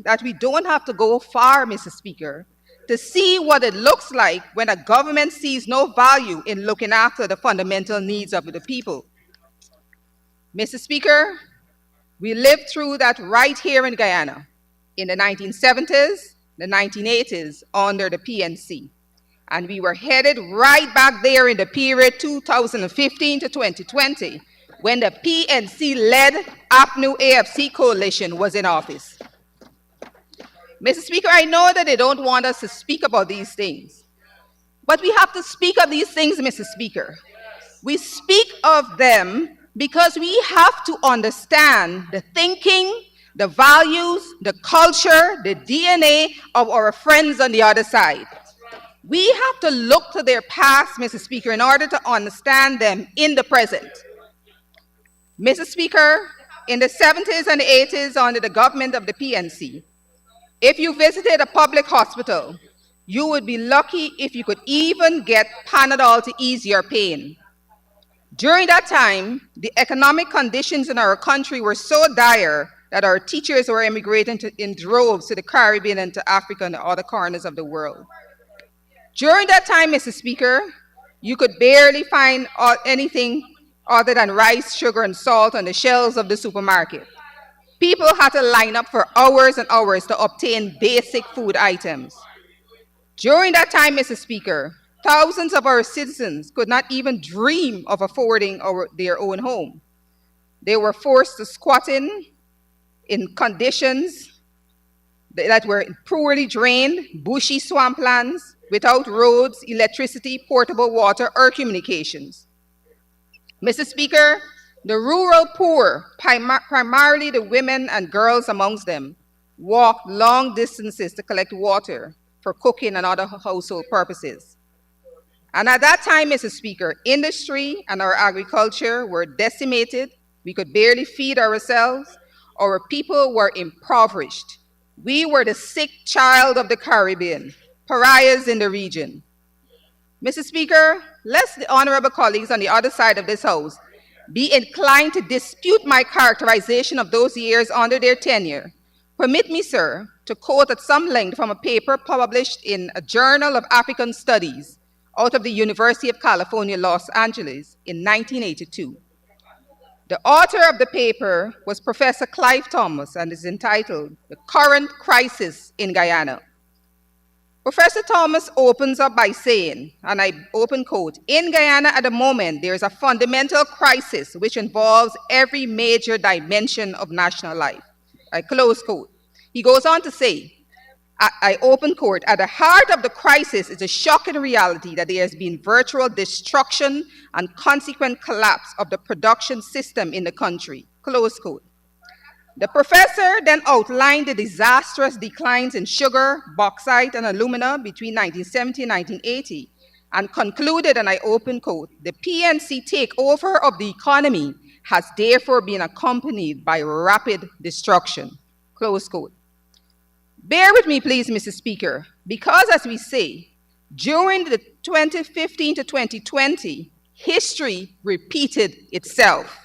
that we don't have to go far, Mr. Speaker, to see what it looks like when a government sees no value in looking after the fundamental needs of the people. Mr. Speaker, we lived through that right here in Guyana in the 1970s, the 1980s under the PNC. And we were headed right back there in the period 2015 to 2020 when the PNC-led APNU-AFC coalition was in office. Mr. Speaker, I know that they don't want us to speak about these things, but we have to speak of these things, Mr. Speaker. We speak of them because we have to understand the thinking, the values, the culture, the DNA of our friends on the other side. We have to look to their past, Mr. Speaker, in order to understand them in the present. Mr. Speaker, in the 70s and 80s under the government of the PNC, if you visited a public hospital, you would be lucky if you could even get Panadol to ease your pain. During that time, the economic conditions in our country were so dire that our teachers were immigrating in droves to the Caribbean and to Africa and the other corners of the world. During that time, Mr. Speaker, you could barely find anything other than rice, sugar, and salt on the shelves of the supermarket. People had to line up for hours and hours to obtain basic food items. During that time, Mr. Speaker, thousands of our citizens could not even dream of affording their own home. They were forced to squat in conditions that were poorly drained, bushy swamplands, without roads, electricity, portable water, or communications. Mr. Speaker, the rural poor, primarily the women and girls amongst them, walked long distances to collect water for cooking and other household purposes. And at that time, Mr. Speaker, industry and our agriculture were decimated. We could barely feed ourselves. Our people were impoverished. We were the sick child of the Caribbean, pariahs in the region. Mr. Speaker, lest the honorable colleagues on the other side of this House be inclined to dispute my characterization of those years under their tenure, permit me, sir, to quote at some length from a paper published in a Journal of African Studies out of the University of California, Los Angeles in 1982. The author of the paper was Professor Clive Thomas and is entitled The Current Crisis in Guyana. Professor Thomas opens up by saying, and I open quote, "In Guyana at the moment, there is a fundamental crisis which involves every major dimension of national life." I close quote. He goes on to say, I open quote, "At the heart of the crisis is a shocking reality that there has been virtual destruction and consequent collapse of the production system in the country." Close quote. The professor then outlined the disastrous declines in sugar, bauxite, and alumina between 1970 and 1980, and concluded, and I open quote, "The PNC takeover of the economy has therefore been accompanied by rapid destruction." Close quote. Bear with me, please, Mr. Speaker, because as we say, during the 2015 to 2020, history repeated itself.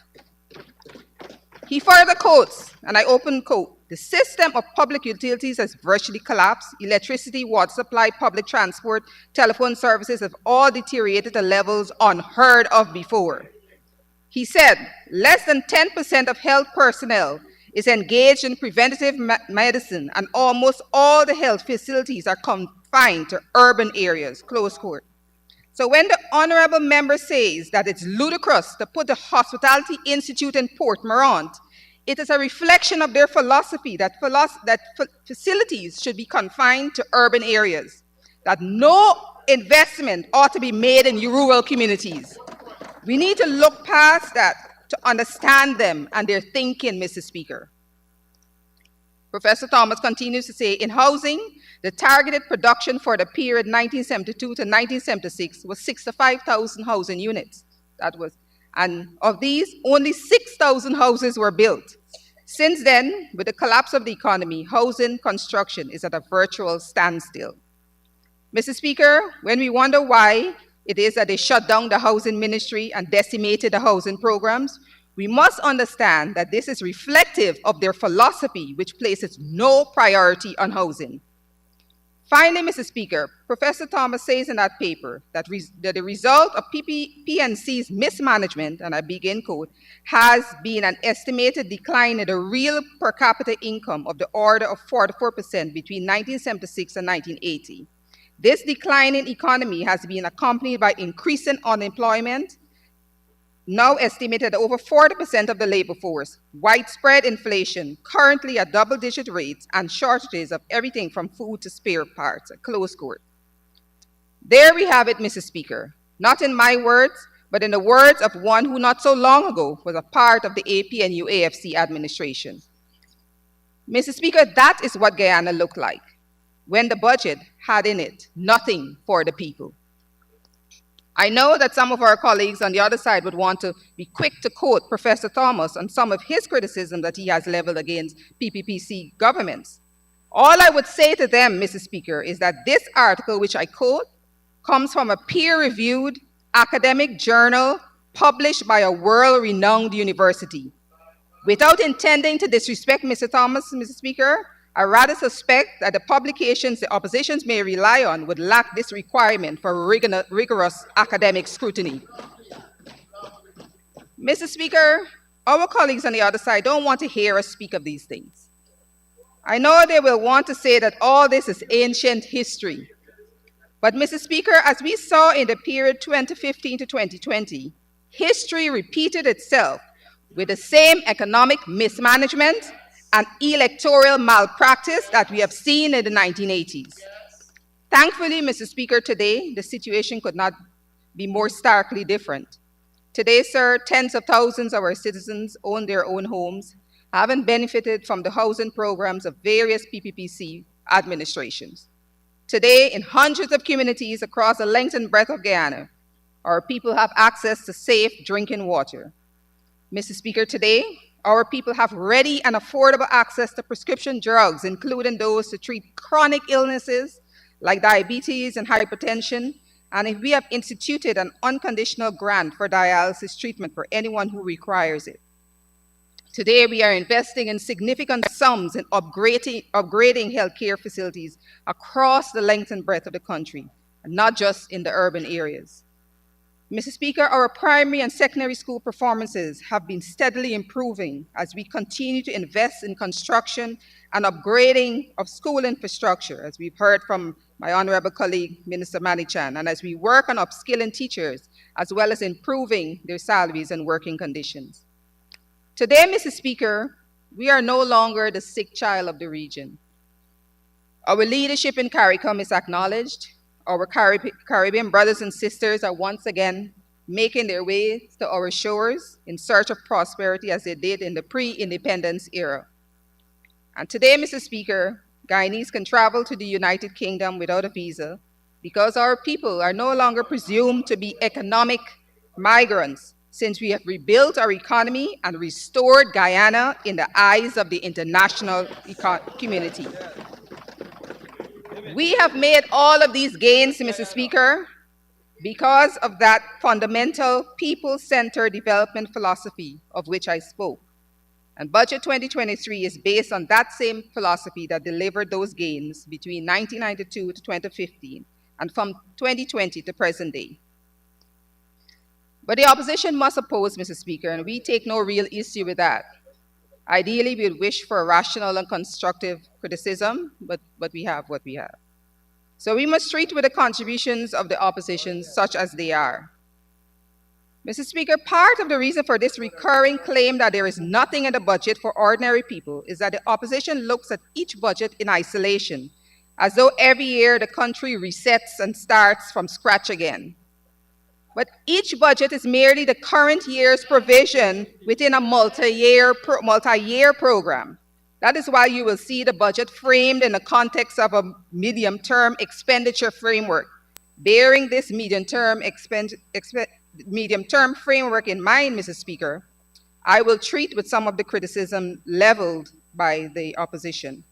He further quotes, and I open quote, "The system of public utilities has virtually collapsed. Electricity, water supply, public transport, telephone services have all deteriorated to levels unheard of before." He said, "Less than 10% of health personnel is engaged in preventative medicine, and almost all the health facilities are confined to urban areas." Close quote. So when the honorable member says that it's ludicrous to put the Hospitality Institute in Port Morant, it is a reflection of their philosophy that facilities should be confined to urban areas, that no investment ought to be made in rural communities. We need to look past that to understand them and their thinking, Mr. Speaker. Professor Thomas continues to say, in housing, the targeted production for the period 1972 to 1976 was 65,000 housing units. And of these, only 6,000 houses were built. Since then, with the collapse of the economy, housing construction is at a virtual standstill. Mr. Speaker, when we wonder why it is that they shut down the housing ministry and decimated the housing programs, we must understand that this is reflective of their philosophy, which places no priority on housing. Finally, Mr. Speaker, Professor Thomas says in that paper that the result of PNC's mismanagement, and I begin quote, has been an estimated decline in the real per capita income of the order of 44% between 1976 and 1980. This declining economy has been accompanied by increasing unemployment, now estimated at over 40% of the labor force, widespread inflation, currently at double-digit rates, and shortages of everything from food to spare parts, close quote. There we have it, Mr. Speaker. Not in my words, but in the words of one who not so long ago was a part of the APNU AFC administration. Mr. Speaker, that is what Guyana looked like when the budget had in it nothing for the people. I know that some of our colleagues on the other side would want to be quick to quote Professor Thomas on some of his criticism that he has leveled against PPPC governments. All I would say to them, Mr. Speaker, is that this article, which I quote, comes from a peer-reviewed academic journal published by a world-renowned university. Without intending to disrespect Mr. Thomas, Mr. Speaker, I rather suspect that the publications the oppositions may rely on would lack this requirement for rigorous academic scrutiny. Mr. Speaker, our colleagues on the other side don't want to hear us speak of these things. I know they will want to say that all this is ancient history. But Mr. Speaker, as we saw in the period 2015 to 2020, history repeated itself with the same economic mismanagement and electoral malpractice that we have seen in the 1980s. Thankfully, Mr. Speaker, today, the situation could not be more starkly different. Today, sir, tens of thousands of our citizens own their own homes, haven't benefited from the housing programs of various PPPC administrations. Today, in hundreds of communities across the length and breadth of Guyana, our people have access to safe drinking water. Mr. Speaker, today, our people have ready and affordable access to prescription drugs, including those to treat chronic illnesses like diabetes and hypertension, and we have instituted an unconditional grant for dialysis treatment for anyone who requires it. Today, we are investing in significant sums in upgrading healthcare facilities across the length and breadth of the country, and not just in the urban areas. Mr. Speaker, our primary and secondary school performances have been steadily improving as we continue to invest in construction and upgrading of school infrastructure, as we've heard from my honorable colleague, Minister Manichan, and as we work on upskilling teachers, as well as improving their salaries and working conditions. Today, Mr. Speaker, we are no longer the sick child of the region. Our leadership in CARICOM is acknowledged. Our Caribbean brothers and sisters are once again making their way to our shores in search of prosperity as they did in the pre-independence era. And today, Mr. Speaker, Guyanese can travel to the United Kingdom without a visa because our people are no longer presumed to be economic migrants, since we have rebuilt our economy and restored Guyana in the eyes of the international community. We have made all of these gains, Mr. Speaker, because of that fundamental people-centered development philosophy of which I spoke. And Budget 2023 is based on that same philosophy that delivered those gains between 1992 to 2015 and from 2020 to present day. But the opposition must oppose, Mr. Speaker, and we take no real issue with that. Ideally, we would wish for a rational and constructive criticism, but we have what we have. So we must treat with the contributions of the opposition such as they are. Mr. Speaker, part of the reason for this recurring claim that there is nothing in the budget for ordinary people is that the opposition looks at each budget in isolation, as though every year the country resets and starts from scratch again. But each budget is merely the current year's provision within a multi-year program. That is why you will see the budget framed in the context of a medium-term expenditure framework. Bearing this medium-term framework in mind, Mr. Speaker, I will treat with some of the criticism leveled by the opposition.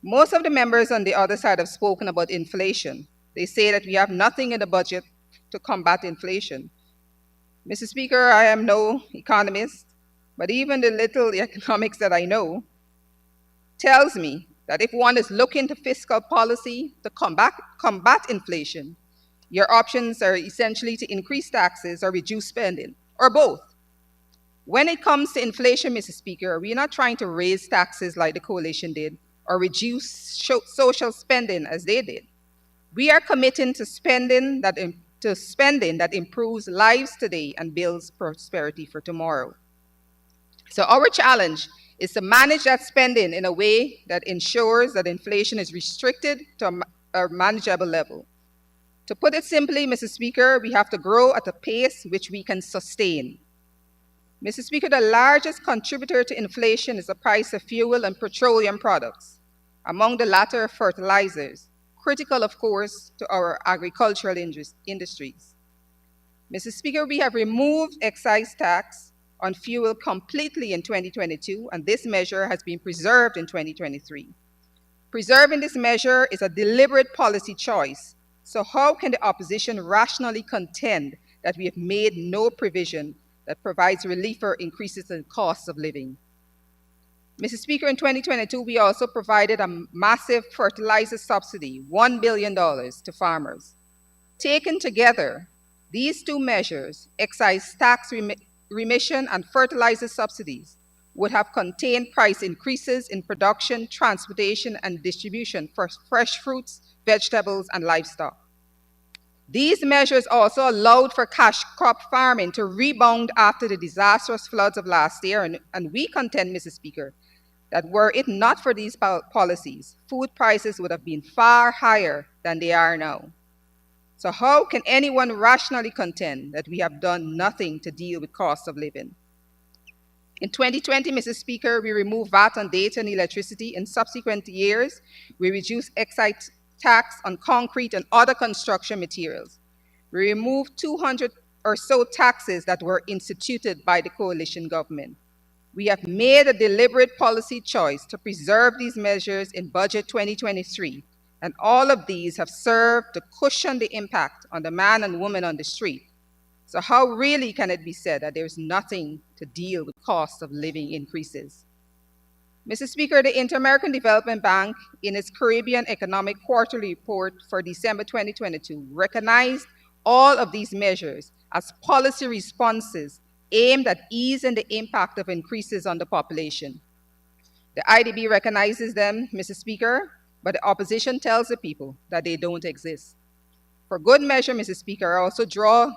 Most of the members on the other side have spoken about inflation. They say that we have nothing in the budget to combat inflation. Mr. Speaker, I am no economist, but even the little economics that I know tells me that if one is looking to fiscal policy to combat inflation, your options are essentially to increase taxes or reduce spending, or both. When it comes to inflation, Mr. Speaker, we are not trying to raise taxes like the coalition did or reduce social spending as they did. We are committing to spending that improves lives today and builds prosperity for tomorrow. So our challenge is to manage that spending in a way that ensures that inflation is restricted to a manageable level. To put it simply, Mr. Speaker, we have to grow at a pace which we can sustain. Mr. Speaker, the largest contributor to inflation is the price of fuel and petroleum products, among the latter fertilizers, critical, of course, to our agricultural industries. Mr. Speaker, we have removed excise tax on fuel completely in 2022, and this measure has been preserved in 2023. Preserving this measure is a deliberate policy choice. So how can the opposition rationally contend that we have made no provision that provides relief for increases in costs of living? Mr. Speaker, in 2022, we also provided a massive fertilizer subsidy, $1 billion to farmers. Taken together, these two measures, excise tax remission and fertilizer subsidies, would have contained price increases in production, transportation, and distribution for fresh fruits, vegetables, and livestock. These measures also allowed for cash crop farming to rebound after the disastrous floods of last year, and we contend, Mr. Speaker, that were it not for these policies, food prices would have been far higher than they are now. So how can anyone rationally contend that we have done nothing to deal with cost of living? In 2020, Mr. Speaker, we removed VAT on data and electricity. In subsequent years, we reduced excise tax on concrete and other construction materials. We removed 200 or so taxes that were instituted by the coalition government. We have made a deliberate policy choice to preserve these measures in Budget 2023, and all of these have served to cushion the impact on the man and woman on the street. So how really can it be said that there's nothing to deal with cost of living increases? Mr. Speaker, the Inter-American Development Bank, in its Caribbean Economic Quarterly Report for December 2022, recognized all of these measures as policy responses aimed at easing the impact of increases on the population. The IDB recognizes them, Mr. Speaker, but the opposition tells the people that they don't exist. For good measure, Mr. Speaker, I also draw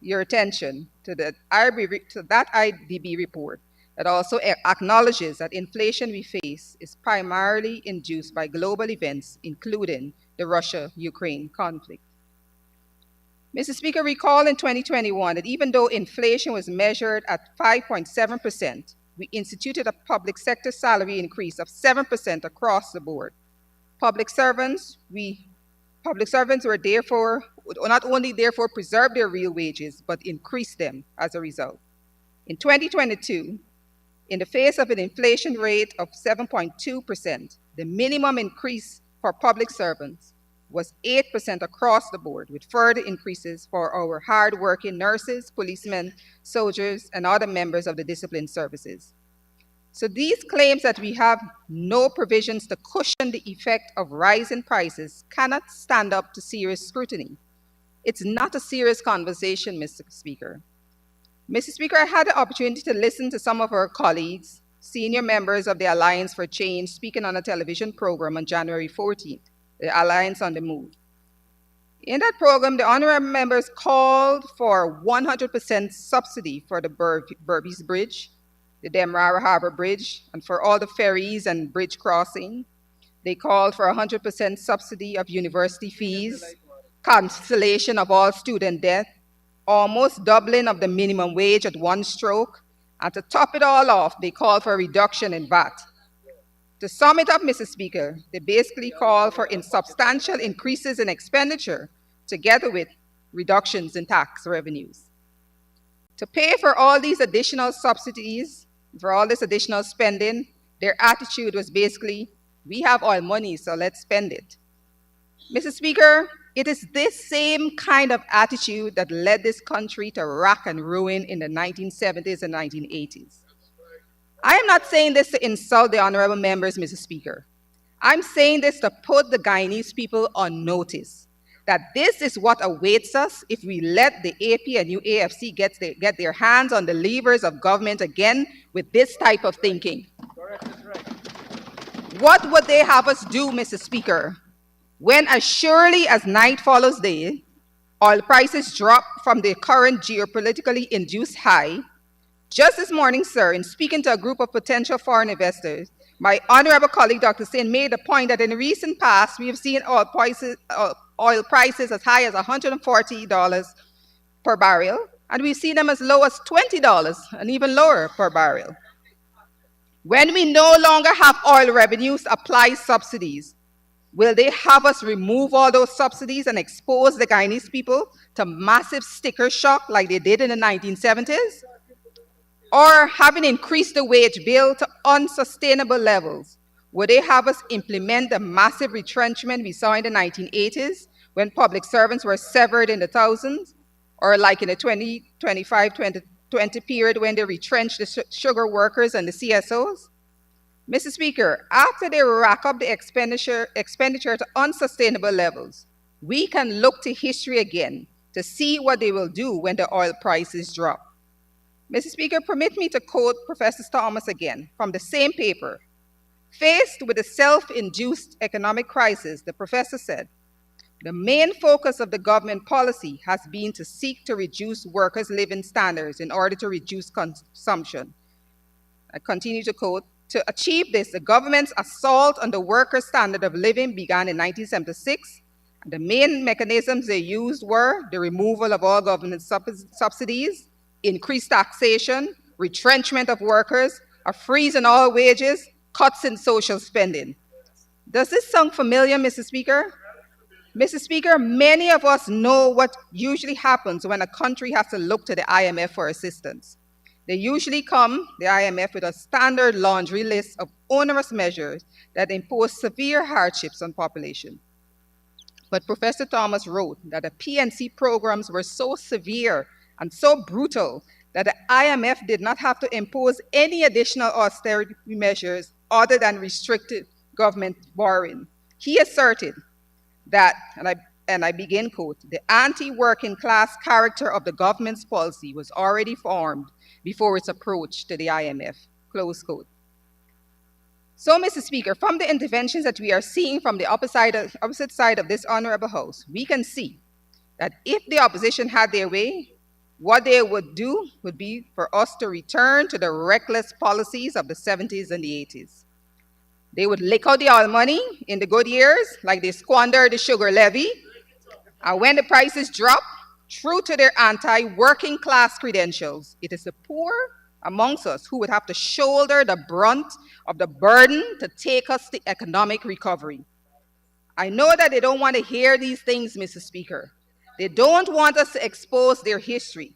your attention to that IDB report that also acknowledges that inflation we face is primarily induced by global events, including the Russia-Ukraine conflict. Mr. Speaker, recall in 2021 that even though inflation was measured at 5.7%, we instituted a public sector salary increase of 7% across the board. Public servants were therefore not only therefore preserve their real wages, but increase them as a result. In 2022, in the face of an inflation rate of 7.2%, the minimum increase for public servants was 8% across the board, with further increases for our hard-working nurses, policemen, soldiers, and other members of the disciplined services. So these claims that we have no provisions to cushion the effect of rising prices cannot stand up to serious scrutiny. It's not a serious conversation, Mr. Speaker. Mr. Speaker, I had the opportunity to listen to some of our colleagues, senior members of the Alliance for Change, speaking on a television program on January 14th, the Alliance on the Move. In that program, the honorable members called for 100% subsidy for the Berbice Bridge, the Demerara Harbor Bridge, and for all the ferries and bridge crossing. They called for 100% subsidy of university fees, cancellation of all student debt, almost doubling of the minimum wage at one stroke, and to top it all off, they called for a reduction in VAT. To sum it up, Mr. Speaker, they basically call for insubstantial increases in expenditure together with reductions in tax revenues. To pay for all these additional subsidies, for all this additional spending, their attitude was basically, we have all money, so let's spend it. Mr. Speaker, it is this same kind of attitude that led this country to rack and ruin in the 1970s and 1980s. I am not saying this to insult the honorable members, Mr. Speaker. I'm saying this to put the Guyanese people on notice that this is what awaits us if we let the AP and UAFC get their hands on the levers of government again with this type of thinking. What would they have us do, Mr. Speaker, when as surely as night follows day, oil prices drop from the current geopolitically induced high? Just this morning, sir, in speaking to a group of potential foreign investors, my honorable colleague, Dr. Sin, made the point that in the recent past, we have seen oil prices as high as $140 per barrel, and we've seen them as low as $20 and even lower per barrel. When we no longer have oil revenues, apply subsidies, will they have us remove all those subsidies and expose the Guyanese people to massive sticker shock like they did in the 1970s? Or having increased the wage bill to unsustainable levels, would they have us implement the massive retrenchment we saw in the 1980s when public servants were severed in the thousands? Or like in the 2020 period when they retrenched the sugar workers and the CSOs? Mr. Speaker, after they rack up the expenditure to unsustainable levels, we can look to history again to see what they will do when the oil prices drop. Mr. Speaker, permit me to quote Professor Thomas again from the same paper. Faced with a self-induced economic crisis, the professor said, the main focus of the government policy has been to seek to reduce workers' living standards in order to reduce consumption. I continue to quote, to achieve this, the government's assault on the workers' standard of living began in 1976. And the main mechanisms they used were the removal of all government subsidies, increased taxation, retrenchment of workers, a freeze in all wages, cuts in social spending. Does this sound familiar, Mr. Speaker? Mr. Speaker, many of us know what usually happens when a country has to look to the IMF for assistance. They usually come, the IMF, with a standard laundry list of onerous measures that impose severe hardships on population. But Professor Thomas wrote that the PNC programs were so severe and so brutal that the IMF did not have to impose any additional austerity measures other than restricted government borrowing. He asserted that, and I and I begin quote, the anti-working class character of the government's policy was already formed before its approach to the IMF, close quote. So, Mr. Speaker, from the interventions that we are seeing from the opposite side of this honorable House, we can see that if the opposition had their way, what they would do would be for us to return to the reckless policies of the 70s and the 80s. They would lick out the oil money in the good years, like they squandered the sugar levy, and when the prices drop, true to their anti-working class credentials, it is the poor amongst us who would have to shoulder the brunt of the burden to take us to economic recovery. I know that they don't want to hear these things, Mr. Speaker. They don't want us to expose their history.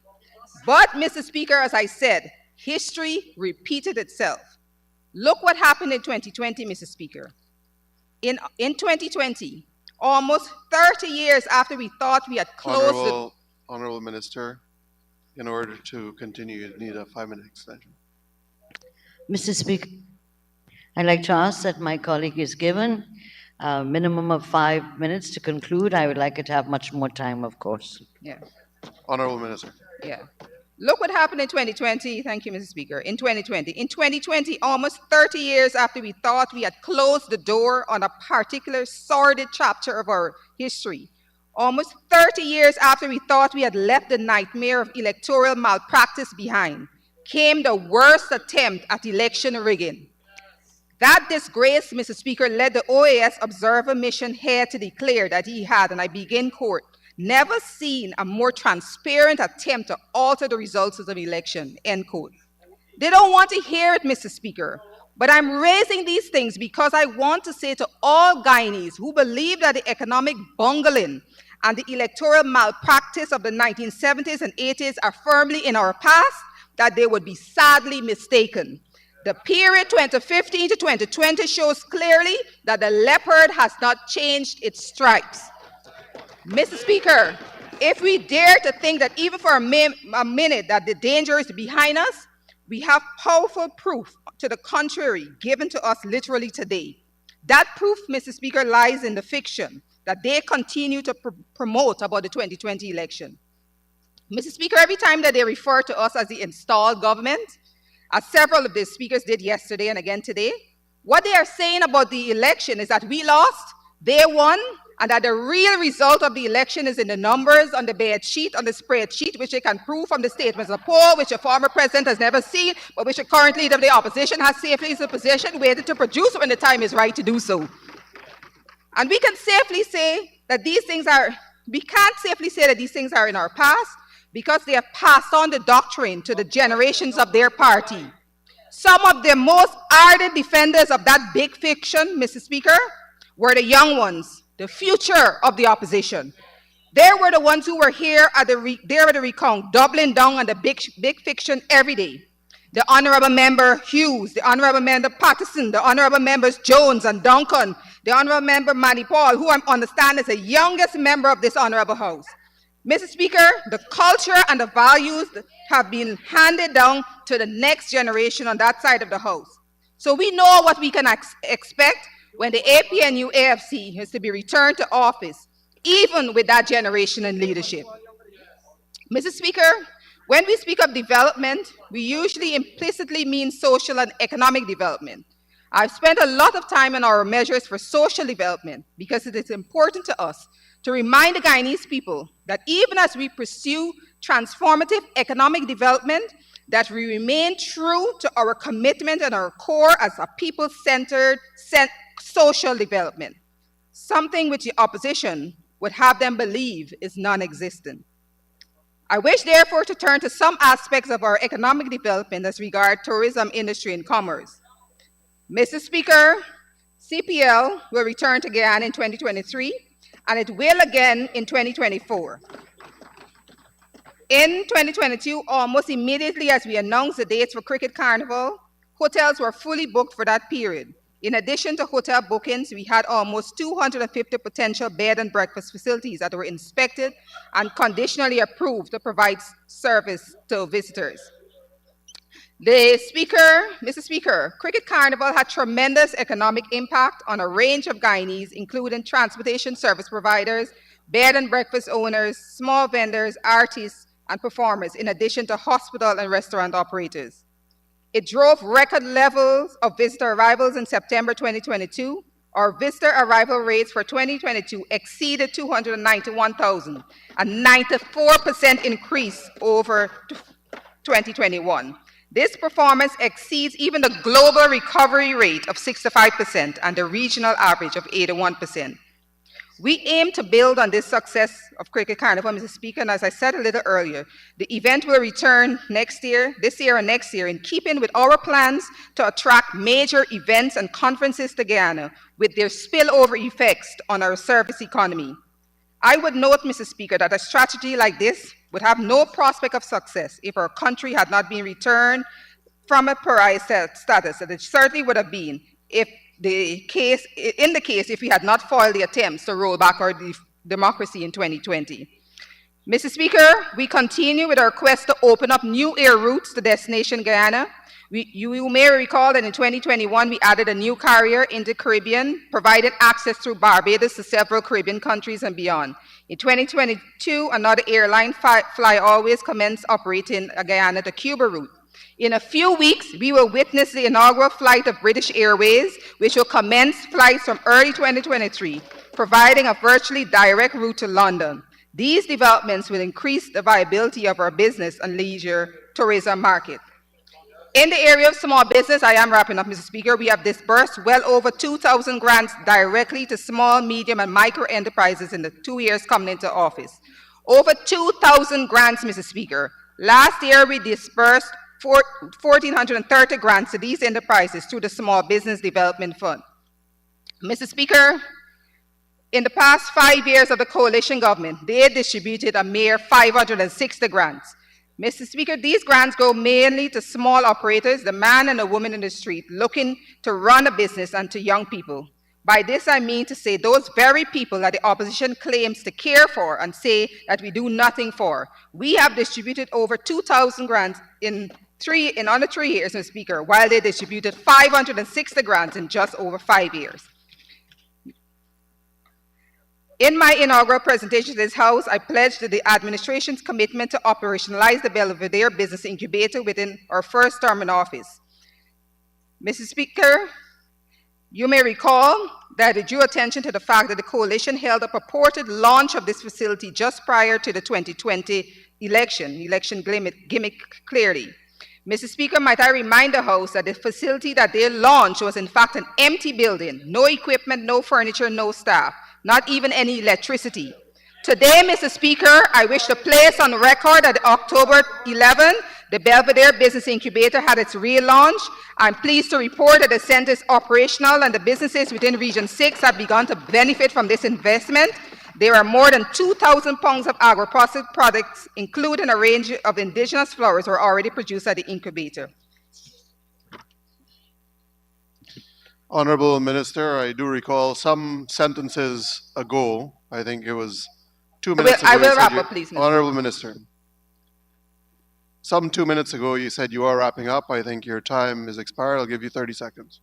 But, Mr. Speaker, as I said, history repeated itself. Look what happened in 2020, Mr. Speaker. In 2020, almost 30 years after we thought we had closed Honorable Minister, in order to continue, you need a 5-minute extension. Mr. Speaker, I'd like to ask that my colleague is given a minimum of 5 minutes to conclude. I would like it to have much more time, of course. Yeah. Honorable Minister. Yeah. Look what happened in 2020. Thank you, Mr. Speaker. In 2020, almost 30 years after we thought we had closed the door on a particular sordid chapter of our history, almost 30 years after we thought we had left the nightmare of electoral malpractice behind, came the worst attempt at election rigging. That disgrace, Mr. Speaker, led the OAS observer mission here to declare that he had, and I begin quote, never seen a more transparent attempt to alter the results of the election, end quote. They don't want to hear it, Mr. Speaker, but I'm raising these things because I want to say to all Guyanese who believe that the economic bungling and the electoral malpractice of the 1970s and 80s are firmly in our past, that they would be sadly mistaken. The period 2015 to 2020 shows clearly that the leopard has not changed its stripes. Mr. Speaker, if we dare to think that even for a minute that the danger is behind us, we have powerful proof to the contrary given to us literally today. That proof, Mr. Speaker, lies in the fiction that they continue to promote about the 2020 election. Mr. Speaker, every time that they refer to us as the installed government, as several of the speakers did yesterday and again today, what they are saying about the election is that we lost, they won, and that the real result of the election is in the numbers on the bed sheet, on the spreadsheet, which they can prove from the statements of the poll, which a former president has never seen, but which a current leader of the opposition has safely in the position waited to produce when the time is right to do so. And we can safely say that these things are, we can't safely say that these things are in our past because they have passed on the doctrine to the generations of their party. Some of the most ardent defenders of that big fiction, Mr. Speaker, were the young ones, the future of the opposition. They were the ones who were here at the recount, doubling down on the big fiction every day. The Honorable Member Hughes, the Honorable Member Patterson, the Honorable Members Jones and Duncan, the Honorable Member Manny Paul, who I understand is the youngest member of this Honorable House. Mr. Speaker, the culture and the values have been handed down to the next generation on that side of the House. So we know what we can expect when the APNU AFC is to be returned to office, even with that generation in leadership. Mr. Speaker, when we speak of development, we usually implicitly mean social and economic development. I've spent a lot of time on our measures for social development because it is important to us to remind the Guyanese people that even as we pursue transformative economic development, that we remain true to our commitment and our core as a people-centered social development, something which the opposition would have them believe is non-existent. I wish, therefore, to turn to some aspects of our economic development as regard tourism, industry, and commerce. Mr. Speaker, CPL will return to Guyana in 2023, and it will again in 2024. In 2022, almost immediately as we announced the dates for Cricket Carnival, hotels were fully booked for that period. In addition to hotel bookings, we had almost 250 potential bed and breakfast facilities that were inspected and conditionally approved to provide service to visitors. Mr. Speaker, Cricket Carnival had tremendous economic impact on a range of Guyanese, including transportation service providers, bed and breakfast owners, small vendors, artists, and performers, in addition to hospital and restaurant operators. It drove record levels of visitor arrivals in September 2022. Our visitor arrival rates for 2022 exceeded 291,000, a 94% increase over 2021. This performance exceeds even the global recovery rate of 65% and the regional average of 81%. We aim to build on this success of Cricket Carnival, Mr. Speaker, and as I said a little earlier, the event will return next year, this year and next year, in keeping with our plans to attract major events and conferences to Guyana with their spillover effects on our service economy. I would note, Mr. Speaker, that a strategy like this would have no prospect of success if our country had not been returned from a pariah status, and it certainly would have been if if we had not foiled the attempts to roll back our democracy in 2020. Mr. Speaker, we continue with our quest to open up new air routes to destination Guyana. You may recall that in 2021, we added a new carrier in the Caribbean, provided access through Barbados to several Caribbean countries and beyond. In 2022, another airline, Fly Always, commenced operating a Guyana to Cuba route. In a few weeks, we will witness the inaugural flight of British Airways, which will commence flights from early 2023, providing a virtually direct route to London. These developments will increase the viability of our business and leisure tourism market. In the area of small business, I am wrapping up, Mr. Speaker, we have disbursed well over 2,000 grants directly to small, medium, and micro enterprises in the 2 years coming into office. Over 2,000 grants, Mr. Speaker. Last year, we disbursed 1,430 grants to these enterprises through the Small Business Development Fund. Mr. Speaker, in the past 5 years of the coalition government, they distributed a mere 560 grants. Mr. Speaker, these grants go mainly to small operators, the man and the woman in the street, looking to run a business, and to young people. By this, I mean to say those very people that the opposition claims to care for and say that we do nothing for. We have distributed over 2,000 grants in under 3 years, Mr. Speaker, while they distributed 560 grants in just over 5 years. In my inaugural presentation to this House, I pledged the administration's commitment to operationalize the Belvedere Business Incubator within our first term in office. Mr. Speaker, you may recall that I drew attention to the fact that the coalition held a purported launch of this facility just prior to the 2020 election gimmick clearly. Mr. Speaker, might I remind the House that the facility that they launched was in fact an empty building, no equipment, no furniture, no staff, not even any electricity. Today, Mr. Speaker, I wish to place on record that October 11, the Belvedere Business Incubator had its relaunch. I'm pleased to report that the center is operational and the businesses within Region 6 have begun to benefit from this investment. There are more than 2,000 pounds of agro-processed products, including a range of indigenous flowers, were already produced at the incubator. Honorable Minister, I do recall some sentences ago, I think it was 2 minutes ago. I will wrap up, please, Mr. Honorable Minister. Some 2 minutes ago, you said you are wrapping up. I think your time is expired. I'll give you 30 seconds.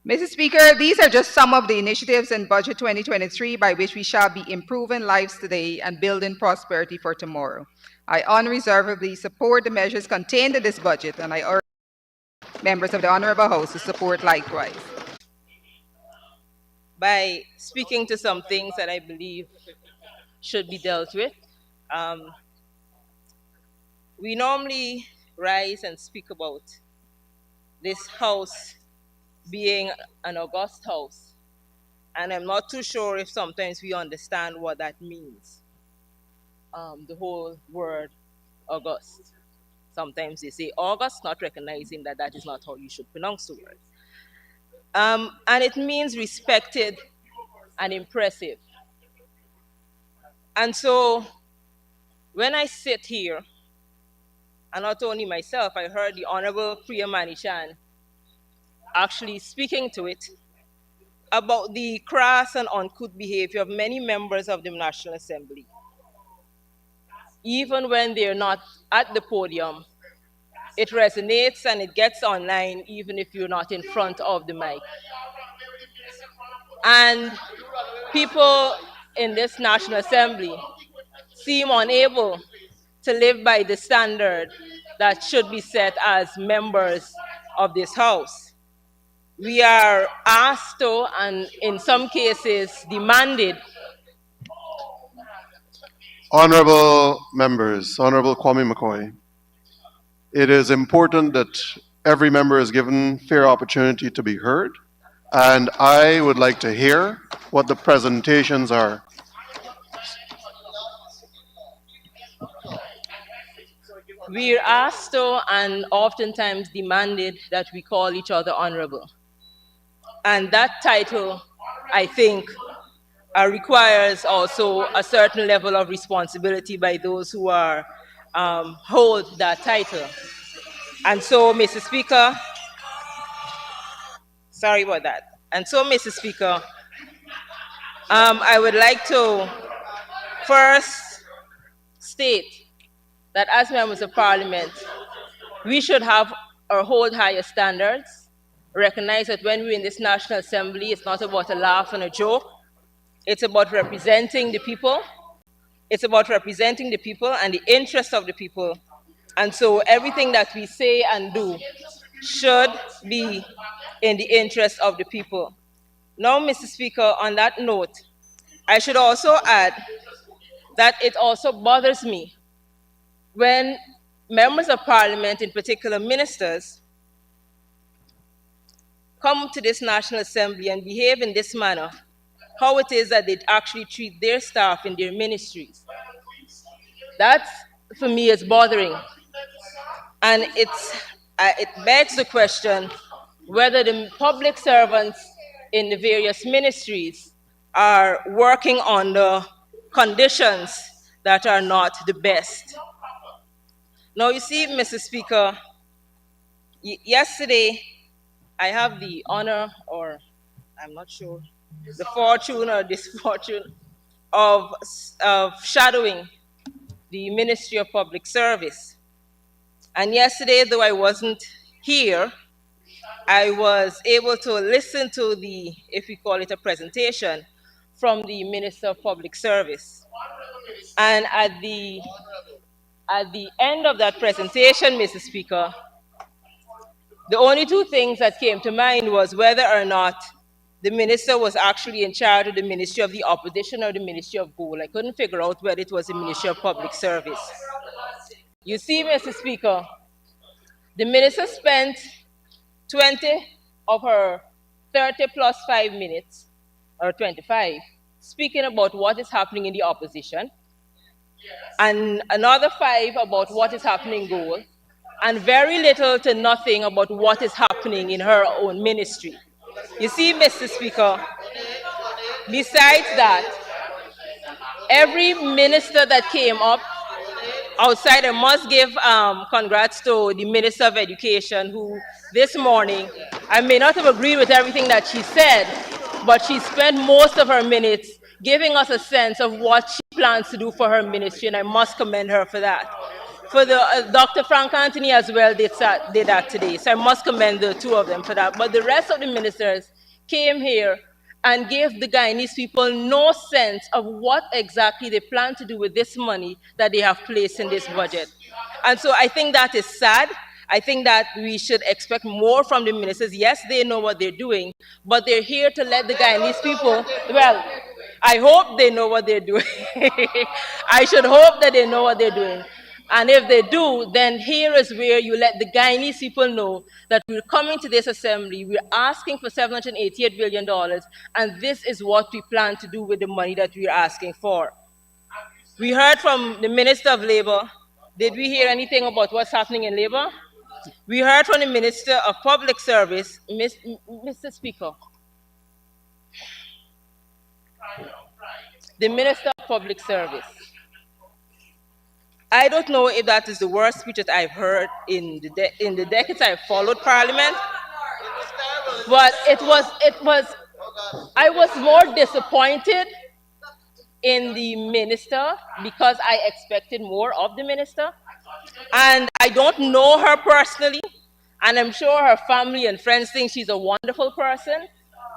Mr. Speaker, these are just some of the initiatives in Budget 2023 by which we shall be improving lives today and building prosperity for tomorrow. I unreservedly support the measures contained in this budget, and I urge members of the Honorable House to support likewise. By speaking to some things that I believe should be dealt with. We normally rise and speak about this House being an august House, and I'm not too sure if sometimes we understand what that means, the whole word august. Sometimes they say August, not recognizing that that is not how you should pronounce the word. And it means respected and impressive. And so when I sit here, and not only myself, I heard the Honorable Priya Manichan actually speaking to it about the crass and uncouth behavior of many members of the National Assembly. Even when they're not at the podium, it resonates and it gets online even if you're not in front of the mic. And people in this National Assembly seem unable to live by the standard that should be set as members of this House. We are asked to, and in some cases demanded. Honorable members, Honorable Kwame McCoy, it is important that every member is given fair opportunity to be heard, and I would like to hear what the presentations are. We are asked to and oftentimes demanded that we call each other honorable. And that title, I think, requires also a certain level of responsibility by those who are hold that title. And so, Mr. Speaker, sorry about that. And so, Mr. Speaker, I would like to first state that as members of Parliament, we should have or hold higher standards, recognize that when we're in this National Assembly, it's not about a laugh and a joke. It's about representing the people. It's about representing the people and the interests of the people. And so everything that we say and do should be in the interest of the people. Now, Mr. Speaker, on that note, I should also add that it also bothers me when members of Parliament, in particular ministers, come to this National Assembly and behave in this manner, how it is that they actually treat their staff in their ministries. That, for me, is bothering. And it begs the question whether the public servants in the various ministries are working under conditions that are not the best. Now, you see, Mr. Speaker, yesterday I have the honor, or I'm not sure, the fortune or misfortune of shadowing the Ministry of Public Service. And yesterday, though I wasn't here, I was able to listen to the, if we call it a presentation, from the Minister of Public Service. And at the end of that presentation, Mr. Speaker, the only two things that came to mind was whether or not the minister was actually in charge of the Ministry of the Opposition or the Ministry of Gold. I couldn't figure out whether it was the Ministry of Public Service. You see, Mr. Speaker, the minister spent 20 of her 30 plus 5 minutes, or 25, speaking about what is happening in the opposition, and another 5 about what is happening in Gold, and very little to nothing about what is happening in her own ministry. You see, Mr. Speaker, besides that, every minister that came up outside, I must give congrats to the Minister of Education, who this morning, I may not have agreed with everything that she said, but she spent most of her minutes giving us a sense of what she plans to do for her ministry, and I must commend her for that. For the Dr. Frank Anthony as well did that today, so I must commend the two of them for that. But the rest of the ministers came here and gave the Guyanese people no sense of what exactly they plan to do with this money that they have placed in this budget. And so I think that is sad. I think that we should expect more from the ministers. Yes, they know what they're doing, but they're here to let the Guyanese people, well, I hope they know what they're doing. I should hope that they know what they're doing. And if they do, then here is where you let the Guyanese people know that we're coming to this assembly, we're asking for $788 billion, and this is what we plan to do with the money that we're asking for. We heard from the Minister of Labor. Did we hear anything about what's happening in labor? We heard from the Minister of Public Service, Mr. Speaker. The Minister of Public Service. I don't know if that is the worst speech that I've heard in the decades I've followed Parliament, but I was more disappointed in the minister because I expected more of the minister. And I don't know her personally, and I'm sure her family and friends think she's a wonderful person,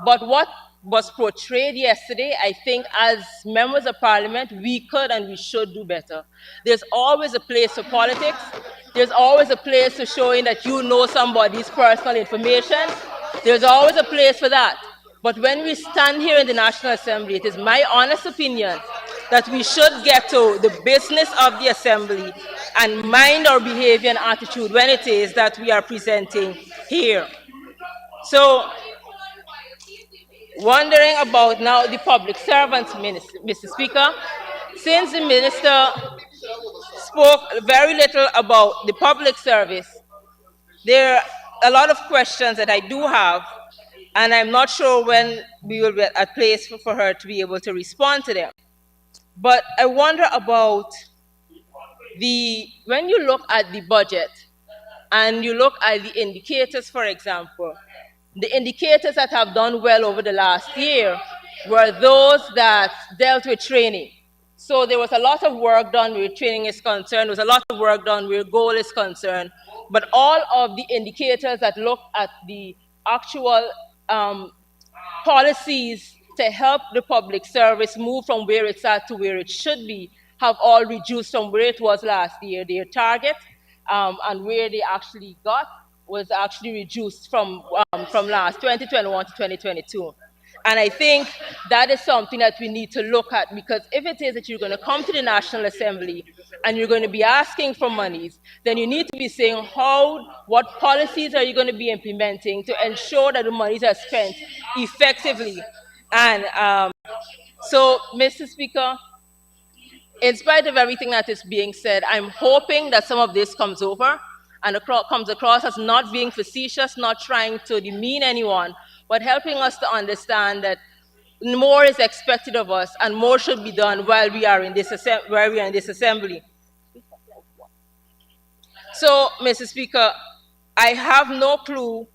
but what was portrayed yesterday, I think as members of parliament, we could and we should do better. There's always a place for politics. There's always a place for showing that you know somebody's personal information. There's always a place for that. But when we stand here in the National Assembly, it is my honest opinion that we should get to the business of the Assembly and mind our behavior and attitude when it is that we are presenting here. So, wondering about now the public servants, Mr. Speaker, since the minister spoke very little about the public service, there are a lot of questions that I do have, and I'm not sure when we will be at a place for her to be able to respond to them. But I wonder about when you look at the budget and you look at the indicators, for example, the indicators that have done well over the last year were those that dealt with training. So there was a lot of work done where training is concerned. There was a lot of work done where goal is concerned. But all of the indicators that look at the actual policies to help the public service move from where it's at to where it should be have all reduced from where it was last year. Their target and where they actually got was actually reduced from last 2021 to 2022. And I think that is something that we need to look at, because if it is that you're going to come to the National Assembly and you're going to be asking for monies, then you need to be saying what policies are you going to be implementing to ensure that the monies are spent effectively. And so, Mr. Speaker, in spite of everything that is being said, I'm hoping that some of this comes over and comes across as not being facetious, not trying to demean anyone, but helping us to understand that more is expected of us and more should be done while we are in this assembly. So, Mr. Speaker, I have no clue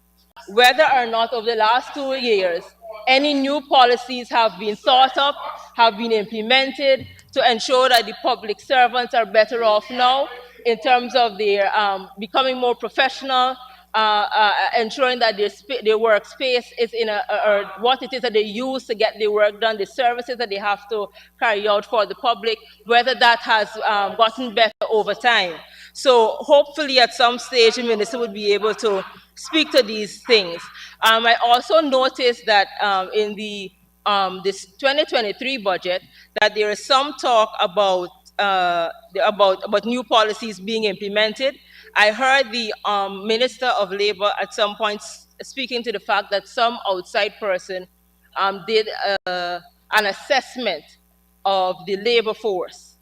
whether or not over the last 2 years any new policies have been thought up, have been implemented to ensure that the public servants are better off now in terms of their becoming more professional, ensuring that their workspace is in or what it is that they use to get their work done, the services that they have to carry out for the public, whether that has gotten better over time. So hopefully at some stage the minister would be able to speak to these things. I also noticed that in this 2023 budget that there is some talk about new policies being implemented. I heard the Minister of Labor at some point speaking to the fact that some outside person did an assessment of the labor force.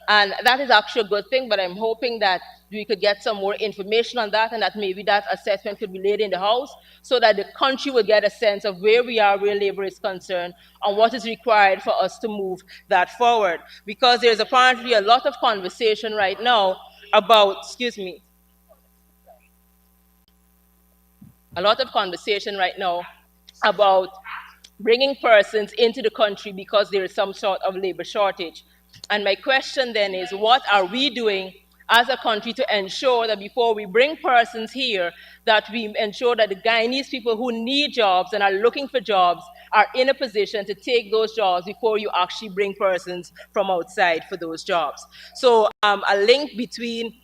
And that is actually a good thing, but I'm hoping that we could get some more information on that and that maybe that assessment could be laid in the House so that the country will get a sense of where we are, where labor is concerned, and what is required for us to move that forward. Because there's apparently a lot of conversation right now about, about bringing persons into the country because there is some sort of labor shortage. And my question then is, what are we doing as a country to ensure that before we bring persons here, that we ensure that the Guyanese people who need jobs and are looking for jobs are in a position to take those jobs before you actually bring persons from outside for those jobs. So a link between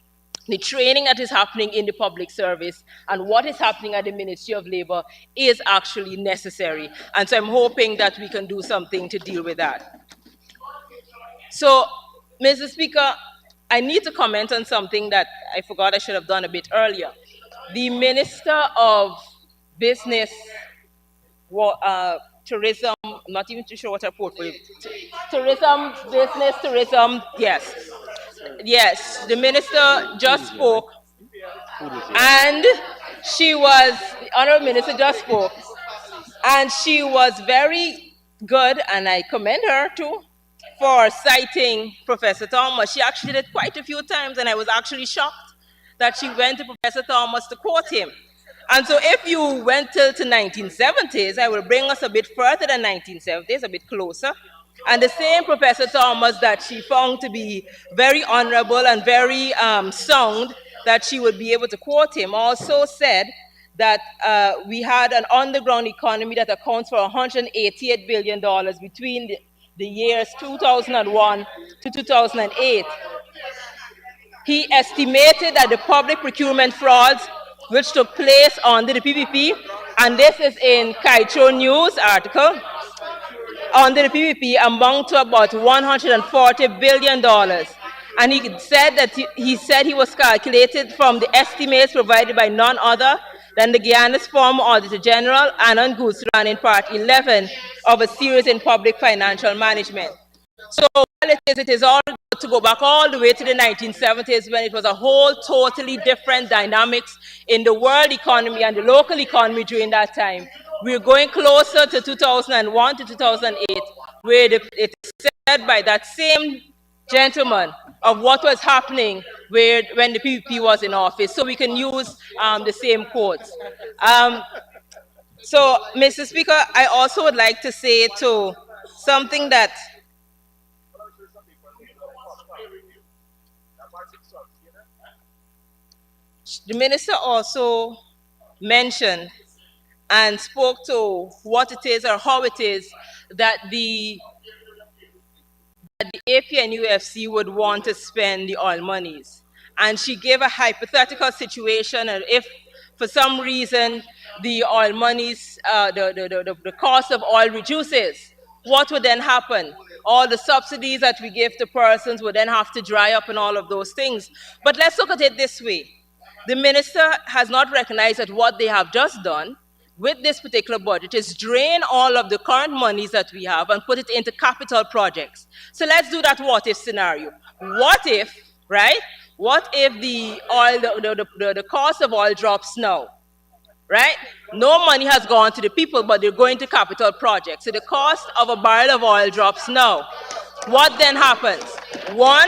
the training that is happening in the public service and what is happening at the Ministry of Labor is actually necessary. And so I'm hoping that we can do something to deal with that. So, Mr. Speaker, I need to comment on something that I forgot I should have done a bit earlier. The Minister of Business, Tourism, I'm not even too sure what her portfolio is. Tourism, business, tourism, yes. Yes, the minister just spoke, and the Honorable Minister just spoke, and she was very good, and I commend her too, for citing Professor Thomas. She actually did it quite a few times, and I was actually shocked that she went to Professor Thomas to quote him. And so if you went till the 1970s, I will bring us a bit further than 1970s, a bit closer. And the same Professor Thomas that she found to be very honorable and very sound, that she would be able to quote him, also said that we had an underground economy that accounts for $188 billion between the years 2001 to 2008. He estimated that the public procurement frauds which took place under the PPP, and this is in Kaitro News article, under the PPP amount to about $140 billion. And he said that he was calculated from the estimates provided by none other than the Guyana's former Auditor General, Anand Gusran, in Part 11 of a series in public financial management. So while it is all to go back all the way to the 1970s when it was a whole totally different dynamics in the world economy and the local economy during that time. We're going closer to 2001 to 2008, where it is said by that same gentleman of what was happening when the PPP was in office. So we can use the same quotes. So, Mr. Speaker, I also would like to say to something that the minister also mentioned and spoke to what it is or how it is that the APNUFC would want to spend the oil monies. And she gave a hypothetical situation, and if for some reason the oil monies, the cost of oil reduces, what would then happen? All the subsidies that we give to persons would then have to dry up and all of those things. But let's look at it this way. The minister has not recognized that what they have just done with this particular budget is drain all of the current monies that we have and put it into capital projects. So let's do that what if scenario. What if, right? What if the oil, the cost of oil drops now? Right? No money has gone to the people, but they're going to capital projects. So the cost of a barrel of oil drops now. What then happens? One,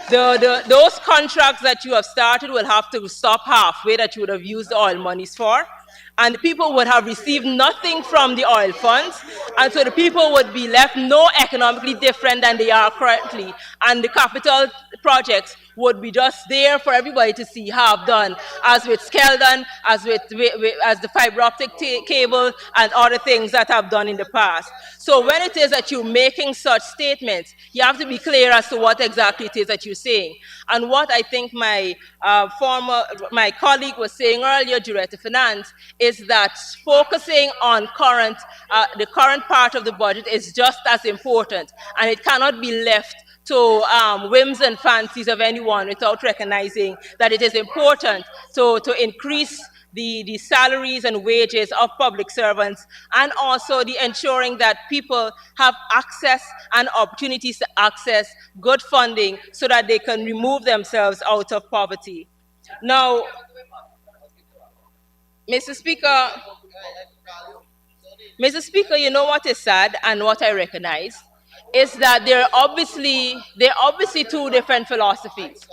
those contracts that you have started will have to stop halfway that you would have used the oil monies for. And the people would have received nothing from the oil funds. And so the people would be left no economically different than they are currently. And the capital projects would be just there for everybody to see have done, as with Skeldon, as as the fiber optic cable, and other things that have done in the past. So when it is that you're making such statements, you have to be clear as to what exactly it is that you're saying. And what I think my colleague was saying earlier, Director Finance, is that focusing on the current part of the budget is just as important, and it cannot be left to whims and fancies of anyone without recognizing that it is important to increase the salaries and wages of public servants, and also the ensuring that people have access and opportunities to access good funding so that they can remove themselves out of poverty. Now, Mr. Speaker, you know what is sad and what I recognize is that there are obviously two different philosophies.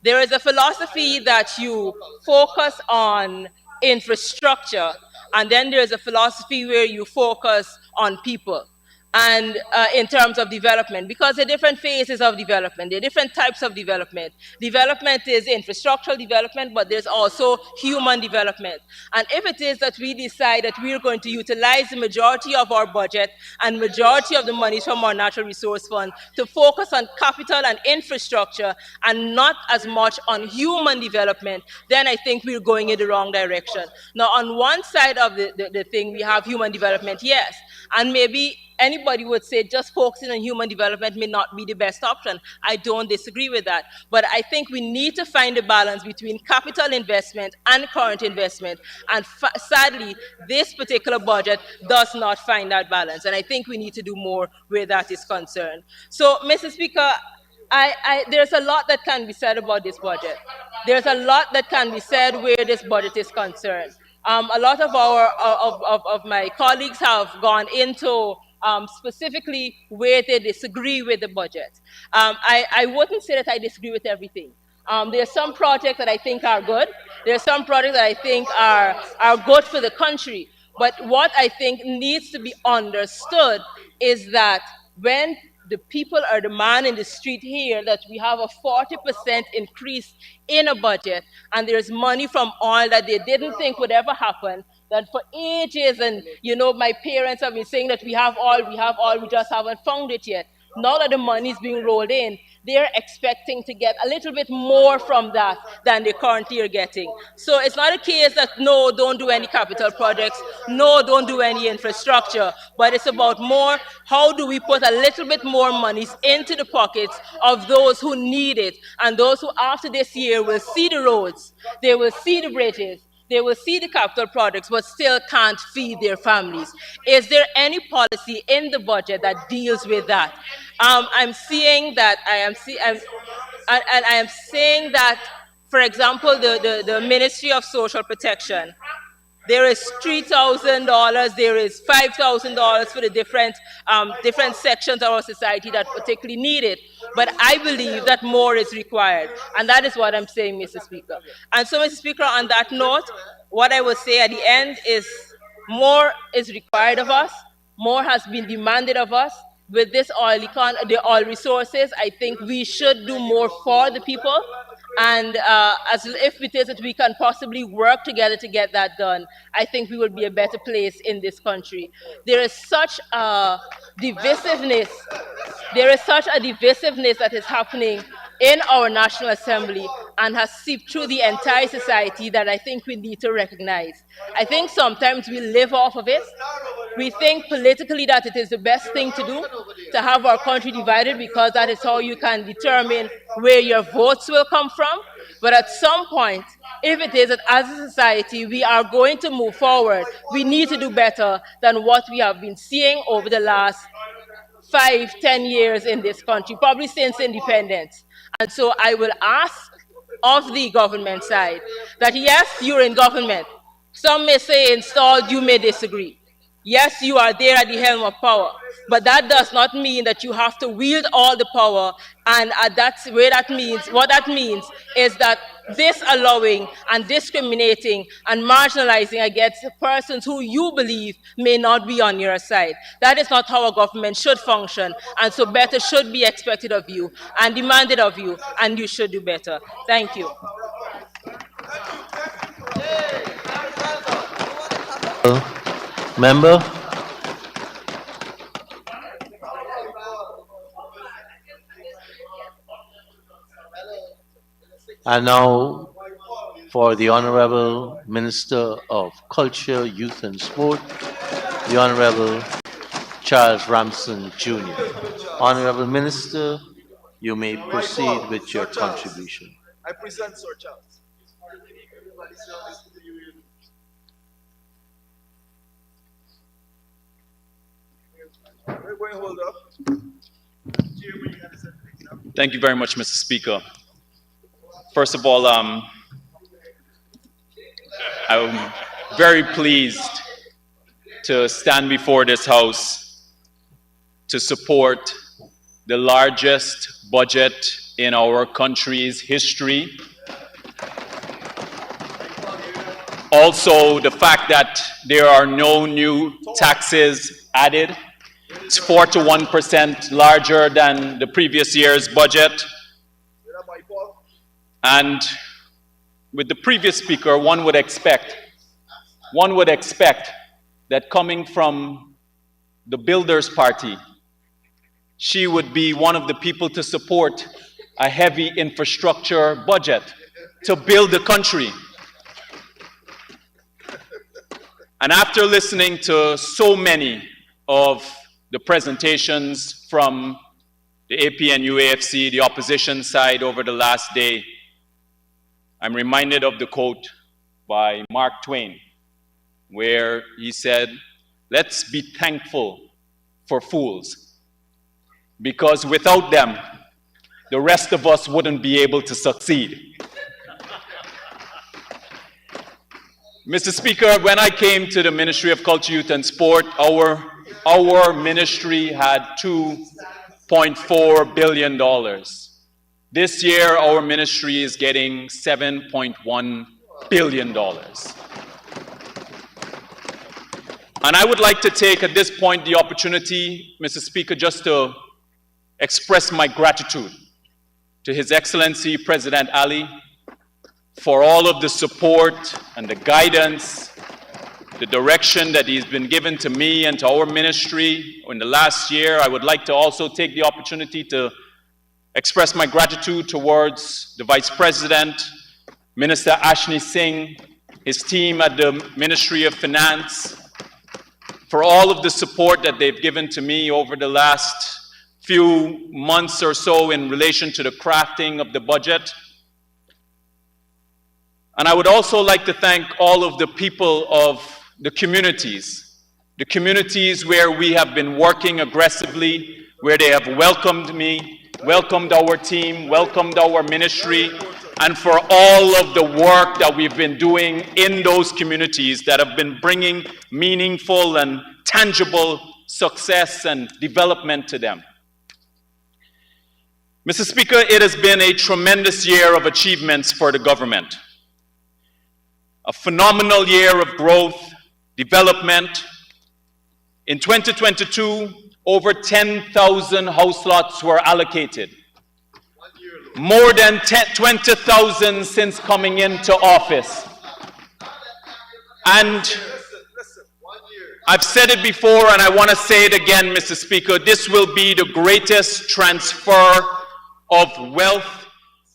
There is a philosophy that you focus on infrastructure, and then there's a philosophy where you focus on people. And in terms of development, because there are different phases of development, there are different types of development. Development is infrastructural development, but there's also human development. And if it is that we decide that we're going to utilize the majority of our budget and majority of the money from our natural resource fund to focus on capital and infrastructure and not as much on human development, then I think we're going in the wrong direction. Now, on one side of the thing, we have human development, yes, and maybe anybody would say just focusing on human development may not be the best option. I don't disagree with that. But I think we need to find a balance between capital investment and current investment. And sadly, this particular budget does not find that balance. And I think we need to do more where that is concerned. So, Mr. Speaker, there's a lot that can be said about this budget. There's a lot that can be said where this budget is concerned. A lot of my colleagues have gone into specifically where they disagree with the budget. I wouldn't say that I disagree with everything. There are some projects that I think are good. There are some projects that I think are good for the country. But what I think needs to be understood is that when the people are the man in the street here that we have a 40% increase in a budget, and there's money from all that they didn't think would ever happen, that for ages, and my parents have been saying that we have all, we just haven't found it yet. Now that the money is being rolled in, they're expecting to get a little bit more from that than they currently are getting. So it's not a case that, no, don't do any capital projects, no, don't do any infrastructure, but it's about more, how do we put a little bit more monies into the pockets of those who need it, and those who after this year will see the roads, they will see the bridges, they will see the capital projects, but still can't feed their families. Is there any policy in the budget that deals with that? I'm seeing that I am saying that, for example, the Ministry of Social Protection, there is $3,000, there is $5,000 for the different sections of our society that particularly need it. But I believe that more is required. And that is what I'm saying, Mr. Speaker. And so, Mr. Speaker, on that note, what I will say at the end is more is required of us. More has been demanded of us. With this the oil resources, I think we should do more for the people. And as if it is that we can possibly work together to get that done, I think we would be a better place in this country. There is such a divisiveness. There is such a divisiveness that is happening in our National Assembly and has seeped through the entire society that I think we need to recognize. I think sometimes we live off of it. We think politically that it is the best thing to do, to have our country divided, because that is how you can determine where your votes will come from. But at some point, if it is that as a society we are going to move forward, we need to do better than what we have been seeing over the last 5-10 years in this country, probably since independence. And so I will ask of the government side that, yes, you're in government. Some may say installed, you may disagree. Yes, you are there at the helm of power, but that does not mean that you have to wield all the power. And that's where what that means is that disallowing and discriminating and marginalizing against persons who you believe may not be on your side. That is not how a government should function. And so better should be expected of you and demanded of you, and you should do better. Thank you. Member? And now for the Honorable Minister of Culture, Youth and Sport, the Honorable Charles Ramson Jr. Honorable Minister, you may proceed with your contribution. I present Sir Charles. We're going to hold up. Thank you very much, Mr. Speaker. First of all, I'm very pleased to stand before this House to support the largest budget in our country's history. Also, the fact that there are no new taxes added. It's 41% larger than the previous year's budget. And with the previous speaker, one would expect that coming from the Builders Party, she would be one of the people to support a heavy infrastructure budget to build the country. And after listening to so many of the presentations from the APNU, AFC, the opposition side over the last day, I'm reminded of the quote by Mark Twain, where he said, "Let's be thankful for fools, because without them, the rest of us wouldn't be able to succeed." Mr. Speaker, when I came to the Ministry of Culture, Youth and Sport, our ministry had $2.4 billion. This year, our ministry is getting $7.1 billion. And I would like to take at this point the opportunity, Mr. Speaker, just to express my gratitude to His Excellency President Ali for all of the support and the guidance, the direction that he's been given to me and to our ministry in the last year. I would like to also take the opportunity to express my gratitude towards the Vice President, Minister Ashni Singh, his team at the Ministry of Finance, for all of the support that they've given to me over the last few months or so in relation to the crafting of the budget. And I would also like to thank all of the people of the communities where we have been working aggressively, where they have welcomed me, welcomed our team, welcomed our ministry, and for all of the work that we've been doing in those communities that have been bringing meaningful and tangible success and development to them. Mr. Speaker, it has been a tremendous year of achievements for the government. A phenomenal year of growth, development. In 2022, over 10,000 house lots were allocated. More than 20,000 since coming into office. And I've said it before and I want to say it again, Mr. Speaker, this will be the greatest transfer of wealth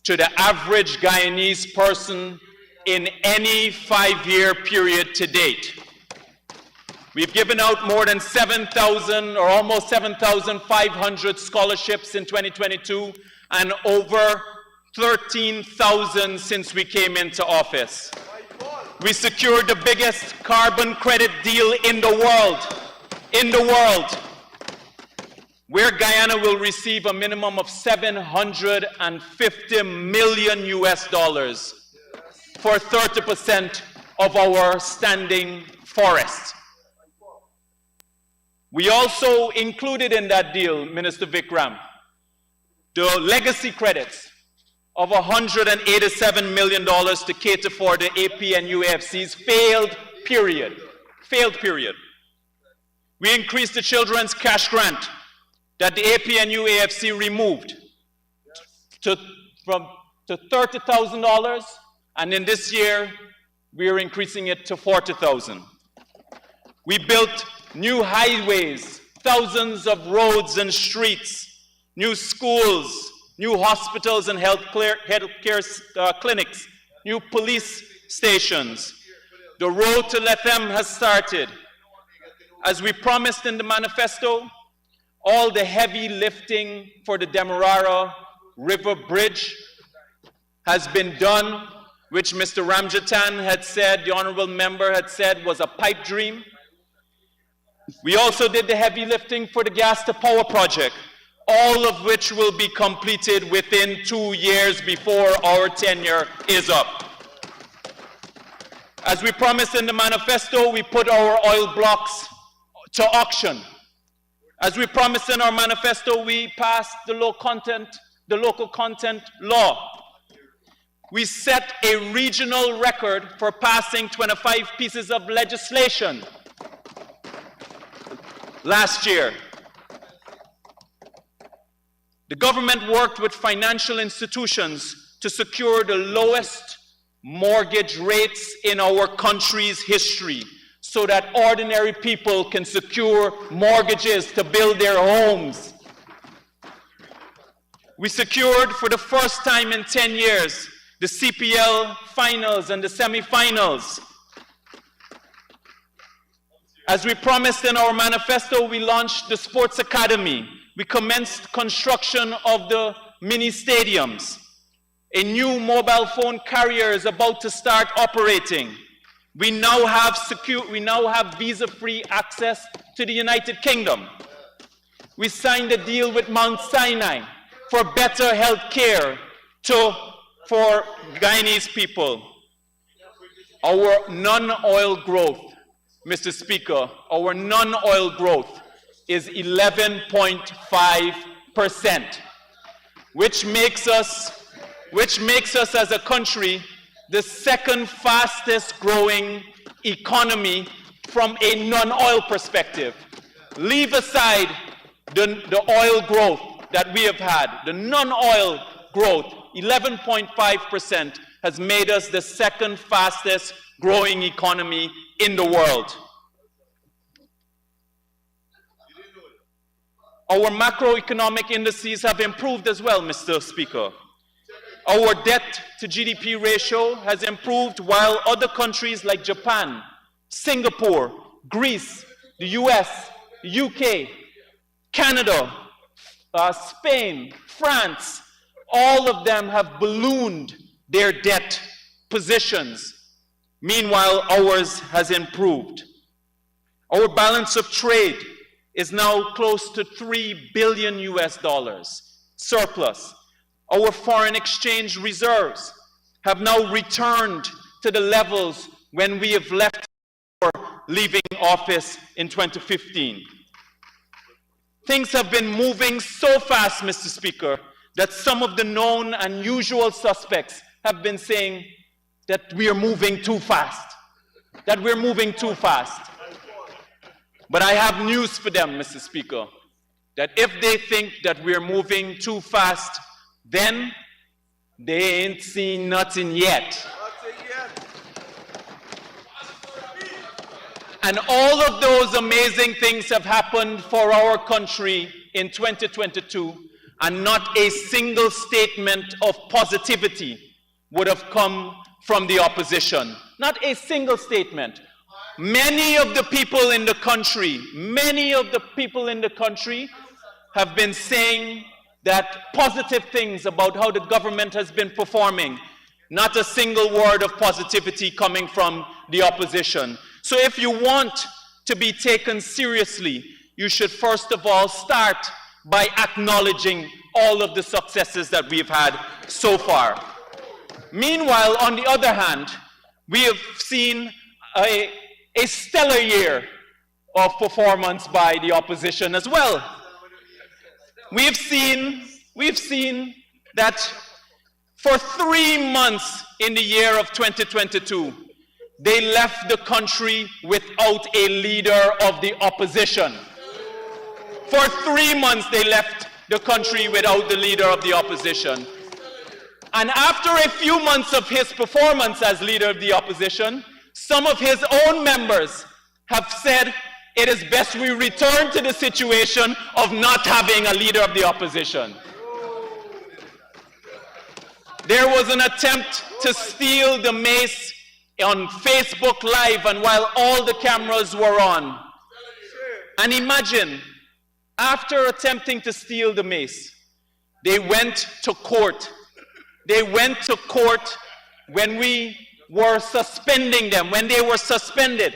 to the average Guyanese person in any 5-year period to date. We've given out more than 7,000 or almost 7,500 scholarships in 2022 and over 13,000 since we came into office. We secured the biggest carbon credit deal in the world, where Guyana will receive a minimum of $750 million for 30% of our standing forests. We also included in that deal, Minister Vikram, the legacy credits of $187 million to cater for the AP and UAFC's failed period. We increased the children's cash grant that the AP and UAFC removed to $30,000, and in this year, we are increasing it to $40,000. We built new highways, thousands of roads and streets, new schools, new hospitals and healthcare clinics, new police stations. The road to Lethem has started. As we promised in the manifesto, all the heavy lifting for the Demerara River Bridge has been done, which Mr. Ramjatan had said, the honorable member had said, was a pipe dream. We also did the heavy lifting for the gas to power project, all of which will be completed within 2 years before our tenure is up. As we promised in the manifesto, we put our oil blocks to auction. As we promised in our manifesto, we passed the local content law. We set a regional record for passing 25 pieces of legislation last year. The government worked with financial institutions to secure the lowest mortgage rates in our country's history so that ordinary people can secure mortgages to build their homes. We secured for the first time in 10 years the CPL finals and the semifinals. As we promised in our manifesto, we launched the Sports Academy. We commenced construction of the mini stadiums. A new mobile phone carrier is about to start operating. We now have visa-free access to the United Kingdom. We signed a deal with Mount Sinai for better health care for Guyanese people. Our non-oil growth, Mr. Speaker, our non-oil growth is 11.5%, which makes us as a country the second fastest growing economy from a non-oil perspective. Leave aside the oil growth. that we have had, the non-oil growth, 11.5%, has made us the second fastest growing economy in the world. Our macroeconomic indices have improved as well, Mr. Speaker. Our debt to GDP ratio has improved while other countries like Japan, Singapore, Greece, the US, the UK, Canada, Spain, France, all of them have ballooned their debt positions. Meanwhile, ours has improved. Our balance of trade is now close to $3 billion surplus. Our foreign exchange reserves have now returned to the levels when we have left before leaving office in 2015. Things have been moving so fast, Mr. Speaker, that some of the known and usual suspects have been saying that we are moving too fast, that we're moving too fast. But I have news for them, Mr. Speaker, that if they think that we're moving too fast, then they ain't seen nothing yet. And all of those amazing things have happened for our country in 2022, and not a single statement of positivity would have come from the opposition. Not a single statement. Many of the people in the country, have been saying that positive things about how the government has been performing. Not a single word of positivity coming from the opposition. So if you want to be taken seriously, you should first of all start by acknowledging all of the successes that we've had so far. Meanwhile, on the other hand, we have seen a stellar year of performance by the opposition as well. We've seen that for 3 months in the year of 2022, they left the country without a leader of the opposition. For 3 months, they left the country without the leader of the opposition. And after a few months of his performance as leader of the opposition, some of his own members have said it is best we return to the situation of not having a leader of the opposition. There was an attempt to steal the mace on Facebook Live, and while all the cameras were on. And imagine, after attempting to steal the mace, they went to court. They went to court when we were suspending them, when they were suspended.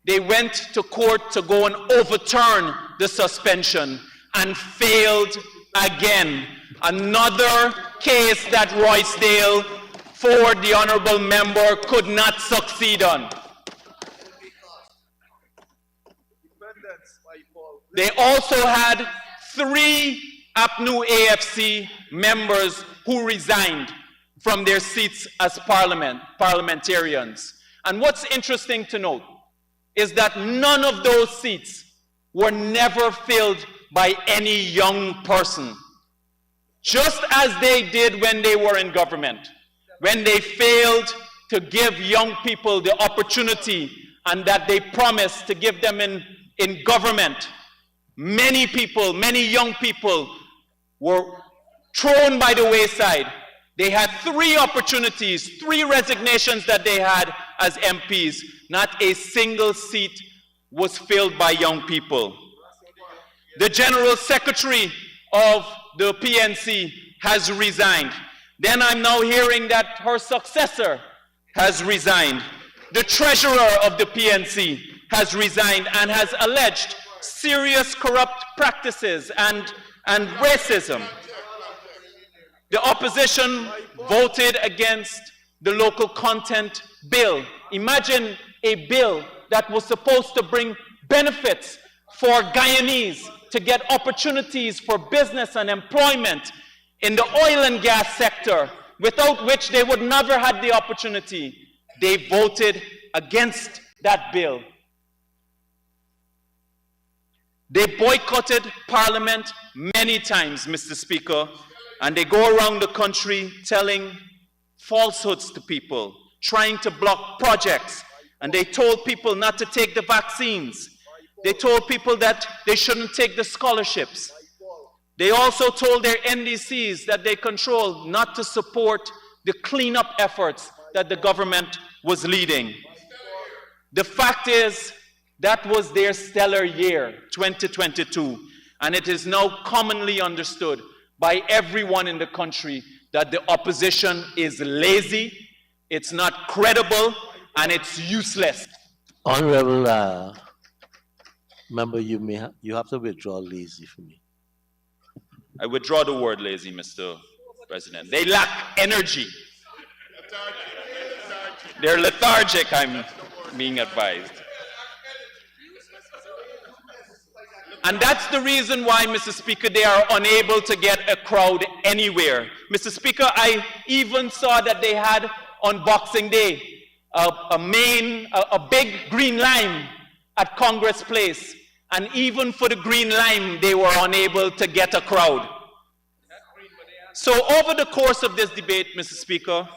They went to court to go and overturn the suspension and failed again. Another case that Roysdale Ford, the honorable member, could not succeed on. They also had 3 APNU AFC members who resigned from their seats as parliamentarians. And what's interesting to note is that none of those seats were never filled by any young person, just as they did when they were in government, when they failed to give young people the opportunity and that they promised to give them in government. Many people, many young people were thrown by the wayside. They had 3 opportunities, 3 resignations that they had as MPs. Not a single seat was filled by young people. The General Secretary of the PNC has resigned. Then I'm now hearing that her successor has resigned. The Treasurer of the PNC has resigned and has alleged serious corrupt practices and racism. The opposition voted against the local content bill. Imagine a bill that was supposed to bring benefits for Guyanese to get opportunities for business and employment in the oil and gas sector, without which they would never had the opportunity. They voted against that bill. They boycotted Parliament many times, Mr. Speaker, and they go around the country telling falsehoods to people, trying to block projects, and they told people not to take the vaccines. They told people that they shouldn't take the scholarships. They also told their NDCs that they control not to support the cleanup efforts that the government was leading. The fact is, that was their stellar year, 2022, and it is now commonly understood by everyone in the country that the opposition is lazy, it's not credible, and it's useless. Honorable member, you have to withdraw lazy for me. I withdraw the word lazy, Mr. President. They lack energy. They're lethargic, I'm being advised. And that's the reason why, Mr. Speaker, they are unable to get a crowd anywhere. Mr. Speaker, I even saw that they had on Boxing Day a big green lime at Congress Place. And even for the green lime, they were unable to get a crowd. So over the course of this debate, Mr. Speaker,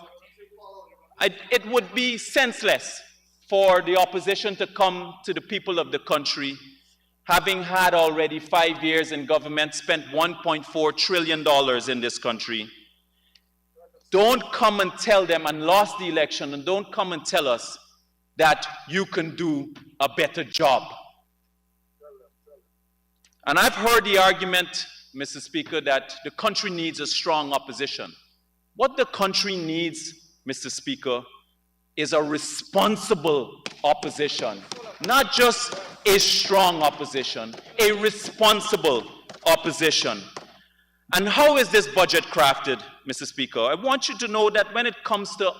it would be senseless for the opposition to come to the people of the country, having had already 5 years in government, spent $1.4 trillion in this country. Don't come and tell them and lost the election, and don't come and tell us that you can do a better job. And I've heard the argument, Mr. Speaker, that the country needs a strong opposition. What the country needs, Mr. Speaker, is a responsible opposition, not just a strong opposition, a responsible opposition. And how is this budget crafted, Mr. Speaker? I want you to know that when it comes to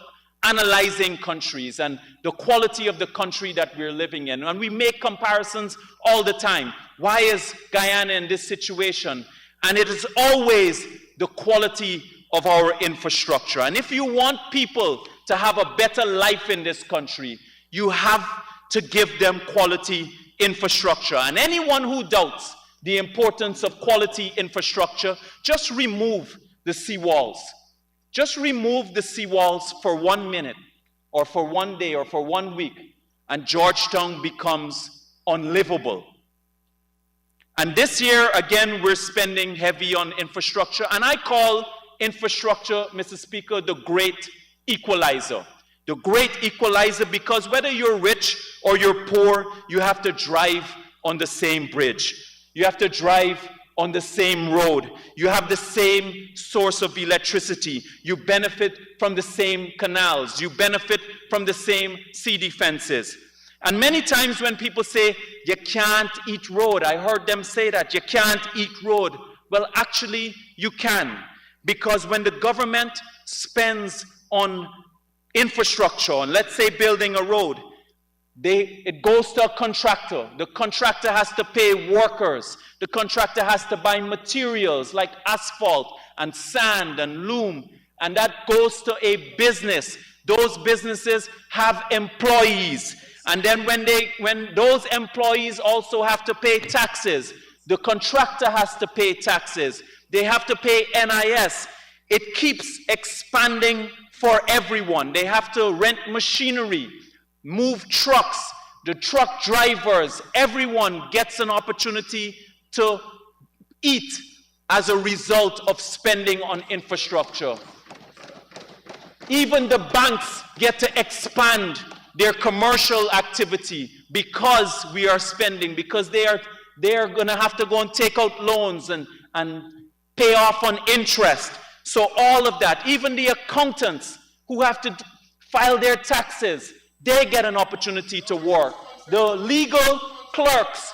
analyzing countries and the quality of the country that we're living in, and we make comparisons all the time. Why is Guyana in this situation? And it is always the quality of our infrastructure. And if you want people to have a better life in this country, you have to give them quality infrastructure. And anyone who doubts the importance of quality infrastructure, just remove the seawalls. Just remove the seawalls for 1 minute, or for 1 day, or for 1 week, and Georgetown becomes unlivable. And this year, again, we're spending heavy on infrastructure, and I call infrastructure, Mr. Speaker, the great equalizer. The great equalizer, because whether you're rich or you're poor, you have to drive on the same bridge. You have to drive on the same road. You have the same source of electricity. You benefit from the same canals. You benefit from the same sea defenses. And many times when people say, you can't eat road, I heard them say that, you can't eat road. Well, actually, you can. Because when the government spends on infrastructure, on let's say building a road, it goes to a contractor. The contractor has to pay workers. The contractor has to buy materials like asphalt and sand and loom, and that goes to a business. Those businesses have employees. And then when those employees also have to pay taxes, the contractor has to pay taxes. They have to pay NIS. It keeps expanding for everyone. They have to rent machinery, move trucks, the truck drivers, everyone gets an opportunity to eat as a result of spending on infrastructure. Even the banks get to expand their commercial activity because we are spending, because they are going to have to go and take out loans and pay off on interest. So all of that, even the accountants who have to file their taxes, they get an opportunity to work. The legal clerks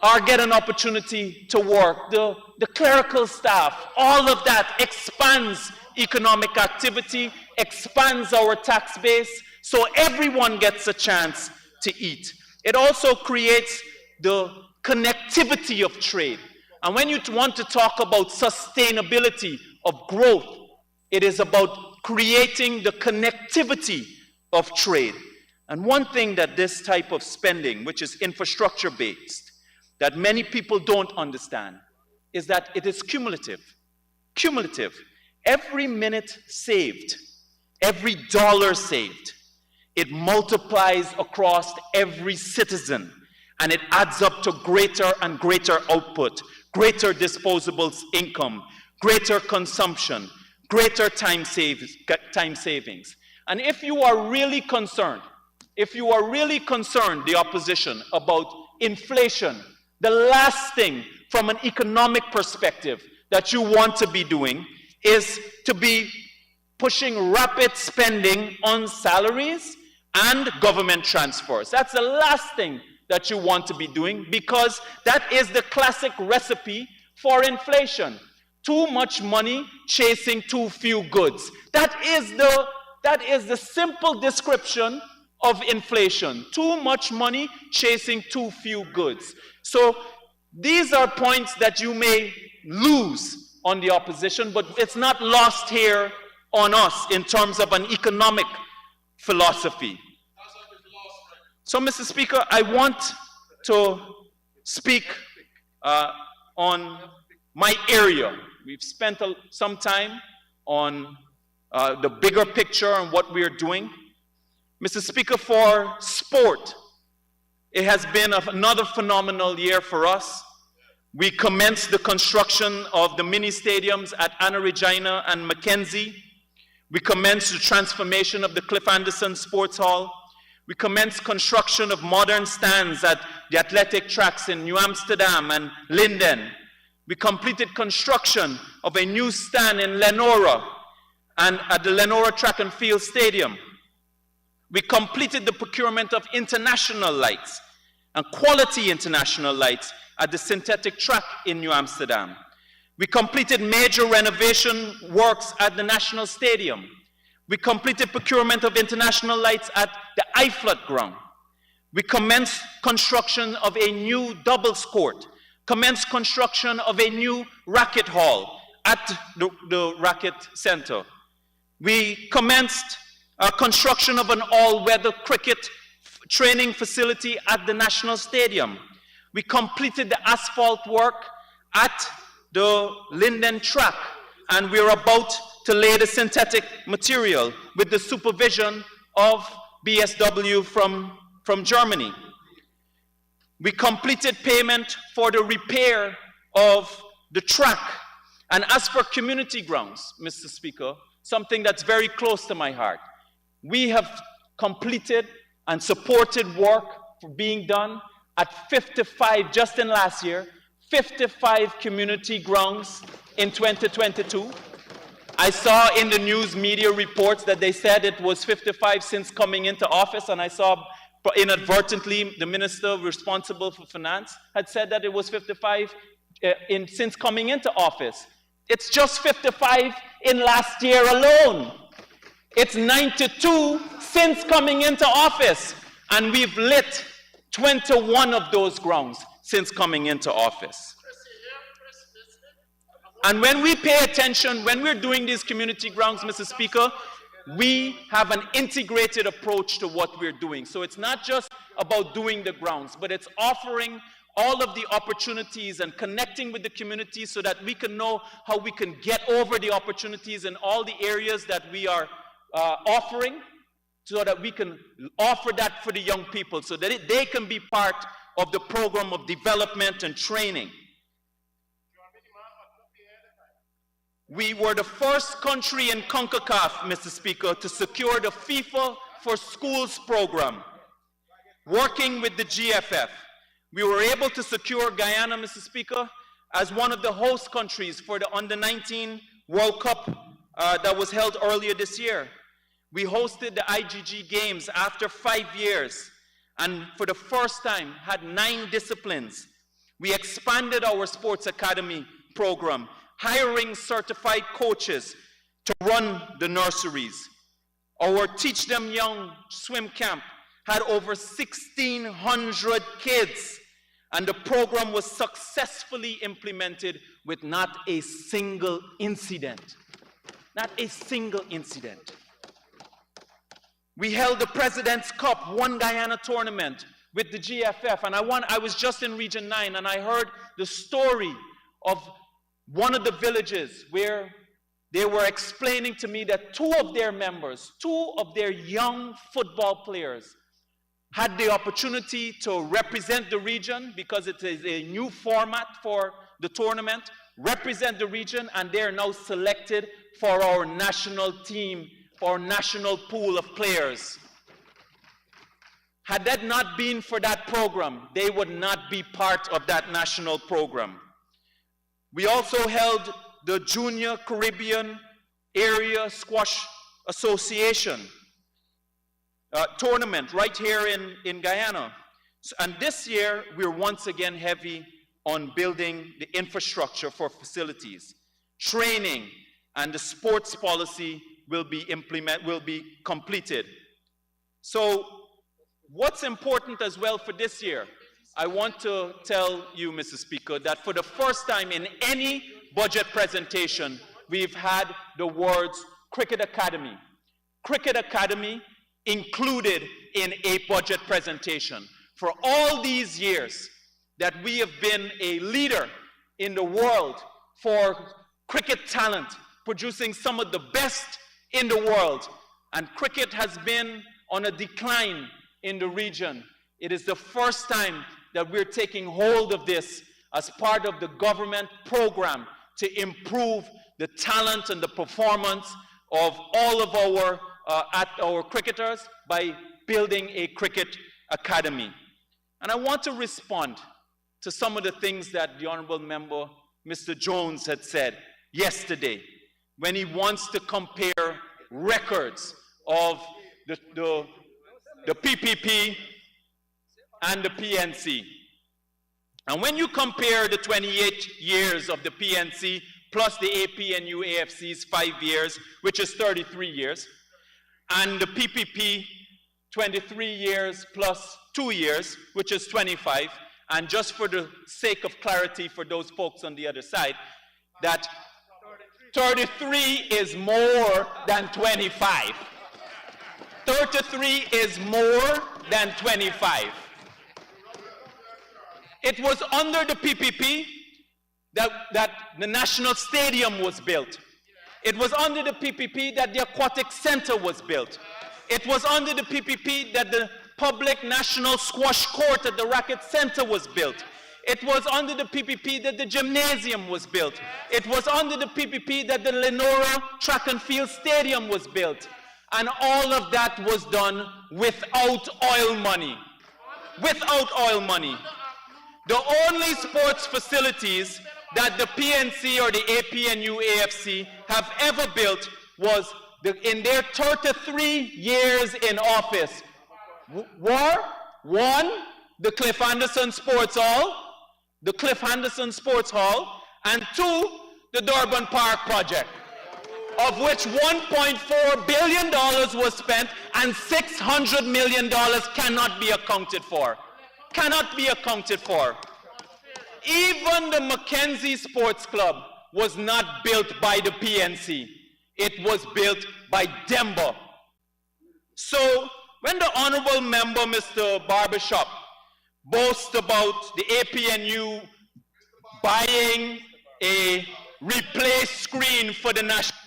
are get an opportunity to work. The clerical staff, all of that expands economic activity, expands our tax base, so everyone gets a chance to eat. It also creates the connectivity of trade. And when you want to talk about sustainability of growth, it is about creating the connectivity of trade. And one thing that this type of spending, which is infrastructure-based, that many people don't understand is that it is cumulative. Cumulative. Every minute saved, every dollar saved, it multiplies across every citizen, and it adds up to greater and greater output, greater disposable income, greater consumption, greater time savings. And if you are really concerned, the opposition, about inflation, the last thing from an economic perspective that you want to be doing is to be pushing rapid spending on salaries and government transfers. That's the last thing that you want to be doing, because that is the classic recipe for inflation. Too much money chasing too few goods. That is the simple description of inflation. Too much money chasing too few goods. So these are points that you may lose on the opposition, but it's not lost here on us in terms of an economic philosophy. So, Mr. Speaker, I want to speak on my area. We've spent some time on the bigger picture and what we're doing. Mr. Speaker, for sport, it has been another phenomenal year for us. We commenced the construction of the mini stadiums at Anna Regina and Mackenzie. We commenced the transformation of the Cliff Anderson Sports Hall. We commenced construction of modern stands at the athletic tracks in New Amsterdam and Linden. We completed construction of a new stand in Lenora and at the Lenora Track and Field Stadium. We completed the procurement of international lights and quality international lights at the synthetic track in New Amsterdam. We completed major renovation works at the National Stadium. We completed procurement of international lights at the iFlood ground. We commenced construction of a new doubles court, commenced construction of a new racket hall at the racket center. We commenced construction of an all-weather cricket training facility at the National Stadium. We completed the asphalt work at the Linden track, and we're about to lay the synthetic material with the supervision of BSW from Germany. We completed payment for the repair of the track. And as for community grounds, Mr. Speaker, something that's very close to my heart, we have completed and supported work for being done at 55, just in last year, 55 community grounds in 2022. I saw in the news media reports that they said it was 55 since coming into office, and I saw inadvertently the minister responsible for finance had said that it was 55 since coming into office. It's just 55 in last year alone. It's 92 since coming into office, and we've lit 21 of those grounds since coming into office. And when we pay attention, when we're doing these community grounds, Mr. Speaker, we have an integrated approach to what we're doing. So it's not just about doing the grounds, but it's offering all of the opportunities and connecting with the community so that we can know how we can get over the opportunities in all the areas that we are offering, so that we can offer that for the young people, so that they can be part of the program of development and training. We were the first country in CONCACAF, Mr. Speaker, to secure the FIFA for Schools program, working with the GFF. We were able to secure Guyana, Mr. Speaker, as one of the host countries for the Under-19 World Cup that was held earlier this year. We hosted the IGG Games after 5 years, and for the first time had 9 disciplines. We expanded our sports academy program, hiring certified coaches to run the nurseries. Our Teach Them Young swim camp had over 1,600 kids, and the program was successfully implemented with not a single incident. Not a single incident. We held the President's Cup, One Guyana tournament, with the GFF. And I was just in Region 9 and I heard the story of one of the villages where they were explaining to me that two of their young football players had the opportunity to represent the region because it is a new format for the tournament, represent the region, and they are now selected for our national team, for our national pool of players. Had that not been for that program, they would not be part of that national program. We also held the Junior Caribbean Area Squash Association tournament right here in Guyana. And this year, we're once again heavy on building the infrastructure for facilities. Training and the sports policy will be completed. So what's important as well for this year, I want to tell you, Mr. Speaker, that for the first time in any budget presentation, we've had the words Cricket Academy. Cricket Academy included in a budget presentation. For all these years that we have been a leader in the world for cricket talent, producing some of the best in the world, and cricket has been on a decline in the region. It is the first time that we're taking hold of this as part of the government program to improve the talent and the performance of all of our cricketers by building a cricket academy. And I want to respond to some of the things that the Honorable Member, Mr. Jones, had said yesterday when he wants to compare records of the PPP and the PNC. And when you compare the 28 years of the PNC plus the APNU AFC's 5 years, which is 33 years, and the PPP 23 years plus 2 years, which is 25, and just for the sake of clarity for those folks on the other side, that 33 is more than 25. 33 is more than 25. It was under the PPP that the National Stadium was built. It was under the PPP that the Aquatic Center was built. It was under the PPP that the public National Squash Court at the Racket Center was built. It was under the PPP that the gymnasium was built. It was under the PPP that the Lenora Track and Field Stadium was built. And all of that was done without oil money. Without oil money. The only sports facilities that the PNC or the APNU AFC have ever built was in their 33 years in office were, one, the Cliff Anderson Sports Hall, and two, the Durban Park project, of which $1.4 billion was spent and $600 million cannot be accounted for. Cannot be accounted for. Even the Mackenzie Sports Club was not built by the PNC. It was built by Demba. So when the Honorable Member, Mr. Barbershop, boasts about the APNU buying a replaced screen for the national...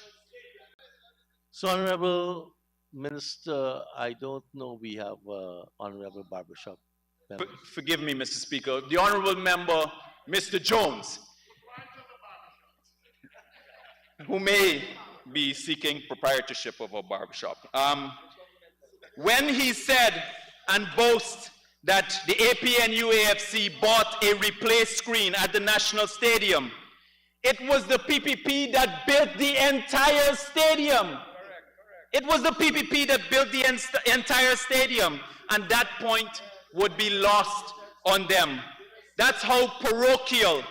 So, Honorable Minister, I don't know we have Honorable Barbershop. Forgive me, Mr. Speaker. The Honorable Member, Mr. Jones, who may be seeking proprietorship of a barbershop. When he said and boasts that the APNU AFC bought a replaced screen at the National Stadium, it was the PPP that built the entire stadium. It was the PPP that built the entire stadium, and that point would be lost on them. That's how parochial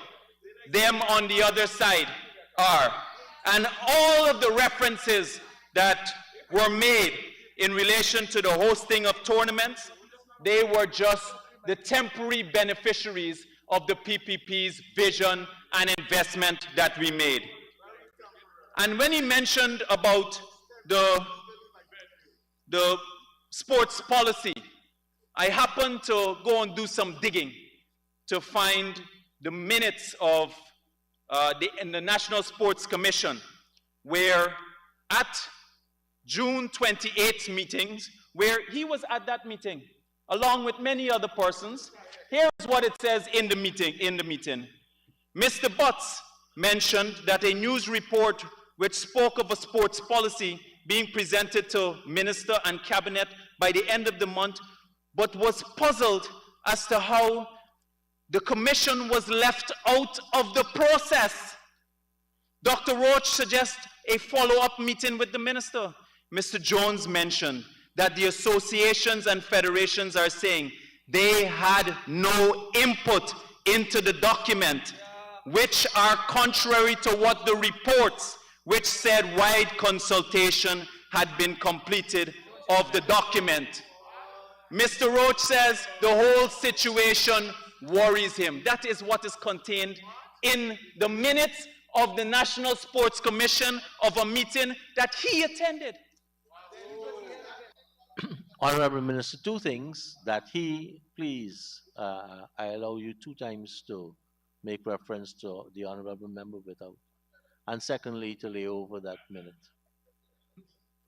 them on the other side are. And all of the references that were made in relation to the hosting of tournaments, they were just the temporary beneficiaries of the PPP's vision and investment that we made. And when he mentioned about the sports policy I happened to go and do some digging to find the minutes of the National Sports Commission, where at June 28th meetings, where he was at that meeting, along with many other persons. Here is what it says in the meeting. Mr. Butts mentioned that a news report which spoke of a sports policy being presented to minister and cabinet by the end of the month, but was puzzled as to how the commission was left out of the process. Dr. Roach suggests a follow-up meeting with the minister. Mr. Jones mentioned that the associations and federations are saying they had no input into the document, which are contrary to what the reports, which said wide consultation had been completed of the document. Mr. Roach says the whole situation worries him. That is what is contained in the minutes of the National Sports Commission of a meeting that he attended. Honorable Minister, two things that please, I allow you 2 times to make reference to the honorable member without. And secondly, to lay over that minute.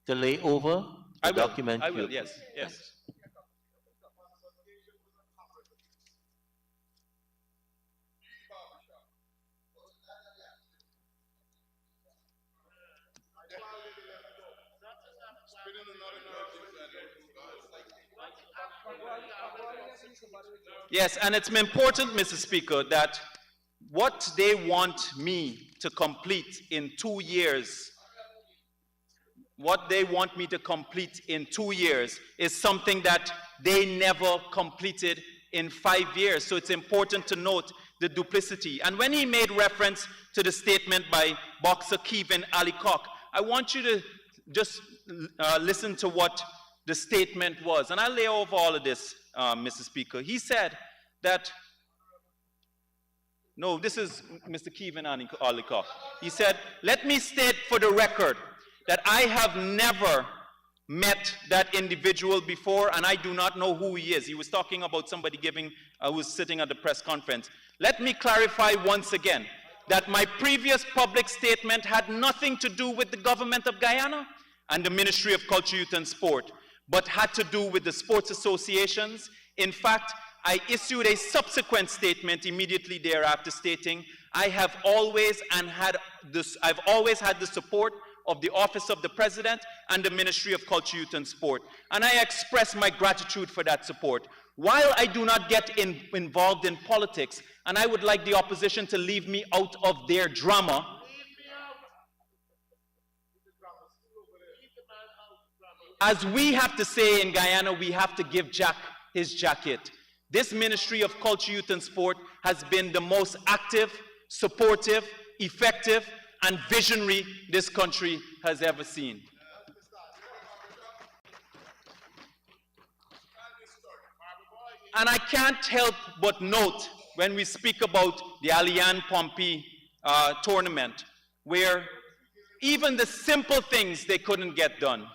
To lay over the document. I will, yes, yes. Yes, and it's important, Mr. Speaker, that what they want me to complete in 2 years, is something that they never completed in 5 years. So it's important to note the duplicity. And when he made reference to the statement by boxer Kevin Alicock, I want you to just listen to what the statement was. And I'll lay over all of this, Mr. Speaker. He said that, no, this is Mr. Kevin Alicock. He said, let me state for the record that I have never met that individual before, and I do not know who he is. He was talking about somebody who was sitting at the press conference. Let me clarify once again that my previous public statement had nothing to do with the government of Guyana and the Ministry of Culture, Youth and Sport, but had to do with the sports associations. In fact, I issued a subsequent statement immediately thereafter stating I've always had the support of the Office of the President and the Ministry of Culture, Youth and Sport. And I express my gratitude for that support. While I do not get involved in politics, and I would like the opposition to leave me out of their drama, as we have to say in Guyana, we have to give Jack his jacket. This Ministry of Culture, Youth and Sport has been the most active, supportive, effective, and visionary this country has ever seen. And I can't help but note when we speak about the Allianz Pompey tournament, where even the simple things they couldn't get done.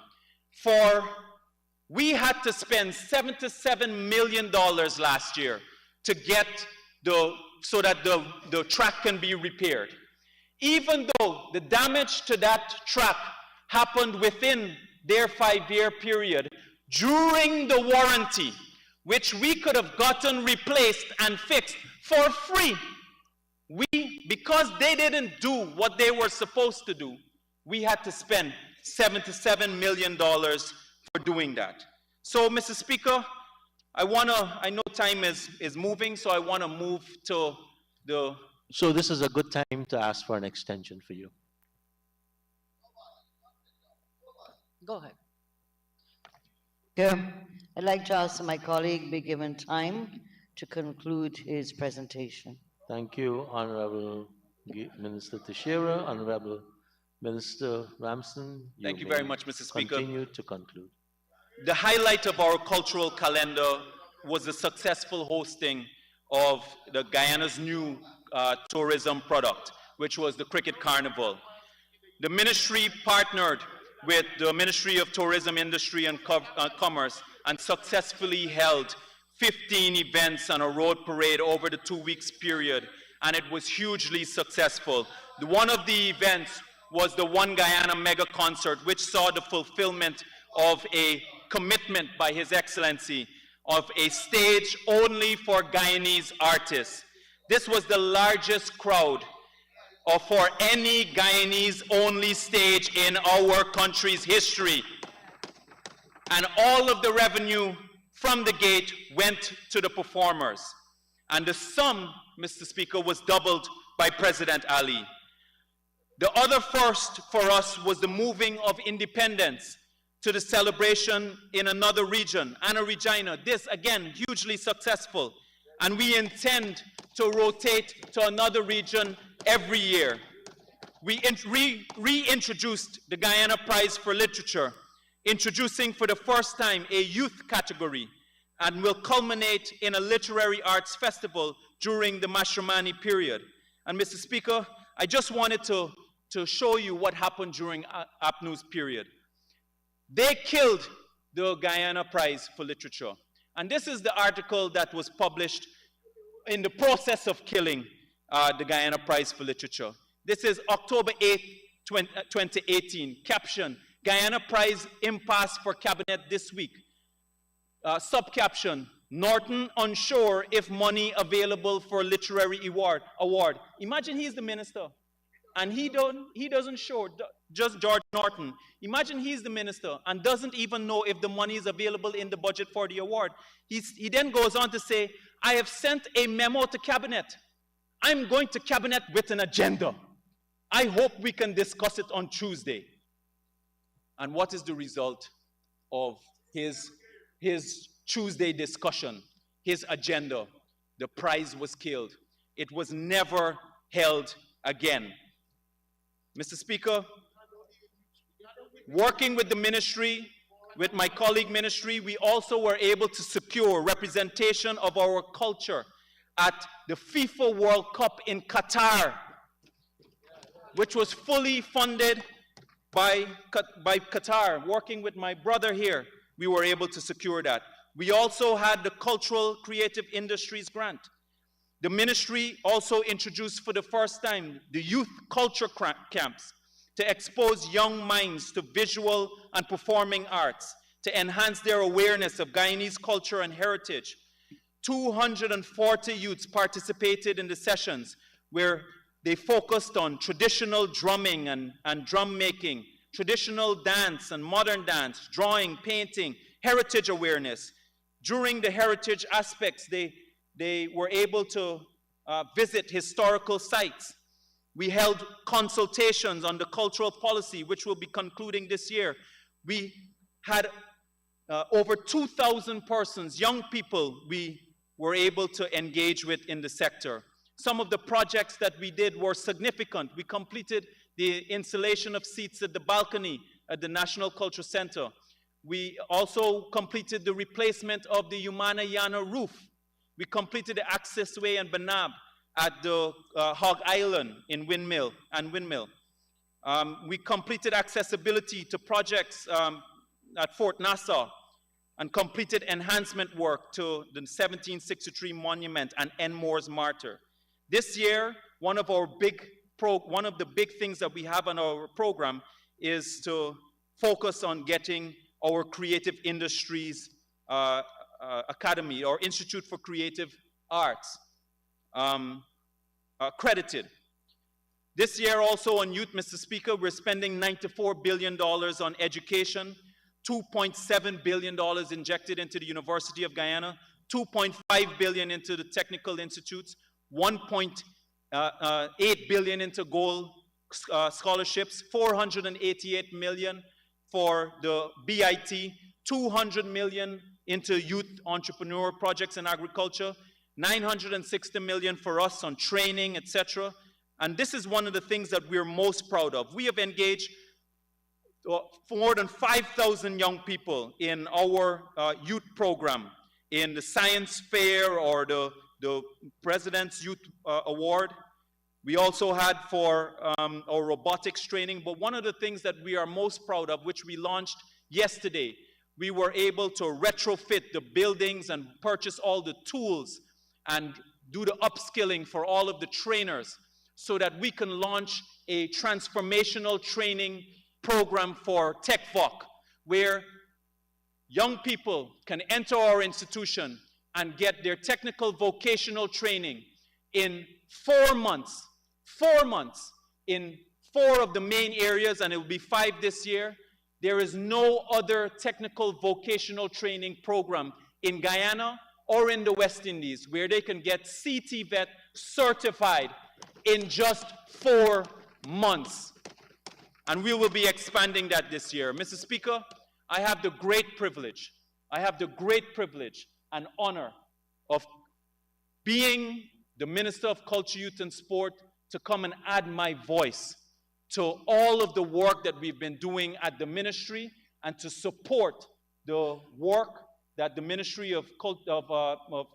We had to spend $77 million last year to get so that the track can be repaired. Even though the damage to that track happened within their 5-year period, during the warranty, which we could have gotten replaced and fixed for free, because they didn't do what they were supposed to do, we had to spend $77 million for doing that. So, Mr. Speaker, I know time is moving, so I want to move to the... So this is a good time to ask for an extension for you. Go ahead. Yeah, I'd like to ask that my colleague be given time to conclude his presentation. Thank you, Honorable Minister Teixeira. Honorable Minister Ramson. Thank you very much, Mr. Speaker. Continue to conclude. The highlight of our cultural calendar was the successful hosting of the Guyana's new tourism product, which was the Cricket Carnival. The ministry partnered with the Ministry of Tourism, Industry and Commerce and successfully held 15 events and a road parade over the 2 weeks period, and it was hugely successful. One of the events was the One Guyana Mega Concert, which saw the fulfillment of a commitment by His Excellency of a stage only for Guyanese artists. This was the largest crowd for any Guyanese-only stage in our country's history. And all of the revenue from the gate went to the performers. And the sum, Mr. Speaker, was doubled by President Ali. The other first for us was the moving of independence to the celebration in another region, Anna Regina. This, again, hugely successful. And we intend to rotate to another region every year. We reintroduced the Guyana Prize for Literature, introducing for the first time a youth category, and will culminate in a literary arts festival during the Mashramani period. And Mr. Speaker, I just wanted to show you what happened during APNU's period. They killed the Guyana Prize for Literature. And this is the article that was published in the process of killing the Guyana Prize for Literature. This is October 8th, 2018. Caption, Guyana Prize impasse for cabinet this week. Subcaption, Norton unsure if money available for literary award. Imagine he's the minister and he doesn't show, just George Norton. Imagine he's the minister and doesn't even know if the money is available in the budget for the award. He then goes on to say, I have sent a memo to cabinet. I'm going to cabinet with an agenda. I hope we can discuss it on Tuesday. And what is the result of his Tuesday discussion, his agenda? The prize was killed. It was never held again. Mr. Speaker, working with the ministry, with my colleague ministry, we also were able to secure representation of our culture at the FIFA World Cup in Qatar, which was fully funded by Qatar. Working with my brother here, we were able to secure that. We also had the Cultural Creative Industries Grant. The ministry also introduced for the first time the youth culture camps to expose young minds to visual and performing arts, to enhance their awareness of Guyanese culture and heritage. 240 youths participated in the sessions where they focused on traditional drumming and drum making, traditional dance and modern dance, drawing, painting, heritage awareness. During the heritage aspects, they were able to visit historical sites. We held consultations on the cultural policy, which will be concluding this year. We had over 2,000 persons, young people, we were able to engage with in the sector. Some of the projects that we did were significant. We completed the installation of seats at the balcony at the National Culture Center. We also completed the replacement of the Yumana Yana roof. We completed the accessway in Banab at the Hog Island in Windmill. We completed accessibility to projects at Fort Nassau and completed enhancement work to the 1763 monument and Enmore's martyr. This year, one of the big things that we have on our program is to focus on getting our Creative Industries Academy, or Institute for Creative Arts, credited. This year also on youth, Mr. Speaker, we're spending $94 billion on education, $2.7 billion injected into the University of Guyana, $2.5 billion into the technical institutes, $1.8 billion into gold scholarships, $488 million for the BIT, $200 million into youth entrepreneur projects in agriculture, $960 million for us on training, etc. And this is one of the things that we're most proud of. We have engaged more than 5,000 young people in our youth program, in the science fair or the President's Youth Award. We also had for our robotics training, but one of the things that we are most proud of, which we launched yesterday, we were able to retrofit the buildings and purchase all the tools and do the upskilling for all of the trainers so that we can launch a transformational training program for TechVoc, where young people can enter our institution and get their technical vocational training in 4 months, 4 months in 4 of the main areas, and it will be 5 this year. There is no other technical vocational training program in Guyana or in the West Indies where they can get CTVET certified in just 4 months. And we will be expanding that this year. Mr. Speaker, I have the great privilege and honor of being the Minister of Culture, Youth and Sport to come and add my voice to all of the work that we've been doing at the ministry and to support the work that the Ministry of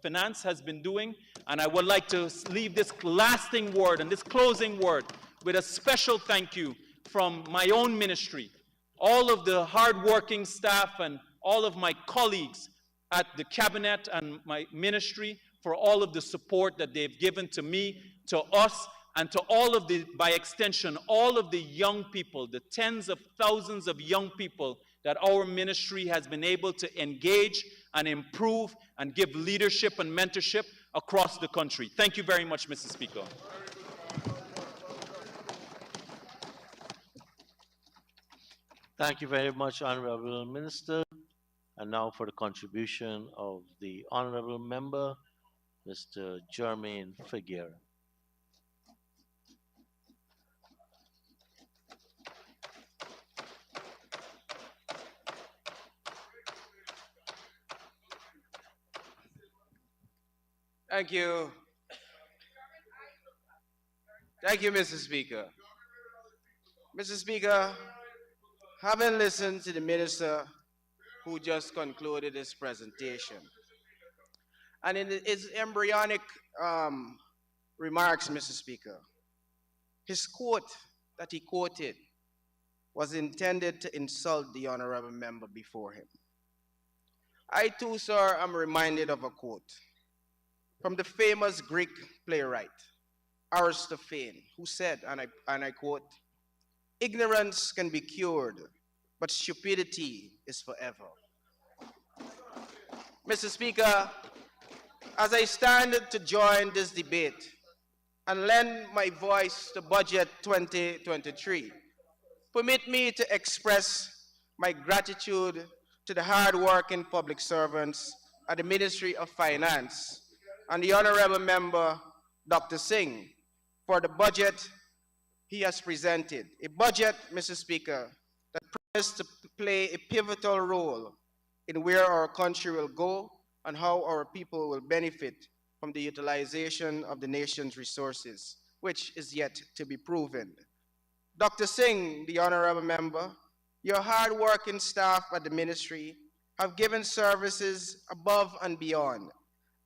Finance has been doing. And I would like to leave this lasting word and this closing word with a special thank you from my own ministry, all of the hardworking staff and all of my colleagues at the cabinet and my ministry for all of the support that they've given to me, to us, and to all of the, by extension, all of the young people, the tens of thousands of young people that our ministry has been able to engage and improve and give leadership and mentorship across the country. Thank you very much, Mr. Speaker. Thank you very much, Honorable Minister. And now for the contribution of the Honorable Member, Mr. Jermaine Figueroa. Thank you. Thank you, Mr. Speaker. Mr. Speaker, having listened to the minister who just concluded his presentation, and in his embryonic remarks, Mr. Speaker, his quote that he quoted was intended to insult the honorable member before him. I too, sir, am reminded of a quote from the famous Greek playwright Aristophanes, who said, and I quote, "Ignorance can be cured, but stupidity is forever." Mr. Speaker, as I stand to join this debate and lend my voice to Budget 2023, permit me to express my gratitude to the hard-working public servants at the Ministry of Finance and the Honorable Member, Dr. Singh, for the budget he has presented. A budget, Mr. Speaker, that promises to play a pivotal role in where our country will go and how our people will benefit from the utilization of the nation's resources, which is yet to be proven. Dr. Singh, the Honorable Member, your hard-working staff at the ministry have given services above and beyond,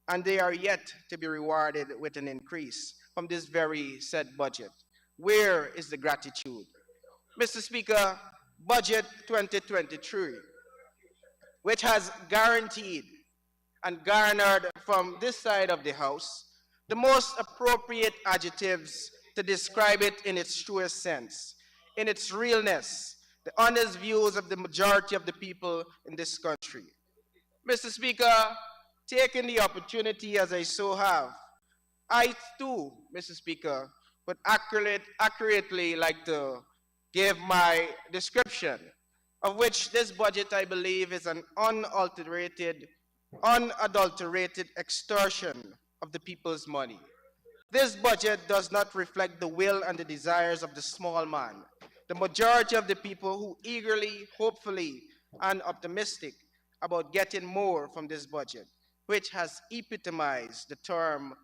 and they are yet to be rewarded with an increase from this very said budget. Where is the gratitude? Mr. Speaker, Budget 2023, which has guaranteed and garnered from this side of the House the most appropriate adjectives to describe it in its truest sense, in its realness, the honest views of the majority of the people in this country. Mr. Speaker, taking the opportunity as I so have, I too, Mr. Speaker, would accurately like to give my description, of which this budget, I believe, is an unadulterated extortion of the people's money. This budget does not reflect the will and the desires of the small man, the majority of the people who eagerly, hopefully, and optimistic about getting more from this budget, which has epitomized the term,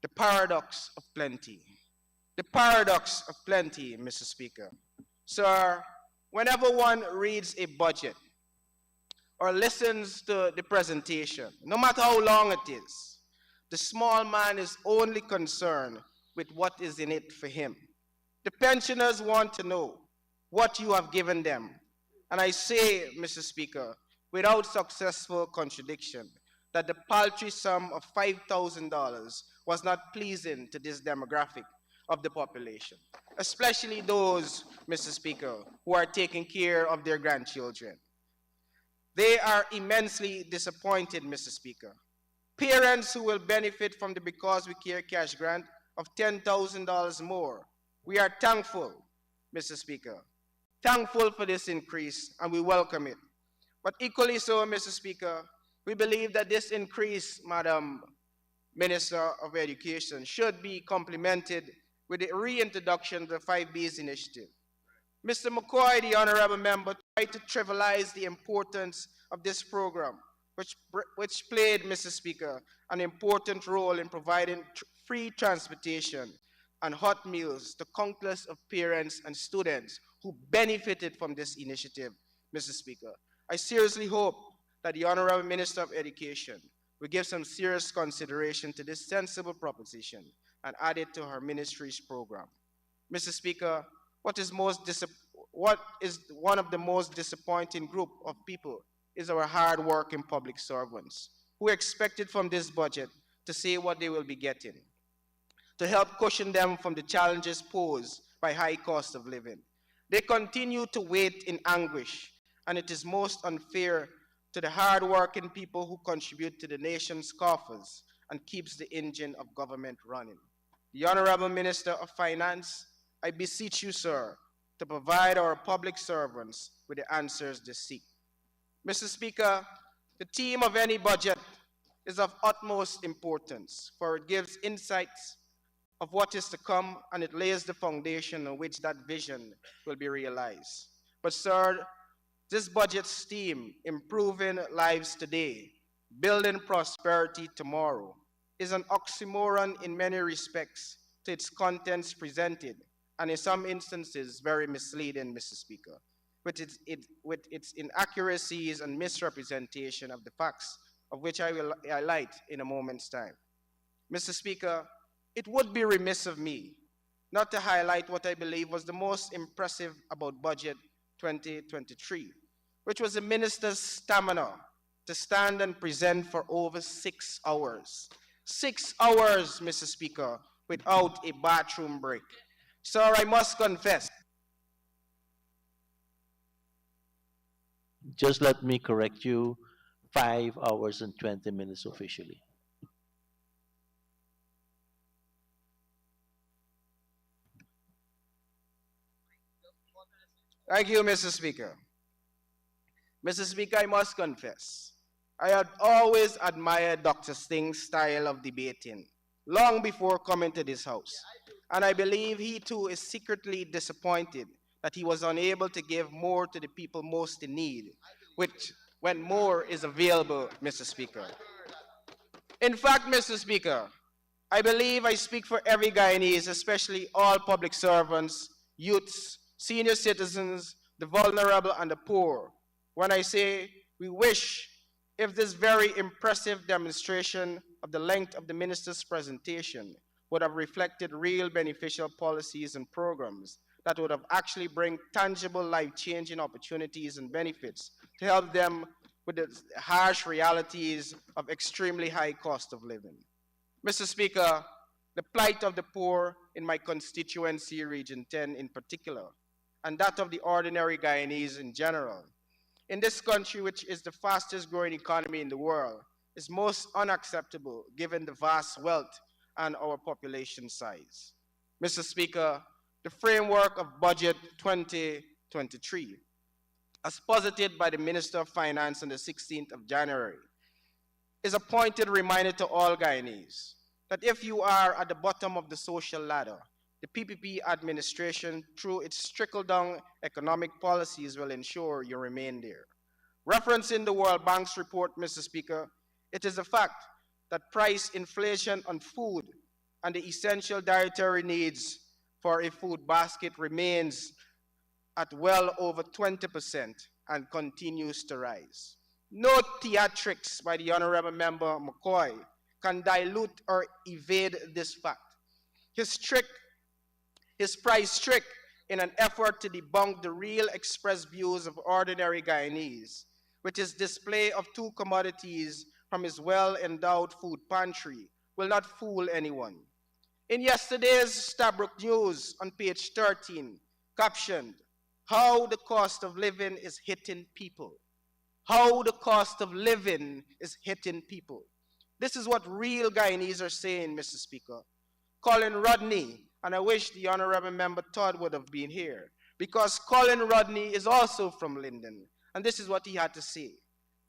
the paradox of plenty. The paradox of plenty, Mr. Speaker. Sir, whenever one reads a budget or listens to the presentation, no matter how long it is, the small man is only concerned with what is in it for him. The pensioners want to know what you have given them. And I say, Mr. Speaker, without successful contradiction, that the paltry sum of $5,000 was not pleasing to this demographic of the population, especially those, Mr. Speaker, who are taking care of their grandchildren. They are immensely disappointed, Mr. Speaker. Parents who will benefit from the Because We Care cash grant of $10,000 more. We are thankful, Mr. Speaker. Thankful for this increase, and we welcome it. But equally so, Mr. Speaker, we believe that this increase, Madam Minister of Education, should be complemented with the reintroduction of the 5Bs initiative. Mr. McCoy, the honorable member, tried to trivialize the importance of this program, which played, Mr. Speaker, an important role in providing free transportation and hot meals to countless of parents and students who benefited from this initiative, Mr. Speaker. I seriously hope that the Honorable Minister of Education will give some serious consideration to this sensible proposition and add it to her ministry's program. Mr. Speaker, what is one of the most disappointing group of people is our hard-working public servants who expected from this budget to see what they will be getting, to help cushion them from the challenges posed by high cost of living. They continue to wait in anguish, and it is most unfair to the hard-working people who contribute to the nation's coffers and keeps the engine of government running. The Honorable Minister of Finance, I beseech you, sir, to provide our public servants with the answers they seek. Mr. Speaker, the theme of any budget is of utmost importance, for it gives insights of what is to come, and it lays the foundation on which that vision will be realized. But sir, this budget's theme, improving lives today, building prosperity tomorrow, is an oxymoron in many respects to its contents presented, and in some instances very misleading, Mr. Speaker, with its inaccuracies and misrepresentation of the facts, of which I will highlight in a moment's time. Mr. Speaker, it would be remiss of me not to highlight what I believe was the most impressive about Budget 2023, which was the minister's stamina to stand and present for over 6 hours. 6 hours, Mr. Speaker, without a bathroom break. Sir, I must confess. Just let me correct you, 5 hours and 20 minutes officially. Thank you, Mr. Speaker. Mr. Speaker, I must confess, I had always admired Dr. Sting's style of debating, long before coming to this House. And I believe he too is secretly disappointed that he was unable to give more to the people most in need, which when more is available, Mr. Speaker. In fact, Mr. Speaker, I believe I speak for every Guyanese, especially all public servants, youths, senior citizens, the vulnerable, and the poor, when I say we wish if this very impressive demonstration of the length of the minister's presentation would have reflected real beneficial policies and programs that would have actually bring tangible life-changing opportunities and benefits to help them with the harsh realities of extremely high cost of living. Mr. Speaker, the plight of the poor in my constituency, Region 10 in particular, and that of the ordinary Guyanese in general, in this country, which is the fastest growing economy in the world, is most unacceptable given the vast wealth and our population size. Mr. Speaker, the framework of Budget 2023, as posited by the Minister of Finance on the 16th of January, is a pointed reminder to all Guyanese that if you are at the bottom of the social ladder, the PPP administration, through its trickle-down economic policies, will ensure you remain there. Referencing the World Bank's report, Mr. Speaker, it is a fact that price inflation on food and the essential dietary needs for a food basket remains at well over 20% and continues to rise. No theatrics by the Honorable Member McCoy can dilute or evade this fact. His price trick in an effort to debunk the real expressed views of ordinary Guyanese, with his display of two commodities from his well-endowed food pantry, will not fool anyone. In yesterday's Stabrook News on page 13, captioned, "How the cost of living is hitting people." How the cost of living is hitting people. This is what real Guyanese are saying, Mr. Speaker. Colin Rodney, and I wish the Honorable Member Todd would have been here, because Colin Rodney is also from Linden, and this is what he had to say.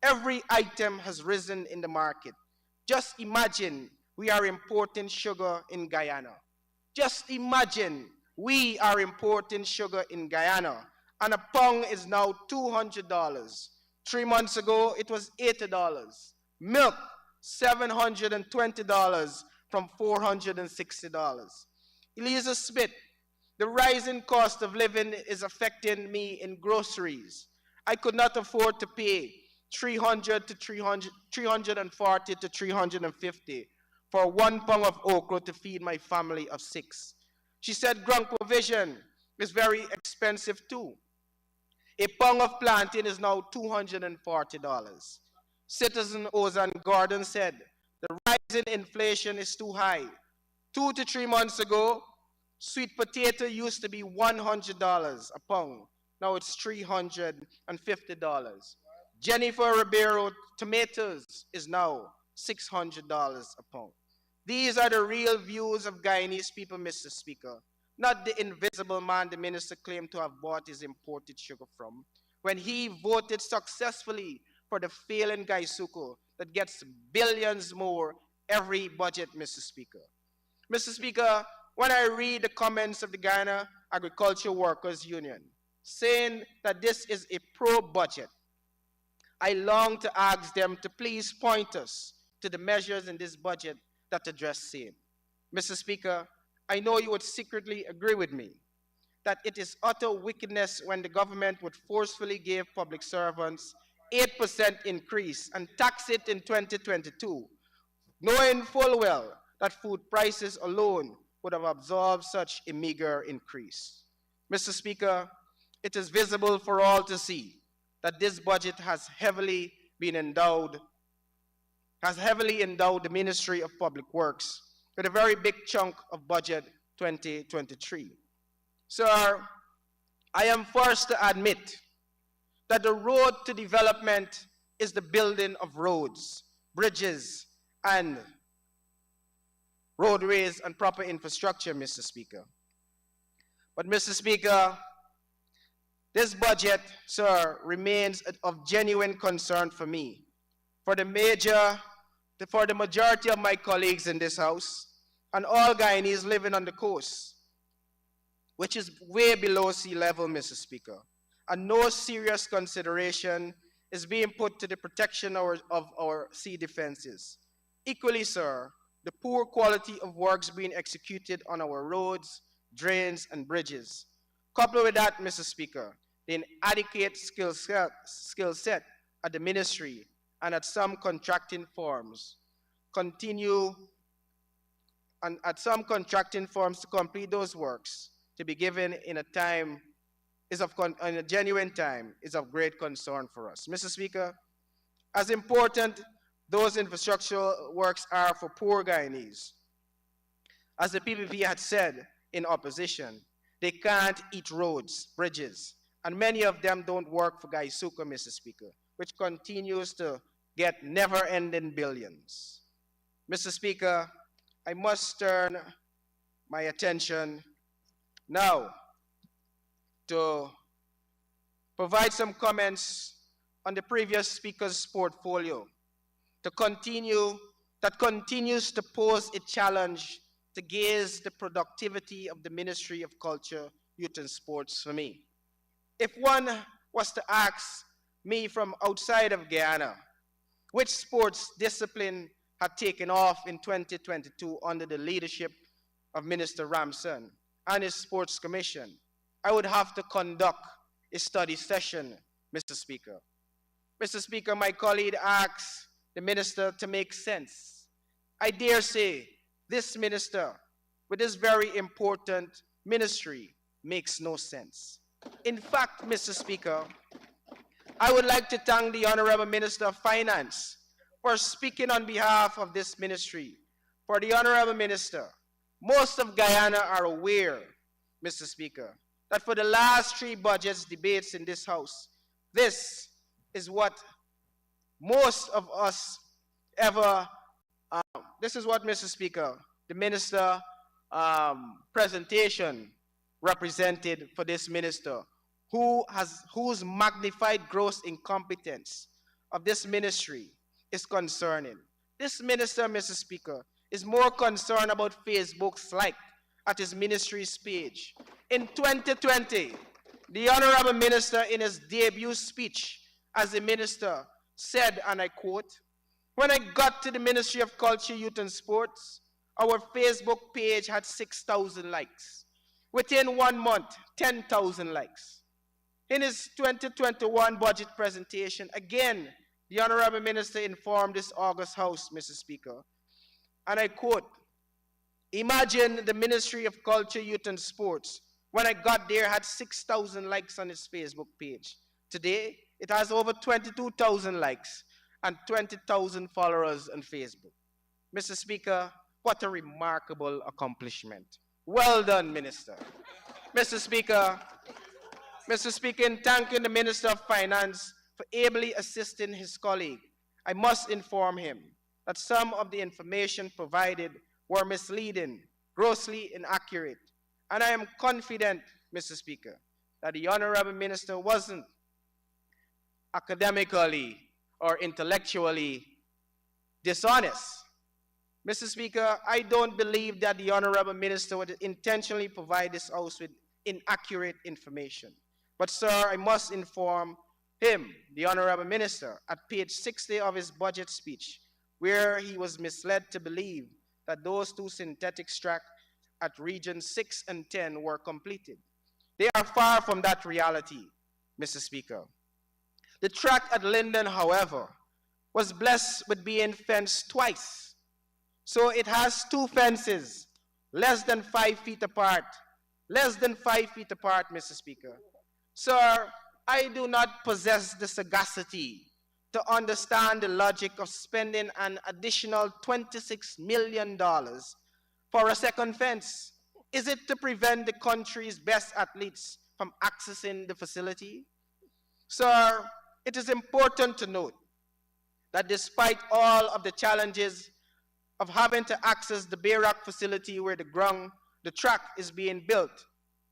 Every item has risen in the market. Just imagine we are importing sugar in Guyana. Just imagine we are importing sugar in Guyana, and a pound is now $200. 3 months ago, it was $80. Milk, $720 from $460. Elisa Smith, the rising cost of living is affecting me in groceries. I could not afford to pay $340 to $350 for 1 pound of okra to feed my family of 6. She said ground provision is very expensive too. A pound of plantain is now $240. Citizen Ozan Gordon said the rise in inflation is too high. 2 to 3 months ago, sweet potato used to be $100 a pound. Now it's $350. Jennifer Ribeiro tomatoes is now $600 a pound. These are the real views of Guyanese people, Mr. Speaker, not the invisible man the minister claimed to have bought his imported sugar from when he voted successfully for the failing Gaisuko that gets billions more every budget, Mr. Speaker. Mr. Speaker, when I read the comments of the Guyana Agriculture Workers Union saying that this is a pro-budget, I long to ask them to please point us to the measures in this budget that address same. Mr. Speaker, I know you would secretly agree with me that it is utter wickedness when the government would forcefully give public servants 8% increase and tax it in 2022, knowing full well that food prices alone would have absorbed such a meager increase. Mr. Speaker, it is visible for all to see that this budget has heavily endowed the Ministry of Public Works with a very big chunk of budget 2023. Sir, I am forced to admit that the road to development is the building of roads, bridges, and roadways and proper infrastructure, Mr. Speaker. But, Mr. Speaker, this budget, sir, remains of genuine concern for me, for the majority of my colleagues in this House, and all Guyanese living on the coast, which is way below sea level, Mr. Speaker. And no serious consideration is being put to the protection of our sea defenses. Equally, sir, the poor quality of works being executed on our roads, drains, and bridges. Coupled with that, Mr. Speaker, the inadequate skill set at the ministry and at some contracting firms to complete those works to be given in a genuine time is of great concern for us. Mr. Speaker, as important those infrastructural works are for poor Guyanese, as the PPP had said in opposition, they can't eat roads, bridges, and many of them don't work for Gaisuka, Mr. Speaker, which continues to get never-ending billions. Mr. Speaker, I must turn my attention now to provide some comments on the previous speaker's portfolio that continues to pose a challenge to gauge the productivity of the Ministry of Culture, Youth and Sports for me. If one was to ask me from outside of Guyana which sports discipline had taken off in 2022 under the leadership of Minister Ramson and his Sports Commission, I would have to conduct a study session, Mr. Speaker. Mr. Speaker, my colleague asks the minister to make sense. I dare say this minister, with this very important ministry, makes no sense. In fact, Mr. Speaker, I would like to thank the Honorable Minister of Finance for speaking on behalf of this ministry. For the Honorable Minister, most of Guyana are aware, Mr. Speaker, that for the last 3 budgets debates in this House, this is what most of us ever, this is what, Mr. Speaker, the Minister presentation represented for this minister, whose magnified gross incompetence of this ministry is concerning. This minister, Mr. Speaker, is more concerned about Facebook's like at his ministry's page. In 2020, the Honorable Minister, in his debut speech as a minister, said, and I quote, "When I got to the Ministry of Culture, Youth and Sports, our Facebook page had 6,000 likes. Within 1 month, 10,000 likes." In his 2021 budget presentation, again, the Honorable Minister informed this August House, Mr. Speaker, and I quote, "Imagine the Ministry of Culture, Youth and Sports, when I got there, had 6,000 likes on its Facebook page. Today, it has over 22,000 likes and 20,000 followers on Facebook." Mr. Speaker, what a remarkable accomplishment. Well done, Minister. Mr. Speaker, in thanking the Minister of Finance for ably assisting his colleague, I must inform him that some of the information provided were misleading, grossly inaccurate, and I am confident, Mr. Speaker, that the Honorable Minister wasn't academically or intellectually dishonest. Mr. Speaker, I don't believe that the Honorable Minister would intentionally provide this House with inaccurate information. But, sir, I must inform him, the Honorable Minister, at page 60 of his budget speech, where he was misled to believe that those 2 synthetic tracks at Region 6 and 10 were completed. They are far from that reality, Mr. Speaker. The track at Linden, however, was blessed with being fenced twice. So it has 2 fences, less than 5 feet apart. Less than 5 feet apart, Mr. Speaker. Sir, I do not possess the sagacity to understand the logic of spending an additional $26 million for a second fence. Is it to prevent the country's best athletes from accessing the facility? Sir, it is important to note that despite all of the challenges of having to access the Bayrock facility where the track is being built,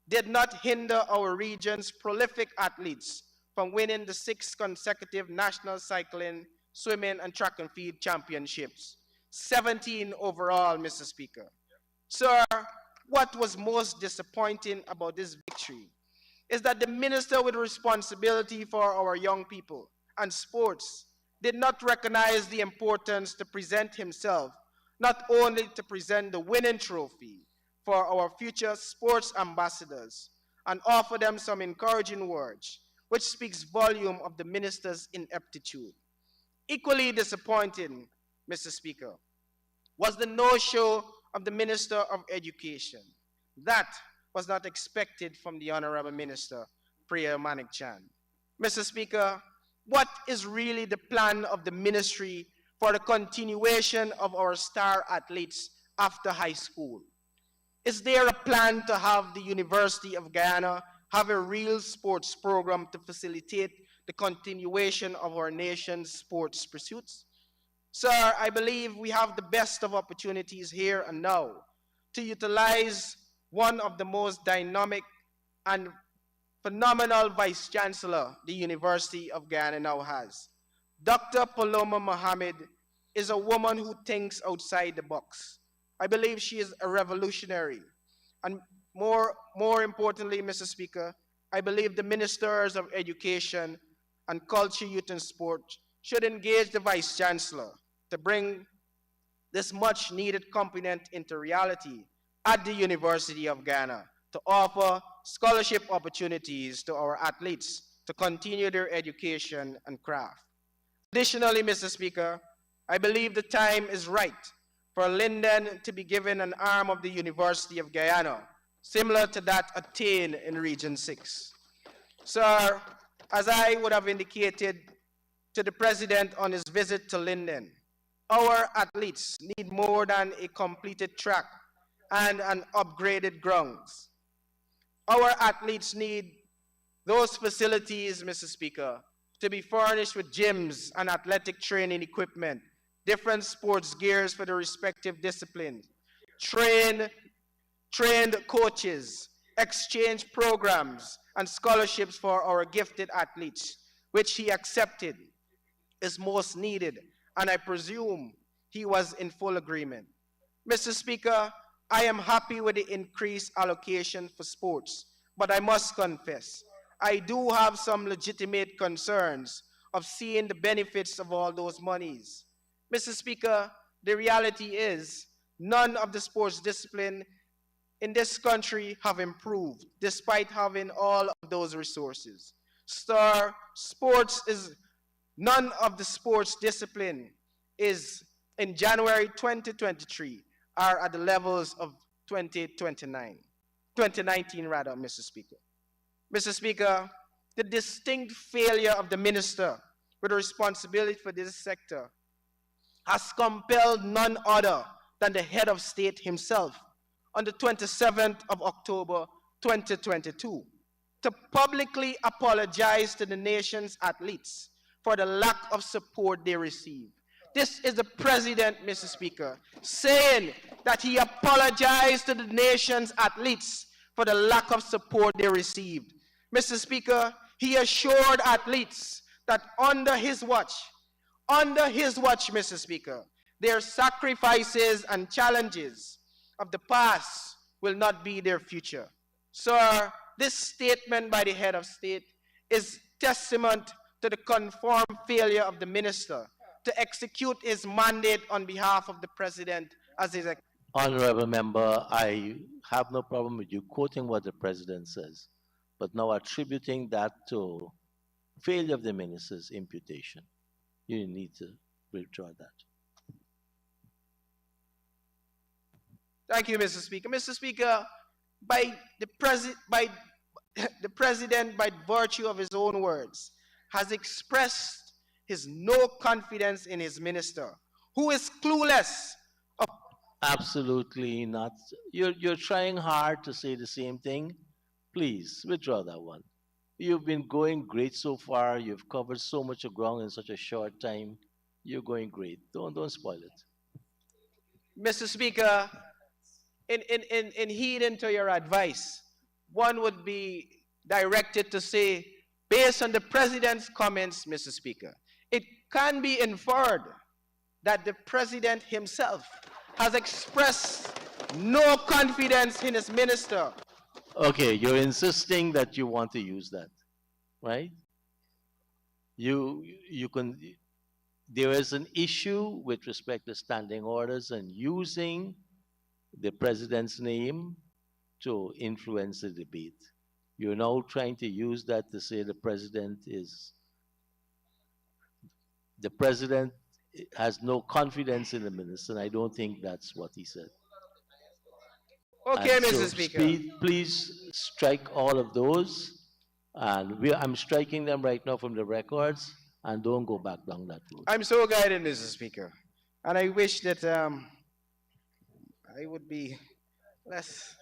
did not hinder our region's prolific athletes from winning the 6 consecutive national cycling, swimming, and track and field championships. 17 overall, Mr. Speaker. Sir, what was most disappointing about this victory is that the minister with responsibility for our young people and sports did not recognize the importance to present himself, not only to present the winning trophy for our future sports ambassadors and offer them some encouraging words, which speaks volume of the minister's ineptitude. Equally disappointing, Mr. Speaker, was the no-show of the Minister of Education. That was not expected from the Honorable Minister, Priya Manik-Chan. Mr. Speaker, what is really the plan of the ministry for the continuation of our star athletes after high school? Is there a plan to have the University of Guyana have a real sports program to facilitate the continuation of our nation's sports pursuits? Sir, I believe we have the best of opportunities here and now to utilize one of the most dynamic and phenomenal Vice Chancellor the University of Guyana now has. Dr. Paloma Mohammed is a woman who thinks outside the box. I believe she is a revolutionary. And more importantly, Mr. Speaker, I believe the Ministers of Education and Culture, Youth and Sport should engage the Vice Chancellor to bring this much needed component into reality at the University of Guyana to offer scholarship opportunities to our athletes to continue their education and craft. Additionally, Mr. Speaker, I believe the time is right for Linden to be given an arm of the University of Guyana similar to that attained in Region 6. Sir, as I would have indicated to the President on his visit to Linden, our athletes need more than a completed track and an upgraded grounds. Our athletes need those facilities, Mr. Speaker, to be furnished with gyms and athletic training equipment, different sports gears for the respective disciplines, trained coaches, exchange programs, and scholarships for our gifted athletes, which he accepted is most needed, and I presume he was in full agreement. Mr. Speaker, I am happy with the increased allocation for sports, but I must confess, I do have some legitimate concerns of seeing the benefits of all those monies. Mr. Speaker, the reality is none of the sports discipline in this country have improved despite having all of those resources. None of the sports discipline is in January 2023 are at the levels of 2019 rather, Mr. Speaker. Mr. Speaker, the distinct failure of the minister with responsibility for this sector has compelled none other than the head of state himself on the 27th of October 2022 to publicly apologize to the nation's athletes for the lack of support they receive. This is the president, Mr. Speaker, saying that he apologized to the nation's athletes for the lack of support they received. Mr. Speaker, he assured athletes that under his watch, Mr. Speaker, their sacrifices and challenges of the past will not be their future. Sir, this statement by the head of state is testament to the confirmed failure of the minister to execute his mandate on behalf of the president as his. Honorable member, I have no problem with you quoting what the president says, but now attributing that to failure of the minister's imputation. You need to withdraw that. Thank you, Mr. Speaker. Mr. Speaker, by the president, by virtue of his own words, has expressed his no confidence in his minister, who is clueless. Absolutely not. You're trying hard to say the same thing. Please withdraw that one. You've been going great so far. You've covered so much ground in such a short time. You're going great. Don't spoil it. Mr. Speaker, in heeding to your advice, one would be directed to say, based on the president's comments, Mr. Speaker, it can be inferred that the president himself has expressed no confidence in his minister. Okay, you're insisting that you want to use that, right? You can. There is an issue with respect to standing orders and using the president's name to influence the debate. You're now trying to use that to say the president has no confidence in the minister, and I don't think that's what he said. Okay, And Mr. so Speaker. please strike all of those, and I'm striking them right now from the records, and don't go back down that road. I'm so guided, Mr. Speaker, and I wish that I would be less.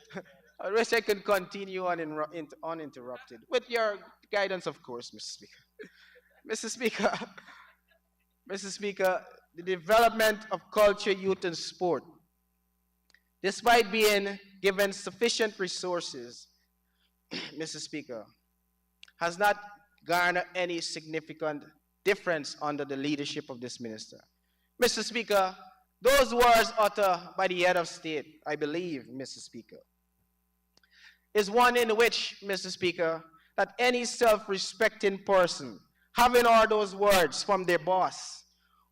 I wish I could continue uninterrupted with your guidance, of course, Mr. Speaker. Mr. Speaker, Mr. Speaker, the development of culture, youth, and sport, despite being given sufficient resources, Mr. Speaker, has not garnered any significant difference under the leadership of this minister. Mr. Speaker, those words uttered by the head of state, I believe, Mr. Speaker, is one in which, Mr. Speaker, that any self-respecting person having heard those words from their boss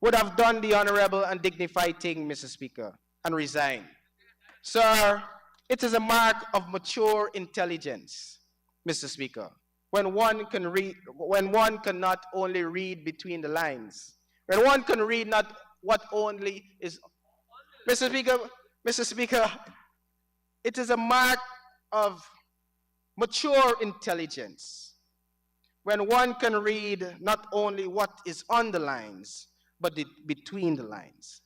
would have done the honorable and dignified thing, Mr. Speaker, and resigned. Sir, it is a mark of mature intelligence, Mr. Speaker, when one can not only read between the lines, when one can read not what only is. Mr. Speaker, it is a mark of mature intelligence when one can read not only what is on the lines, but between the lines.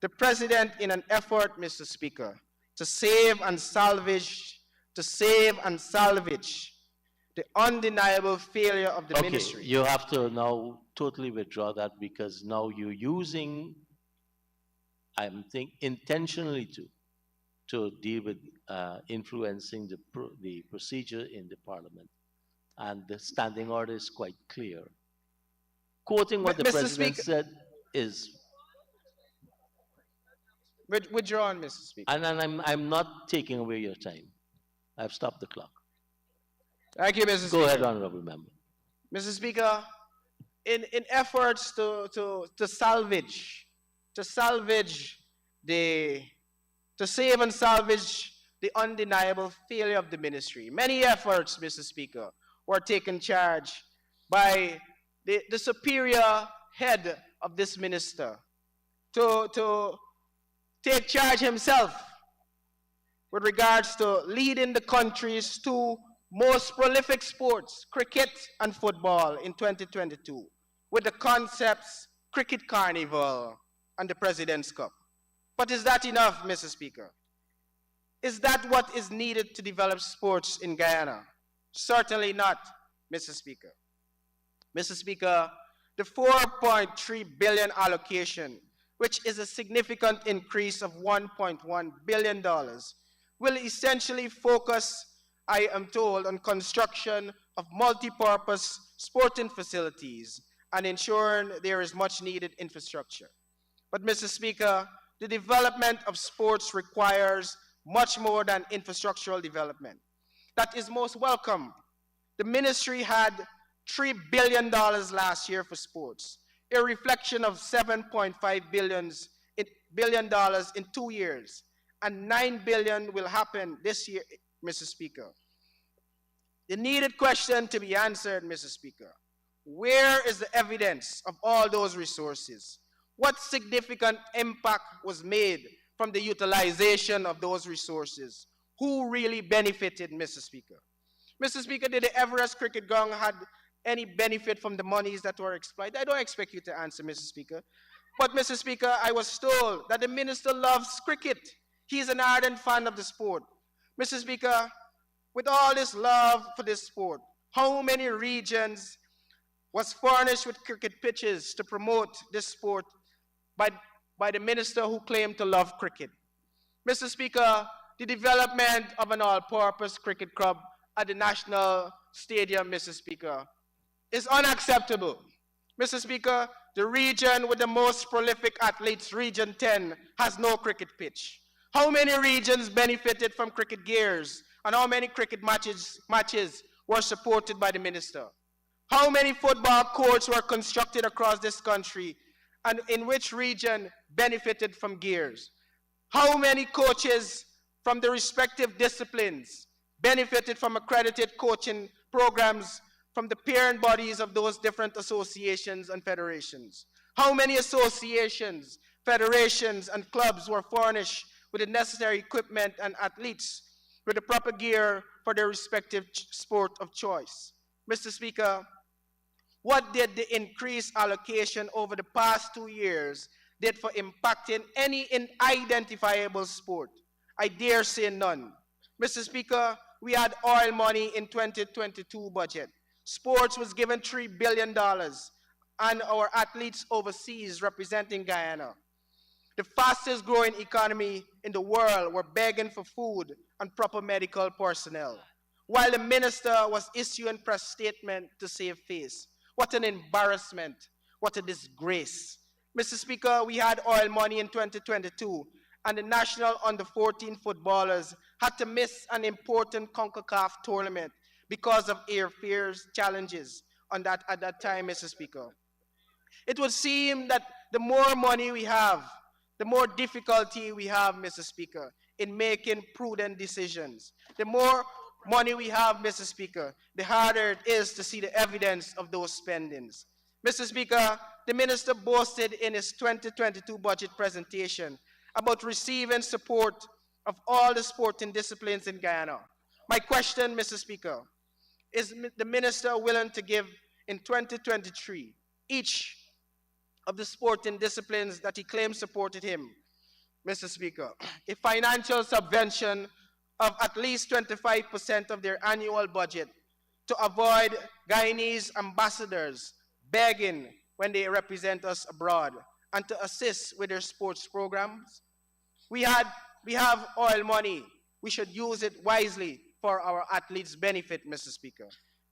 The president, in an effort, Mr. Speaker, to save and salvage the undeniable failure of the Okay, ministry. you have to now totally withdraw that because now you're using, I'm think intentionally to deal with influencing the procedure in the parliament. And the standing order is quite clear. Quoting what the Mr. president Speaker, said is, withdrawn, Mr. Speaker. and I'm not taking away your time. I've stopped the clock. Thank you, Mr. Speaker. Go ahead, honorable member. Mr. Speaker, in efforts to save and salvage the undeniable failure of the ministry, many efforts, Mr. Speaker, were taken charge by the superior head of this minister to take charge himself with regards to leading the country's two most prolific sports, cricket and football, in 2022, with the concepts Cricket Carnival and the President's Cup. But is that enough, Mr. Speaker? Is that what is needed to develop sports in Guyana? Certainly not, Mr. Speaker. Mr. Speaker, the 4.3 billion allocation, which is a significant increase of $1.1 billion, will essentially focus, I am told, on construction of multi-purpose sporting facilities and ensuring there is much needed infrastructure. But Mr. Speaker, the development of sports requires much more than infrastructural development. That is most welcome. The ministry had $3 billion last year for sports, a reflection of $7.5 billion in 2 years, and $9 billion will happen this year, Mr. Speaker. The needed question to be answered, Mr. Speaker, where is the evidence of all those resources? What significant impact was made from the utilization of those resources? Who really benefited, Mr. Speaker? Mr. Speaker, did the Everest Cricket Ground had any benefit from the monies that were exploited? I don't expect you to answer, Mr. Speaker. But, Mr. Speaker, I was told that the minister loves cricket. He's an ardent fan of the sport. Mr. Speaker, with all this love for this sport, how many regions was furnished with cricket pitches to promote this sport by the minister who claimed to love cricket? Mr. Speaker, the development of an all-purpose cricket club at the National Stadium, Mr. Speaker, is unacceptable. Mr. Speaker, the region with the most prolific athletes, Region 10, has no cricket pitch. How many regions benefited from cricket gears, and how many cricket matches were supported by the minister? How many football courts were constructed across this country, and in which region benefited from gears? How many coaches from the respective disciplines benefited from accredited coaching programs from the parent bodies of those different associations and federations? How many associations, federations, and clubs were furnished with the necessary equipment and athletes with the proper gear for their respective sport of choice? Mr. Speaker, what did the increased allocation over the past 2 years did for impacting any identifiable sport? I dare say none. Mr. Speaker, we had oil money in 2022 budget. Sports was given $3 billion, and our athletes overseas representing Guyana, the fastest growing economy in the world, were begging for food and proper medical personnel, while the minister was issuing press statement to save face. What an embarrassment. What a disgrace. Mr. Speaker, we had oil money in 2022, and the national under-14 footballers had to miss an important CONCACAF tournament because of airfares challenges at that time, Mr. Speaker. It would seem that the more money we have, the more difficulty we have, Mr. Speaker, in making prudent decisions. The more money we have, Mr. Speaker, the harder it is to see the evidence of those spendings. Mr. Speaker, the minister boasted in his 2022 budget presentation about receiving support of all the sporting disciplines in Guyana. My question, Mr. Speaker, is the minister willing to give in 2023 each of the sporting disciplines that he claims supported him, Mr. Speaker, a financial subvention of at least 25% of their annual budget to avoid Guyanese ambassadors begging when they represent us abroad and to assist with their sports programs? We have oil money. We should use it wisely for our athletes' benefit, Mr. Speaker.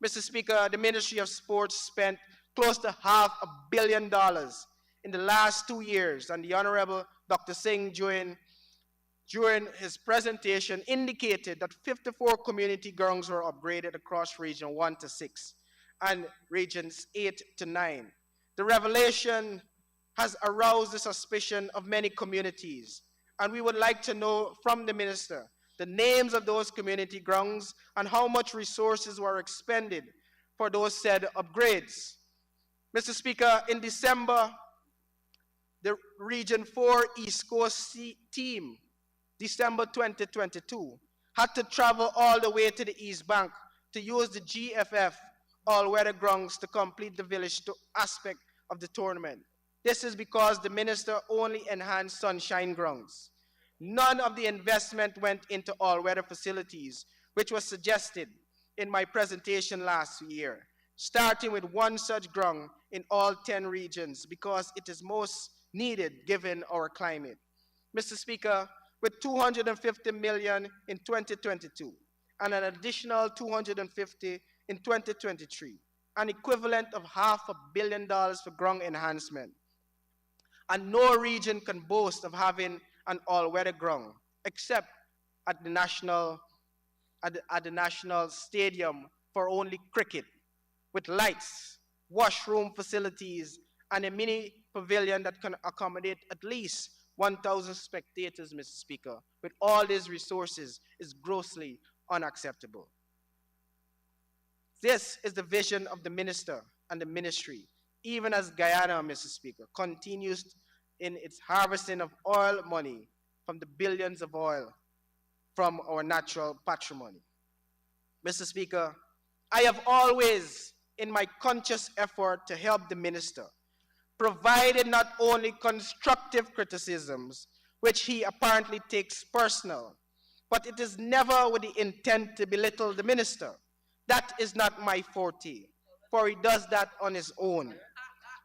Mr. Speaker, the Ministry of Sports spent close to $500 million in the last 2 years, and the Honorable Dr. Singh during his presentation indicated that 54 community grounds were upgraded across Region 1 to 6 and Regions 8 to 9. The revelation has aroused the suspicion of many communities, and we would like to know from the minister the names of those community grounds and how much resources were expended for those said upgrades. Mr. Speaker, in December, the Region 4 East Coast team, December 2022, had to travel all the way to the East Bank to use the GFF all-weather grounds to complete the village aspect of the tournament. This is because the minister only enhanced sunshine grounds. None of the investment went into all-weather facilities, which was suggested in my presentation last year, starting with one such ground in all 10 regions because it is most needed given our climate. Mr. Speaker, with $250 million in 2022 and an additional $250 in 2023, an equivalent of $500 million for ground enhancement. And no region can boast of having an all-weather ground except at the national stadium for only cricket, with lights, washroom facilities, and a mini pavilion that can accommodate at least 1,000 spectators, Mr. Speaker. With all these resources is grossly unacceptable. This is the vision of the minister and the ministry, even as Guyana, Mr. Speaker, continues in its harvesting of oil money from the billions of oil from our natural patrimony. Mr. Speaker, I have always, in my conscious effort to help the minister, provided not only constructive criticisms, which he apparently takes personal, but it is never with the intent to belittle the minister. That is not my forte, for he does that on his own.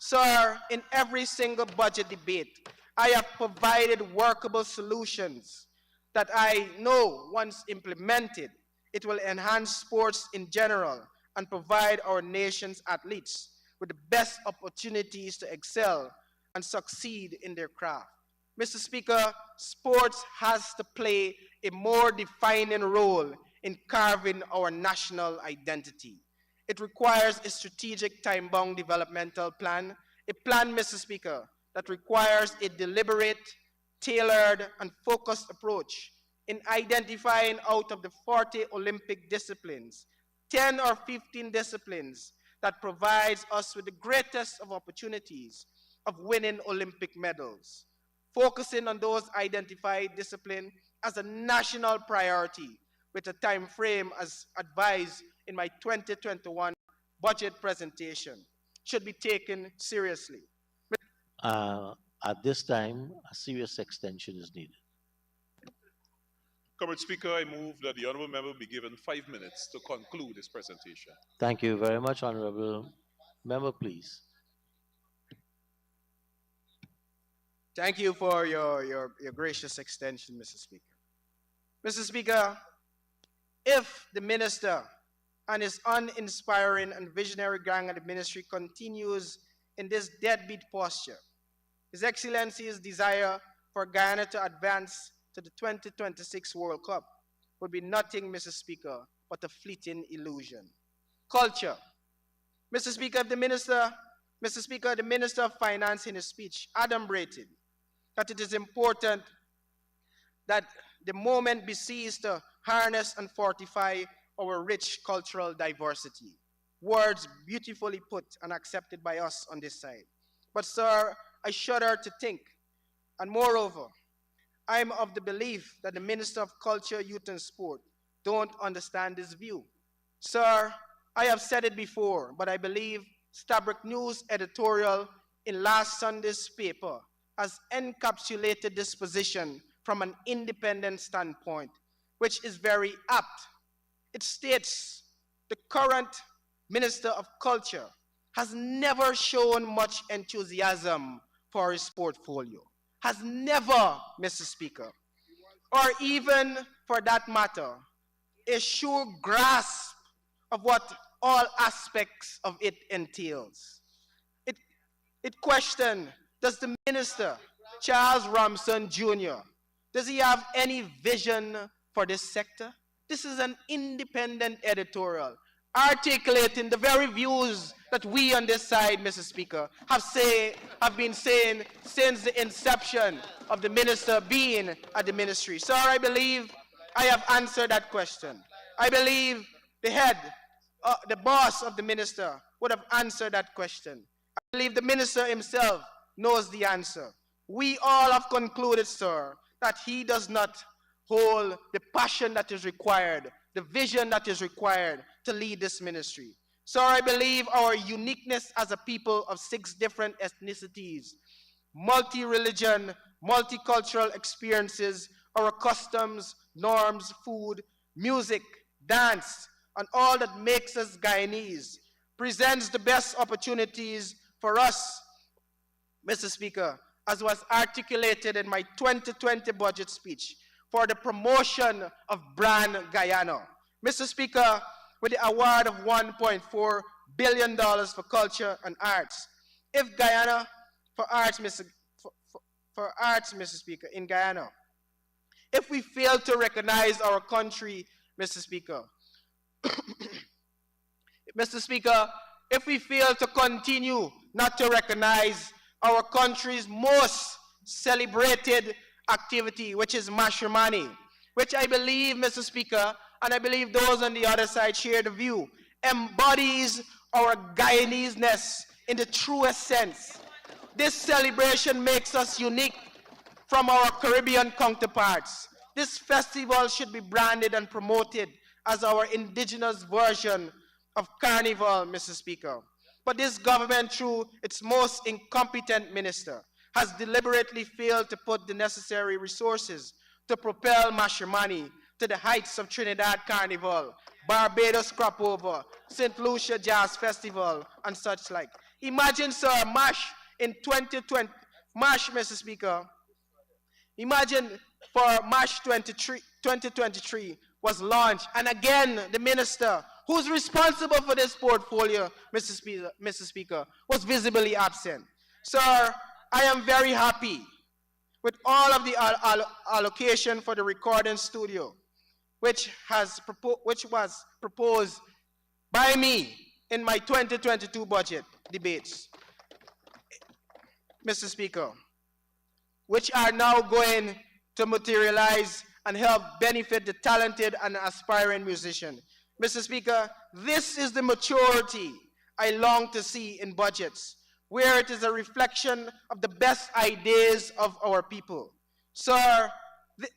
Sir, in every single budget debate, I have provided workable solutions that I know once implemented, it will enhance sports in general and provide our nation's athletes with the best opportunities to excel and succeed in their craft. Mr. Speaker, sports has to play a more defining role in carving our national identity. It requires a strategic time-bound developmental plan, a plan, Mr. Speaker, that requires a deliberate, tailored, and focused approach in identifying out of the 40 Olympic disciplines, 10 or 15 disciplines that provides us with the greatest of opportunities of winning Olympic medals, focusing on those identified disciplines as a national priority with a time frame as advised in my 2021 budget presentation should be taken seriously. At this time, a serious extension is needed. Comrade Speaker, I move that the honourable member be given 5 minutes to conclude his presentation. Thank you very much, Honourable Member, please. Thank you for your gracious extension, Mr. Speaker. Mr. Speaker, if the minister and his uninspiring and visionary gang of the ministry continues in this deadbeat posture, His Excellency's desire for Guyana to advance to the 2026 World Cup would be nothing, Mr. Speaker, but a fleeting illusion. Culture. Mr. Speaker, the Minister of Finance in his speech adumbrated that it is important that the moment be seized to harness and fortify our rich cultural diversity. Words beautifully put and accepted by us on this side. But sir, I shudder to think, and moreover, I am of the belief that the Minister of Culture, Youth and Sport don't understand this view. Sir, I have said it before, but I believe Stabrook News editorial in last Sunday's paper has encapsulated this position from an independent standpoint, which is very apt. It states the current Minister of Culture has never shown much enthusiasm for his portfolio. Has never, Mr. Speaker, or even for that matter, a sure grasp of what all aspects of it entails. It questioned, does the minister, Charles Ramson Jr., does he have any vision for this sector? This is an independent editorial articulating the very views that we on this side, Mr. Speaker, have been saying since the inception of the minister being at the ministry. Sir, I believe I have answered that question. I believe the head, the boss of the minister would have answered that question. I believe the minister himself knows the answer. We all have concluded, sir, that he does not hold the passion that is required, the vision that is required to lead this ministry. So I believe our uniqueness as a people of 6 different ethnicities, multi-religion, multicultural experiences, our customs, norms, food, music, dance, and all that makes us Guyanese presents the best opportunities for us, Mr. Speaker, as was articulated in my 2020 budget speech, for the promotion of brand Guyana. Mr. Speaker, with the award of $1.4 billion for culture and arts, if Guyana, for arts, Mr. Speaker, in Guyana, if we fail to recognize our country, Mr. Speaker, Mr. Speaker, if we fail to continue not to recognize our country's most celebrated activity, which is matrimony, which I believe, Mr. Speaker, and I believe those on the other side share the view, embodies our Guyanese-ness in the truest sense. This celebration makes us unique from our Caribbean counterparts. This festival should be branded and promoted as our indigenous version of Carnival, Mr. Speaker. But this government, through its most incompetent minister, has deliberately failed to put the necessary resources to propel matrimony to the heights of Trinidad Carnival, Barbados Crop Over, St. Lucia Jazz Festival, and such like. Imagine, sir, MASH in 2020, MASH, Mr. Speaker, imagine for MASH 2023 was launched, and again, the minister who's responsible for this portfolio, Mr. Speaker, was visibly absent. Sir, I am very happy with all of the allocation for the recording studio, which was proposed by me in my 2022 budget debates, Mr. Speaker, which are now going to materialize and help benefit the talented and aspiring musician. Mr. Speaker, this is the maturity I long to see in budgets, where it is a reflection of the best ideas of our people. Sir,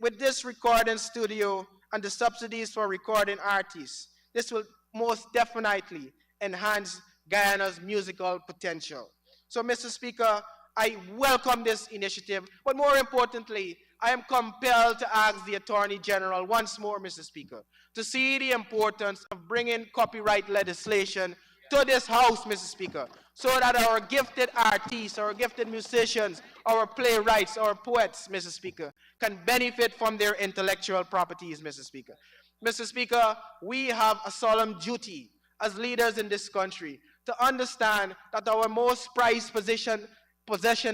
with this recording studio and the subsidies for recording artists, this will most definitely enhance Guyana's musical potential. So, Mr. Speaker, I welcome this initiative, but more importantly, I am compelled to ask the Attorney General once more, Mr. Speaker, to see the importance of bringing copyright legislation to this House, Mr. Speaker, so that our gifted artists, our gifted musicians, our playwrights, our poets, Mr. Speaker, can benefit from their intellectual properties, Mr. Speaker. Mr. Speaker, we have a solemn duty as leaders in this country to understand that our most prized possession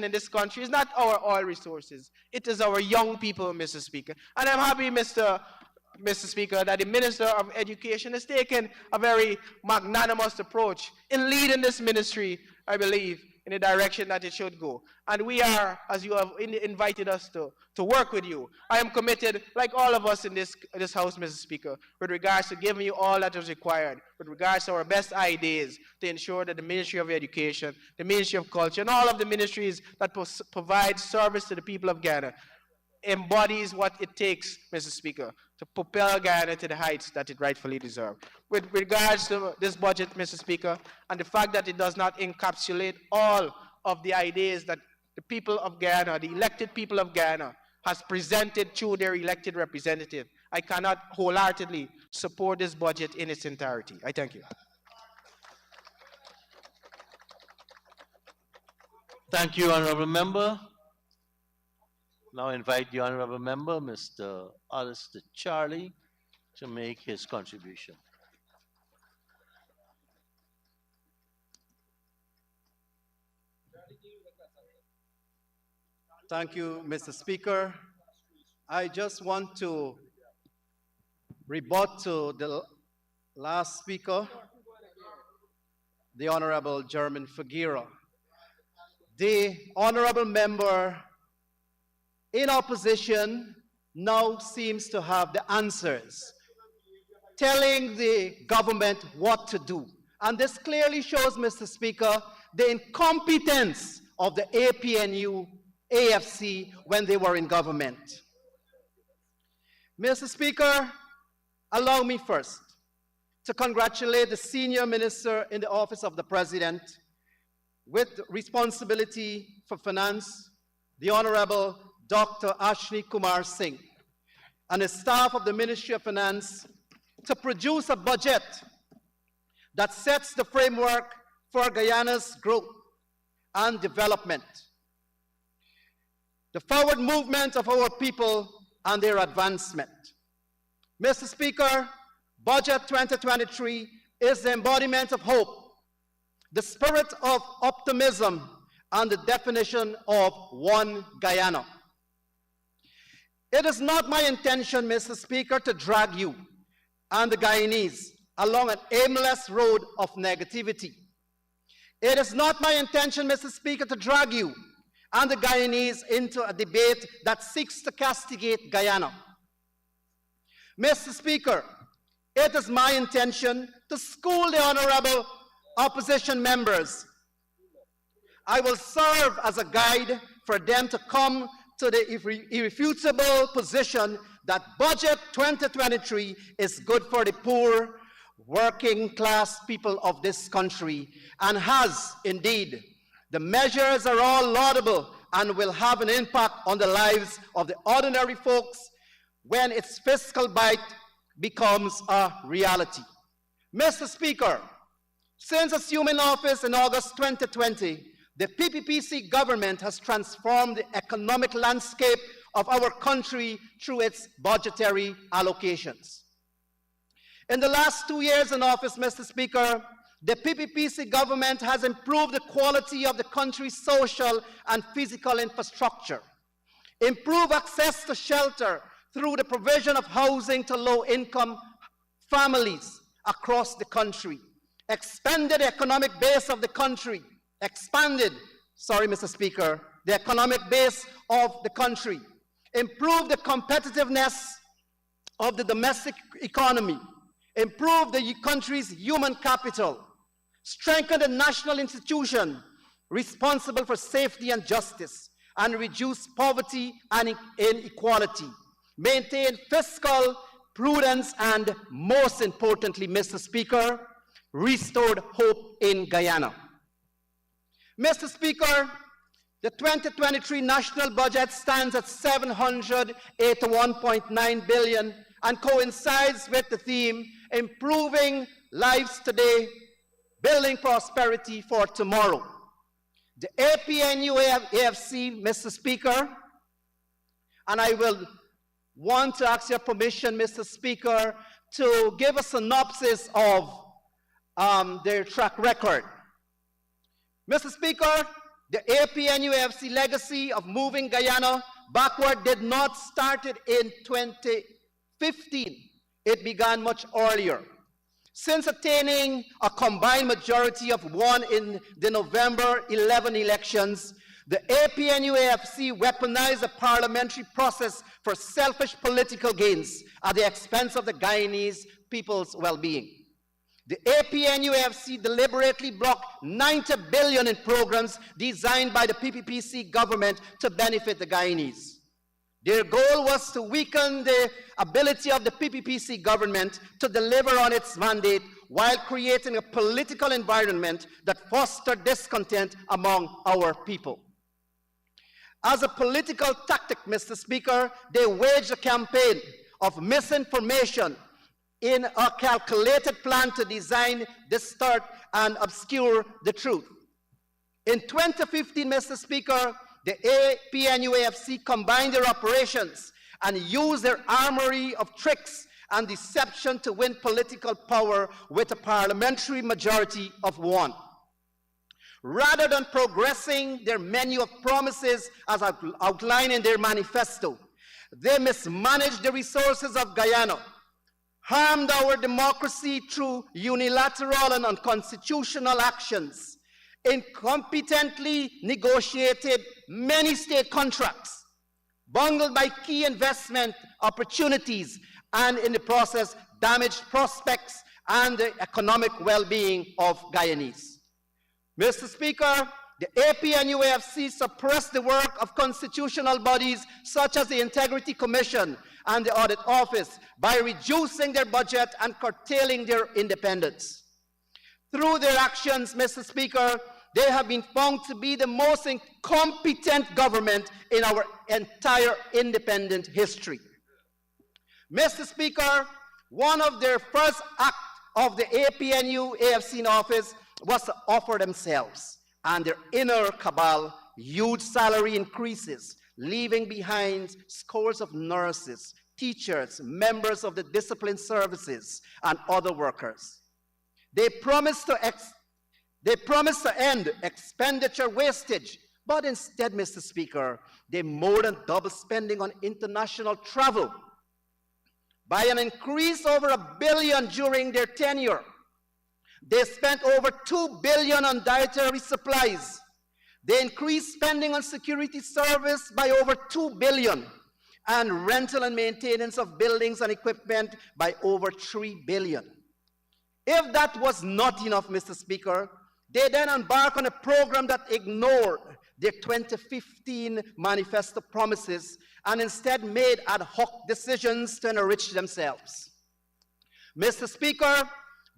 in this country is not our oil resources. It is our young people, Mr. Speaker. And I'm happy, Mr. Speaker, that the Minister of Education has taken a very magnanimous approach in leading this ministry, I believe, in the direction that it should go. And we are, as you have invited us to work with you, I am committed, like all of us in this House, Mr. Speaker, with regards to giving you all that is required, with regards to our best ideas to ensure that the Ministry of Education, the Ministry of Culture, and all of the ministries that provide service to the people of Ghana embodies what it takes, Mr. Speaker, to propel Guyana to the heights that it rightfully deserves. With regards to this budget, Mr. Speaker, and the fact that it does not encapsulate all of the ideas that the people of Guyana, the elected people of Guyana, has presented through their elected representative, I cannot wholeheartedly support this budget in its entirety. I thank you. Thank you, Honorable Member. Now invite the Honorable Member, Mr. Alistair Charlie, to make his contribution. Thank you, Mr. Speaker. I just want to rebut to the last speaker, the Honorable German Figueroa. The Honorable Member in opposition now seems to have the answers, telling the government what to do. And this clearly shows, Mr. Speaker, the incompetence of the APNU AFC when they were in government. Mr. Speaker, allow me first to congratulate the senior minister in the office of the president with responsibility for finance, the Honorable Dr. Ashni Kumar Singh, and the staff of the Ministry of Finance to produce a budget that sets the framework for Guyana's growth and development, the forward movement of our people and their advancement. Mr. Speaker, Budget 2023 is the embodiment of hope, the spirit of optimism, and the definition of one Guyana. It is not my intention, Mr. Speaker, to drag you and the Guyanese along an aimless road of negativity. It is not my intention, Mr. Speaker, to drag you and the Guyanese into a debate that seeks to castigate Guyana. Mr. Speaker, it is my intention to school the honorable opposition members. I will serve as a guide for them to come to the irrefutable position that Budget 2023 is good for the poor, working class people of this country, and has indeed. The measures are all laudable and will have an impact on the lives of the ordinary folks when its fiscal bite becomes a reality. Mr. Speaker, since assuming office in August 2020, the PPPC government has transformed the economic landscape of our country through its budgetary allocations. In the last 2 years in office, Mr. Speaker, the PPPC government has improved the quality of the country's social and physical infrastructure, improved access to shelter through the provision of housing to low-income families across the country, expanded the economic base of the country, the economic base of the country, improved the competitiveness of the domestic economy, improved the country's human capital, strengthened the national institution responsible for safety and justice, and reduced poverty and inequality, maintained fiscal prudence, and most importantly, Mr. Speaker, restored hope in Guyana. Mr. Speaker, the 2023 national budget stands at $781.9 billion and coincides with the theme, improving lives today, building prosperity for tomorrow. The APNU AFC, Mr. Speaker, and I will want to ask your permission, Mr. Speaker, to give a synopsis of their track record. Mr. Speaker, the APNU AFC legacy of moving Guyana backward did not start in 2015. It began much earlier. Since attaining a combined majority of 1 in the November 11 elections, the APNU AFC weaponized the parliamentary process for selfish political gains at the expense of the Guyanese people's well-being. The APNU AFC deliberately blocked $90 billion in programs designed by the PPPC government to benefit the Guyanese. Their goal was to weaken the ability of the PPPC government to deliver on its mandate while creating a political environment that fostered discontent among our people. As a political tactic, Mr. Speaker, they waged a campaign of misinformation in a calculated plan to design, distort, and obscure the truth. In 2015, Mr. Speaker, the APNUAFC combined their operations and used their armory of tricks and deception to win political power with a parliamentary majority of 1. Rather than progressing their menu of promises as outlined in their manifesto, they mismanaged the resources of Guyana, harmed our democracy through unilateral and unconstitutional actions, incompetently negotiated many state contracts, bungled by key investment opportunities, and in the process damaged prospects and the economic well-being of Guyanese. Mr. Speaker, the APNUAFC suppressed the work of constitutional bodies such as the Integrity Commission and the Audit Office by reducing their budget and curtailing their independence. Through their actions, Mr. Speaker, they have been found to be the most incompetent government in our entire independent history. Mr. Speaker, one of their first acts of the APNU-AFC in office was to offer themselves and their inner cabal huge salary increases, leaving behind scores of nurses, teachers, members of the discipline services, and other workers. They promised to end expenditure wastage, but instead, Mr. Speaker, they more than double spending on international travel by an increase over $1 billion during their tenure. They spent over $2 billion on dietary supplies. They increased spending on security service by over $2 billion and rental and maintenance of buildings and equipment by over $3 billion. If that was not enough, Mr. Speaker, they then embarked on a program that ignored their 2015 manifesto promises and instead made ad hoc decisions to enrich themselves. Mr. Speaker,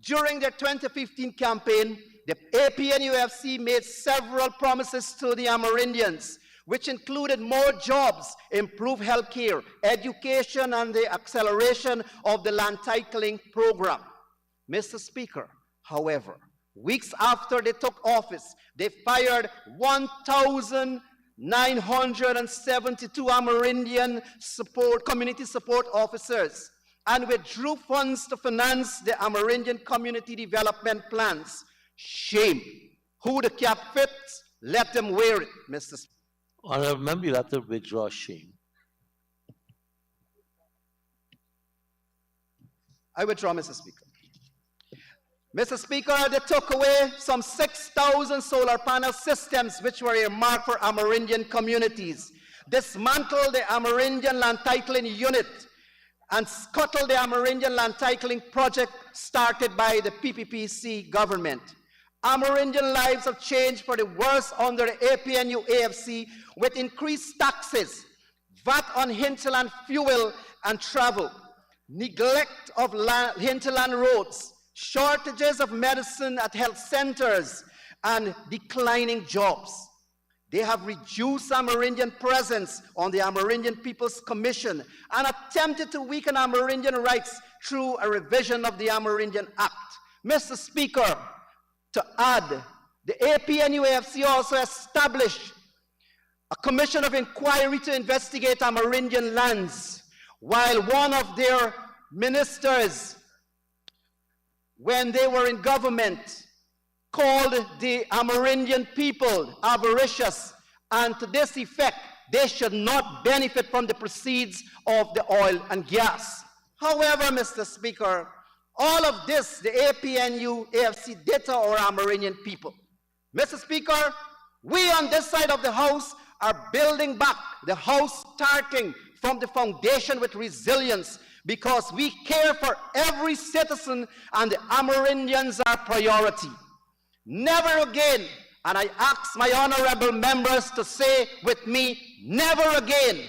during their 2015 campaign, the APNUFC made several promises to the Amerindians, which included more jobs, improved health care, education, and the acceleration of the land titling program. Mr. Speaker, however, weeks after they took office, they fired 1,972 Amerindian community support officers and withdrew funds to finance the Amerindian community development plans. Shame. Who the cap fits, let them wear it, Mr. Speaker. Honorable member, you have to withdraw shame. I withdraw, Mr. Speaker. Mr. Speaker, they took away some 6,000 solar panel systems which were earmarked for Amerindian communities, dismantled the Amerindian land titling unit, and scuttled the Amerindian land titling project started by the PPPC government. Amerindian lives have changed for the worse under the APNU-AFC with increased taxes, VAT on hinterland fuel and travel, neglect of hinterland roads, shortages of medicine at health centers, and declining jobs. They have reduced Amerindian presence on the Amerindian People's Commission and attempted to weaken Amerindian rights through a revision of the Amerindian Act. Mr. Speaker, to add, the APNUAFC also established a commission of inquiry to investigate Amerindian lands, while one of their ministers, when they were in government, called the Amerindian people avaricious, and to this effect, they should not benefit from the proceeds of the oil and gas. However, Mr. Speaker, all of this, the APNU-AFC did to our Amerindian people. Mr. Speaker, we on this side of the House are building back the House, starting from the foundation with resilience, because we care for every citizen and the Amerindians are priority. Never again, and I ask my honorable members to say with me, never again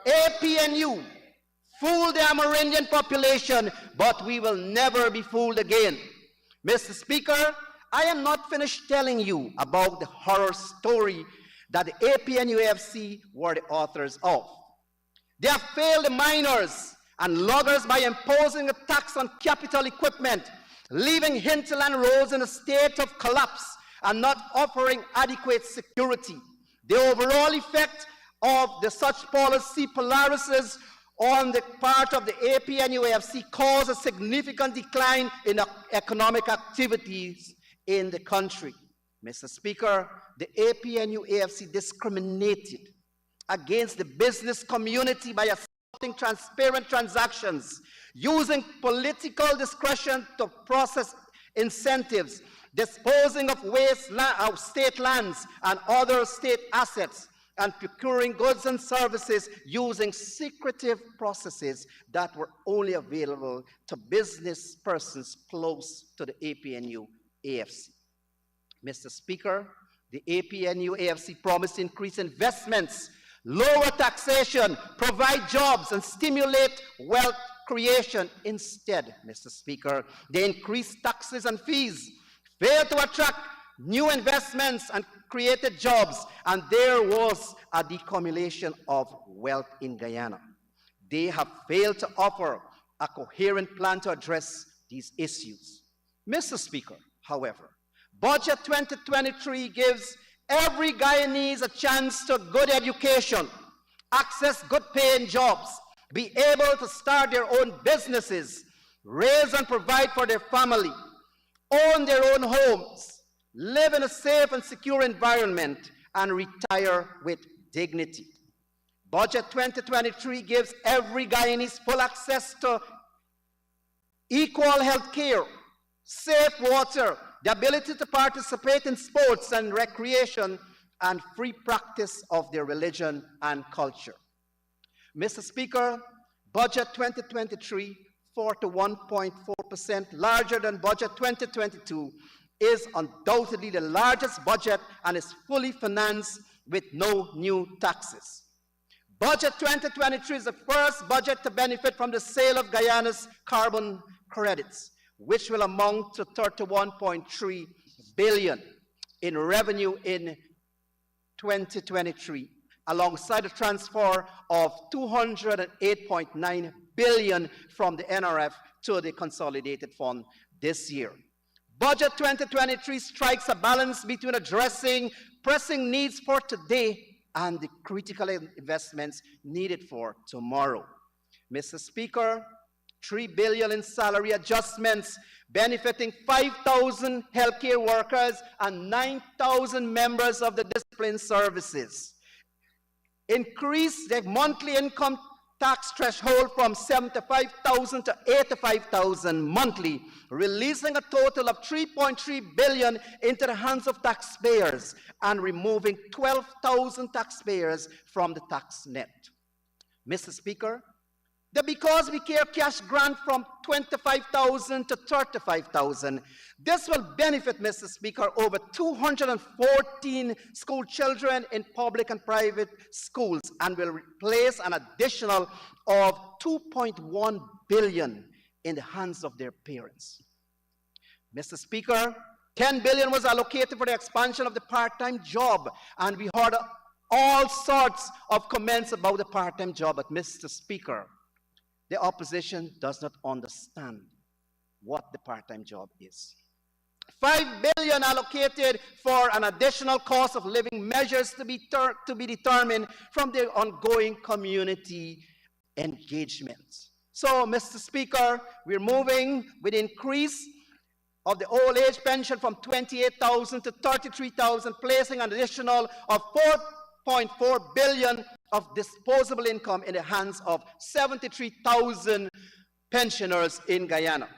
APNU fooled the Amerindian population, but we will never be fooled again. Mr. Speaker, I am not finished telling you about the horror story that the APNUAFC were the authors of. They have failed the miners and loggers by imposing a tax on capital equipment, leaving hinterland roads in a state of collapse and not offering adequate security. The overall effect of such policy polarities on the part of the APNUAFC caused a significant decline in economic activities in the country. Mr. Speaker, the APNUAFC discriminated against the business community by accepting transparent transactions, using political discretion to process incentives, disposing of state lands and other state assets, and procuring goods and services using secretive processes that were only available to business persons close to the APNU-AFC. Mr. Speaker, the APNU-AFC promised to increase investments, lower taxation, provide jobs, and stimulate wealth creation. Instead, Mr. Speaker, they increased taxes and fees, failed to attract new investments and created jobs, and there was a decumulation of wealth in Guyana. They have failed to offer a coherent plan to address these issues. Mr. Speaker, however, Budget 2023 gives every Guyanese a chance to good education, access good paying jobs, be able to start their own businesses, raise and provide for their family, own their own homes, live in a safe and secure environment, and retire with dignity. Budget 2023 gives every Guyanese full access to equal health care, safe water, the ability to participate in sports and recreation, and free practice of their religion and culture. Mr. Speaker, Budget 2023, 41.4% larger than Budget 2022, is undoubtedly the largest budget and is fully financed with no new taxes. Budget 2023 is the first budget to benefit from the sale of Guyana's carbon credits, which will amount to 31.3 billion in revenue in 2023, alongside a transfer of 208.9 billion from the NRF to the consolidated fund this year. Budget 2023 strikes a balance between addressing pressing needs for today and the critical investments needed for tomorrow. Mr. Speaker, 3 billion in salary adjustments benefiting 5,000 healthcare workers and 9,000 members of the discipline services. Increase the monthly income tax threshold from 75,000 to 85,000 monthly, releasing a total of 3.3 billion into the hands of taxpayers and removing 12,000 taxpayers from the tax net. Mr. Speaker, the Because We Care cash grant from 25,000 to 35,000. This will benefit, Mr. Speaker, over 214 school children in public and private schools and will replace an additional of 2.1 billion in the hands of their parents. Mr. Speaker, 10 billion was allocated for the expansion of the part-time job, and we heard all sorts of comments about the part-time job, but Mr. Speaker, the opposition does not understand what the part-time job is. 5 billion allocated for an additional cost of living measures to be determined from the ongoing community engagements. So, Mr. Speaker, we're moving with increase of the old age pension from 28,000 to 33,000, placing an additional of 4.4 billion of disposable income in the hands of 73,000 pensioners in Guyana.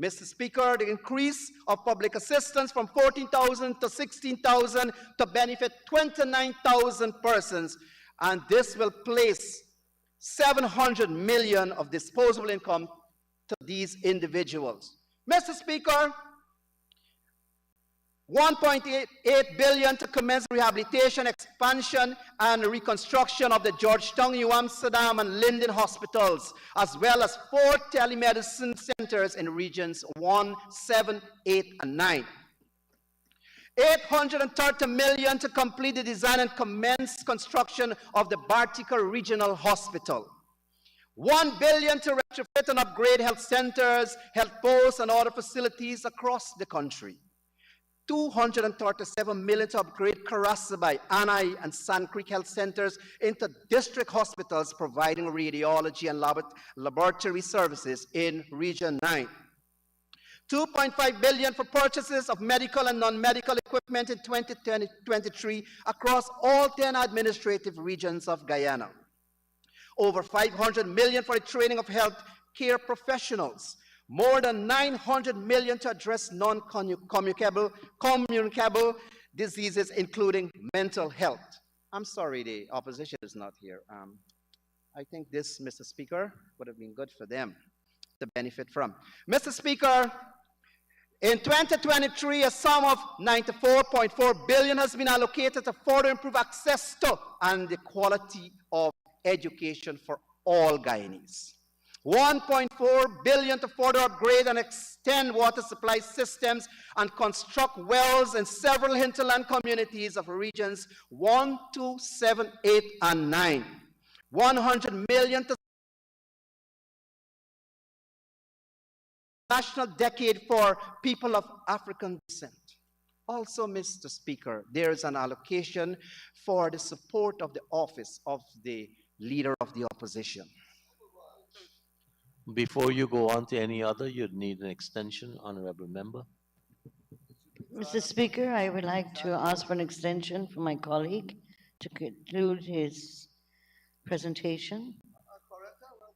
Mr. Speaker, the increase of public assistance from 14,000 to 16,000 to benefit 29,000 persons, and this will place 700 million of disposable income to these individuals. Mr. Speaker, 1.88 billion to commence rehabilitation, expansion, and reconstruction of the Georgetown, New Amsterdam, and Linden hospitals, as well as 4 telemedicine centers in regions 1, 7, 8, and 9. 830 million to complete the design and commence construction of the Bartica Regional Hospital. 1 billion to retrofit and upgrade health centers, health posts, and other facilities across the country. 237 million to upgrade Karasabay, Anai, and Sand Creek health centers into district hospitals providing radiology and laboratory services in Region 9. 2.5 billion for purchases of medical and non-medical equipment in 2023 across all 10 administrative regions of Guyana. Over 500 million for the training of health care professionals. More than 900 million to address non-communicable diseases, including mental health. I'm sorry the opposition is not here. I think this, Mr. Speaker, would have been good for them to benefit from. Mr. Speaker, in 2023, a sum of 94.4 billion has been allocated to further improve access to and the quality of education for all Guyanese. 1.4 billion to further upgrade and extend water supply systems and construct wells in several hinterland communities of regions 1, 2, 7, 8, and 9. 100 million to National Decade for People of African Descent. Also, Mr. Speaker, there is an allocation for the support of the office of the Leader of the Opposition. Before you go on to any other, you'd need an extension, honorable member. Mr. Speaker, I would like to ask for an extension for my colleague to conclude his presentation.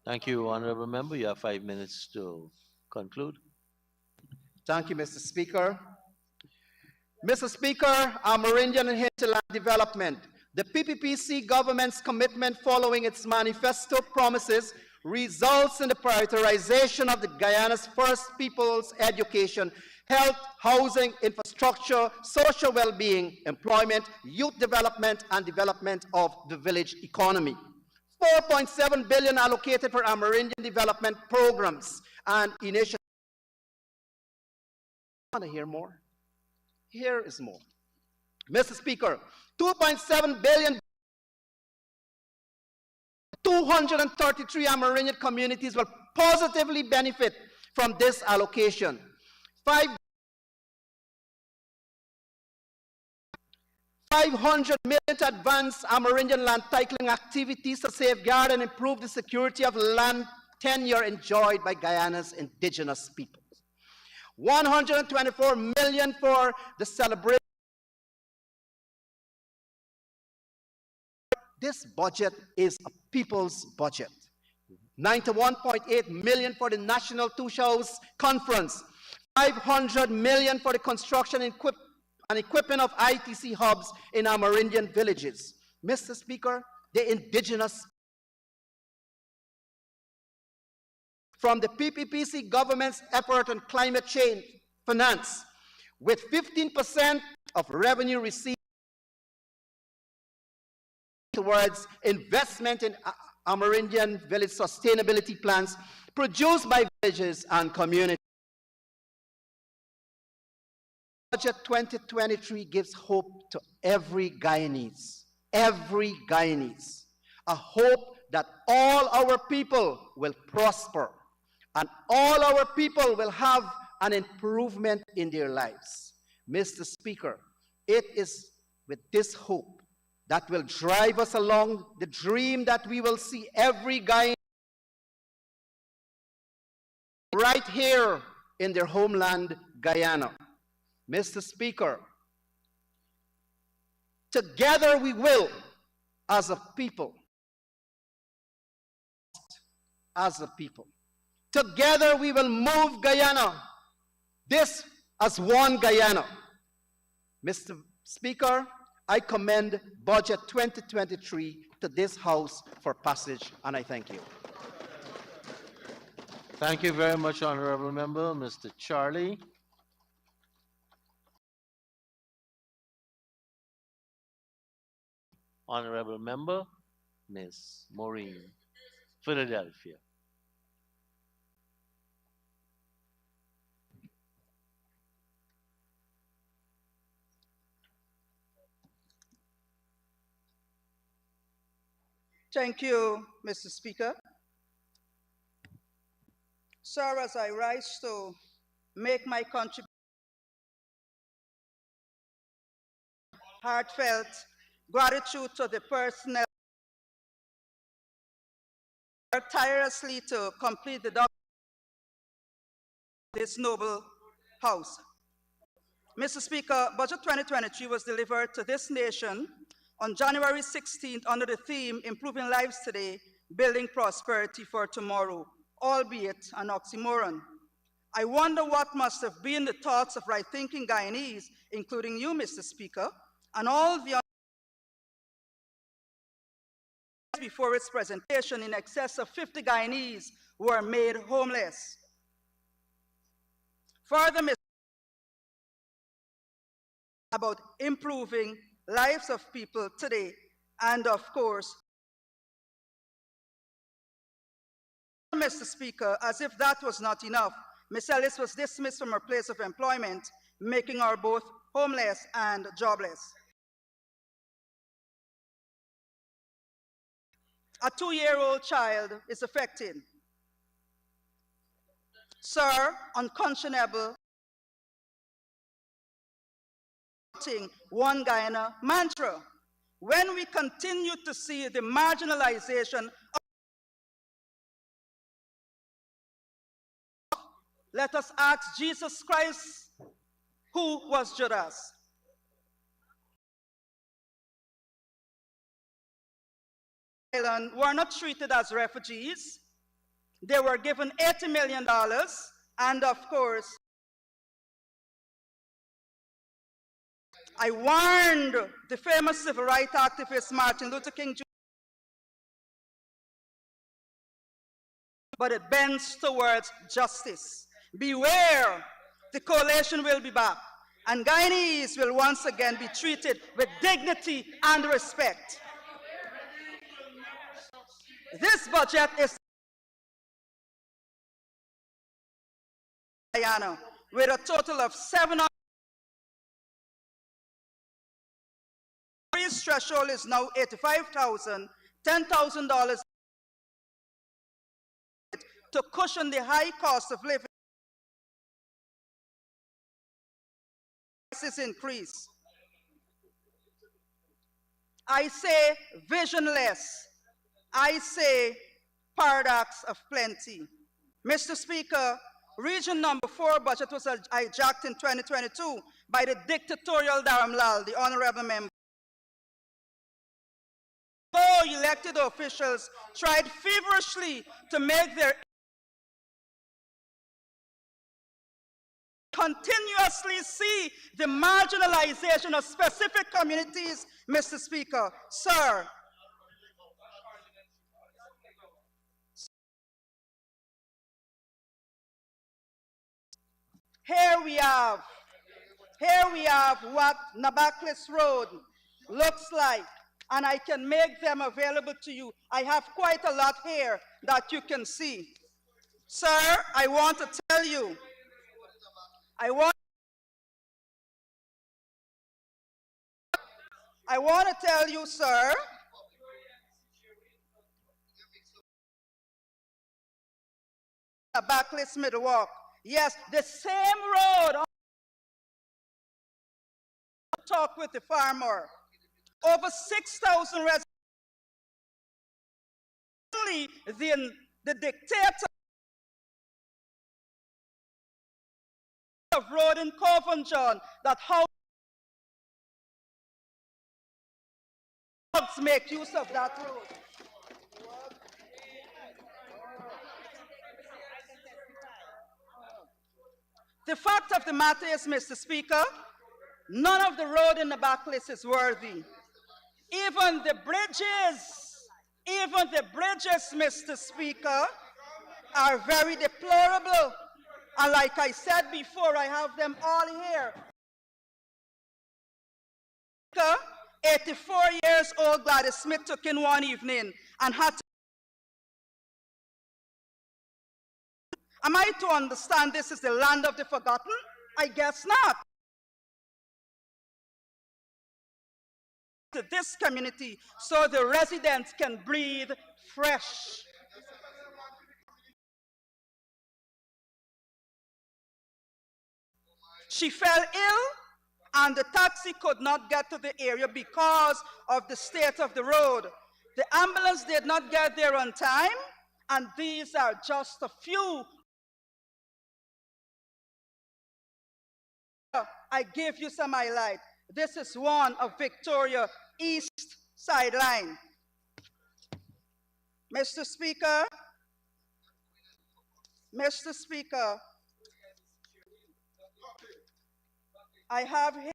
Thank you, honorable member. You have 5 minutes to conclude. Thank you, Mr. Speaker. Mr. Speaker, Amerindian and hinterland development. The PPPC government's commitment following its manifesto promises results in the prioritization of the Guyana's first people's education, health, housing, infrastructure, social well-being, employment, youth development, and development of the village economy. 4.7 billion allocated for Amerindian development programs and initiatives. Want to hear more? Here is more. Mr. Speaker, 2.7 billion, 233 Amerindian communities will positively benefit from this allocation. 500 million to advance Amerindian land titling activities to safeguard and improve the security of land tenure enjoyed by Guyana's indigenous peoples. 124 million for the celebration. This budget is a people's budget. 91.8 million for the National Two Shows Conference. 500 million for the construction and equipment of ITC hubs in Amerindian villages. Mr. Speaker, the indigenous from the PPPC government's effort on climate change finance, with 15% of revenue received towards investment in Amerindian village sustainability plans produced by villages and communities. Budget 2023 gives hope to every Guyanese, a hope that all our people will prosper and all our people will have an improvement in their lives. Mr. Speaker, it is with this hope that will drive us along the dream that we will see every Guyanese right here in their homeland, Guyana. Mr. Speaker, together we will, as a people, together we will move Guyana, this as one Guyana. Mr. Speaker, I commend Budget 2023 to this House for passage, and I thank you. Thank you very much, honorable member. Mr. Charlie. honorable member, Miss Maureen, Philadelphia. Thank you, Mr. Speaker. Sir, as I rise to make my contribution, heartfelt gratitude to the personnel who worked tirelessly to complete the document of this noble House. Mr. Speaker, Budget 2023 was delivered to this nation on January 16th under the theme, Improving Lives Today, Building Prosperity for Tomorrow, albeit an oxymoron. I wonder what must have been the thoughts of right-thinking Guyanese, including you, Mr. Speaker, and all the before its presentation, in excess of 50 Guyanese were made homeless. Further, Mr. about improving lives of people today, and of course, Mr. Speaker, as if that was not enough, Ms. Ellis was dismissed from her place of employment, making her both homeless and jobless. A 2-year-old child is affected. Sir, unconscionable, one Guyana mantra. When we continue to see the marginalization of, let us ask Jesus Christ, who was Judas? Were not treated as refugees. They were given $80 million, and of course, I warned the famous civil rights activist Martin Luther King Jr., but it bends towards justice. Beware, the coalition will be back, and Guyanese will once again be treated with dignity and respect. This budget is Guyana, with a total of 700. The threshold is now $85,000, $10,000 to cushion the high cost of living. Prices increase. I say visionless. I say paradox of plenty. Mr. Speaker, Region number 4 budget was hijacked in 2022 by the dictatorial Dharamlal, the honorable member. Though elected officials tried feverishly to make their continuously see the marginalization of specific communities, Mr. Speaker. Sir, here we have what Nabaklis Road looks like, and I can make them available to you. I have quite a lot here that you can see. Sir, I want to tell you, I want to tell you, sir, Nabaklis Middle Walk. Yes, the same road. Talk with the farmer. Over 6,000 residents. The dictator of road in Coventry that how make use of that road. The fact of the matter is, Mr. Speaker, none of the road in the backlist is worthy. Even the bridges, Mr. Speaker, are very deplorable. And like I said before, I have them all here. 84 years old Gladys Smith took in one evening and had to. Am I to understand this is the land of the forgotten? I guess not. To this community so the residents can breathe fresh. She fell ill and the taxi could not get to the area because of the state of the road. The ambulance did not get there on time, and these are just a few. I gave you some highlight. This is one of Victoria East sideline. Mr. Speaker, I have here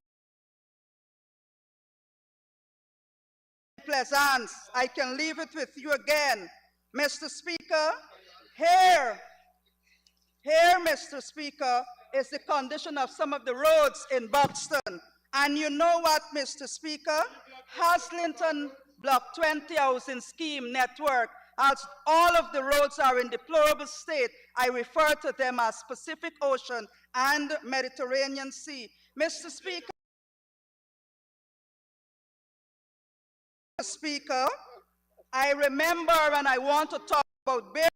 Pleasance. I can leave it with you again. Mr. Speaker, here, Mr. Speaker, is the condition of some of the roads in Buxton. And you know what, Mr. Speaker? Haslington Block 20 housing scheme network, as all of the roads are in deplorable state. I refer to them as Pacific Ocean and Mediterranean Sea. Mr. Speaker, I remember when I want to talk about the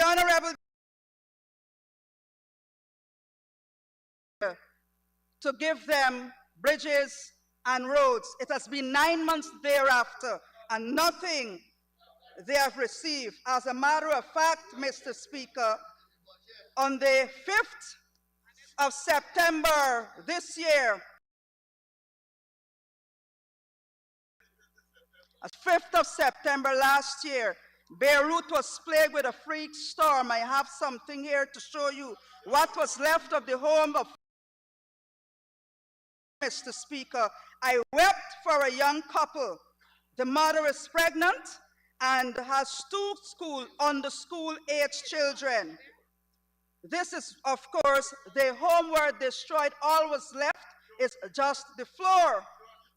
Honorable to give them bridges and roads. It has been 9 months thereafter and nothing they have received. As a matter of fact, Mr. Speaker, on the 5th of September this year, 5th of September last year, Beirut was plagued with a freak storm. I have something here to show you what was left of the home of Mr. Speaker. I wept for a young couple. The mother is pregnant and has two school-age children. This is, of course, the home were destroyed. All was left is just the floor.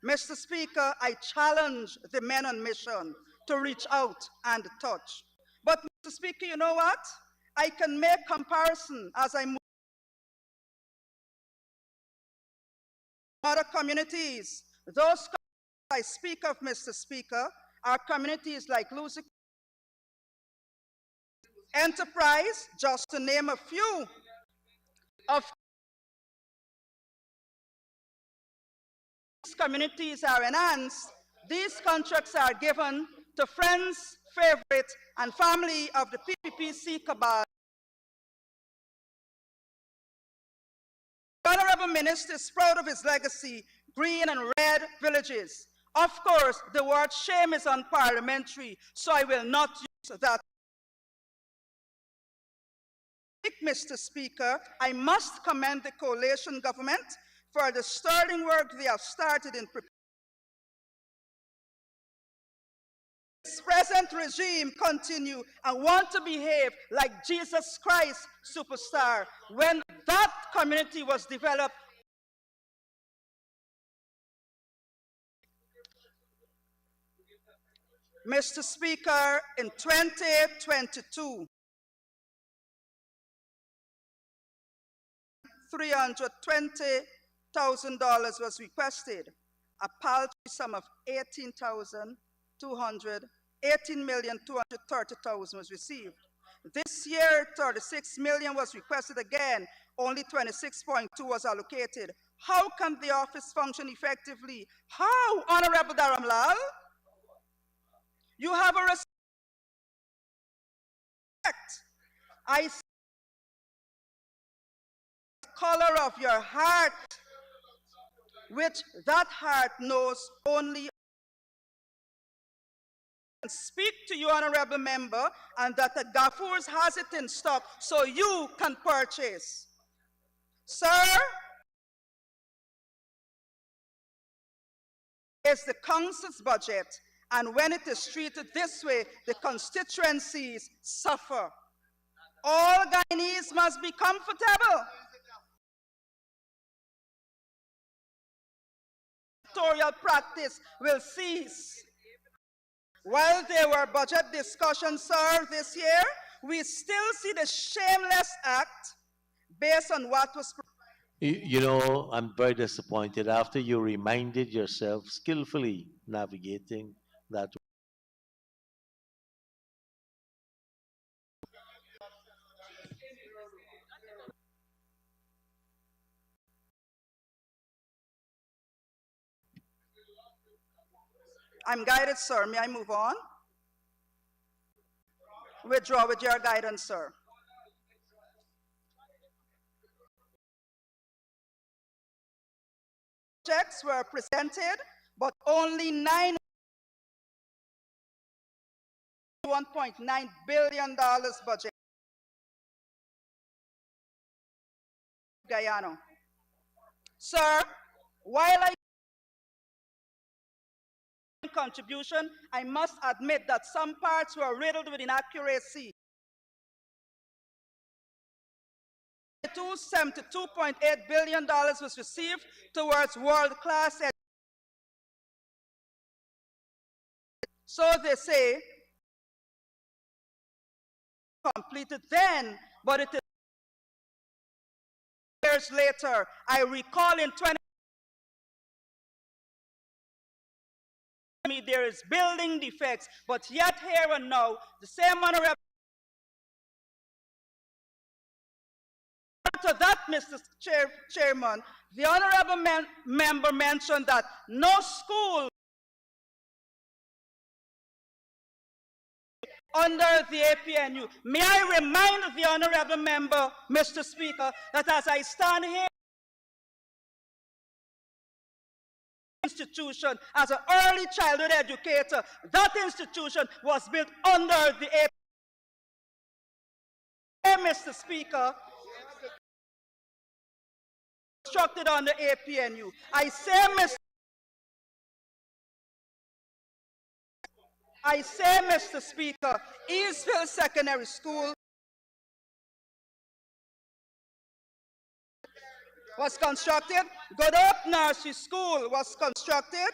Mr. Speaker, I challenge the men on mission to reach out and touch. But, Mr. Speaker, you know what? I can make comparison as I move other communities. Those communities I speak of, Mr. Speaker, are communities like Lucy Enterprise, just to name a few. Of these communities are enhanced. These contracts are given to friends, favorites, and family of the PPPC cabal. The Honorable Minister is proud of his legacy, green and red villages. Of course, the word shame is unparliamentary, so I will not use that. Mr. Speaker, I must commend the coalition government for the sterling work they have started in preparing. This present regime continue and want to behave like Jesus Christ superstar. When that community was developed, Mr. Speaker, in 2022, $320,000 was requested. A paltry sum of $18,230,000 was received. This year, $36 million was requested again. Only 26.2 was allocated. How can the office function effectively? How, Honorable Dharamlal? You have a respect. I see the color of your heart, which that heart knows only. Speak to you, honorable member, and that the Gaffurs has it in stock so you can purchase. Sir, is the council's budget, and when it is treated this way, the constituencies suffer. All Guyanese must be comfortable. dictatorial practice will cease. While there were budget discussions, sir, this year, we still see the shameless act based on what was. You know, I'm very disappointed after you reminded yourself skillfully navigating that. I'm guided, sir. May I move on? Withdraw with your guidance, sir. Checks were presented, but only $1.9 billion budget. Guyana. Sir, while I contribution, I must admit that some parts were riddled with inaccuracy. $72.8 billion was received towards world-class education. So they say, completed then, but it is years later. I recall in 20 there is building defects, but yet here and now, the same honorable to that, Mr. Chairman, the honorable member mentioned that no school under the APNU. May I remind the honorable member, Mr. Speaker, that as I stand here, institution as an early childhood educator, that institution was built under the APNU. Mr. Speaker, constructed under APNU. I say, Mr. Speaker, Eastville Secondary School was constructed, Good Hope Nursery School was constructed,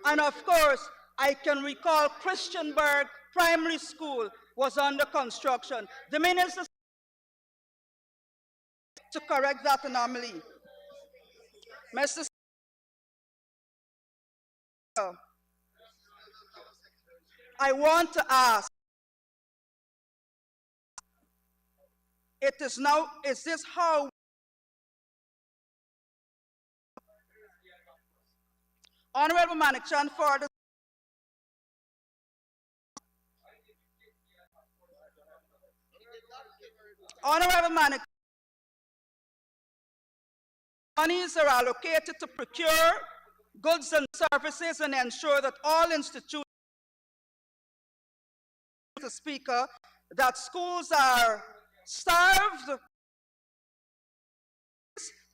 and of course, I can recall Christianburg Primary School was under construction. The minister to correct that anomaly. Mr. Speaker, I want to ask, is this how Honorable Manichan for the Honorable Manichan, monies are allocated to procure goods and services and ensure that all institutions, Mr. Speaker, that schools are starved,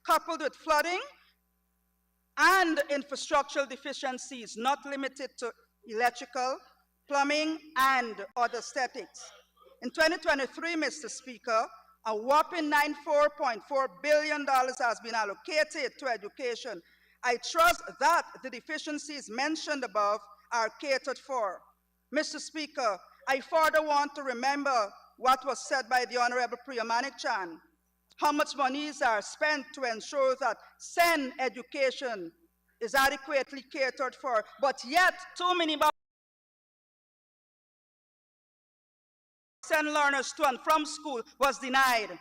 coupled with flooding and infrastructural deficiencies, not limited to electrical, plumbing, and other statics. In 2023, Mr. Speaker, a whopping $94.4 billion has been allocated to education. I trust that the deficiencies mentioned above are catered for. Mr. Speaker, I further want to remember what was said by the Honorable Priya Manichan, how much monies are spent to ensure that SEN education is adequately catered for, but yet too many SEN learners to and from school was denied.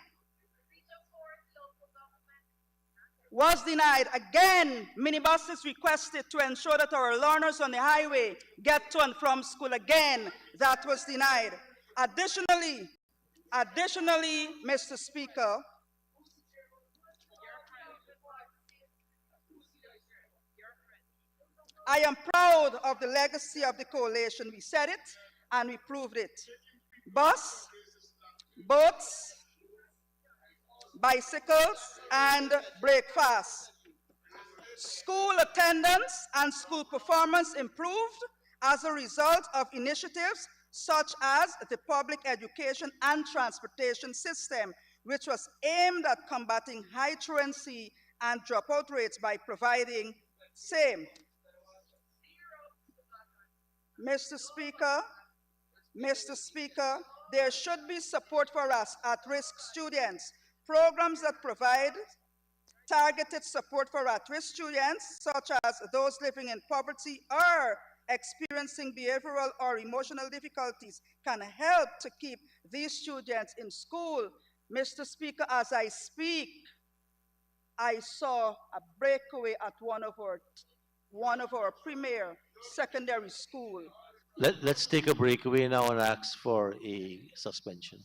Again, minibuses requested to ensure that our learners on the highway get to and from school. Again, that was denied. Additionally, Mr. Speaker, I am proud of the legacy of the coalition. We said it and we proved it. Bus, boats, bicycles, and breakfast. School attendance and school performance improved as a result of initiatives such as the public education and transportation system, which was aimed at combating high truancy and dropout rates by providing same Mr. Speaker, Mr. Speaker, there should be support for us at-risk students, programs that provide targeted support for at-risk students, such as those living in poverty or experiencing behavioral or emotional difficulties, can help to keep these students in school. Mr. Speaker, as I speak, I saw a breakaway at one of our premier secondary school. Let's take a breakaway now and ask for a suspension.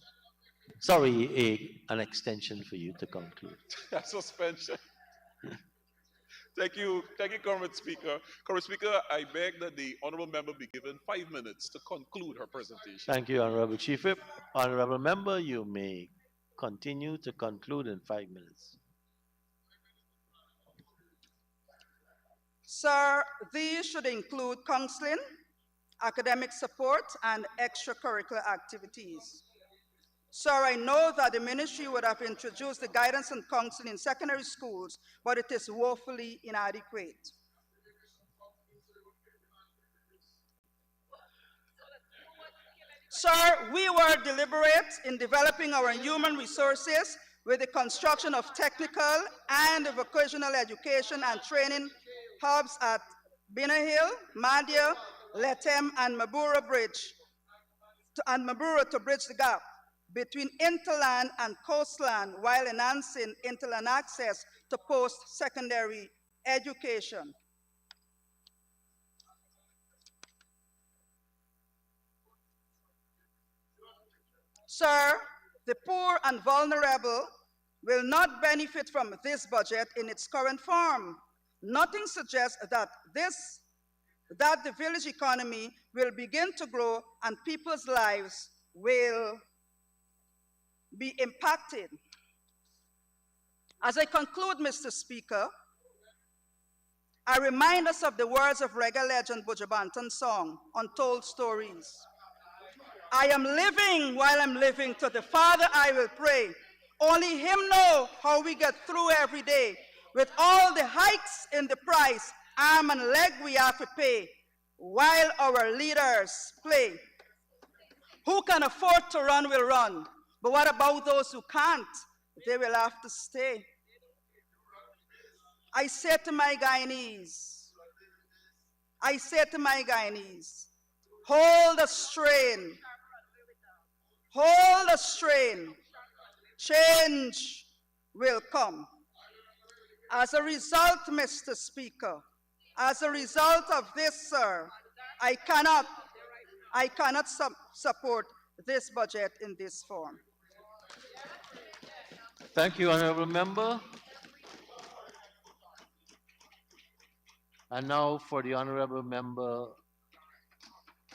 Sorry, an extension for you to conclude. Suspension. Thank you, Comrade Speaker. Comrade Speaker, I beg that the honourable member be given 5 minutes to conclude her presentation. Thank you, Honourable Chief Whip. Honourable member, you may continue to conclude in 5 minutes. Sir, these should include counseling, academic support, and extracurricular activities. Sir, I know that the ministry would have introduced the guidance and counseling in secondary schools, but it is woefully inadequate. Sir, we were deliberate in developing our human resources with the construction of technical and vocational education and training hubs at Bina Hill, Madia, Letem, and Mabura to bridge the gap between interland and coastland while enhancing interland access to post-secondary education. Sir, the poor and vulnerable will not benefit from this budget in its current form. Nothing suggests that the village economy will begin to grow and people's lives will be impacted. As I conclude, Mr. Speaker, I remind us of the words of reggae legend Buju Banton's song, Untold Stories. I am living while I'm living, to the Father I will pray. Only Him know how we get through every day. With all the hikes in the price, arm and leg we have to pay, while our leaders play. Who can afford to run will run. But what about those who can't? They will have to stay. I say to my Guyanese, hold the strain, change will come. As a result, Mr. Speaker, as a result of this, sir, I cannot support this budget in this form. Thank you, Honourable Member. And now for the Honourable Member,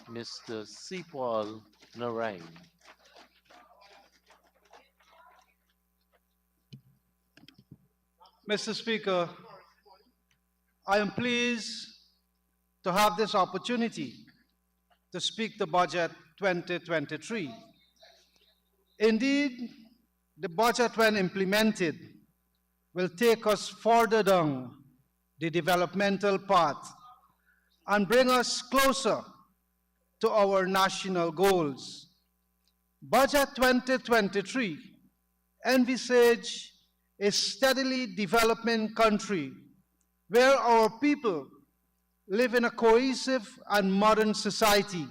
Mr. Sipal Narain. Mr. Speaker, I am pleased to have this opportunity to speak the budget 2023. Indeed, the budget, when implemented, will take us further down the developmental path and bring us closer to our national goals. Budget 2023 envisage a steadily developing country where our people live in a cohesive and modern society,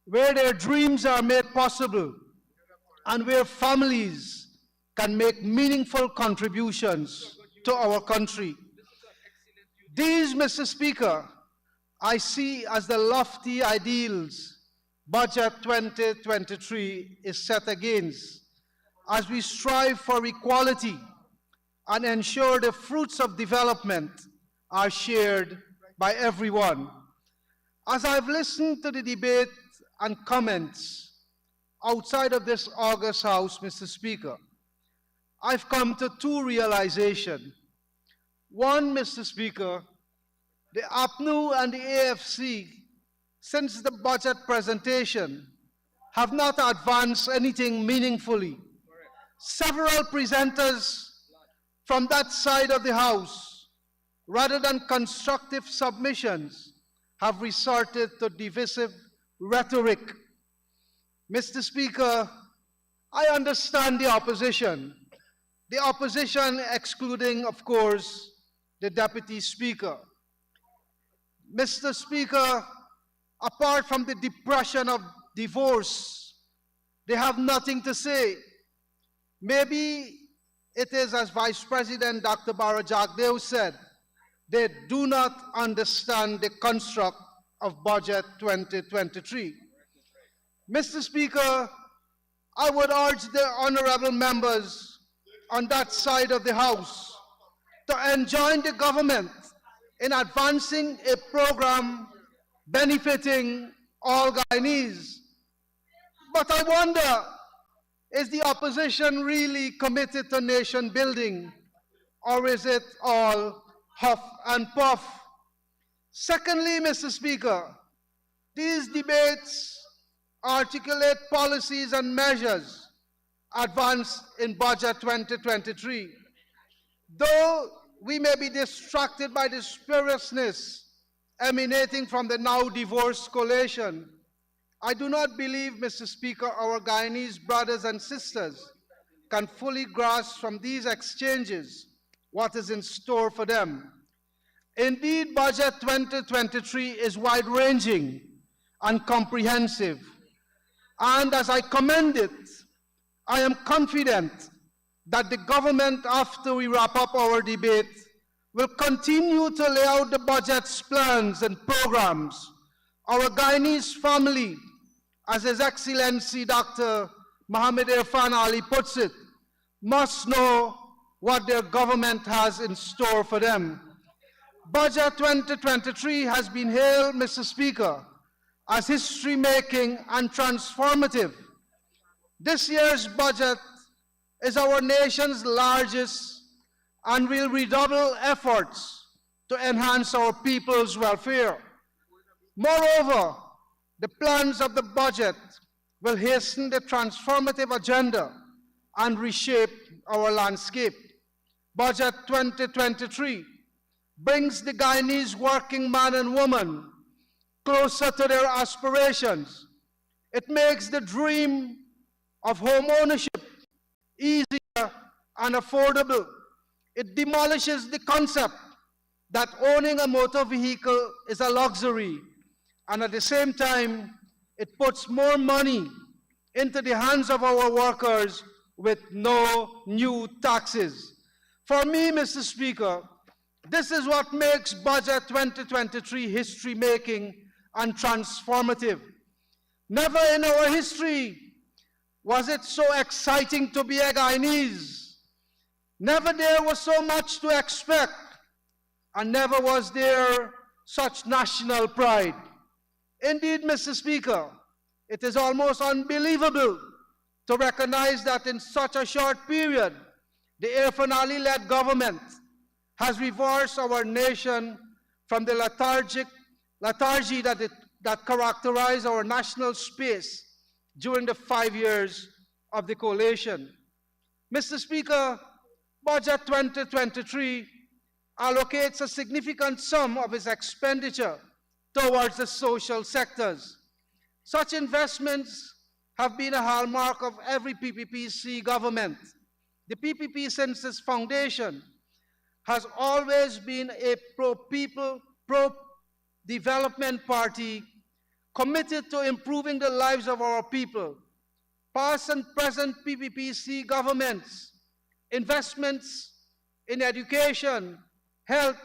where their dreams are made possible, and where families can make meaningful contributions to our country. These, Mr. Speaker, I see as the lofty ideals Budget 2023 is set against as we strive for equality and ensure the fruits of development are shared by everyone. As I've listened to the debate and comments outside of this August House, Mr. Speaker, I've come to two realizations. One, Mr. Speaker, the APNU and the AFC, since the budget presentation, have not advanced anything meaningfully. Several presenters from that side of the House, rather than constructive submissions, have resorted to divisive rhetoric. Mr. Speaker, I understand the opposition. The opposition excluding, of course, the Deputy Speaker. Mr. Speaker, apart from the depression of divorce, they have nothing to say. Maybe it is as Vice President Dr. Barajagdeo said, they do not understand the construct of Budget 2023. Mr. Speaker, I would urge the honorable members on that side of the House to enjoin the government in advancing a program benefiting all Guyanese. But I wonder, is the opposition really committed to nation building, or is it all huff and puff? Secondly, Mr. Speaker, these debates articulate policies and measures advanced in Budget 2023. Though we may be distracted by the spuriousness emanating from the now divorced coalition, I do not believe, Mr. Speaker, our Guyanese brothers and sisters can fully grasp from these exchanges what is in store for them. Indeed, Budget 2023 is wide-ranging and comprehensive. And as I commend it, I am confident that the government, after we wrap up our debate, will continue to lay out the budget's plans and programs. Our Guyanese family, as His Excellency Dr. Mohammed Irfan Ali puts it, must know what their government has in store for them. Budget 2023 has been hailed, Mr. Speaker, as history-making and transformative. This year's budget is our nation's largest and will redouble efforts to enhance our people's welfare. Moreover, the plans of the budget will hasten the transformative agenda and reshape our landscape. Budget 2023 brings the Guyanese working man and woman closer to their aspirations. It makes the dream of home ownership easier and affordable. It demolishes the concept that owning a motor vehicle is a luxury, and at the same time, it puts more money into the hands of our workers with no new taxes. For me, Mr. Speaker, this is what makes Budget 2023 history-making and transformative. Never in our history was it so exciting to be a Guyanese. Never there was so much to expect, and never was there such national pride. Indeed, Mr. Speaker, it is almost unbelievable to recognize that in such a short period, the Irfan Ali-led government has reversed our nation from the lethargy that characterized our national space during the 5 years of the coalition. Mr. Speaker, Budget 2023 allocates a significant sum of its expenditure towards the social sectors. Such investments have been a hallmark of every PPPC government. The PPP, since its foundation, has always been a pro-people, pro-development party committed to improving the lives of our people. Past and present PPPC governments, investments in education, health,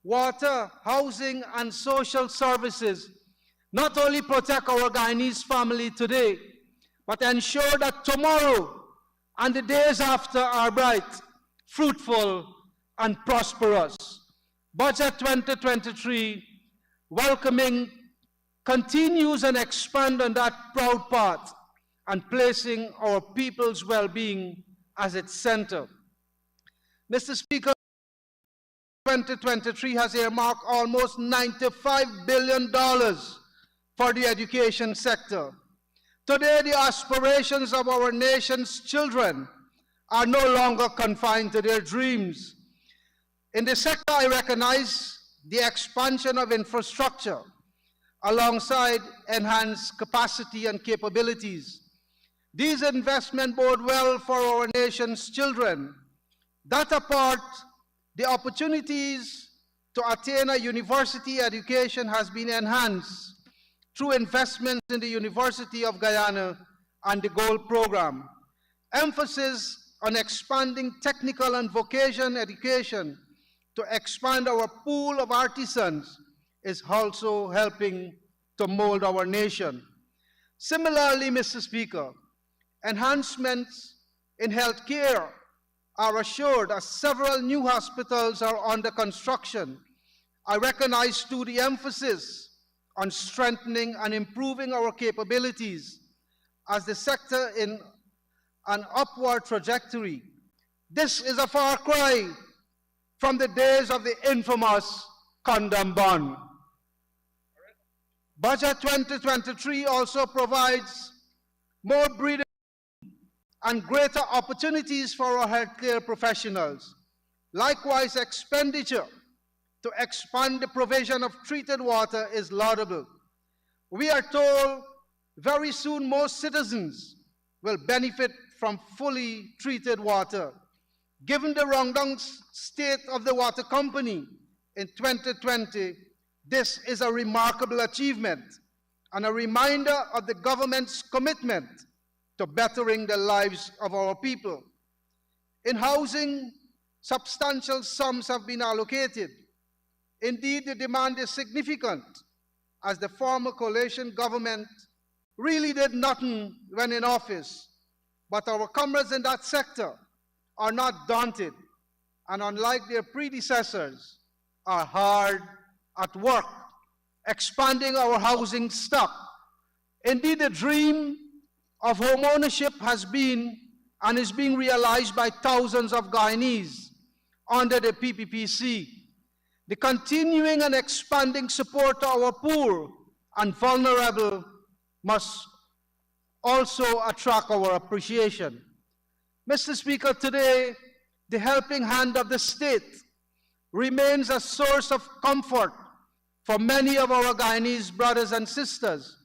water, housing, and social services not only protect our Guyanese family today, but ensure that tomorrow and the days after are bright, fruitful, and prosperous. Budget 2023, welcoming, continues and expands on that proud path and placing our people's well-being as its center. Mr. Speaker, 2023 has earmarked almost $95 billion for the education sector. Today, the aspirations of our nation's children are no longer confined to their dreams. In the sector, I recognize the expansion of infrastructure alongside enhanced capacity and capabilities. These investments bode well for our nation's children. That apart, the opportunities to attain a university education has been enhanced through investments in the University of Guyana and the Gold Program. Emphasis on expanding technical and vocational education to expand our pool of artisans is also helping to mold our nation. Similarly, Mr. Speaker, enhancements in healthcare are assured as several new hospitals are under construction. I recognize too the emphasis on strengthening and improving our capabilities as the sector in an upward trajectory. This is a far cry from the days of the infamous condom bond. Budget 2023 also provides more breathing and greater opportunities for our healthcare professionals. Likewise, expenditure to expand the provision of treated water is laudable. We are told very soon most citizens will benefit from fully treated water. Given the rundown state of the water company in 2020, this is a remarkable achievement and a reminder of the government's commitment to bettering the lives of our people. In housing, substantial sums have been allocated. Indeed, the demand is significant, as the former coalition government really did nothing when in office. But our comrades in that sector are not daunted, and unlike their predecessors, are hard at work, expanding our housing stock. Indeed, the dream of home ownership has been and is being realized by thousands of Guyanese under the PPPC. The continuing and expanding support to our poor and vulnerable must also attract our appreciation. Mr. Speaker, today, the helping hand of the state remains a source of comfort for many of our Guyanese brothers and sisters.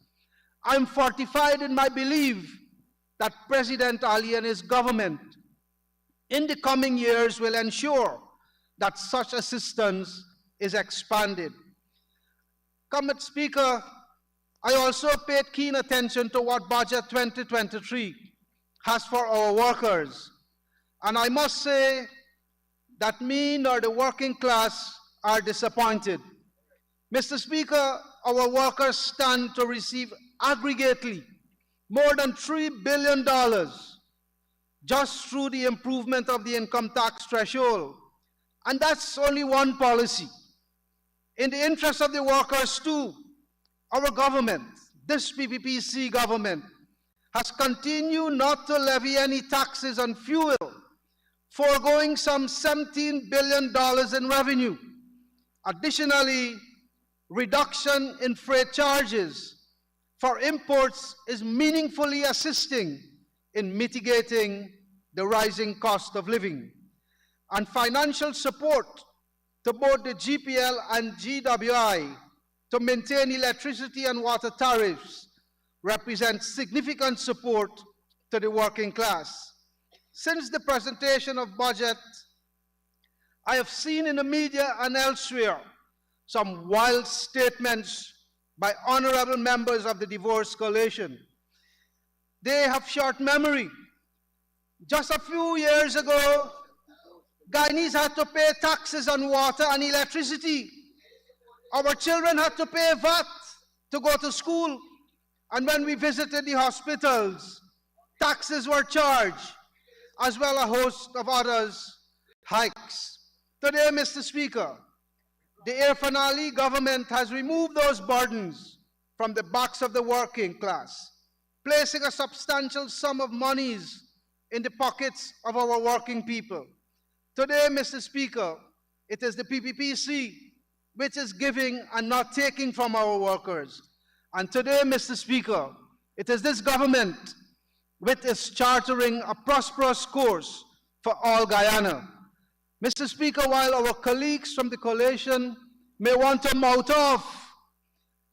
I'm fortified in my belief that President Ali and his government in the coming years will ensure that such assistance is expanded. Comrade Speaker, I also paid keen attention to what Budget 2023 has for our workers. And I must say that me nor the working class are disappointed. Mr. Speaker, our workers stand to receive aggregately more than $3 billion just through the improvement of the income tax threshold. And that's only one policy. In the interest of the workers too, our government, this PPPC government, has continued not to levy any taxes on fuel, foregoing some $17 billion in revenue. Additionally, reduction in freight charges for imports is meaningfully assisting in mitigating the rising cost of living. And financial support to both the GPL and GWI to maintain electricity and water tariffs represents significant support to the working class. Since the presentation of budget, I have seen in the media and elsewhere some wild statements by honorable members of the divorce coalition. They have short memory. Just a few years ago, Guyanese had to pay taxes on water and electricity. Our children had to pay VAT to go to school. And when we visited the hospitals, taxes were charged, as well as a host of others hikes. Today, Mr. Speaker, the Irfan Ali government has removed those burdens from the backs of the working class, placing a substantial sum of monies in the pockets of our working people. Today, Mr. Speaker, it is the PPPC which is giving and not taking from our workers. And today, Mr. Speaker, it is this government which is chartering a prosperous course for all Guyana. Mr. Speaker, while our colleagues from the coalition may want to mouth off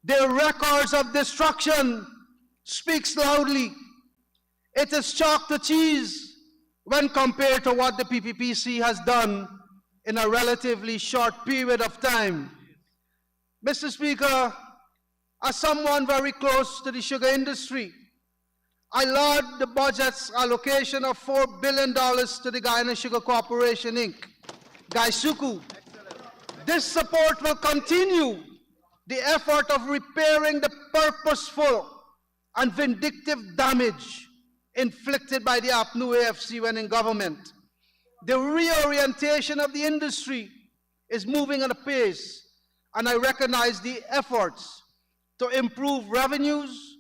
Their records of destruction speaks loudly. It is chalk to cheese when compared to what the PPPC has done in a relatively short period of time. Mr. Speaker, as someone very close to the sugar industry, I laud the budget's allocation of $4 billion to the Guyana Sugar Corporation, Inc., Gaisuku. This support will continue the effort of repairing the purposeful and vindictive damage inflicted by the APNU AFC when in government. The reorientation of the industry is moving at a pace, and I recognize the efforts to improve revenues,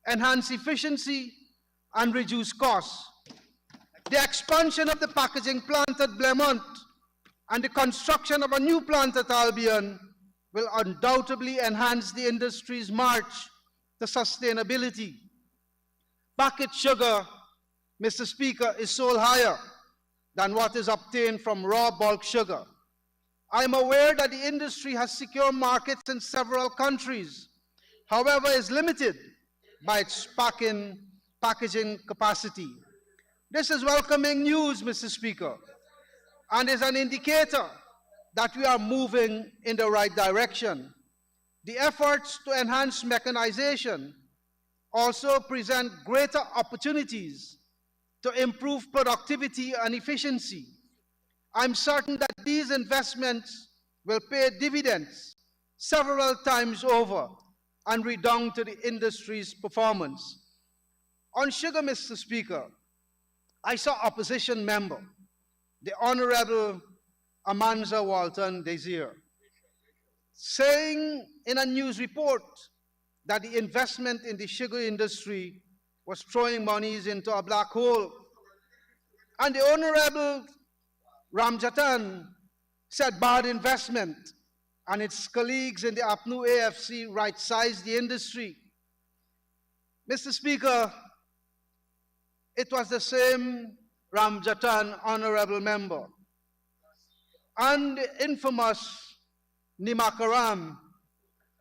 enhance efficiency, and reduce costs. The expansion of the packaging plant at Blemont and the construction of a new plant at Albion will undoubtedly enhance the industry's march to sustainability. Packet sugar, Mr. Speaker, is sold higher than what is obtained from raw bulk sugar. I am aware that the industry has secure markets in several countries, however, is limited by its packaging capacity. This is welcoming news, Mr. Speaker, and is an indicator that we are moving in the right direction. The efforts to enhance mechanization also present greater opportunities to improve productivity and efficiency. I'm certain that these investments will pay dividends several times over and redound to the industry's performance. On sugar, Mr. Speaker, I saw opposition member, the Honorable Amanza Walton Desir, saying in a news report that the investment in the sugar industry was throwing monies into a black hole. And the Honorable Ramjatan said bad investment, and its colleagues in the APNU AFC right-sized the industry. Mr. Speaker, it was the same Ramjatan honorable member and the infamous Nimakaram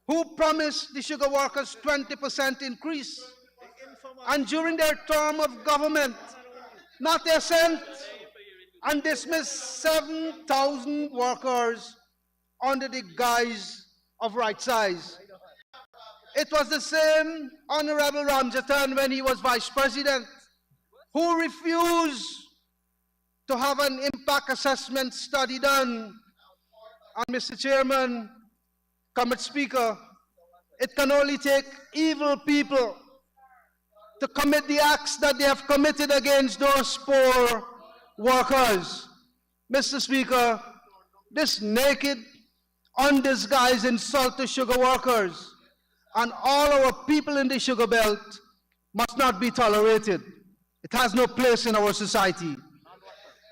who promised the sugar workers 20% increase, and during their term of government, not a cent, and dismissed 7,000 workers under the guise of right size. It was the same Honorable Ramjatan when he was vice president who refused to have an impact assessment study done. And Mr. Chairman, Comrade Speaker, it can only take evil people to commit the acts that they have committed against those poor workers. Mr. Speaker, this naked, undisguised insult to sugar workers and all our people in the sugar belt must not be tolerated. It has no place in our society.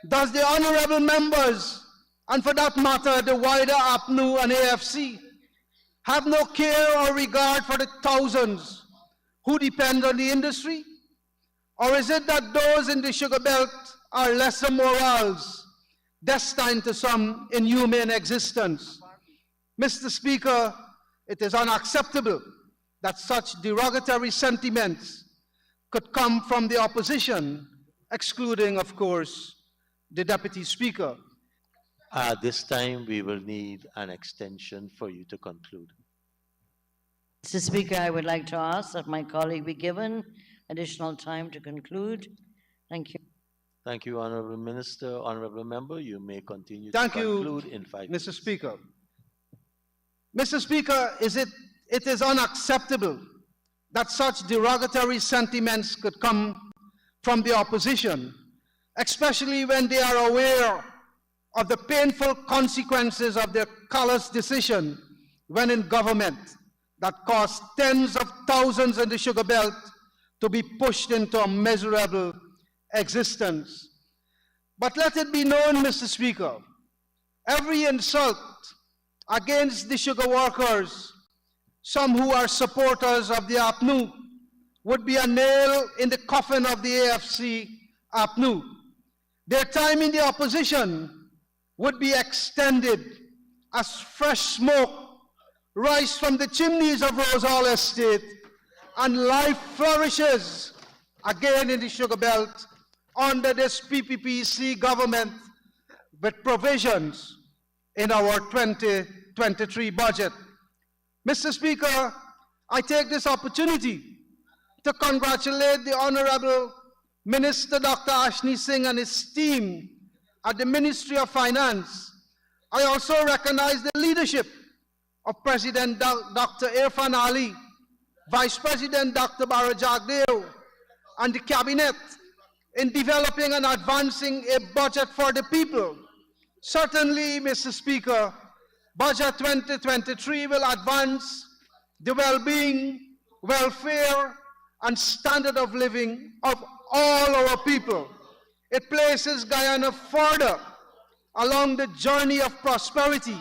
Does the honorable members, and for that matter, the wider APNU and AFC, have no care or regard for the thousands who depend on the industry? Or is it that those in the sugar belt are lesser morals, destined to some inhumane existence? Mr. Speaker, it is unacceptable that such derogatory sentiments could come from the opposition, excluding, of course, the Deputy Speaker. At this time, we will need an extension for you to conclude. Mr. Speaker, I would like to ask that my colleague be given additional time to conclude. Thank you. Thank you, Honorable Minister. Honorable Member, you may continue Thank to you, conclude in 5 minutes. Mr. Speaker. Mr. Speaker, it is unacceptable that such derogatory sentiments could come from the opposition, especially when they are aware of the painful consequences of their callous decision when in government that caused tens of thousands in the sugar belt to be pushed into a miserable existence. But let it be known, Mr. Speaker, every insult against the sugar workers, some who are supporters of the APNU, would be a nail in the coffin of the AFC APNU. Their time in the opposition would be extended as fresh smoke rise from the chimneys of Rose Hall Estate, and life flourishes again in the Sugar Belt under this PPPC government with provisions in our 2023 budget. Mr. Speaker, I take this opportunity to congratulate the Honorable Minister Dr. Ashni Singh and his team at the Ministry of Finance. I also recognize the leadership of President Dr. Irfan Ali, Vice President Dr. Bara Jagdeo, and the Cabinet in developing and advancing a budget for the people. Certainly, Mr. Speaker, Budget 2023 will advance the well-being, welfare, and standard of living of all our people. It places Guyana further along the journey of prosperity,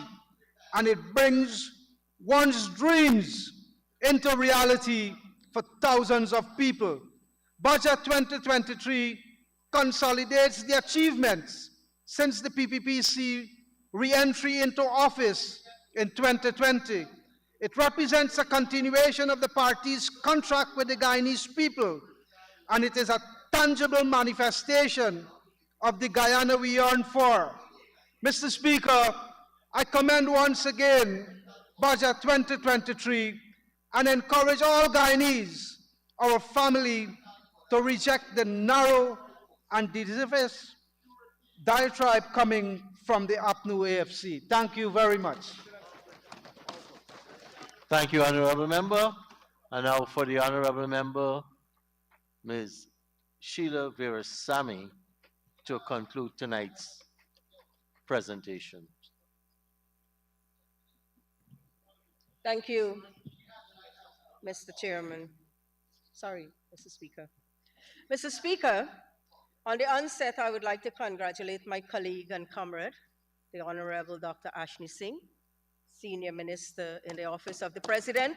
and it brings one's dreams into reality for thousands of people. Budget 2023 consolidates the achievements since the PPPC re-entry into office in 2020. It represents a continuation of the party's contract with the Guyanese people, and it is a tangible manifestation of the Guyana we yearn for. Mr. Speaker, I commend once again Budget 2023 and encourage all Guyanese, our family, to reject the narrow and divisive diatribe coming from the APNU AFC. Thank you very much. Thank you, Honorable Member. And now for the Honorable Member, Ms. Sheila Veerasamy, to conclude tonight's presentation. Thank you, Mr. Chairman. Sorry, Mr. Speaker. Mr. Speaker, on the onset, I would like to congratulate my colleague and comrade, the Honorable Dr. Ashni Singh, Senior Minister in the Office of the President,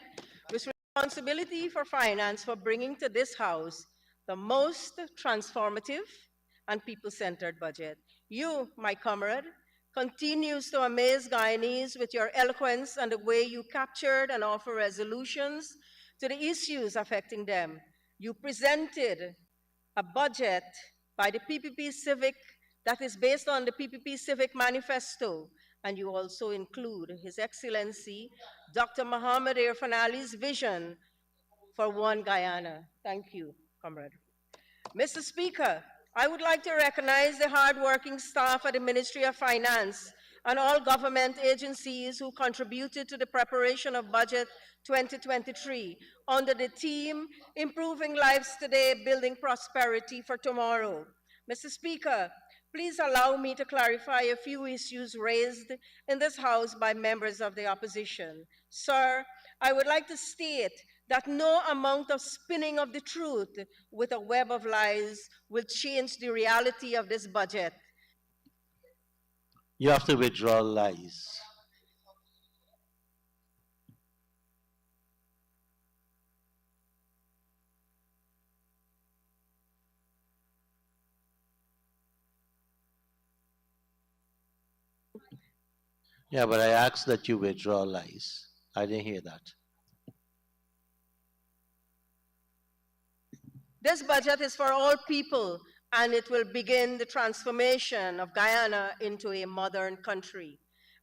with responsibility for finance, for bringing to this House the most transformative and people-centered budget. You, my comrade, continues to amaze Guyanese with your eloquence and the way you captured and offer resolutions to the issues affecting them. You presented a budget by the PPP Civic that is based on the PPP Civic Manifesto, and you also include His Excellency Dr. Muhammad Irfan Ali's vision for one Guyana. Thank you, comrade. Mr. Speaker, I would like to recognize the hardworking staff at the Ministry of Finance and all government agencies who contributed to the preparation of Budget 2023 under the theme, Improving Lives Today, Building Prosperity for Tomorrow. Mr. Speaker, please allow me to clarify a few issues raised in this House by members of the opposition. Sir, I would like to state that no amount of spinning of the truth with a web of lies will change the reality of this budget. You have to withdraw lies. Yeah, but I asked that you withdraw lies. I didn't hear that. This budget is for all people, and it will begin the transformation of Guyana into a modern country.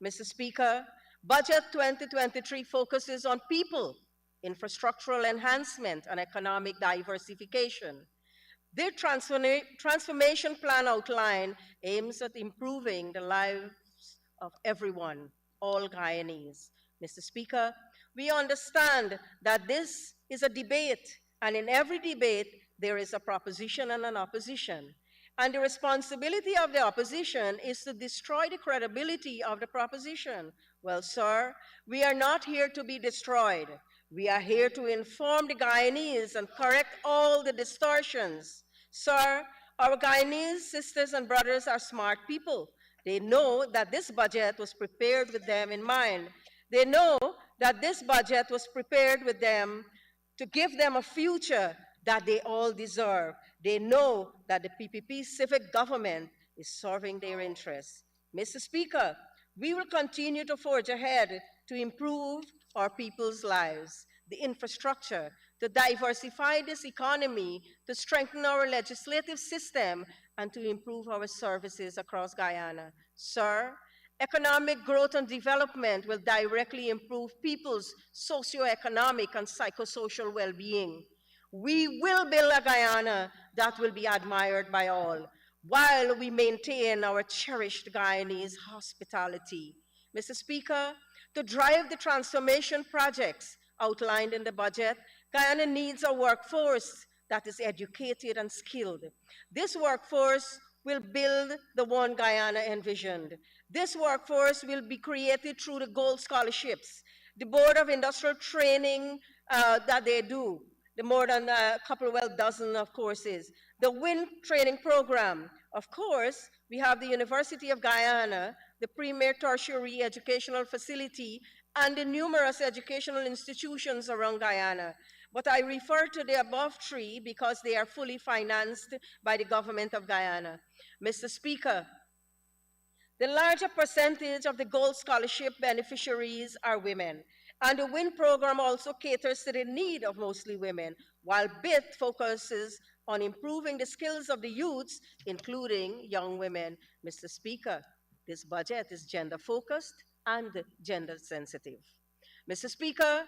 Mr. Speaker, Budget 2023 focuses on people, infrastructural enhancement, and economic diversification. The transformation plan outline aims at improving the lives of everyone, all Guyanese. Mr. Speaker, we understand that this is a debate, and in every debate, there is a proposition and an opposition. And the responsibility of the opposition is to destroy the credibility of the proposition. Well, sir, we are not here to be destroyed. We are here to inform the Guyanese and correct all the distortions. Sir, our Guyanese sisters and brothers are smart people. They know that this budget was prepared with them in mind. They know that this budget was prepared with them to give them a future that they all deserve. They know that the PPP civic government is serving their interests. Mr. Speaker, we will continue to forge ahead to improve our people's lives, the infrastructure, to diversify this economy, to strengthen our legislative system, and to improve our services across Guyana. Sir, economic growth and development will directly improve people's socioeconomic and psychosocial well-being. We will build a Guyana that will be admired by all, while we maintain our cherished Guyanese hospitality. Mr. Speaker, to drive the transformation projects outlined in the budget, Guyana needs a workforce that is educated and skilled. This workforce will build the one Guyana envisioned. This workforce will be created through the Gold Scholarships, the Board of Industrial Training that they do, the more than a couple, well, dozen of courses, the WIN training program. Of course, we have the University of Guyana, the premier tertiary educational facility, and the numerous educational institutions around Guyana. But I refer to the above three because they are fully financed by the government of Guyana. Mr. Speaker, the larger percentage of the Gold Scholarship beneficiaries are women, and the WIN program also caters to the need of mostly women, while BIT focuses on improving the skills of the youths, including young women. Mr. Speaker, this budget is gender-focused and gender-sensitive. Mr. Speaker,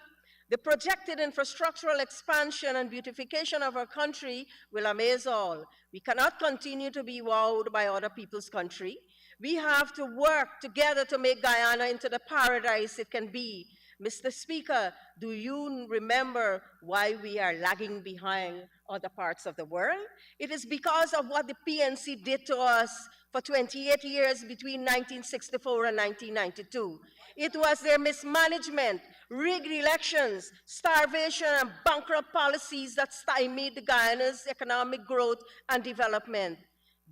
the projected infrastructural expansion and beautification of our country will amaze all. We cannot continue to be wowed by other people's country. We have to work together to make Guyana into the paradise it can be. Mr. Speaker, do you remember why we are lagging behind other parts of the world? It is because of what the PNC did to us for 28 years between 1964 and 1992. It was their mismanagement, rigged elections, starvation, and bankrupt policies that stymied Guyana's economic growth and development.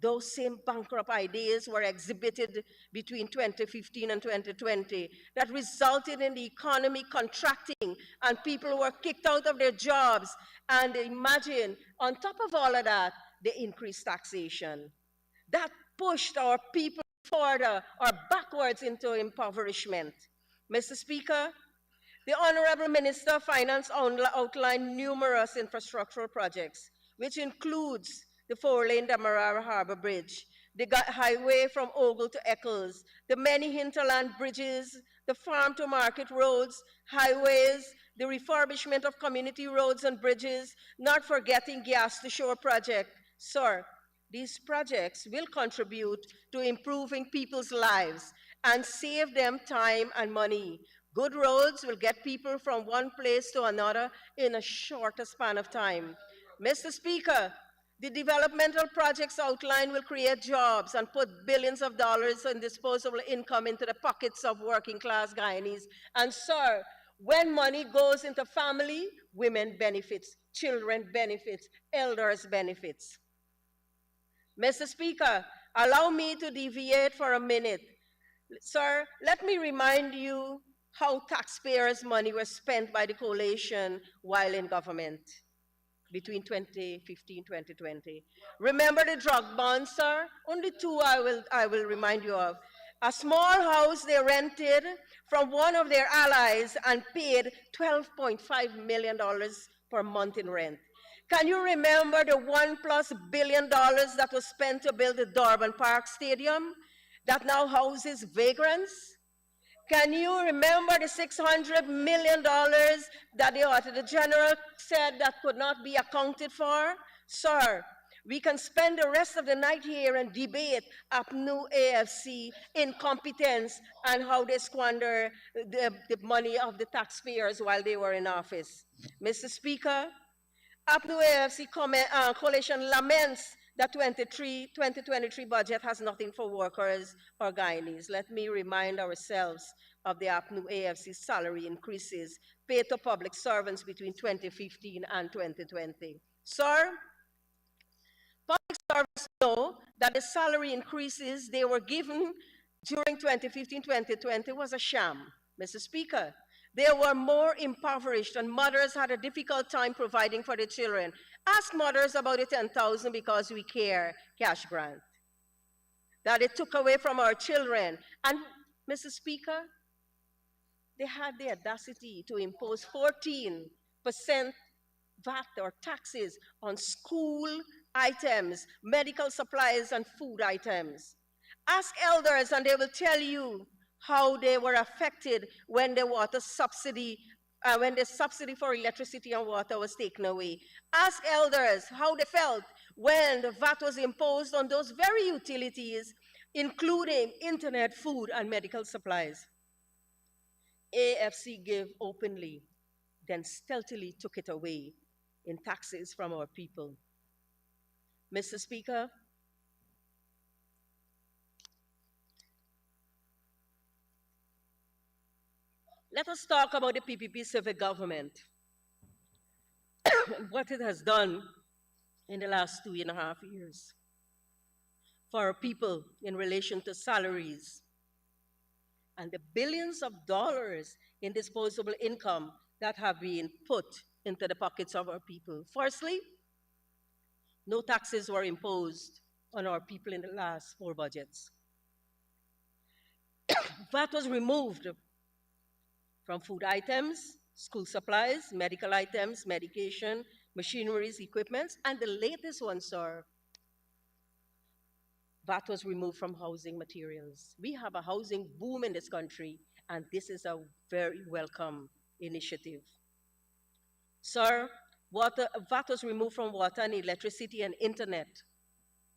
Those same bankrupt ideas were exhibited between 2015 and 2020 that resulted in the economy contracting and people were kicked out of their jobs. And imagine, on top of all of that, the increased taxation. That pushed our people further or backwards into impoverishment. Mr. Speaker, the Honorable Minister of Finance outlined numerous infrastructural projects, which includes the four-lane Damarara Harbor Bridge, the highway from Ogle to Eccles, the many hinterland bridges, the farm-to-market roads, highways, the refurbishment of community roads and bridges, not forgetting gas-to-shore project. Sir, these projects will contribute to improving people's lives and save them time and money. Good roads will get people from one place to another in a shorter span of time. Mr. Speaker, the developmental projects outlined will create jobs and put billions of dollars in disposable income into the pockets of working-class Guyanese. And sir, when money goes into family, women benefits, children benefits, elders benefits. Mr. Speaker, allow me to deviate for a minute. Sir, let me remind you how taxpayers' money was spent by the coalition while in government between 2015 and 2020. Remember the drug bonds, sir? Only two I will remind you of. A small house they rented from one of their allies and paid $12.5 million per month in rent. Can you remember the $1+ billion that was spent to build the Durban Park Stadium that now houses vagrants? Can you remember the $600 million that the Auditor General said that could not be accounted for? Sir, we can spend the rest of the night here and debate APNU AFC incompetence and how they squander the money of the taxpayers while they were in office. Mr. Speaker, APNU AFC coalition laments that 2023 budget has nothing for workers or Guyanese. Let me remind ourselves of the APNU AFC salary increases paid to public servants between 2015 and 2020. Sir, public servants know that the salary increases they were given during 2015-2020 was a sham. Mr. Speaker, they were more impoverished and mothers had a difficult time providing for their children. Ask mothers about the 10,000 because we care cash grant that it took away from our children. And Mr. Speaker, they had the audacity to impose 14% VAT or taxes on school items, medical supplies, and food items. Ask elders and they will tell you how they were affected when the water subsidy, when the subsidy for electricity and water was taken away. Ask elders how they felt when the VAT was imposed on those very utilities, including internet, food, and medical supplies. AFC gave openly, then stealthily took it away in taxes from our people. Mr. Speaker, let us talk about the PPP civic government and what it has done in the last 2.5 years for our people in relation to salaries and the billions of dollars in disposable income that have been put into the pockets of our people. Firstly, no taxes were imposed on our people in the last 4 budgets. VAT was removed from food items, school supplies, medical items, medication, machineries, equipments, and the latest one, sir, VAT was removed from housing materials. We have a housing boom in this country, and this is a very welcome initiative. Sir, VAT was removed from water and electricity and internet.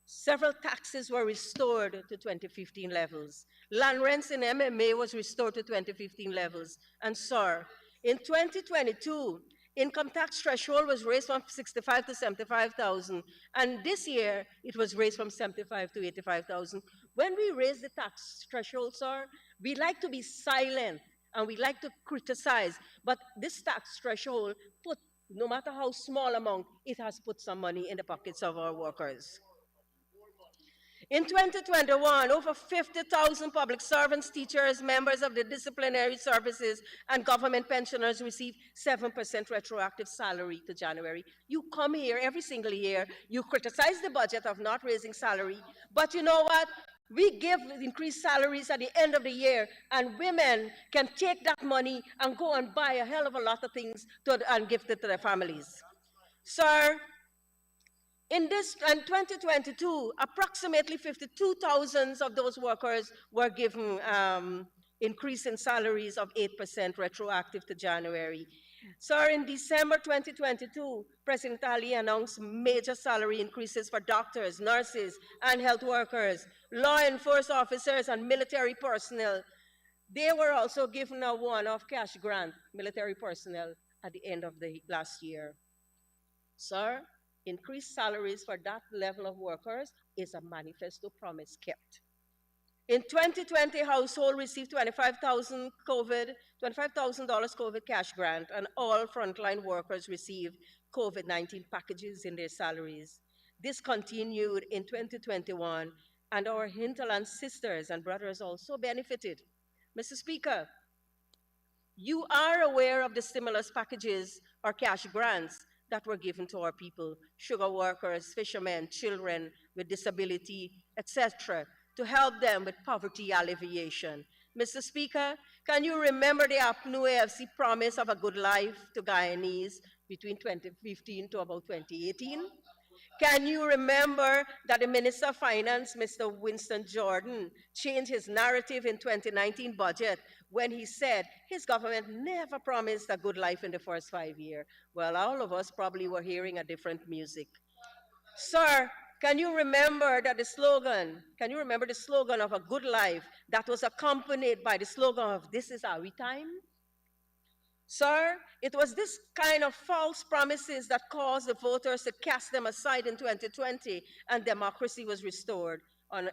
Several taxes were restored to 2015 levels. Land rents in MMA was restored to 2015 levels. And sir, in 2022, income tax threshold was raised from 65 to 75,000. And this year, it was raised from 75 to 85,000. When we raise the tax threshold, sir, we like to be silent and we like to criticize. But this tax threshold put, no matter how small amount, it has put some money in the pockets of our workers. In 2021, over 50,000 public servants, teachers, members of the disciplinary services, and government pensioners received 7% retroactive salary to January. You come here every single year, you criticize the budget of not raising salary, but you know what? We give increased salaries at the end of the year, and women can take that money and go and buy a hell of a lot of things and give it to their families. Sir, in 2022, approximately 52,000 of those workers were given increase in salaries of 8% retroactive to January. Sir, in December 2022, President Ali announced major salary increases for doctors, nurses, and health workers, law enforcement officers, and military personnel. They were also given a one-off cash grant, military personnel, at the end of the last year. Sir, increased salaries for that level of workers is a manifesto promise kept. In 2020, household received $25,000 COVID cash grant, and all frontline workers received COVID-19 packages in their salaries. This continued in 2021, and our hinterland sisters and brothers also benefited. Mr. Speaker, you are aware of the stimulus packages or cash grants that were given to our people, sugar workers, fishermen, children with disability, etc., to help them with poverty alleviation. Mr. Speaker, can you remember the APNU AFC promise of a good life to Guyanese between 2015 to about 2018? Can you remember that the Minister of Finance, Mr. Winston Jordan, changed his narrative in 2019 budget when he said his government never promised a good life in the first 5 years? Well, all of us probably were hearing a different music. Sir, can you remember that the slogan of a good life that was accompanied by the slogan of this is our time? Sir, it was this kind of false promises that caused the voters to cast them aside in 2020, and democracy was restored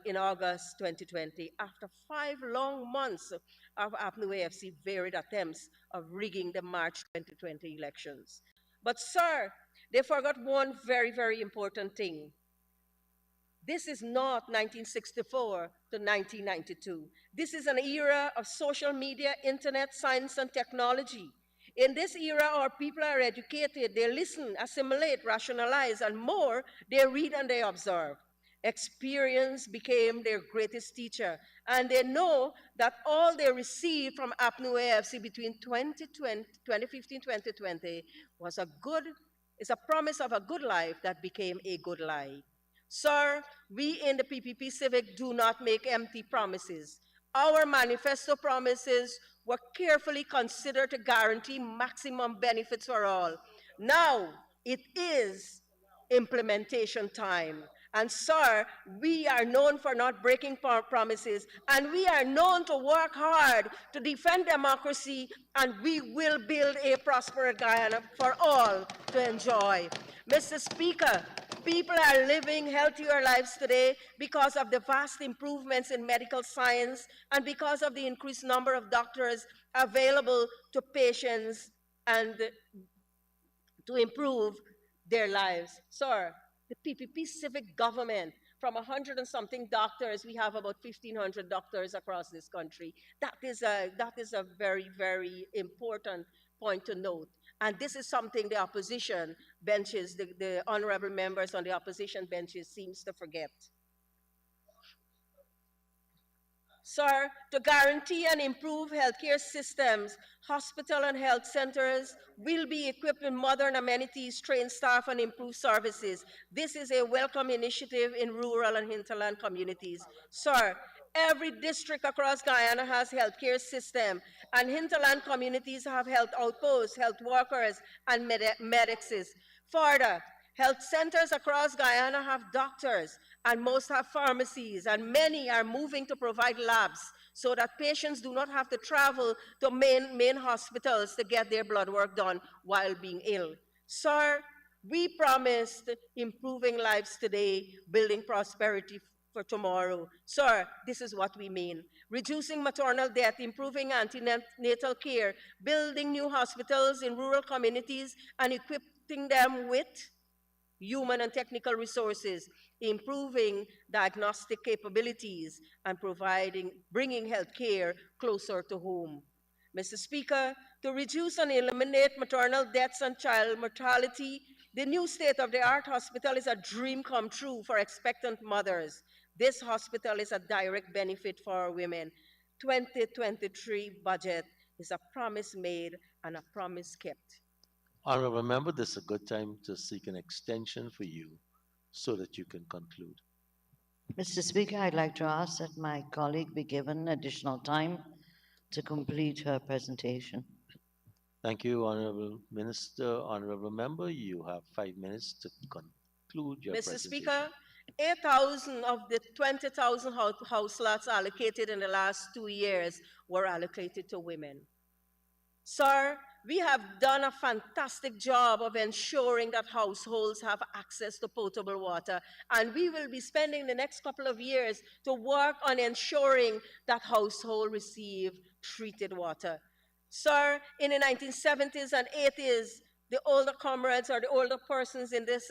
in August 2020 after 5 long months of APNU AFC varied attempts of rigging the March 2020 elections. But sir, they forgot one very, very important thing. This is not 1964 to 1992. This is an era of social media, internet, science, and technology. In this era, our people are educated, they listen, assimilate, rationalize, and more, they read and they observe. Experience became their greatest teacher, and they know that all they received from APNU AFC between 2015-2020 was is a promise of a good life that became a good lie. Sir, we in the PPP Civic do not make empty promises. Our manifesto promises were carefully considered to guarantee maximum benefits for all. Now, it is implementation time. And sir, we are known for not breaking promises, and we are known to work hard to defend democracy, and we will build a prosperous Guyana for all to enjoy. Mr. Speaker, people are living healthier lives today because of the vast improvements in medical science and because of the increased number of doctors available to patients and to improve their lives. Sir, the PPP civic government, from 100 and something doctors, we have about 1,500 doctors across this country. That is a very, very important point to note. And this is something the opposition benches, the honorable members on the opposition benches seems to forget. Sir, to guarantee and improve healthcare systems, hospital and health centers will be equipped with modern amenities, trained staff, and improved services. This is a welcome initiative in rural and hinterland communities. Sir, every district across Guyana has healthcare system, and hinterland communities have health outposts, health workers, and medics. Further, health centers across Guyana have doctors, and most have pharmacies, and many are moving to provide labs so that patients do not have to travel to main hospitals to get their blood work done while being ill. Sir, we promised improving lives today, building prosperity for tomorrow. Sir, this is what we mean. Reducing maternal death, improving antenatal care, building new hospitals in rural communities, and equipping them with human and technical resources, improving diagnostic capabilities, and bringing health care closer to home. Mr. Speaker, to reduce and eliminate maternal deaths and child mortality, the new state-of-the-art hospital is a dream come true for expectant mothers. This hospital is a direct benefit for our women. 2023 budget is a promise made and a promise kept. Honorable member, this is a good time to seek an extension for you so that you can conclude. Mr. Speaker, I'd like to ask that my colleague be given additional time to complete her presentation. Thank you, Honorable Minister. Honorable member, you have 5 minutes to conclude your Mr. presentation. Speaker, 8,000 of the 20,000 house lots allocated in the last 2 years were allocated to women. Sir, we have done a fantastic job of ensuring that households have access to potable water, and we will be spending the next couple of years to work on ensuring that households receive treated water. Sir, in the 1970s and 80s, the older comrades or the older persons in this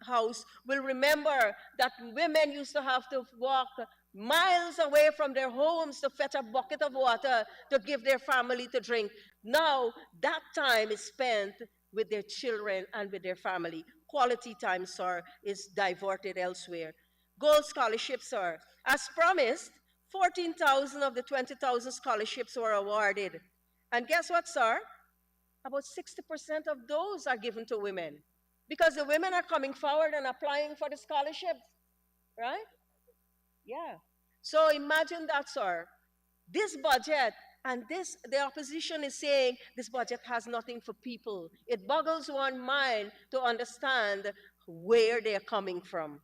house will remember that women used to have to walk miles away from their homes to fetch a bucket of water to give their family to drink. Now, that time is spent with their children and with their family. Quality time, sir, is diverted elsewhere. Gold scholarships, sir. As promised, 14,000 of the 20,000 scholarships were awarded. And guess what, sir? About 60% of those are given to women because the women are coming forward and applying for the scholarships, right? Yeah. So imagine that, sir. This budget, and the opposition is saying this budget has nothing for people. It boggles one's mind to understand where they're coming from.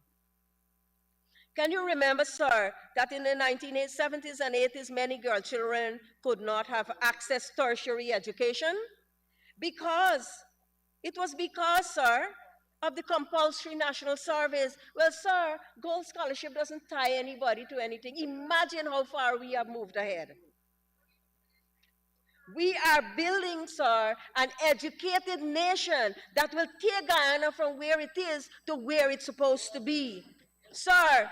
Can you remember, sir, that in the 1970s and 80s, many girl children could not have access to tertiary education? It was because, sir, of the compulsory national service. Well, sir, gold scholarship doesn't tie anybody to anything. Imagine how far we have moved ahead. We are building, sir, an educated nation that will take Guyana from where it is to where it's supposed to be. Sir,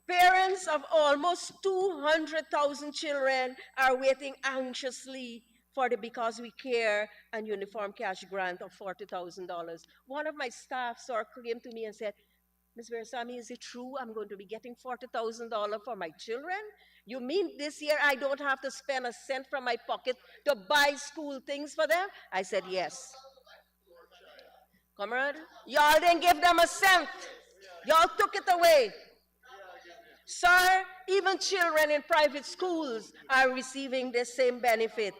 parents of almost 200,000 children are waiting anxiously for the Because We Care and Uniform Cash Grant of $40,000. One of my staff, sir, came to me and said, Ms. Versami, is it true I'm going to be getting $40,000 for my children? You mean this year I don't have to spend a cent from my pocket to buy school things for them? I said, yes. Comrade, y'all didn't give them a cent. Y'all took it away. Sir, even children in private schools are receiving the same benefit.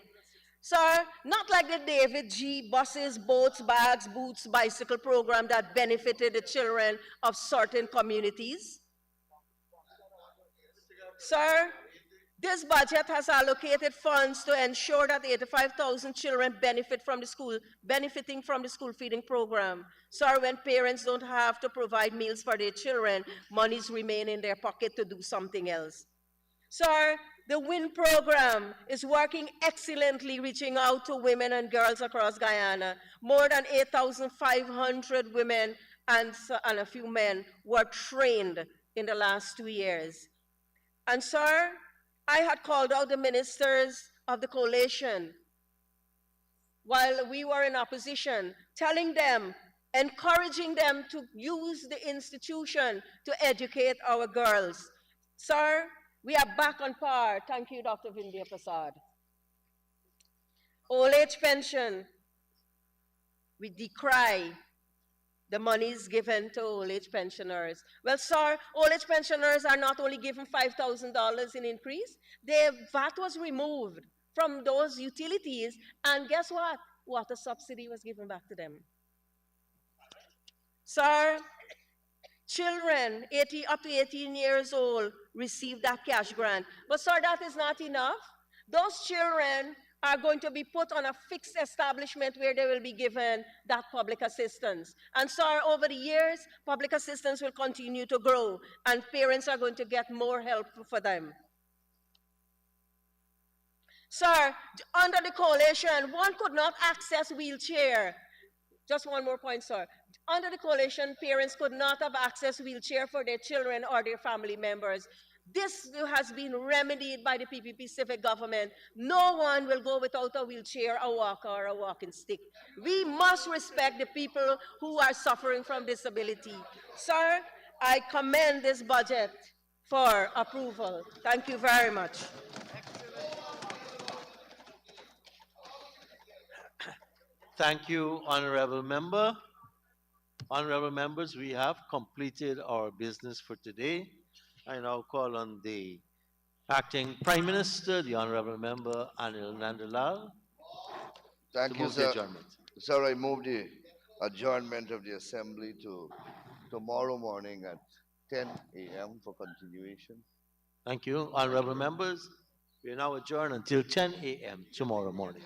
Sir, not like the David G. buses, boats, bags, boots, bicycle program that benefited the children of certain communities. Sir, this budget has allocated funds to ensure that 85,000 children benefiting from the school feeding program. Sir, when parents don't have to provide meals for their children, monies remain in their pocket to do something else. Sir, the WIN program is working excellently, reaching out to women and girls across Guyana. More than 8,500 women and a few men were trained in the last 2 years. And sir, I had called out the ministers of the coalition while we were in opposition, telling them, encouraging them to use the institution to educate our girls. Sir, we are back on par. Thank you, Dr. Vindhya Prasad. Old age pension, we decry the monies given to old age pensioners. Well, sir, old age pensioners are not only given $5,000 in increase, their VAT was removed from those utilities, and guess what? Water subsidy was given back to them. Sir, children up to 18 years old receive that cash grant. But sir, that is not enough. Those children are going to be put on a fixed establishment where they will be given that public assistance. And sir, over the years, public assistance will continue to grow, and parents are going to get more help for them. Sir, under the coalition, one could not access wheelchair. Just one more point, sir. Under the coalition, parents could not have access wheelchair for their children or their family members. This has been remedied by the PPP civic government. No one will go without a wheelchair, a walker, or a walking stick. We must respect the people who are suffering from disability. Sir, I commend this budget for approval. Thank you very much. Thank you, Honorable Member. Honorable members, we have completed our business for today. I now call on the Acting Prime Minister, the Honorable Member Anil Nandalal, Thank to you, move the sir. adjournment. Sir, I move the adjournment of the Assembly to tomorrow morning at 10 a.m. for continuation. Thank you, honorable members. We are now adjourned until 10 a.m. tomorrow morning.